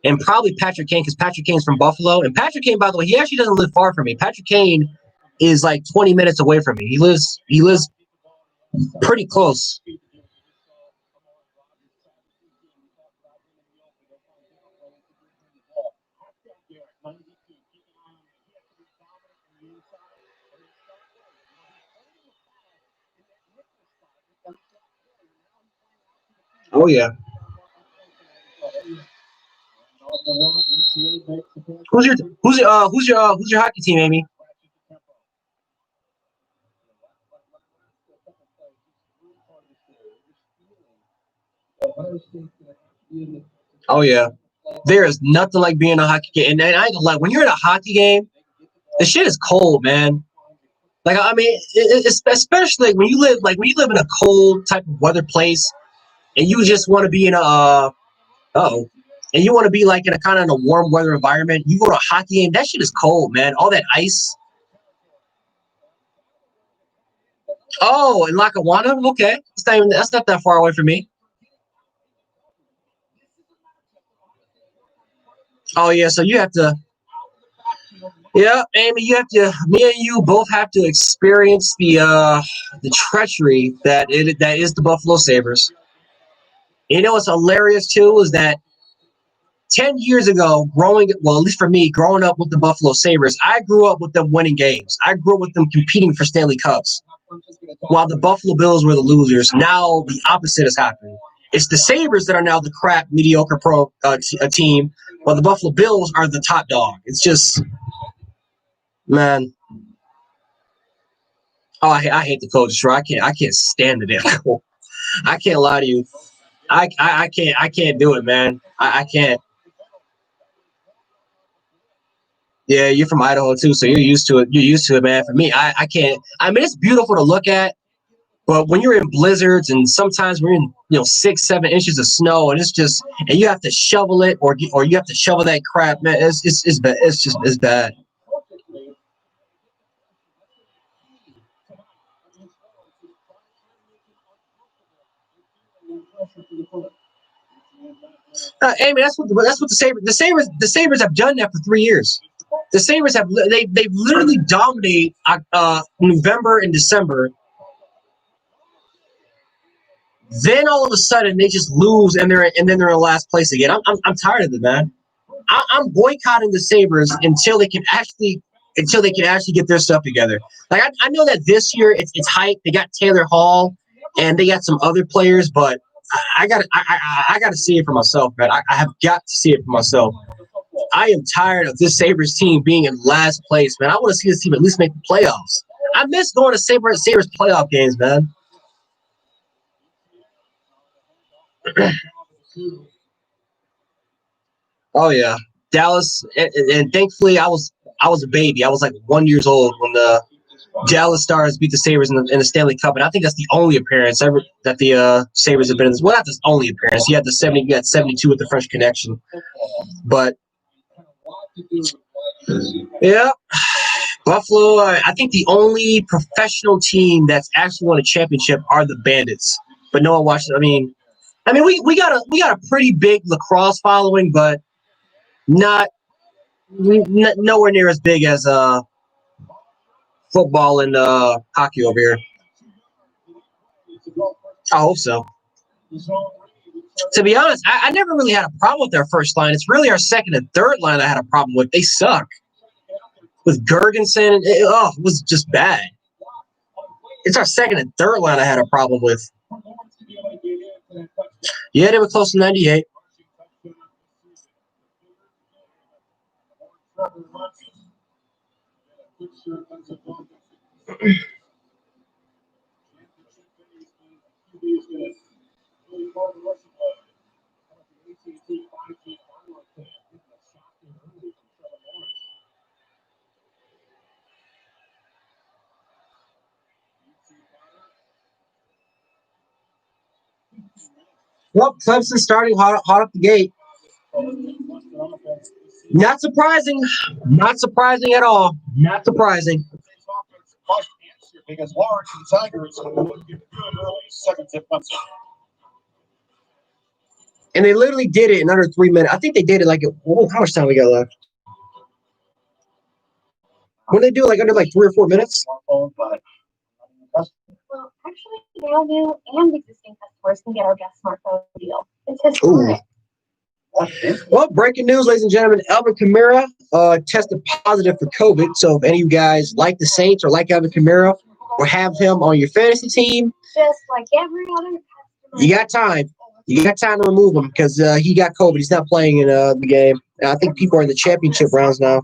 And probably Patrick Kane, because Patrick Kane's from Buffalo. And Patrick Kane, by the way, he actually doesn't live far from me. Patrick Kane is like 20 minutes away from me. He lives pretty close. Oh yeah. Who's your hockey team, Amy? Oh yeah. There is nothing like being in a hockey game. And I ain't gonna lie, when you're in a hockey game, the shit is cold, man. Like I mean, it's especially when you live in a cold type of weather place, and you just want to be in and you want to be like in a kind of in a warm weather environment. You go to a hockey game, that shit is cold, man. All that ice. Oh, in Lackawanna, okay, that's not that far away from me. Oh yeah, so you have to. Yeah, Amy, me and you both have to experience the treachery that is the Buffalo Sabres. You know what's hilarious too is that 10 years ago, at least for me, growing up with the Buffalo Sabres, I grew up with them winning games. I grew up with them competing for Stanley Cups, while the Buffalo Bills were the losers. Now the opposite has happened. It's the Sabres that are now the crap, mediocre team, while the Buffalo Bills are the top dog. It's just, man. Oh, I hate the coach. I can't stand the damn coach. I can't lie to you. I can't do it, man. I can't. Yeah, you're from Idaho too, so you're used to it. You're used to it, man. For me, I can't. I mean, it's beautiful to look at, but when you're in blizzards and sometimes we're in 6, 7 inches of snow, and you have to shovel it or you have to shovel that crap, man. It's bad. It's bad. Amy, that's what the Sabres have done that for 3 years. The Sabres they've literally dominated November and December. Then all of a sudden they just lose and then they're in last place again. I'm tired of it, man. I'm boycotting the Sabres until they can actually get their stuff together. Like I know that this year it's hype. They got Taylor Hall and they got some other players, but I gotta see it for myself, man. I have got to see it for myself. I am tired of this Sabres team being in last place, man. I want to see this team at least make the playoffs. I miss going to Sabres playoff games, man. Oh yeah, Dallas, and thankfully I was a baby. I was like 1 year old when the Dallas Stars beat the Sabres in the Stanley Cup, and I think that's the only appearance ever that the Sabres have been in. Well, not the only appearance. You had 72 with the French Connection, but yeah, Buffalo. I think the only professional team that's actually won a championship are the Bandits, but no one watches. I mean, we got a pretty big lacrosse following, but not nowhere near as big as football and hockey over here. I hope so. To be honest, I never really had a problem with our first line. It's really our second and third line I had a problem with. They suck. With Gergensen, it was just bad. It's our second and third line I had a problem with. Yeah, they were close to 98. Well, Clemson starting hot up the gate. Not surprising. Not surprising at all. Not surprising. Because Lawrence and Tigers are good early second tip punts. And they literally did it in under 3 minutes. I think they did it how much time we got left? When they do it under 3 or 4 minutes? Well, actually, now new and existing customers can get our guest smartphone deal. It's historic. Well, breaking news, ladies and gentlemen. Alvin Kamara tested positive for COVID. So if any of you guys like the Saints or like Alvin Kamara or have him on your fantasy team, just like every other customer, you got time. You got time to remove him because he got COVID. He's not playing in the game. And I think people are in the championship rounds now.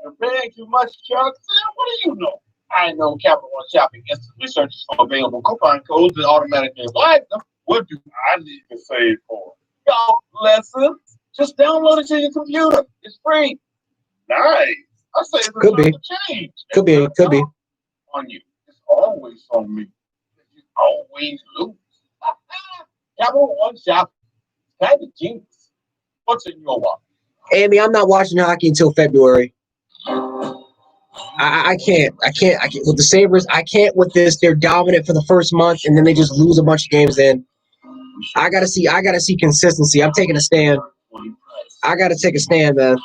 You're paying too much, Chuck. What do you know? I know Capital One Shopping Instant Research is for available coupon codes that automatically apply them. What do I need to save for? Y'all, listen. Just download it to your computer. It's free. Nice. I say Could be. Change. Could be. On you. It's always on me. You always lose. Capital One Shopping. Kind of genius. What's in your wallet? Amy, I'm not watching hockey until February. I can't with the Sabres. I can't with this. They're dominant for the first month and then they just lose a bunch of games. Then I gotta see consistency. I'm taking a stand. I gotta take a stand, man.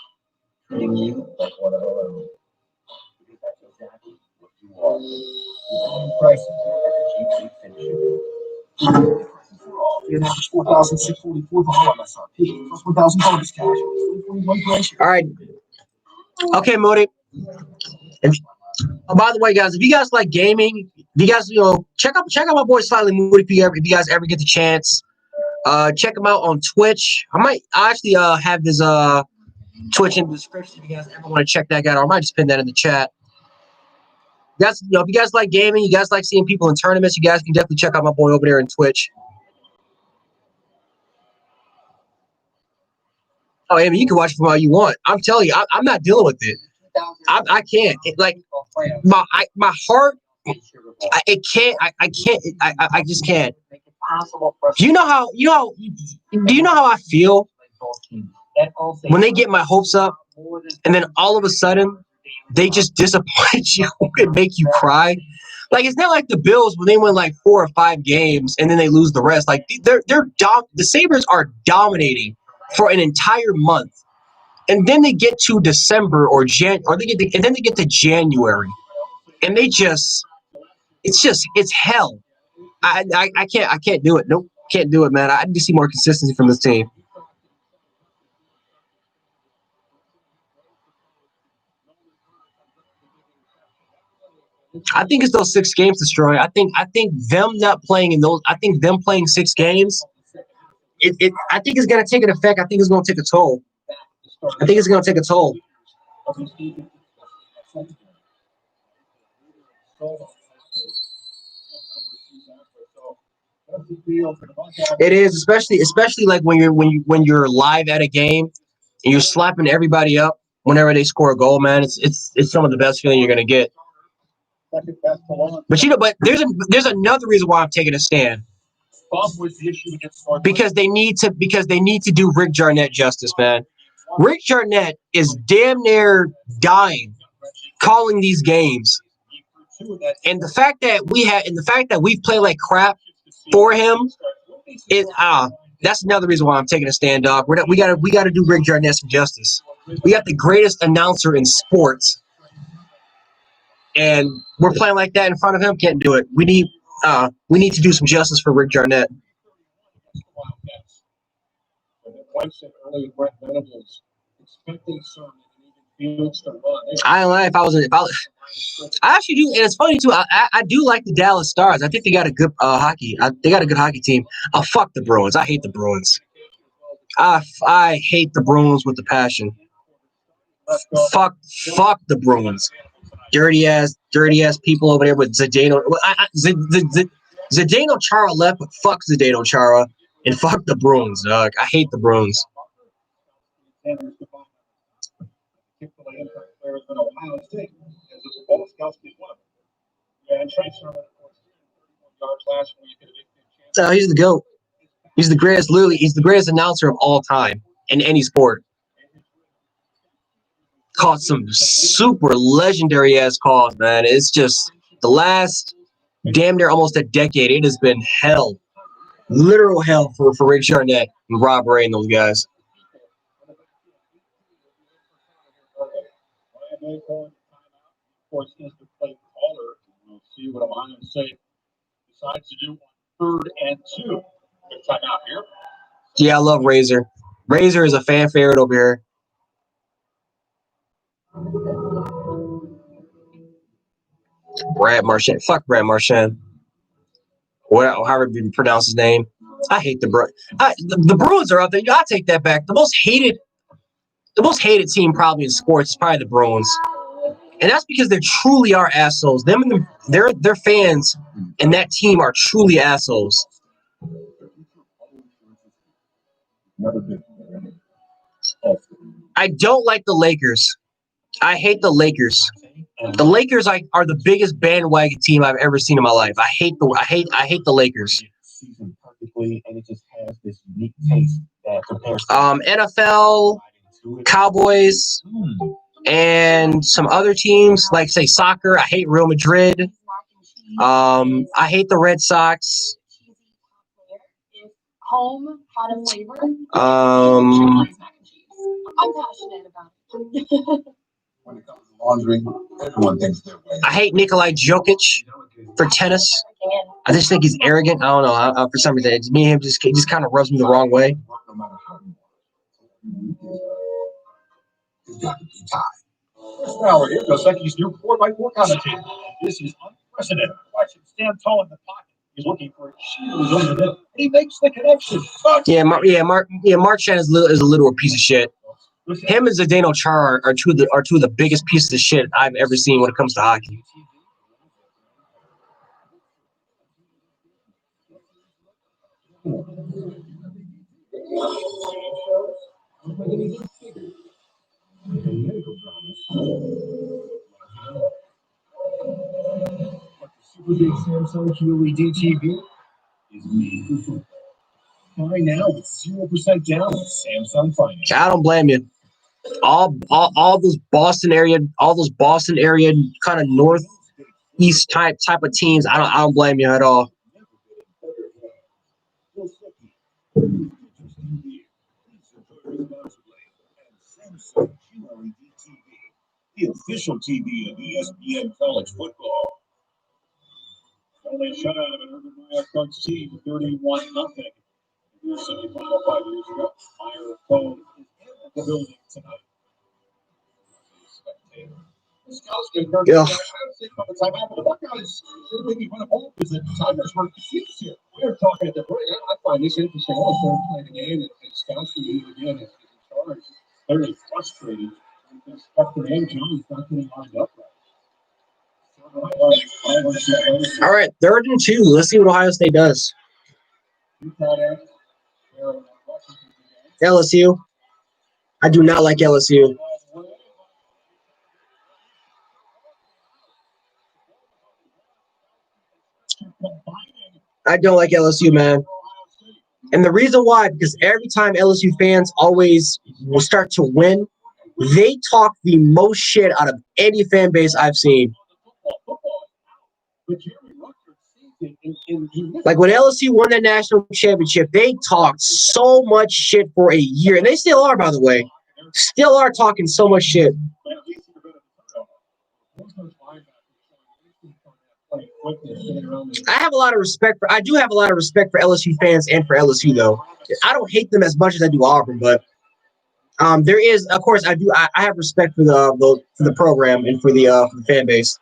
All right. Okay, Modi. By the way, guys, if you guys like gaming, if you guys check out my boy Slightly Moody if you guys ever get the chance. Check him out on Twitch. I actually have his Twitch in the description if you guys ever want to check that guy out. I might just pin that in the chat. If you guys like gaming, you guys like seeing people in tournaments, you guys can definitely check out my boy over there on Twitch. Oh, Amy, you can watch it from all you want. I'm telling you, I'm not dealing with it. I can't. My heart. I just can't. Do you know how I feel when they get my hopes up and then all of a sudden they just disappoint you and make you cry? Like, it's not like the Bills when they win 4 or 5 games and then they lose the rest. Like, the Sabres are dominating for an entire month and then they get to December or and then they get to January, and it's hell. I can't do it. Nope, can't do it, man. I need to see more consistency from this team. I think it's those 6 games destroying. I think them not playing in those. I think them playing 6 games. I think it's gonna take an effect. I think it's gonna take a toll. I think it's gonna take a toll. It is, especially like when you're live at a game and you're slapping everybody up whenever they score a goal, man. It's some of the best feeling you're gonna get. But but there's another reason why I'm taking a stand. Because they need to do Rick Jarnett justice, man. Rick Jarnett is damn near dying calling these games. And the fact that we've played like crap for him that's another reason why I'm taking a stand, dog. We gotta do Rick Jarnett some justice. We got the greatest announcer in sports, and we're playing like that in front of him. Can't do it. We need to do some justice for Rick Jarnett. I don't know if I actually do, and it's funny too. I do like the Dallas Stars. I think they got a good they got a good hockey team. Fuck the Bruins. I hate the Bruins. I hate the Bruins with the passion. Fuck the Bruins. Dirty ass people over there with Zdeno. Zdeno Chara left, but fuck Zdeno Chara and fuck the Bruins, dog. I hate the Bruins. So he's the GOAT. He's the greatest. Literally, he's the greatest announcer of all time in any sport. Caught some super legendary ass calls, man. It's just the last damn near almost a decade. It has been hell, literal hell for Rick Jarnett and Rob Ray and those guys. We'll see what Ohio State decides to do on 3rd and 2. Good timeout here. Yeah, I love Razor. Razor is a fan favorite over here. Brad Marchand. Fuck Brad Marchand. However you pronounce his name. I hate the Bruins. The Bruins are out there. I'll take that back. The most hated team probably in sports is probably the Bruins. And that's because they truly are assholes. Their fans and that team are truly assholes. I don't like the Lakers. I hate the Lakers. The Lakers are the biggest bandwagon team I've ever seen in my life. I hate the Lakers. NFL, Cowboys, and some other teams like say soccer. I hate Real Madrid. I hate the Red Sox. Home had a flavor. I'm passionate about it. When it comes to laundry, everyone thinks their way. I hate Nikolai Jokic for tennis. I just think he's arrogant. I don't know. For some reason, it's me and him just kind of rubs me the wrong way. No matter how it's got to be tied. First hour here, Goseki's new 4x4 commentator. This is unprecedented. Watch him stand tall in the pocket. He's looking for a shoes over the net. He makes the connection. Marchand is a literal piece of shit. Him and Zdeno Chara are two of the biggest pieces of shit I've ever seen when it comes to hockey. Super big Samsung QLED TV is made. Buy now with 0% down with Samsung Finance. I don't blame you. All those Boston area kind of northeast type of teams. I don't blame you at all. official TV of ESPN college football. Only a shutout of an Urban Meyer coach team, 31-0. In the semifinal 5 years ago, Meyer phone is in the building tonight. The scouts get hurt. I don't think by the time after the Buckeyes maybe win a bowl because the Tigers were confused here. We were talking at the break. I find this interesting. I started playing the game, and scouts who lead again is in charge. Clearly frustrated because Dr. A. Jones not getting lined up right. All right, 3rd and 2. Let's see what Ohio State does. LSU. I do not like LSU. I don't like LSU, man. And the reason why, because every time LSU fans always will start to win, they talk the most shit out of any fan base I've seen. Like when LSU won that national championship, they talked so much shit for a year. And they still are, by the way. Still are talking so much shit. I do have a lot of respect for LSU fans and for LSU, though. I don't hate them as much as I do Auburn, but there is, of course, I have respect for the program and for the fan base.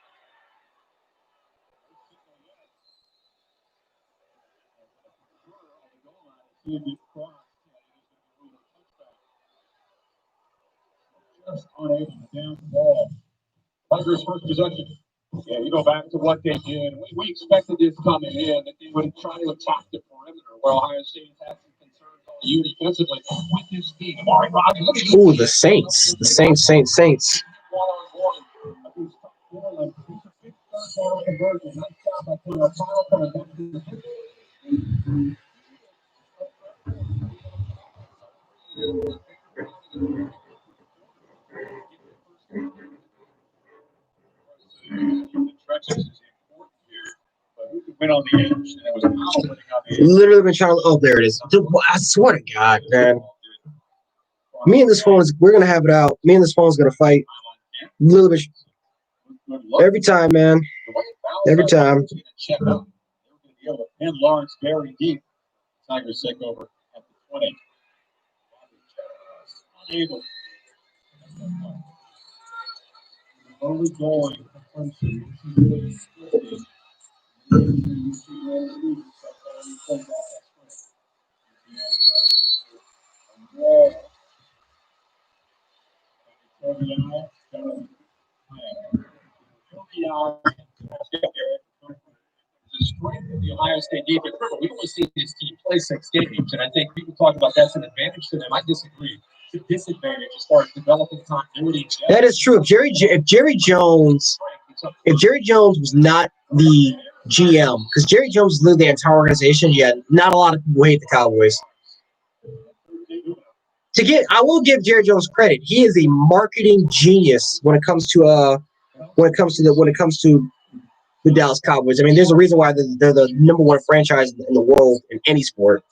Just unable to down the ball. Tigers' first possession. Yeah, you go back to what they did. We expected this coming in, that they would try to attack the perimeter, where Ohio State had some concerns on you defensively with this team. Ooh, the Saints. The Saints. Literally been trying to. Oh, there it is. Dude, I swear to God, man. We're gonna have it out. Me and this phone's gonna fight. A little bit. Every time, man. Every time. And Lawrence very deep. Tigers take over at the 20. Unable. Only going. The strength of the Ohio State defense. Remember, we've only seen this team play 6 games, and I think people talk about that's an advantage to them. I disagree. It's a disadvantage as far as developing continuity. That is true. If Jerry Jones was not the GM, because Jerry Jones led the entire organization, not a lot of people hate the Cowboys. I will give Jerry Jones credit. He is a marketing genius when it comes to the Dallas Cowboys. I mean, there's a reason why they're the number 1 franchise in the world in any sport.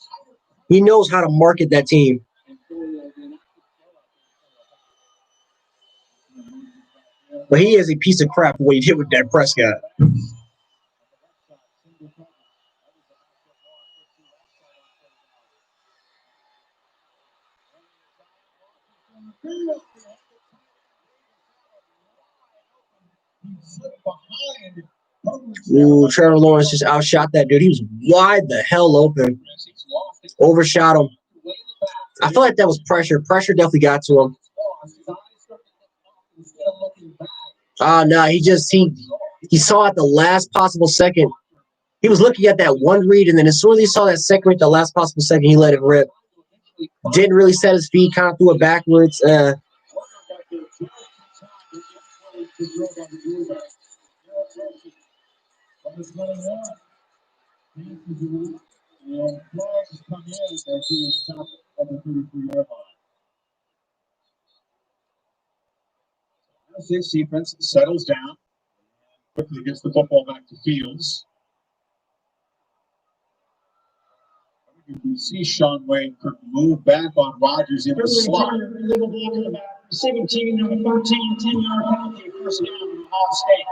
He knows how to market that team. But he is a piece of crap for what he did with Dak Prescott. Ooh, Trevor Lawrence just outshot that dude. He was wide the hell open. Overshot him. I feel like that was pressure. Pressure definitely got to him. No, he saw at the last possible second. He was looking at that one read, and then as soon as he saw that second read, the last possible second, he let it rip. Didn't really set his feet, kind of threw it backwards. Six defense settles down, quickly gets the football back to Fields. You can see Sean Wayne could move back on Rodgers in the slot. Receiving team number 13, 10-yard penalty. first down in Ohio State.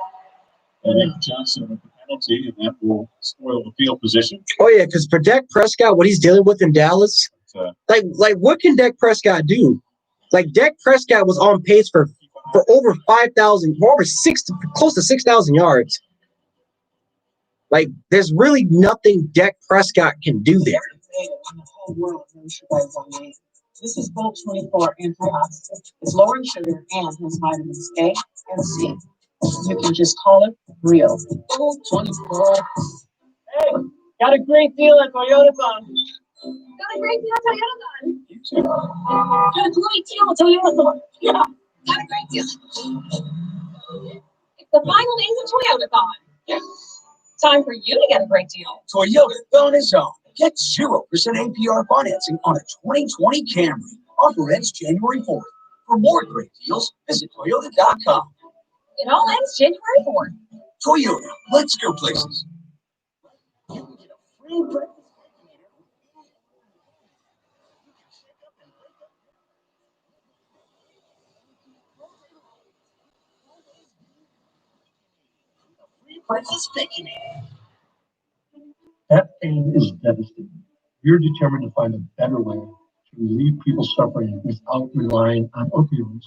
And Johnson with the penalty, and that will spoil the field position. Oh yeah, because for Dak Prescott, what he's dealing with in Dallas, like what can Dak Prescott do? Like Dak Prescott was on pace for over 5,000, close to 6,000 yards. Like there's really nothing Dak Prescott can do there. The whole world knows you guys are amazing. This is Bulk 24 antioxidant. It's lower in sugar and has vitamins A and C. You can just call it real. Bulk 24. Hey, got a great deal at Toyota Thon. Got a great deal at Toyota Thon. You too. Got a great deal at Toyota Thon. Yeah, got a great deal. It's the final days of Toyota Thon. Yeah. Time for you to get a great deal. Toyota Thon is on. Get 0% APR financing on a 2020 Camry. Offer ends January 4th. For more great deals, visit Toyota.com. It all ends January 4th. Toyota, let's go places. That pain is devastating. We're determined to find a better way to relieve people's suffering without relying on opioids.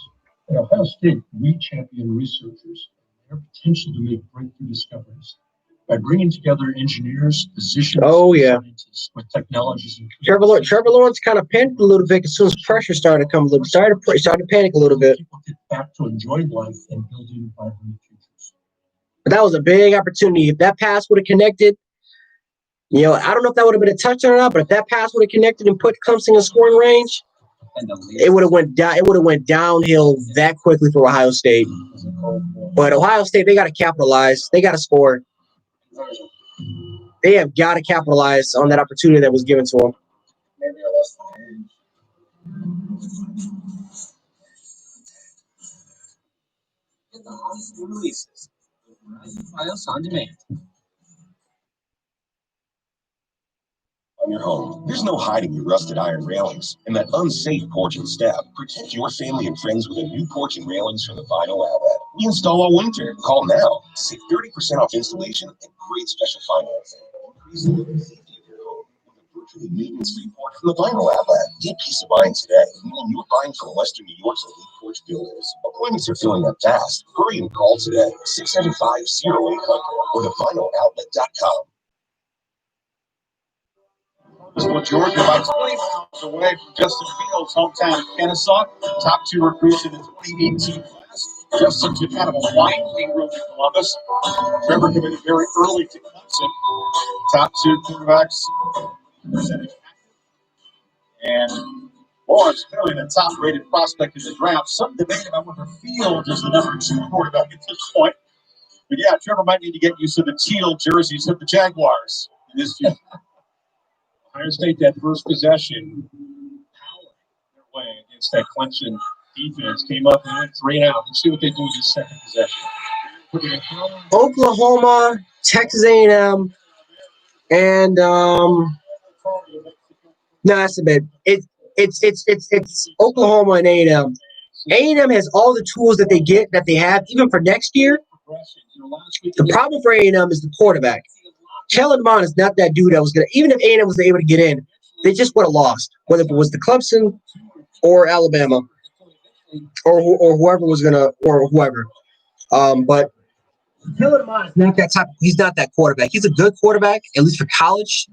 At Ohio State, we champion researchers and their potential to make breakthrough discoveries by bringing together engineers, physicians, and scientists with technologies. Trevor Lawrence kind of panicked a little bit as soon as pressure started to come a little. Started to panic a little bit. People get back to enjoying life and building vibrant futures. But that was a big opportunity. If that pass would have connected, I don't know if that would have been a touchdown or not, but if that pass would have connected and put Clemson in scoring range, it would have went down. It would have went downhill that quickly for Ohio State. But Ohio State, they got to capitalize. They got to score. They have got to capitalize on that opportunity that was given to them. Get the hottest new releases. Files on demand. On your home, there's no hiding your rusted iron railings and that unsafe porch and step. Protect your family and friends with a new porch and railings from the Vinyl Outlet. We install all winter. Call now. Save 30% off installation and great special financing. Increase the living safety of your home with a virtually maintenance-free porch from the Vinyl Outlet. Get peace of mind today, knowing you're buying from Western New York's elite porch builders. Appointments are filling up fast. Hurry and call today. 675-0800 or thevinyloutlet.com. Georgia, about 20 miles away from Justin Fields' hometown of Kennesaw. Top 2 recruits in the 2018 class. Justin took kind of a winding road to Columbus. Trevor committed very early to Clemson. Top 2 quarterbacks. And Lawrence, clearly the top-rated prospect in the draft. Some debate about whether Fields is the number 2 quarterback at this point. But yeah, Trevor might need to get used to the teal jerseys of the Jaguars in this future. Ohio State, that first possession, powering their way against that Clemson defense, came up and went 3-out. Let's see what they do with this second possession. Oklahoma, Texas A&M, and no, that's a bit. It's Oklahoma and A&M. A&M has all the tools that they have even for next year. The problem for A&M is the quarterback. Kellen Mond is not that dude that was going to, even if A&M was able to get in, they just would have lost, whether it was the Clemson or Alabama or whoever was going to, or whoever. But Kellen Mond is not that type. He's not that quarterback. He's a good quarterback, at least for college,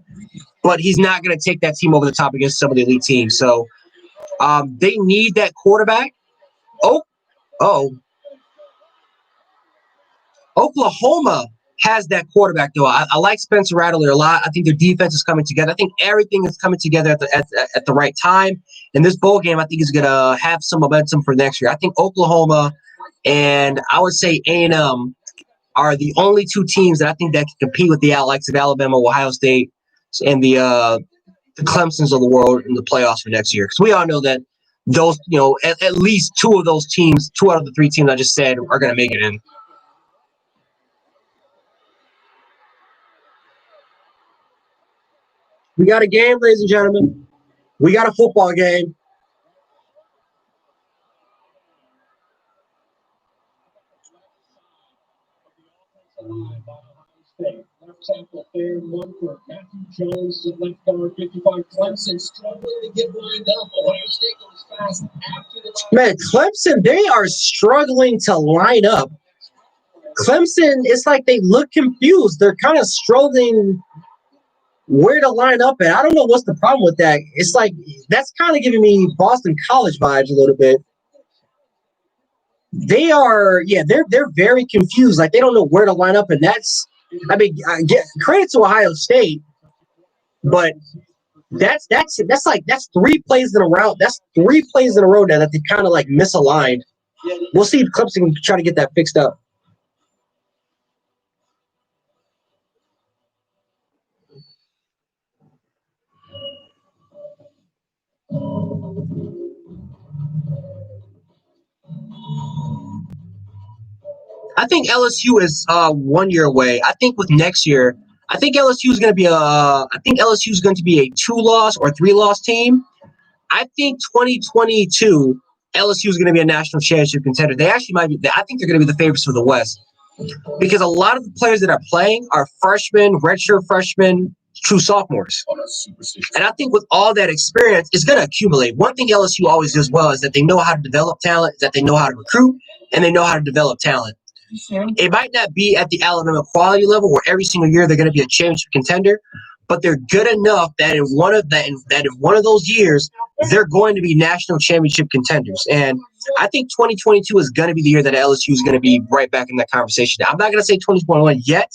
but he's not going to take that team over the top against some of the elite teams. So they need that quarterback. Oklahoma has that quarterback, though. I like Spencer Rattler a lot. I think their defense is coming together. I think everything is coming together at the right time. And this bowl game, I think, is going to have some momentum for next year. I think Oklahoma and I would say A&M are the only 2 teams that I think that can compete with the likes of Alabama, Ohio State, and the Clemsons of the world in the playoffs for next year. Because we all know that those, at least 2 of those teams, 2 out of the 3 teams I just said, are going to make it in. We got a game, ladies and gentlemen. We got a football game. Left tackle fair, one for Matthew Jones to left guard 55. Clemson struggling to get lined up. Ohio State goes fast after the Man, Clemson, they are struggling to line up. Clemson, it's like they look confused. They're kind of struggling where to line up at. I don't know what's the problem with that. It's like that's kind of giving me Boston College vibes a little bit. They are, they're very confused. Like they don't know where to line up, and that's, I mean, I get credit to Ohio State, but that's 3 plays in a row. That's 3 plays in a row now that they kind of like misaligned. We'll see if Clemson can try to get that fixed up. I think LSU is 1 year away. I think with next year, I think LSU is going to be a 2-loss or 3-loss team. I think 2022 LSU is going to be a national championship contender. They actually might be. I think they're going to be the favorites for the West because a lot of the players that are playing are freshmen, redshirt freshmen, true sophomores. And I think with all that experience, it's going to accumulate. One thing LSU always does well is that they know how to develop talent, that they know how to recruit, and they know how to develop talent. It might not be at the Alabama quality level where every single year they're going to be a championship contender, but they're good enough that in one of those years they're going to be national championship contenders. And I think 2022 is going to be the year that LSU is going to be right back in that conversation. I'm not going to say 2021 yet.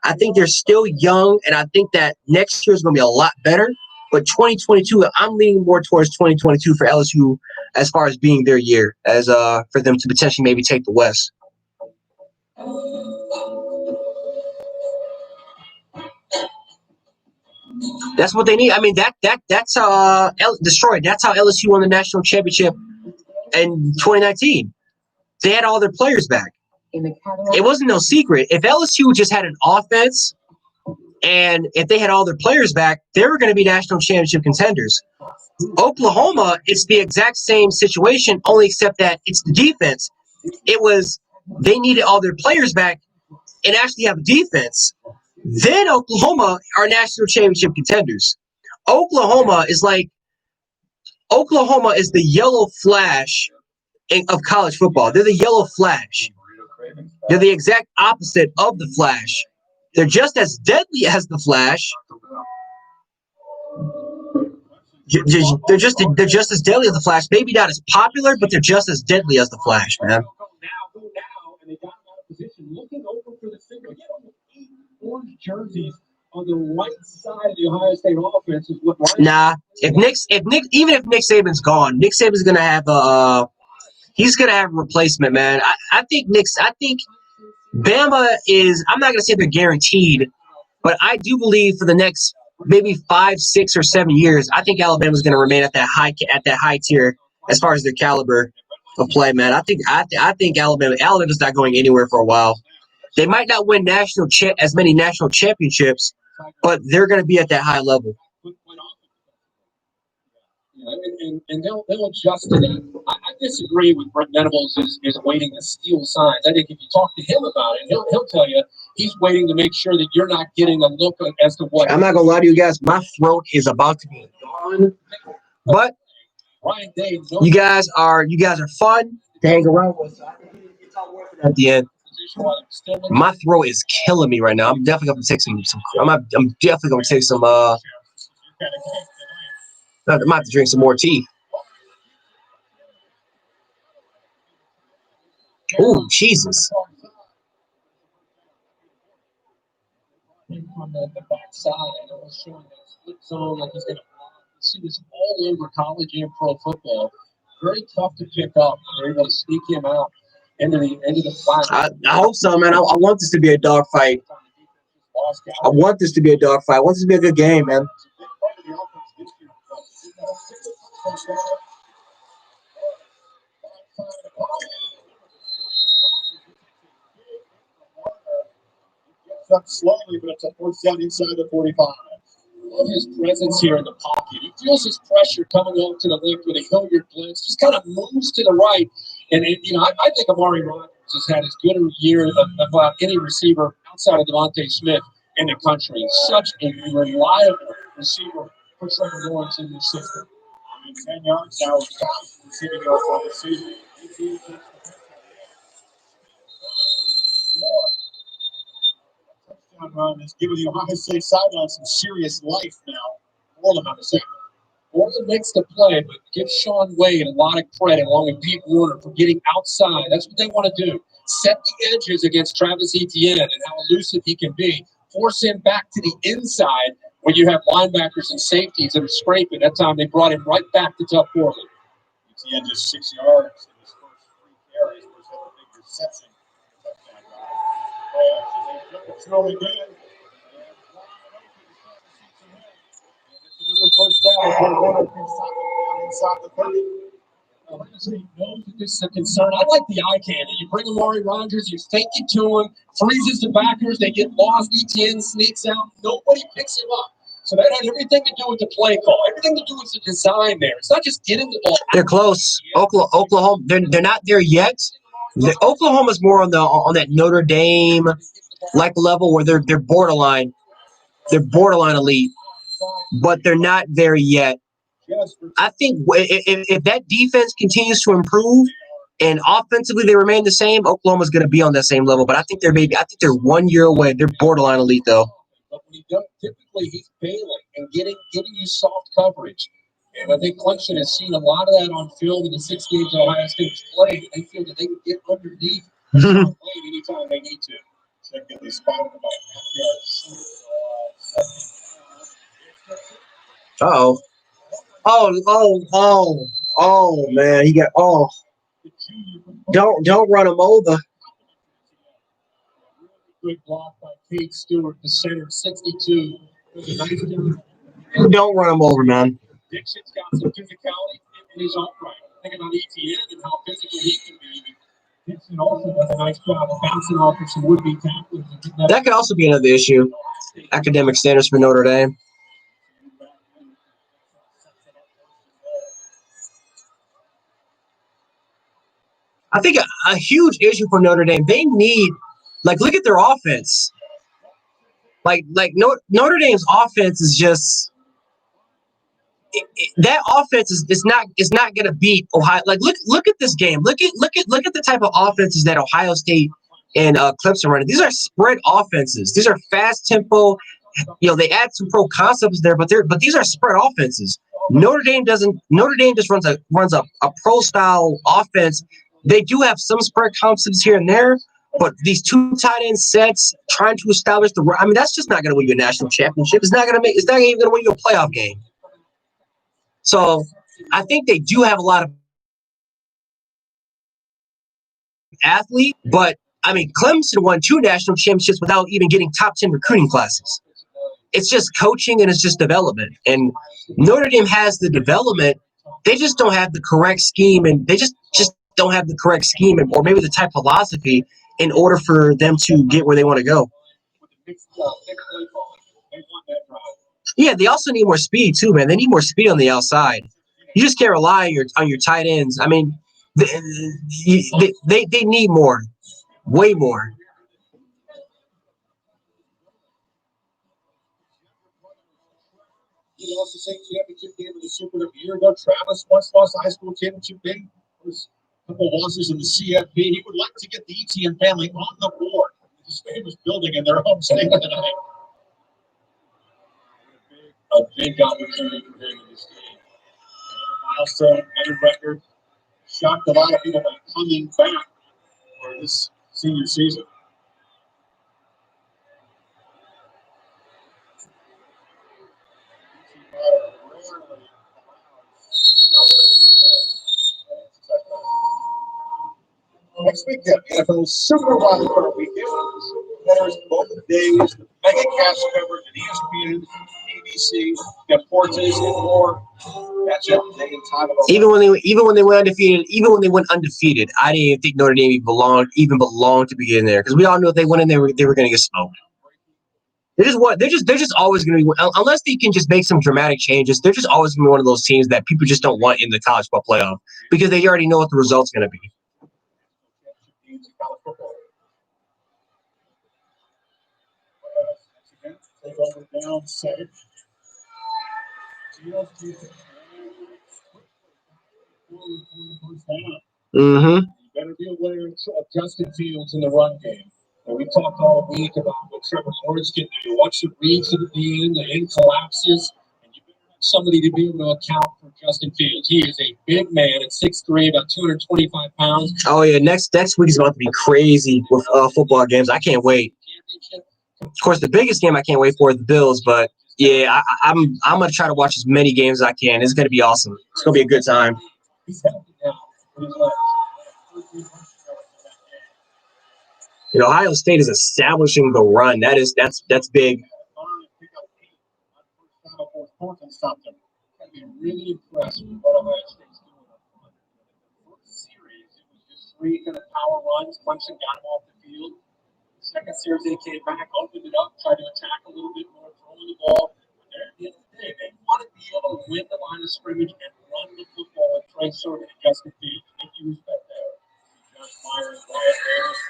I think they're still young, and I think that next year is going to be a lot better. But 2022, I'm leaning more towards 2022 for LSU as far as being their year, as for them to potentially maybe take the West. That's what they need. I mean, that's destroyed. That's how LSU won the national championship in 2019. They had all their players back. It wasn't no secret. If LSU just had an offense and if they had all their players back, they were going to be national championship contenders. Oklahoma, it's the exact same situation, only except that it's the defense. They needed all their players back and actually have a defense. Then Oklahoma are national championship contenders. Oklahoma is the yellow flash of college football. They're the yellow flash. They're the exact opposite of the Flash. They're just as deadly as the Flash. They're just as deadly as the Flash. Maybe not as popular, but they're just as deadly as the Flash, man. Looking over for the single. Orange jerseys on the right side of the Ohio State offense is what. Nah, even if Nick Saban's gone, Nick Saban's gonna have he's gonna have a replacement, man. I think Bama is. I'm not gonna say they're guaranteed, but I do believe for the next maybe 5, 6, or 7 years, I think Alabama's gonna remain at that high tier as far as their caliber of play, man. I think Alabama's not going anywhere for a while. They might not win as many national championships, but they're going to be at that high level. And they'll adjust to that. I disagree with Brent Venables is waiting to steal signs. I think if you talk to him about it, he'll tell you he's waiting to make sure that you're not getting a look as to what. I'm not going to lie to you guys. My throat is about to be gone. But you guys are fun to hang around with. It's all worth it at the end. My throat is killing me right now. I'm definitely going to take some. I'm definitely going to take some. I might have to drink some more tea. Oh, Jesus. From the backside, and it was showing that split zone like he's going to see this all over college and pro football. Very tough to pick up. They're able to sneak him out into the flat. I hope so, man. I want this to be a dogfight. I want this to be a good game, man. Up slowly, but it's a fourth down inside the 45. Love his presence here in the pocket. He feels his pressure coming up to the left with a Hilliard blitz. Just kind of moves to the right. And I think Amari Rodgers has had as good a year of any receiver outside of Devontae Smith in the country. Such a reliable receiver for Trevor Lawrence in this system. 10 yards now, receiving yards on the season. Touchdown run is giving the Ohio State sideline some serious life now. Orland on the second. Orland makes the play, but give Sean Wade a lot of credit along with Pete Warner for getting outside. That's what they want to do. Set the edges against Travis Etienne and how elusive he can be. Force him back to the inside when you have linebackers and safeties that are scraping. That time they brought him right back to tough Orland. Etienne just 6 yards in his first 3 carries. Was a big reception. It's really good. Another first down. Inside the 30. Honestly, knows that this is a concern. I like the eye candy. You bring Amari Rodgers, you take it to him, freezes the backers, they get lost. Etienne sneaks out. Nobody picks him up. So that had everything to do with the play call. Everything to do with the design there. It's not just getting the ball. They're close. Oklahoma. They're not there yet. Oklahoma's more on that Notre Dame like level where they're borderline. They're borderline elite, but they're not there yet. I think if that defense continues to improve and offensively they remain the same, Oklahoma's going to be on that same level. But I think they're 1 year away. They're borderline elite though. But when he does, typically he's bailing and getting you soft coverage. And I think Clemson has seen a lot of that on film in the 6 games Ohio State's played. They feel that they can get underneath anytime they need to. Check get these spotted about Uh-oh. Oh, man. He got Don't run him over. Good block by Kate Stewart, the center, 62. Don't run him over, man. Dixon's got some physicality in his own right. Think about Etienne and how physical he can be. Dixon also does a nice job of bouncing off of some would-be tacklers. That could also be another issue. Academic standards for Notre Dame. I think a huge issue for Notre Dame, they need, look at their offense. Notre Dame's offense is just that offense is not going to beat Ohio. Look at this game. Look at the type of offenses that Ohio State and Clemson running. These are spread offenses. These are fast tempo. They add some pro concepts there, but these are spread offenses. Notre Dame just runs a pro style offense. They do have some spread concepts here and there, but these 2 tight end sets trying to establish that's just not going to win you a national championship. It's not even going to win you a playoff game. So I think they do have a lot of athletes, but Clemson won 2 national championships without even getting top 10 recruiting classes. It's just coaching and it's just development. And Notre Dame has the development. They just don't have the correct scheme, and they just don't have the correct scheme or maybe the type of philosophy in order for them to get where they want to go. Yeah, they also need more speed too, man. They need more speed on the outside. You just can't rely on your tight ends. They need more, way more. He lost the state championship game in the Super a year ago. Travis once lost the high school championship game. There was a couple losses in the CFP. He would like to get the Etienne family on the board. His famous building in their home state tonight. A big opportunity for him in this game. Another milestone, another record. Shocked a lot of people by coming back for this senior season. Next week, the NFL Super Wild Card Weekend. There's both days, the mega cast coverage at ESPN, ABC, Deportes, and more. That's it. Even when they went undefeated, I didn't even think Notre Dame even belonged to be in there, because we all knew if they went in there, they were going to get smoked. They're just always going to be, unless they can just make some dramatic changes. They're just always going to be one of those teams that people just don't want in the college football playoff because they already know what the result's going to be. They go down 7. Mm-hmm. You better be aware of Justin Fields in the run game. And we talked all week about what Trevor Lawrence can do. Once it reads at the end, the end collapses, and you better have somebody to be able to account for Justin Fields. He is a big man at 6'3", about 225 pounds. Oh yeah, next week is about to be crazy with football games. I can't wait. Of course, the biggest game I can't wait for is the Bills, but yeah, I'm gonna try to watch as many games as I can. It's gonna be awesome. It's gonna be a good time. He's healthy now. You know, Ohio State is establishing the run. That's big. I'd be really impressed with what Ohio State's doing up front. The first series, it was just 3 kind of power runs. Clemson got them off the field. The second series, they came back, opened it up, tried to attack a little bit more, throwing the ball. But at the end of the day, they want to be able to win the line of scrimmage and run the football with Trey Sermon and Justin Fields. If you respect that. Josh Myers, Wyatt Davis,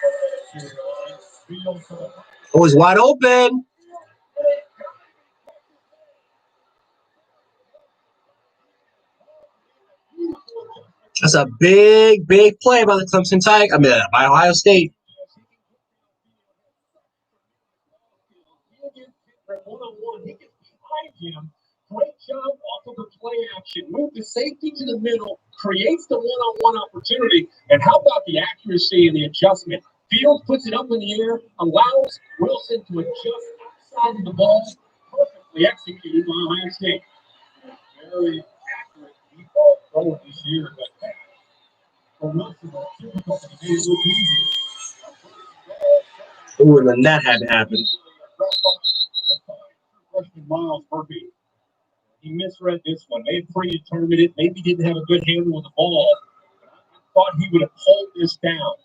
It was wide open. That's a big play by the Clemson Tigers. I mean, by Ohio State. One-on-one, he gets behind him. Great job off of the play action. Move the safety to the middle, creates the one-on-one opportunity. And how about the accuracy and the adjustment? Fields puts it up in the air, allows Wilson to adjust outside of the ball. Perfectly executed by Ohio State. Very accurate deep ball throw this year, but for Wilson, typical, it was easy. Ooh, and then that had to happen. Freshman Miles Murphy. He misread this one. They had predetermined it. Maybe didn't have a good handle with the ball. I thought he would have pulled this down.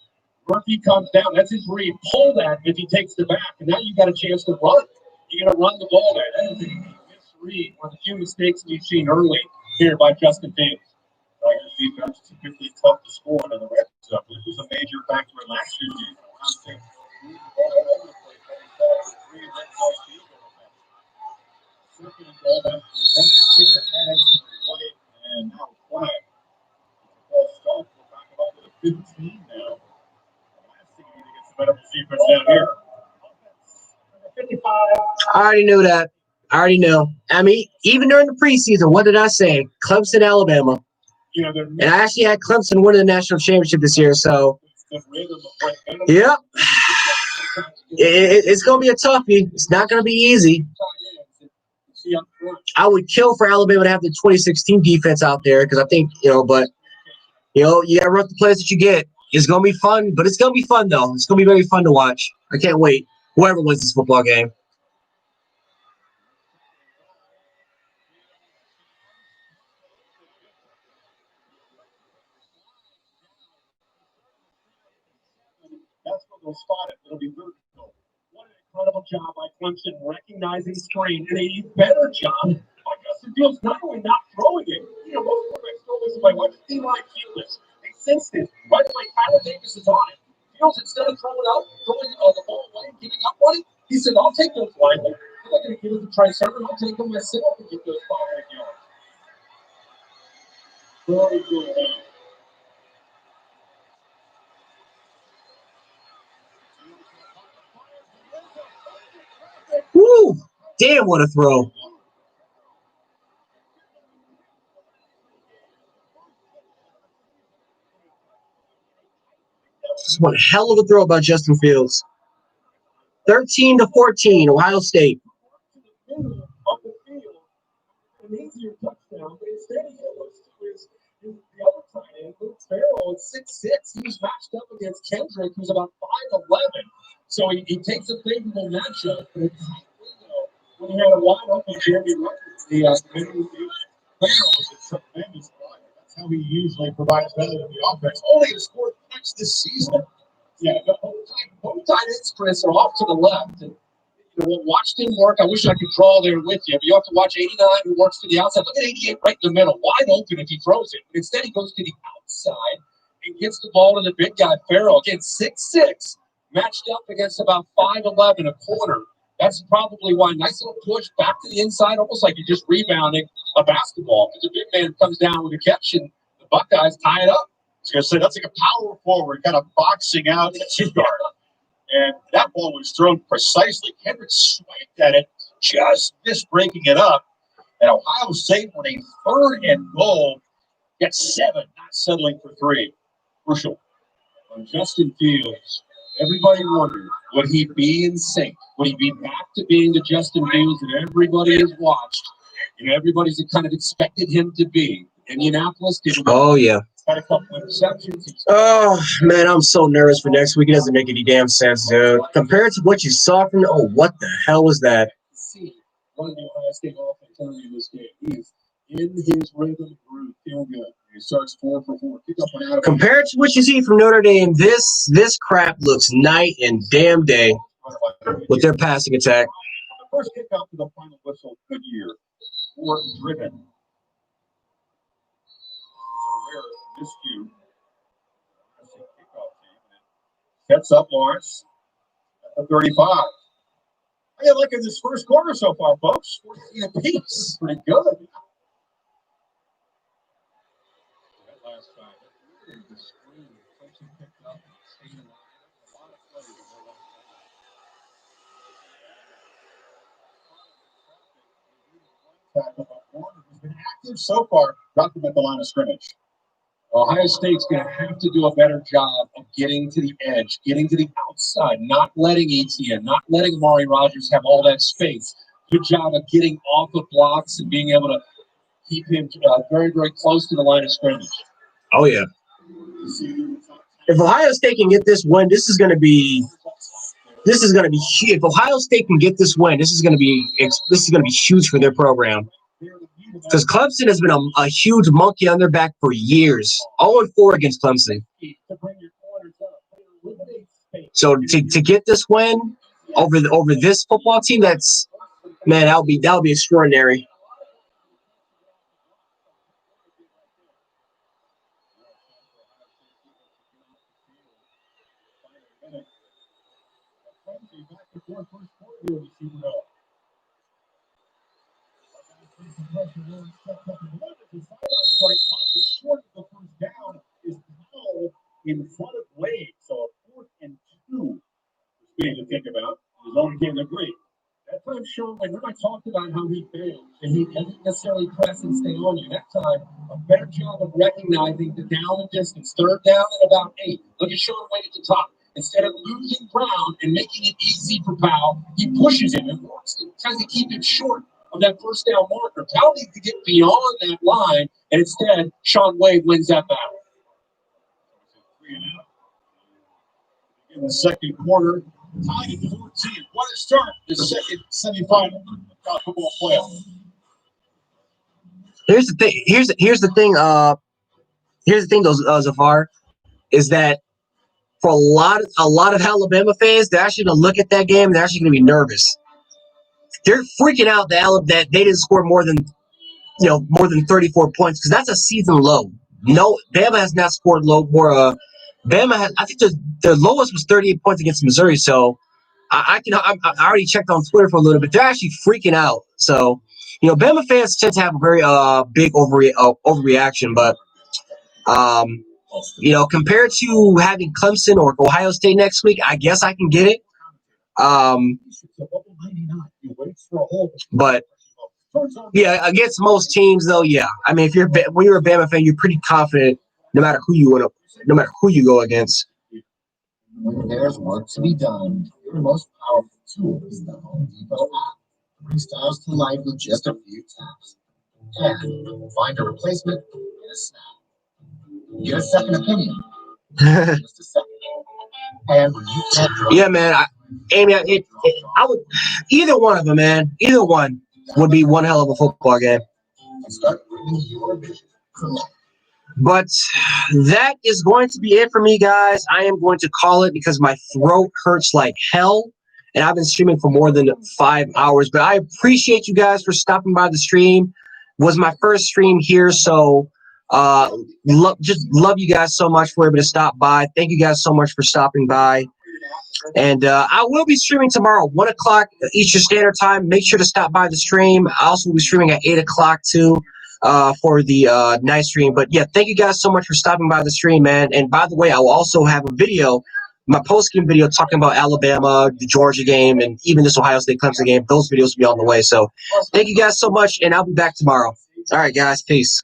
Murphy comes down. That's his read. Pull that if he takes the back. And now you got a chance to run. You're going to run the ball there. That is a misread. One of the few mistakes we've seen early here by Justin Fields. Tigers defense is typically tough to score on the red stuff. This was a major factor in last year's game. Ohio State moved the ball all over the place. Three red zone field goal attempts. Second and goal, that's the defender. Kick the head into the right, and now a flag. The ball stopped. We're back up to the 15 now. Last thing you need to get some better defense down here. 55. I already knew that. I already know. I mean, even during the preseason, what did I say? Clemson, Alabama. You know, and I actually had Clemson winning the national championship this year. So, yep. It's going to be a toughie. It's not going to be easy. I would kill for Alabama to have the 2016 defense out there because I think, but, you got to run the players that you get. It's going to be fun, but it's going to be fun, though. It's going to be very fun to watch. I can't wait. Whoever wins this football game. That's what they'll spot it. It'll be vertical. What an incredible job by Clemson recognizing screen, and a better job by Justin Fields not only not throwing it. Most quarterbacks throw this away. Watch Eli Fields. They sensed it. Right away, Tyler Davis is on it. Fields, instead of throwing the ball away and giving up on it, he said, I'll take those wide. I'm not going to give it to Trey Sermon. I'll take them myself and get those 5 yards. Very good. Woo! Damn, what a throw. This is one hell of a throw by Justin Fields. 13-14, Ohio State. An easier touchdown, but instead he goes to the other tight end, Luke Farrell, at 6'6". He was matched up against Kendrick, who's about 5'11". So he takes a favorable matchup, but it's when he had a wide open Jeremy Ruckert, the middle Farrell is a tremendous player. That's how he usually provides value to the offense. Only to score points this season. Yeah, both tight ends, Chris, are off to the left. And watch him work. I wish I could draw there with you, but you have to watch 89 who works to the outside. Look at 88 right in the middle, wide open if he throws it. But instead, he goes to the outside and gets the ball to the big guy, Farrell. Again, 6'6", matched up against about 5'11", a corner. That's probably why. Nice little push back to the inside, almost like you're just rebounding a basketball. Because the big man comes down with a catch, and the Buckeyes tie it up. I was going to say, that's like a power forward kind of boxing out the two guard. And that ball was thrown precisely. Kendrick swiped at it, just missed breaking it up. And Ohio State, with a 3rd and goal, gets 7, not settling for 3. Crucial. On Justin Fields, everybody wondered, would he be in sync? Would he be back to being the Justin Fields that everybody has watched and everybody's kind of expected him to be? Indianapolis didn't. Oh, yeah. Had a couple interceptions. Oh, man, I'm so nervous for next week. It doesn't make any damn sense, dude. Compared to what you saw from what the hell was that? See, one of the Ohio State offense early in this game. He's in his rhythm groove, feeling good. He starts 4 for 4. Pick up an out. Compared to what you see from Notre Dame, this crap looks night and damn day with their passing attack. The first kick out to the final whistle, good year. Or driven. Miscue. Sets up Lawrence at the 35. How you liking this first quarter so far, folks? 14 apiece. Pretty good. That last time, the screen, Clemson picked up and stayed alive. A lot of plays. Has been active so far. Got them at the line of scrimmage. Ohio State's going to have to do a better job of getting to the edge, getting to the outside, not letting ETN, not letting Amari Rodgers have all that space. Good job of getting off of blocks and being able to keep him very, very close to the line of scrimmage. Oh, yeah. If Ohio State can get this win, this is going to be huge. If Ohio State can get this win, this is going to be huge for their program. Because Clemson has been a huge monkey on their back for years. 0-4 against Clemson. So to get this win over this football team, that'll be extraordinary. In front of Wade, so a 4th and 2 is to think about. His own game agree. That time, Sean, when I talked about how he failed, and he doesn't necessarily press and stay on you. That time, a better job of recognizing the down and distance. 3rd down and about 8. Look at Sean Wade at the top. Instead of losing ground and making it easy for Powell, he pushes him and tries to keep him short of that 1st down marker. Powell needs to get beyond that line, and instead, Sean Wade wins that battle. In the second quarter, tied at 14. What a start! The second semifinal college football playoff. Here's the thing. Here's the thing. Zafar, is that for a lot of Alabama fans, they're actually going to look at that game and they're actually going to be nervous. They're freaking out that they didn't score more than 34 points because that's a season low. No, Bama has not scored more. Bama has, I think the lowest was 38 points against Missouri. So I already checked on Twitter for a little bit. They're actually freaking out. So Bama fans tend to have a very big overreaction, but compared to having Clemson or Ohio State next week, I guess I can get it. But yeah, against most teams though, yeah. I mean, when you're a Bama fan, you're pretty confident no matter who you go against. When there's work to be done, your most powerful tool is the Home Depot app. Bring styles to life with just a few taps. And find a replacement in a snap. Get a second opinion. Just a second. And when you can't yeah, man. I would either one of them, man. Either one would be one hell of a football game. And start bringing your vision to life. But that is going to be it for me, guys. I am going to call it because my throat hurts like hell, and I've been streaming for more than 5 hours. But I appreciate you guys for stopping by the stream. It was my first stream here, so just love you guys so much for able to stop by. Thank you guys so much for stopping by. And I will be streaming tomorrow, 1 o'clock Eastern Standard Time. Make sure to stop by the stream. I also will be streaming at 8 o'clock too for the night stream. But yeah, thank you guys so much for stopping by the stream, man. And by the way, I will also have a video, my post-game video talking about Alabama, the Georgia game, and even this Ohio State Clemson game. Those videos will be on the way. So thank you guys so much, and I'll be back tomorrow. All right, guys. Peace.